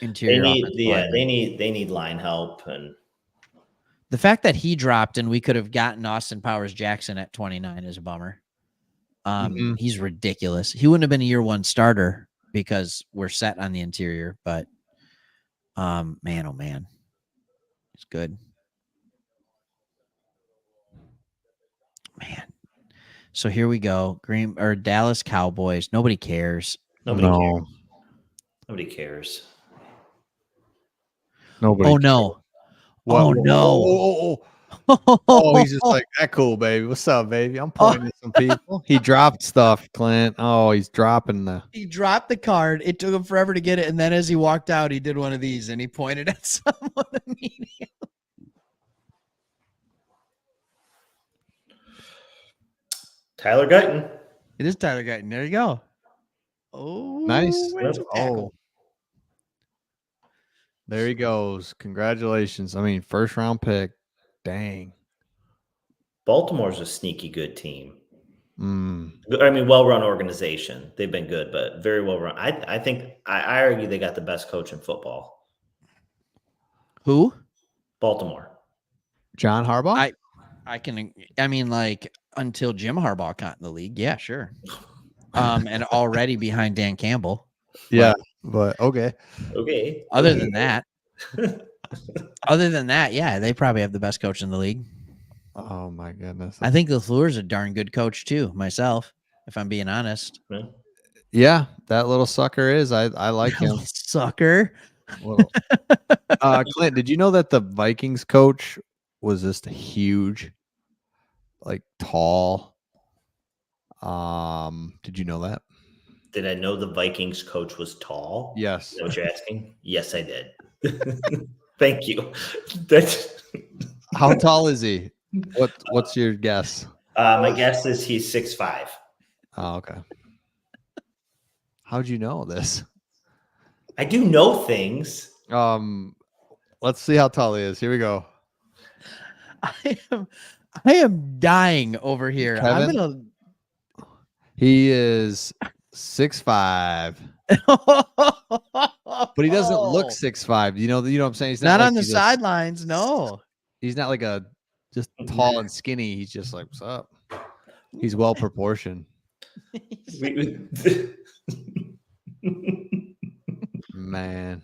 [SPEAKER 2] interior.
[SPEAKER 3] They need line help, and
[SPEAKER 2] the fact that he dropped and we could have gotten Austin Powers Jackson at 29 is a bummer. He's ridiculous. He wouldn't have been a year one starter because we're set on the interior, but man, oh man, it's good. Man. So here we go. Dallas Cowboys. Nobody cares.
[SPEAKER 3] Nobody cares.
[SPEAKER 1] Nobody.
[SPEAKER 2] Oh no.
[SPEAKER 1] What?
[SPEAKER 2] Oh no.
[SPEAKER 1] Oh, he's just like, that cool, baby. What's up, baby? I'm pointing at some people. He dropped stuff, Clint. Oh, he's dropping
[SPEAKER 2] He dropped the card. It took him forever to get it. And then as he walked out, he did one of these and he pointed at someone immediately.
[SPEAKER 3] Tyler Guyton.
[SPEAKER 2] It is Tyler Guyton. There you go. Oh,
[SPEAKER 1] nice.
[SPEAKER 2] Oh,
[SPEAKER 1] there he goes. Congratulations. I mean, first round pick. Dang.
[SPEAKER 3] Baltimore's a sneaky good team.
[SPEAKER 1] Mm.
[SPEAKER 3] I mean, well-run organization. They've been good, but very well-run. I think I argue they got the best coach in football.
[SPEAKER 2] Who?
[SPEAKER 3] Baltimore.
[SPEAKER 1] John Harbaugh?
[SPEAKER 2] I mean, like, until Jim Harbaugh got in the league. Yeah, sure. And already behind Dan Campbell.
[SPEAKER 1] Yeah, but okay.
[SPEAKER 3] Okay.
[SPEAKER 2] Other than that, yeah, they probably have the best coach in the league.
[SPEAKER 1] Oh my goodness.
[SPEAKER 2] I think LaFleur's a darn good coach too, myself, if I'm being honest.
[SPEAKER 1] Yeah, that little sucker is. I like him.
[SPEAKER 2] Sucker.
[SPEAKER 1] Little. Clint, did you know that the Vikings coach was just huge, like tall? Did you know that?
[SPEAKER 3] Did I know the Vikings coach was tall?
[SPEAKER 1] Yes.
[SPEAKER 3] Is that what you're asking? Yes, I did. Thank you. That's
[SPEAKER 1] How tall is he? What's your guess?
[SPEAKER 3] my guess is he's 6'5".
[SPEAKER 1] Oh, okay. How'd you know this?
[SPEAKER 3] I do know things.
[SPEAKER 1] Let's see how tall he is. Here we go.
[SPEAKER 2] I am dying over here.
[SPEAKER 1] Kevin? He is 6'5", but he doesn't look 6'5". You know what I'm saying? He's
[SPEAKER 2] not
[SPEAKER 1] like
[SPEAKER 2] on the sidelines. No,
[SPEAKER 1] he's not like a just tall and skinny. He's just like, what's up? He's well proportioned. Man,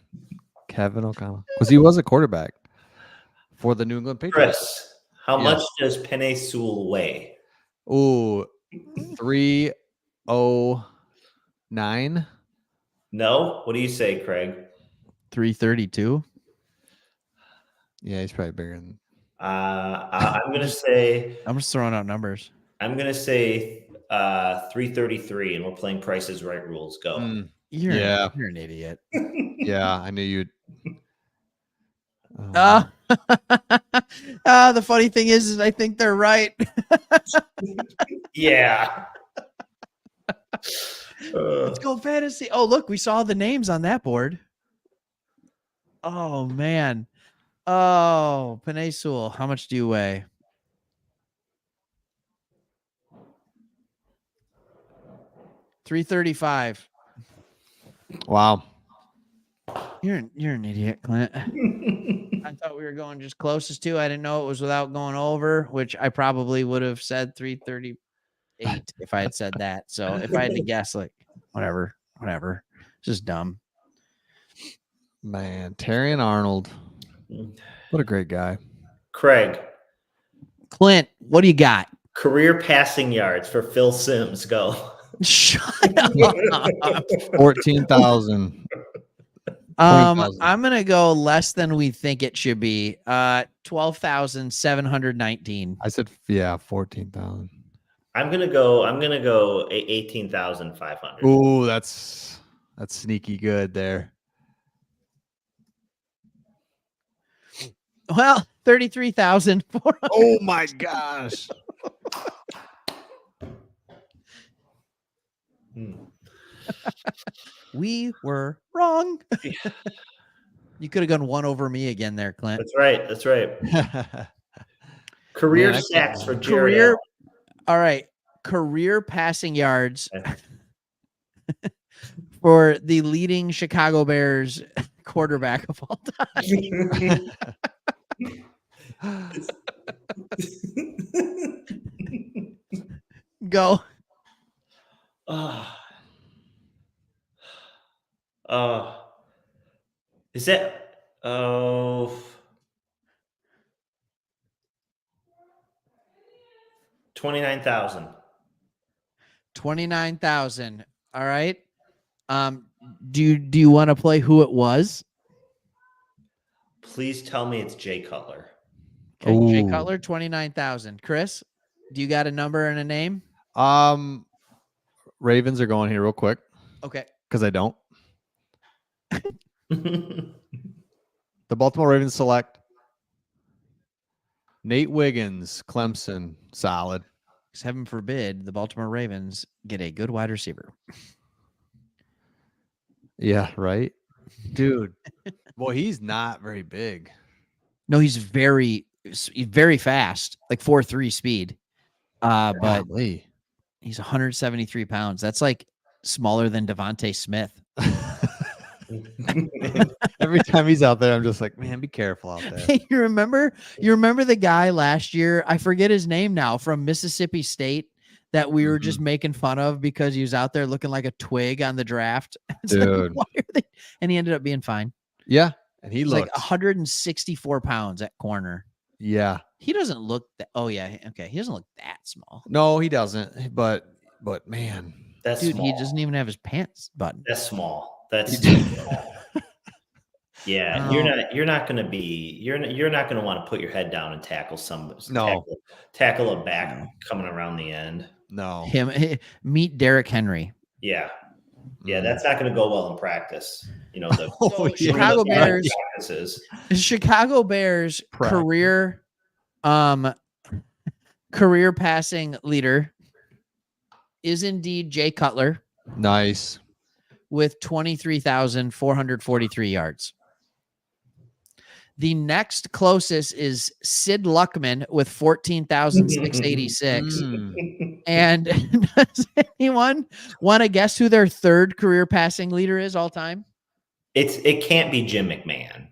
[SPEAKER 1] Kevin O'Connell, because he was a quarterback for the New England Patriots.
[SPEAKER 3] Chris, how much does Penix Jr weigh?
[SPEAKER 1] Ooh, 309.
[SPEAKER 3] No, what do you say, Craig?
[SPEAKER 2] 332.
[SPEAKER 1] Yeah, he's probably bigger than.
[SPEAKER 3] I'm gonna say.
[SPEAKER 2] I'm just throwing out numbers.
[SPEAKER 3] I'm gonna say 333, and we're playing Price's Right rules. Go.
[SPEAKER 2] You're an idiot.
[SPEAKER 1] Yeah, I knew you'd.
[SPEAKER 2] The funny thing is I think they're right.
[SPEAKER 3] Yeah.
[SPEAKER 2] Let's go fantasy. Oh, look, we saw the names on that board. Oh man. Oh, Penix Jr, how much do you weigh? $335.
[SPEAKER 1] Wow.
[SPEAKER 2] You're an idiot, Clint. I thought we were going just closest to. I didn't know it was without going over, which I probably would have said 338 if I had said that. So if I had to guess, like whatever, it's just dumb.
[SPEAKER 1] Man, Terry and Arnold. What a great guy.
[SPEAKER 3] Craig.
[SPEAKER 2] Clint, what do you got?
[SPEAKER 3] Career passing yards for Phil Simms. Go.
[SPEAKER 2] Shut up.
[SPEAKER 1] 14,000.
[SPEAKER 2] I'm gonna go less than we think it should be. 12,719.
[SPEAKER 1] I said 14,000.
[SPEAKER 3] I'm gonna go 18,500.
[SPEAKER 1] Ooh, that's sneaky good there.
[SPEAKER 2] Well, 33,400.
[SPEAKER 1] Oh my gosh.
[SPEAKER 2] We were wrong. You could have gone one over me again there, Clint.
[SPEAKER 3] That's right. Career sacks for Jared Allen.
[SPEAKER 2] All right. Career passing yards for the leading Chicago Bears quarterback of all time. Go.
[SPEAKER 3] Is that 29,000.
[SPEAKER 2] 29,000. All right. Do you want to play who it was?
[SPEAKER 3] Please tell me it's Jay Cutler.
[SPEAKER 2] Okay, Jay Cutler, 29,000. Chris, do you got a number and a name?
[SPEAKER 1] Ravens are going here real quick.
[SPEAKER 2] Okay.
[SPEAKER 1] Because I don't. The Baltimore Ravens select Nate Wiggins, Clemson, solid.
[SPEAKER 2] Heaven forbid the Baltimore Ravens get a good wide receiver.
[SPEAKER 1] Yeah, right? Dude. Well, he's not very big.
[SPEAKER 2] No, he's very fast, like 4.3 speed. But he's 173 pounds. That's like smaller than Devontae Smith.
[SPEAKER 1] Every time he's out there, I'm just like, man, be careful out there.
[SPEAKER 2] You remember the guy last year? I forget his name now, from Mississippi State, that we were just making fun of because he was out there looking like a twig on the draft. It's like,
[SPEAKER 1] Dude.
[SPEAKER 2] why are they? And he ended up being fine.
[SPEAKER 1] Yeah. And he
[SPEAKER 2] He's
[SPEAKER 1] looked
[SPEAKER 2] like 164 pounds at corner.
[SPEAKER 1] Yeah.
[SPEAKER 2] He doesn't look that. Oh yeah, okay. He doesn't look that small.
[SPEAKER 1] No, he doesn't. But man,
[SPEAKER 3] That's
[SPEAKER 2] Dude,
[SPEAKER 3] small.
[SPEAKER 2] he doesn't even have his pants buttoned.
[SPEAKER 3] That's small. That's too small. Yeah,
[SPEAKER 2] No.
[SPEAKER 3] you're not going to want to put your head down and tackle
[SPEAKER 1] No.
[SPEAKER 3] tackle a back coming around the end.
[SPEAKER 1] no.
[SPEAKER 2] Meet Derrick Henry.
[SPEAKER 3] Yeah, that's not going to go well in practice. You know, the
[SPEAKER 2] Chicago Bears
[SPEAKER 3] practices.
[SPEAKER 2] Chicago Bears career passing leader is indeed Jay Cutler
[SPEAKER 1] Nice.
[SPEAKER 2] with 23,443 yards. The next closest is Sid Luckman with 14,686. And does anyone want to guess who their third career passing leader is all time?
[SPEAKER 3] It can't be Jim McMahon.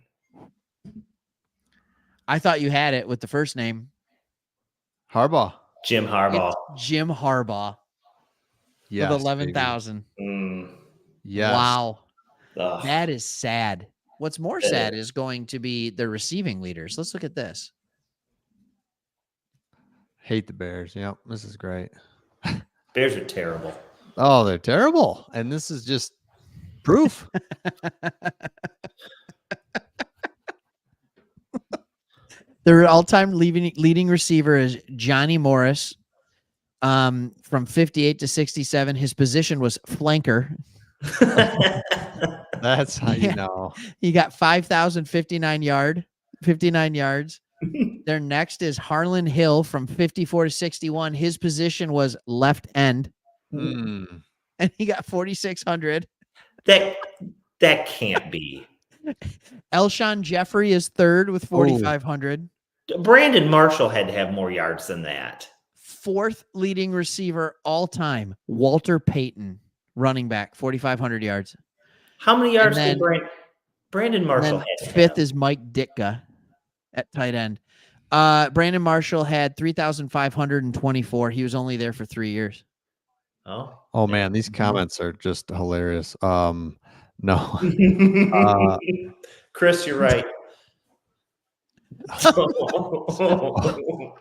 [SPEAKER 2] I thought you had it with the first name.
[SPEAKER 1] Harbaugh.
[SPEAKER 3] Jim Harbaugh.
[SPEAKER 2] It's Jim Harbaugh
[SPEAKER 1] Yes,
[SPEAKER 2] with 11,000.
[SPEAKER 1] Yes.
[SPEAKER 2] Wow.
[SPEAKER 3] Ugh.
[SPEAKER 2] That is sad. What's more sad is going to be the receiving leaders. Let's look at this.
[SPEAKER 1] Hate the Bears. Yep. This is great.
[SPEAKER 3] Bears are terrible.
[SPEAKER 1] Oh, they're terrible. And this is just proof.
[SPEAKER 2] Their all-time leading receiver is Johnny Morris. From 58 to 67, his position was flanker.
[SPEAKER 1] That's how you know.
[SPEAKER 2] He got 5,059 yards. Their next is Harlan Hill from 54 to 61. His position was left end, and he got 4,600.
[SPEAKER 3] That can't be.
[SPEAKER 2] Elshon Jeffrey is third with 4,500.
[SPEAKER 3] Brandon Marshall had to have more yards than that.
[SPEAKER 2] Fourth leading receiver all time, Walter Payton, running back, 4,500 yards.
[SPEAKER 3] How many yards did Brandon Marshall have?
[SPEAKER 2] Fifth is Mike Ditka at tight end. Brandon Marshall had 3,524. He was only there for 3 years.
[SPEAKER 3] Oh
[SPEAKER 1] man, these comments are just hilarious. No.
[SPEAKER 3] Chris, you're right.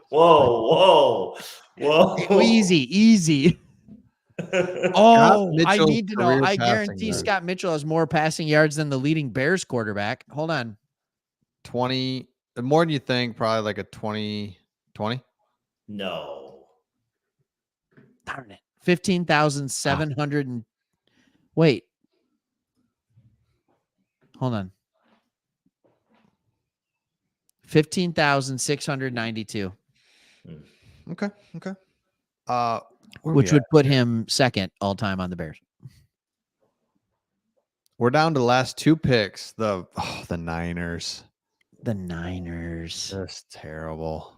[SPEAKER 3] Whoa.
[SPEAKER 2] Easy. Oh, I
[SPEAKER 1] Mitchell's
[SPEAKER 2] need to know.
[SPEAKER 1] career
[SPEAKER 2] I
[SPEAKER 1] passing
[SPEAKER 2] guarantee
[SPEAKER 1] yards.
[SPEAKER 2] Scott Mitchell has more passing yards than the leading Bears quarterback. Hold on.
[SPEAKER 1] 20, more than you think, probably like a 20.
[SPEAKER 3] No.
[SPEAKER 2] Darn it. 15,700 and wait. Hold on. 15,692.
[SPEAKER 1] Okay.
[SPEAKER 2] Which would put him second all time on the Bears.
[SPEAKER 1] We're down to the last two picks. The Niners.
[SPEAKER 2] The Niners.
[SPEAKER 1] Just terrible.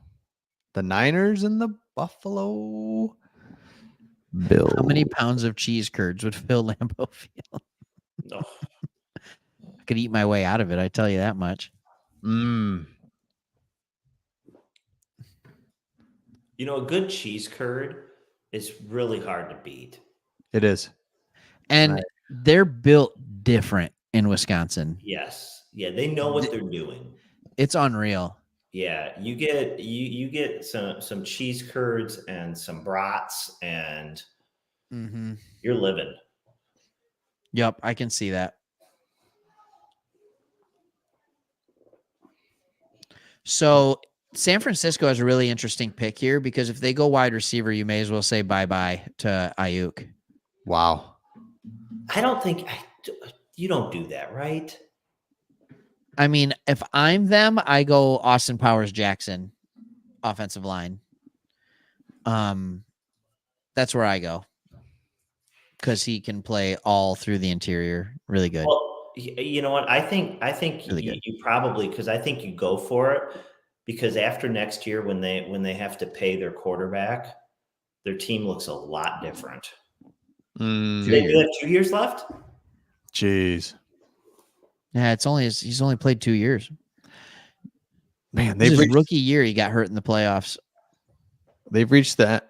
[SPEAKER 1] The Niners and the Buffalo Bills.
[SPEAKER 2] How many pounds of cheese curds would fill Lambeau Field?
[SPEAKER 3] No.
[SPEAKER 2] I could eat my way out of it. I tell you that much.
[SPEAKER 3] You know, a good cheese curd is really hard to beat.
[SPEAKER 1] It is.
[SPEAKER 2] And they're built different in Wisconsin.
[SPEAKER 3] Yes. Yeah, they know what they're doing.
[SPEAKER 2] It's unreal.
[SPEAKER 3] Yeah, you get some cheese curds and some brats, and you're living.
[SPEAKER 2] Yep, I can see that. So San Francisco has a really interesting pick here because if they go wide receiver, you may as well say bye-bye to Ayuk.
[SPEAKER 1] Wow.
[SPEAKER 3] I don't think you don't do that, right?
[SPEAKER 2] I mean, if I'm them, I go Austin Powers Jackson, offensive line. That's where I go because he can play all through the interior. Really good.
[SPEAKER 3] Well, you know what? I think
[SPEAKER 2] Really
[SPEAKER 3] you probably, because I think you go for it because after next year when they have to pay their quarterback, their team looks a lot different. Do they have 2 years left?
[SPEAKER 1] Jeez.
[SPEAKER 2] Yeah, he's only played 2 years.
[SPEAKER 1] Man,
[SPEAKER 2] His rookie year, he got hurt in the playoffs.
[SPEAKER 1] They've reached the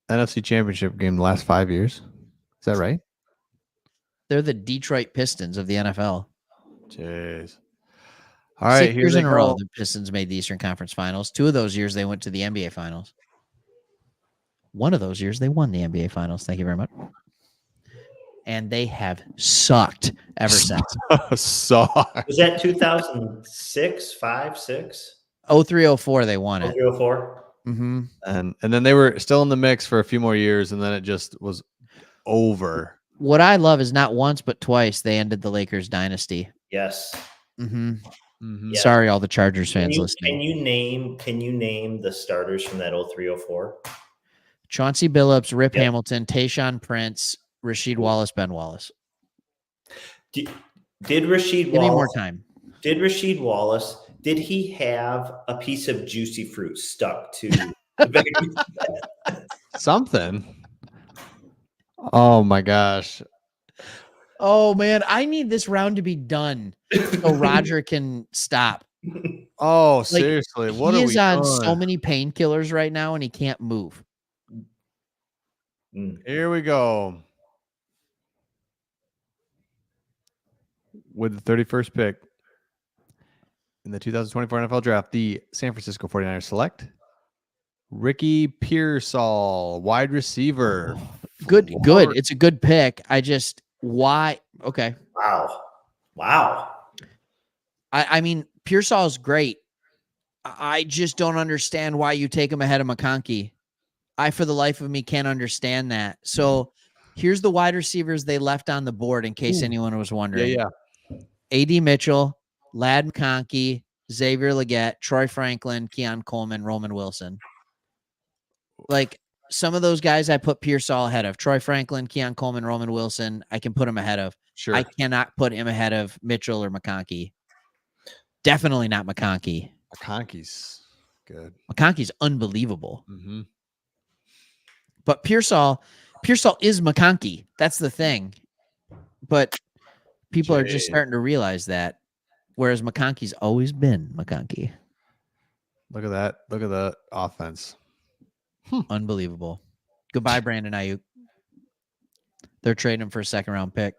[SPEAKER 1] NFC Championship game the last 5 years. Is that right?
[SPEAKER 2] They're the Detroit Pistons of the NFL.
[SPEAKER 1] Jeez. All right,
[SPEAKER 2] 6
[SPEAKER 1] here
[SPEAKER 2] years
[SPEAKER 1] they
[SPEAKER 2] in a
[SPEAKER 1] go.
[SPEAKER 2] row, the Pistons made the Eastern Conference Finals. 2 of those years, they went to the NBA Finals. 1 of those years, they won the NBA Finals. Thank you very much. And they have sucked ever since.
[SPEAKER 1] Suck.
[SPEAKER 3] Was that 2006, 5, 6?
[SPEAKER 2] 03-04, they won it.
[SPEAKER 3] 03-04?
[SPEAKER 2] Mm-hmm.
[SPEAKER 1] And then they were still in the mix for a few more years, and then it just was over.
[SPEAKER 2] What I love is not once but twice they ended the Lakers dynasty.
[SPEAKER 3] Yes.
[SPEAKER 2] Mm-hmm.
[SPEAKER 1] Mm-hmm.
[SPEAKER 3] Yeah.
[SPEAKER 2] Sorry, all the Chargers fans
[SPEAKER 3] Can
[SPEAKER 2] listening.
[SPEAKER 3] you name the starters from that 03-04?
[SPEAKER 2] Chauncey Billups, Rip
[SPEAKER 3] Yep.
[SPEAKER 2] Hamilton, Tayshaun Prince, Rasheed Wallace, Ben Wallace.
[SPEAKER 3] Did Rasheed
[SPEAKER 2] Give me more
[SPEAKER 3] Wallace?
[SPEAKER 2] time.
[SPEAKER 3] Did Rasheed Wallace? Did he have a piece of juicy fruit stuck to the back?
[SPEAKER 1] Something. Oh my gosh.
[SPEAKER 2] Oh man, I need this round to be done so Roger can stop.
[SPEAKER 1] Oh, seriously. What
[SPEAKER 2] he
[SPEAKER 1] are
[SPEAKER 2] is
[SPEAKER 1] we
[SPEAKER 2] on
[SPEAKER 1] doing?
[SPEAKER 2] so many painkillers right now, and he can't move.
[SPEAKER 1] Here we go. With the 31st pick in the 2024 NFL Draft, the San Francisco 49ers select Ricky Pearsall, wide receiver.
[SPEAKER 2] Good. It's a good pick. Why? Okay.
[SPEAKER 3] Wow.
[SPEAKER 2] I mean, Pearsall is great. I just don't understand why you take him ahead of McConkey. I, for the life of me, can't understand that. So here's the wide receivers they left on the board in case anyone was wondering.
[SPEAKER 1] Yeah.
[SPEAKER 2] A.D. Mitchell, Lad McConkey, Xavier Legette, Troy Franklin, Keon Coleman, Roman Wilson. Like some of those guys I put Pearsall ahead of. Troy Franklin, Keon Coleman, Roman Wilson, I can put him ahead of.
[SPEAKER 1] Sure.
[SPEAKER 2] I cannot put him ahead of Mitchell or McConkey. Definitely not McConkey.
[SPEAKER 1] McConkey's good.
[SPEAKER 2] McConkey's unbelievable.
[SPEAKER 1] Mm-hmm.
[SPEAKER 2] But Pearsall is McConkey. That's the thing. But people are just starting to realize that. Whereas McConkey's always been McConkey.
[SPEAKER 1] Look at that. Look at the offense.
[SPEAKER 2] Unbelievable. Goodbye, Brandon Ayuk. They're trading him for a second-round pick.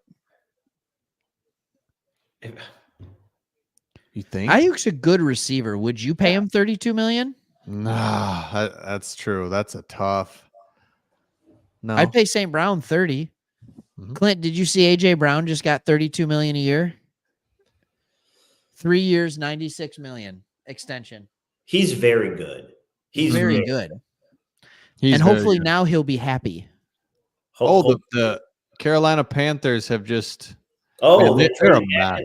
[SPEAKER 1] You think?
[SPEAKER 2] Ayuk's a good receiver. Would you pay him $32 million?
[SPEAKER 1] Nah, that's true. That's a tough. No.
[SPEAKER 2] I'd pay St. Brown 30.
[SPEAKER 1] Mhm.
[SPEAKER 2] Clint, did you see AJ Brown just got $32 million a year? 3 years, $96 million extension.
[SPEAKER 3] He's very good. He's
[SPEAKER 2] very good.
[SPEAKER 1] He's
[SPEAKER 2] and
[SPEAKER 1] very
[SPEAKER 2] hopefully
[SPEAKER 1] good.
[SPEAKER 2] now he'll be happy.
[SPEAKER 1] The Carolina Panthers have just.
[SPEAKER 3] Oh,
[SPEAKER 1] Man, they're a mess.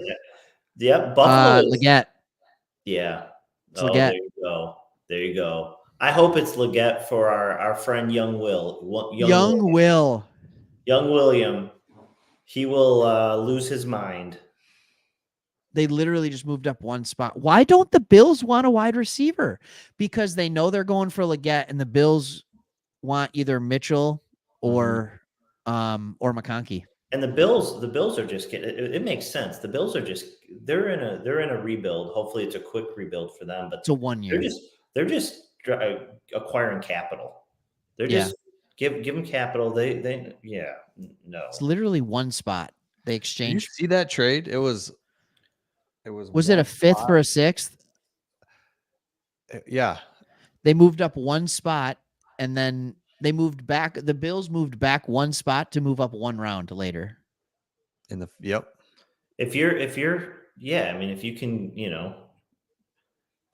[SPEAKER 3] Yep, Buffalo.
[SPEAKER 2] Legette.
[SPEAKER 3] Yeah.
[SPEAKER 2] It's Legette.
[SPEAKER 3] There you go. I hope it's Legette for our friend Young
[SPEAKER 2] Young William.
[SPEAKER 3] He will lose his mind.
[SPEAKER 2] They literally just moved up one spot. Why don't the Bills want a wide receiver? Because they know they're going for Legette, and the Bills want either Mitchell or McConkey.
[SPEAKER 3] And the Bills are just kidding. It makes sense. The Bills are they're in a rebuild. Hopefully, it's a quick rebuild for them. But
[SPEAKER 2] it's a 1 year.
[SPEAKER 3] They're just acquiring capital. They're just give them capital. No.
[SPEAKER 2] It's literally one spot. They exchanged.
[SPEAKER 1] Did you see that trade? It was.
[SPEAKER 2] Was it a fifth for a sixth?
[SPEAKER 1] Yeah.
[SPEAKER 2] They moved up one spot, and then they moved back. The Bills moved back one spot to move up one round later.
[SPEAKER 1] Yep.
[SPEAKER 3] If you can,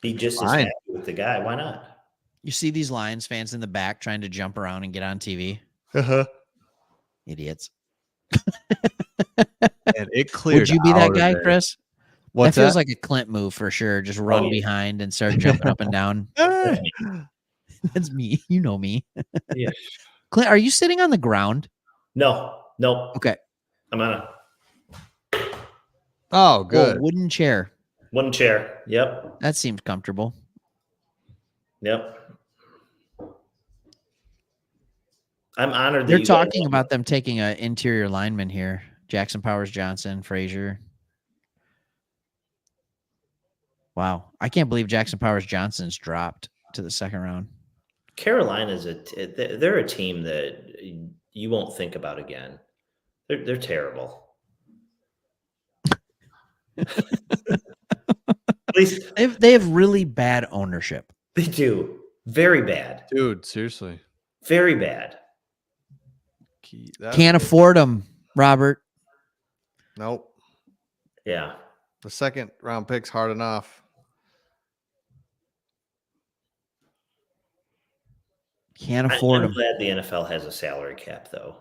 [SPEAKER 3] be just as happy with the guy, why not?
[SPEAKER 2] You see these Lions fans in the back trying to jump around and get on TV. Idiots.
[SPEAKER 1] And it cleared.
[SPEAKER 2] Would you be that guy, Chris?
[SPEAKER 1] What's
[SPEAKER 2] that feels like a Clint move for sure. Just run
[SPEAKER 3] yeah.
[SPEAKER 2] behind and start jumping up and down. That's me. You know me.
[SPEAKER 3] Yeah.
[SPEAKER 2] Clint, are you sitting on the ground?
[SPEAKER 3] No.
[SPEAKER 2] Okay.
[SPEAKER 3] I'm on a
[SPEAKER 1] good.
[SPEAKER 2] Wooden chair.
[SPEAKER 3] Wooden chair. Yep.
[SPEAKER 2] That seems comfortable.
[SPEAKER 3] Yep. I'm honored that
[SPEAKER 2] They're
[SPEAKER 3] you
[SPEAKER 2] talking about them taking an interior lineman here. Jackson Powers Johnson, Frazier. Wow. I can't believe Jackson Powers Johnson's dropped to the second round.
[SPEAKER 3] Carolina's they're a team that you won't think about again. They're terrible. At least
[SPEAKER 2] They have really bad ownership.
[SPEAKER 3] they do. Very bad.
[SPEAKER 1] Dude, seriously.
[SPEAKER 3] Very bad.
[SPEAKER 2] Can't afford them, Robert.
[SPEAKER 1] Nope.
[SPEAKER 3] Yeah.
[SPEAKER 1] The second round pick's hard enough.
[SPEAKER 2] Can't afford
[SPEAKER 3] I'm
[SPEAKER 2] them.
[SPEAKER 3] glad the NFL has a salary cap, though.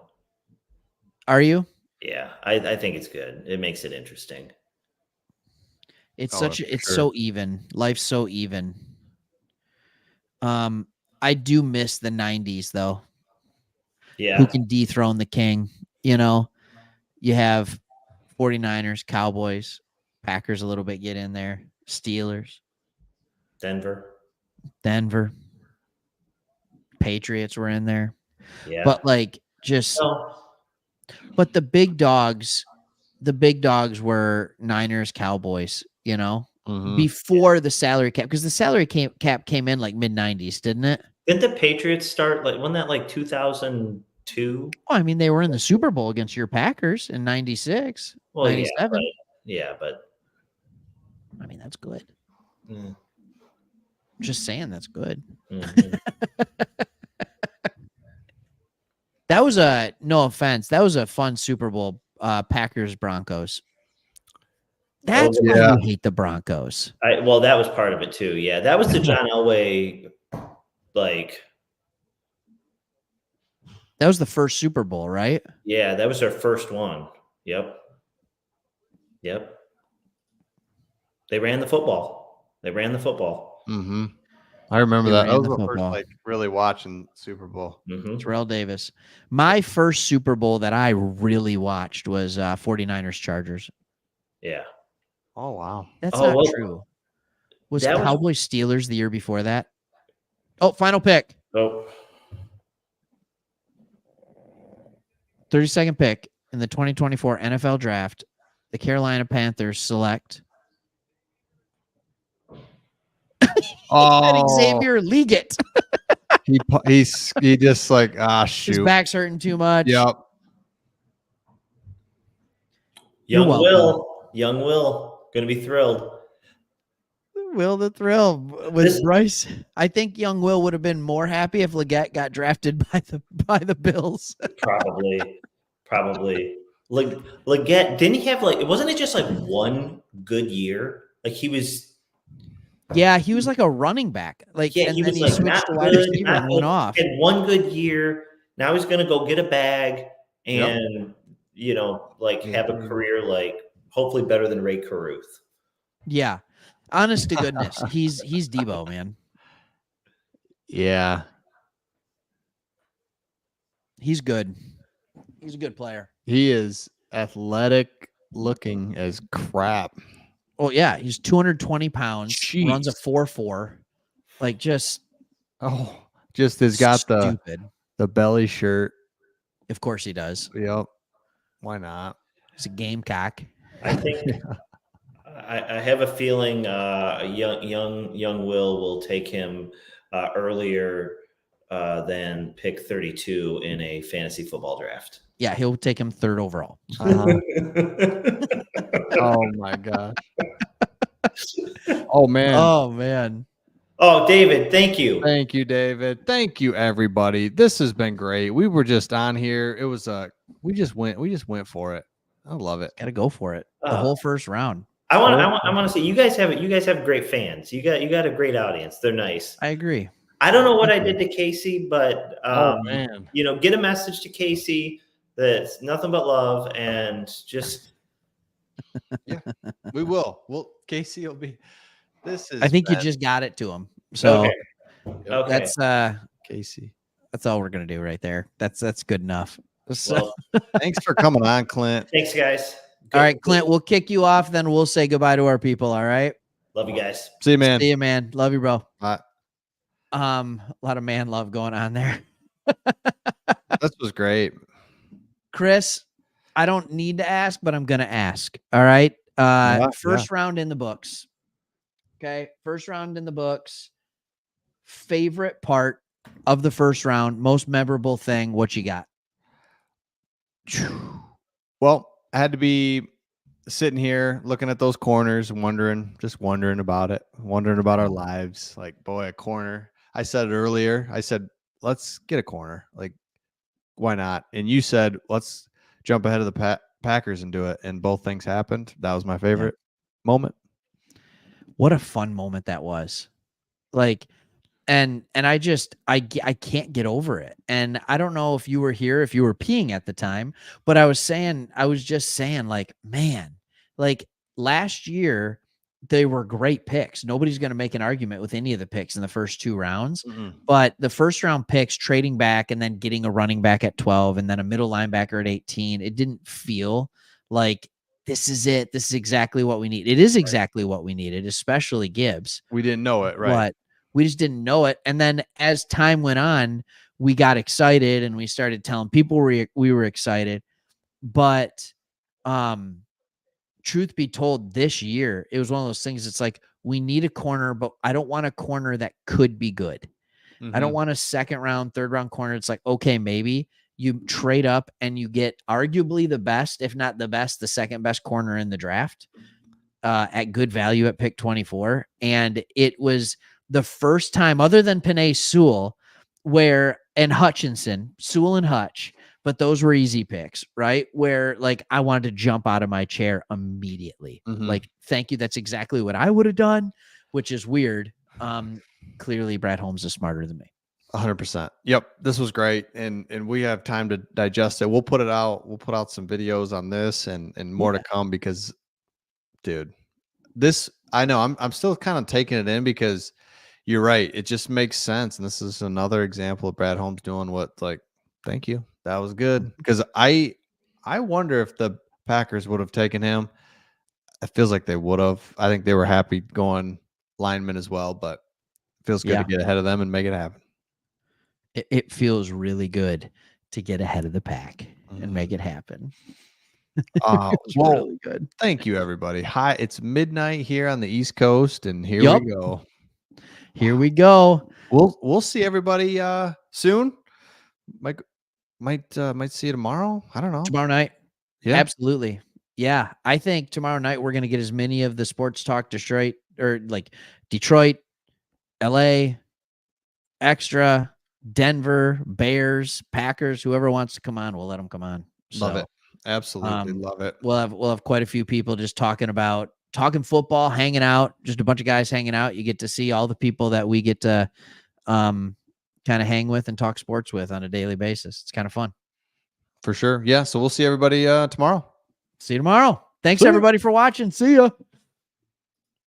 [SPEAKER 2] Are you?
[SPEAKER 3] Yeah, I think it's good. It makes it interesting.
[SPEAKER 2] It's
[SPEAKER 1] Oh,
[SPEAKER 2] it's
[SPEAKER 1] sure.
[SPEAKER 2] so even. Life's so even. I do miss the 90s though.
[SPEAKER 3] Yeah.
[SPEAKER 2] Who can dethrone the king? You know, you have 49ers, Cowboys, Packers a little bit get in there, Steelers,
[SPEAKER 3] Denver.
[SPEAKER 2] Patriots were in there.
[SPEAKER 3] Yeah.
[SPEAKER 2] But like just but the big dogs were Niners, Cowboys, you know, before the salary cap, because the salary cap came in like mid-90s, didn't it?
[SPEAKER 3] Didn't the Patriots start wasn't that like 2002?
[SPEAKER 2] Well, I mean, they were in the Super Bowl against your Packers in 96,
[SPEAKER 3] Well,
[SPEAKER 2] 97.
[SPEAKER 3] Yeah, but
[SPEAKER 2] I mean, that's good.
[SPEAKER 3] Mm.
[SPEAKER 2] Just saying, that's good.
[SPEAKER 3] Mhm.
[SPEAKER 2] That was no offense. That was a fun Super Bowl, Packers Broncos. That's why you hate the Broncos.
[SPEAKER 3] Well, that was part of it too. Yeah, that was the John Elway, like.
[SPEAKER 2] That was the first Super Bowl, right?
[SPEAKER 3] Yeah, that was their first one. Yep. They ran the football.
[SPEAKER 1] Mm-hmm. I remember that. That was the first, like, really watching Super Bowl.
[SPEAKER 3] Mm-hmm.
[SPEAKER 2] Terrell Davis. My first Super Bowl that I really watched was 49ers Chargers.
[SPEAKER 3] Yeah.
[SPEAKER 1] Oh, wow.
[SPEAKER 2] That's not true. Was Cowboys Steelers the year before that? Oh, final pick.
[SPEAKER 3] Oh.
[SPEAKER 2] 32nd pick in the 2024 NFL Draft. The Carolina Panthers select Xavier Legette.
[SPEAKER 1] he just like, shoot.
[SPEAKER 2] His back's hurting too much.
[SPEAKER 1] Yep.
[SPEAKER 3] Young Will, gonna be thrilled.
[SPEAKER 2] Will the thrill with Bryce. I think young Will would have been more happy if Legette got drafted by the Bills.
[SPEAKER 3] Probably. Legette, didn't he have wasn't it just like one good year? Like he was.
[SPEAKER 2] Yeah, he was like a running back. Like,
[SPEAKER 3] yeah,
[SPEAKER 2] and
[SPEAKER 3] he
[SPEAKER 2] then
[SPEAKER 3] was
[SPEAKER 2] he
[SPEAKER 3] like
[SPEAKER 2] switched to wide
[SPEAKER 3] good,
[SPEAKER 2] receiver and went off.
[SPEAKER 3] He had one good year. Now he's gonna go get a bag and have a career hopefully better than Ray Caruth.
[SPEAKER 2] Yeah. Honest to goodness, he's Debo, man.
[SPEAKER 1] Yeah.
[SPEAKER 2] He's good. He's a good player.
[SPEAKER 1] He is athletic looking as crap.
[SPEAKER 2] Oh, yeah. He's 220 pounds,
[SPEAKER 1] Jeez.
[SPEAKER 2] runs a 4.4. Like, just
[SPEAKER 1] has got
[SPEAKER 2] stupid.
[SPEAKER 1] the belly shirt.
[SPEAKER 2] Of course he does.
[SPEAKER 1] Yep. Why not?
[SPEAKER 2] He's a gamecock.
[SPEAKER 3] I think I have a feeling young will take him earlier than pick 32 in a fantasy football draft.
[SPEAKER 2] Yeah, he'll take him third overall.
[SPEAKER 1] Oh my gosh. Oh man.
[SPEAKER 2] Oh man.
[SPEAKER 3] Oh, David, thank you.
[SPEAKER 1] Thank you, David. Thank you, everybody. This has been great. We were just on here. It was we just went for it. I love it.
[SPEAKER 2] Got to go for it. The whole first round.
[SPEAKER 3] I want to say you guys have great fans. You got a great audience. They're nice.
[SPEAKER 2] I agree.
[SPEAKER 3] I don't know what I did to Casey, but
[SPEAKER 1] man.
[SPEAKER 3] Get a message to Casey that's nothing but love and just
[SPEAKER 1] yeah, we will. Well, Casey will be. This is.
[SPEAKER 2] I think you just got it to him. So
[SPEAKER 3] okay.
[SPEAKER 2] That's
[SPEAKER 1] Casey.
[SPEAKER 2] That's all we're gonna do right there. That's good enough. So,
[SPEAKER 3] well,
[SPEAKER 1] thanks for coming on, Clint.
[SPEAKER 3] Thanks, guys.
[SPEAKER 2] All right, Clint, we'll kick you off, then we'll say goodbye to our people. All right.
[SPEAKER 3] Love you guys.
[SPEAKER 1] See you, man.
[SPEAKER 2] See you, man. Love you, bro.
[SPEAKER 1] Bye.
[SPEAKER 2] A lot of man love going on there.
[SPEAKER 1] This was great.
[SPEAKER 2] Chris, I don't need to ask, but I'm gonna ask. All right. First round in the books. Okay. First round in the books. Favorite part of the first round, most memorable thing. What you got?
[SPEAKER 1] Well, I had to be sitting here looking at those corners and wondering about it, wondering about our lives. Like, boy, a corner. I said it earlier. I said, let's get a corner. Like, why not? And you said, let's jump ahead of the Packers and do it. And both things happened. That was my favorite moment.
[SPEAKER 2] What a fun moment that was. Like, and I can't get over it. And I don't know if you were here, if you were peeing at the time, but I was just saying like, man, like last year they were great picks. Nobody's going to make an argument with any of the picks in the first 2 rounds, but the first round picks trading back and then getting a running back at 12 and then a middle linebacker at 18, it didn't feel like this is it. This is exactly what we need. It is exactly what we needed, especially Gibbs.
[SPEAKER 1] We didn't know it, right?
[SPEAKER 2] But we just didn't know it. And then as time went on, we got excited and we started telling people we were excited. But truth be told, this year, it was one of those things. It's like, we need a corner, but I don't want a corner that could be good. I don't want a second round, third round corner. It's like, okay, maybe you trade up and you get arguably the best, if not the best, the second best corner in the draft at good value at pick 24. And it was the first time, other than Penei Sewell, and Hutchinson, Sewell and Hutch, but those were easy picks, right? Where like I wanted to jump out of my chair immediately. Like, thank you. That's exactly what I would have done, which is weird. Clearly Brad Holmes is smarter than me.
[SPEAKER 1] 100%. Yep. This was great. And we have time to digest it. We'll put it out. We'll put out some videos on this and more to come because, dude, this, I know I'm still kind of taking it in because you're right. It just makes sense. And this is another example of Brad Holmes doing what, like, thank you. That was good. Because I wonder if the Packers would have taken him. It feels like they would have. I think they were happy going lineman as well, but it feels good to get ahead of them and make it happen.
[SPEAKER 2] It feels really good to get ahead of the pack and make it happen.
[SPEAKER 1] Well,
[SPEAKER 2] really good.
[SPEAKER 1] Thank you, everybody. Hi, it's midnight here on the East Coast, and here we go.
[SPEAKER 2] Here we go.
[SPEAKER 1] We'll see everybody soon. Might see you tomorrow. I don't know.
[SPEAKER 2] Tomorrow night.
[SPEAKER 1] Yeah,
[SPEAKER 2] absolutely. Yeah, I think tomorrow night we're going to get as many of the Sports Talk Detroit, LA, Extra, Denver, Bears, Packers, whoever wants to come on, we'll let them come on.
[SPEAKER 1] Love it. Absolutely love it.
[SPEAKER 2] We'll have quite a few people just talking football, hanging out, just a bunch of guys hanging out. You get to see all the people that we get to kind of hang with and talk sports with on a daily basis. It's kind of fun.
[SPEAKER 1] For sure. Yeah. So we'll see everybody tomorrow.
[SPEAKER 2] See you tomorrow. Thanks everybody for watching. See ya.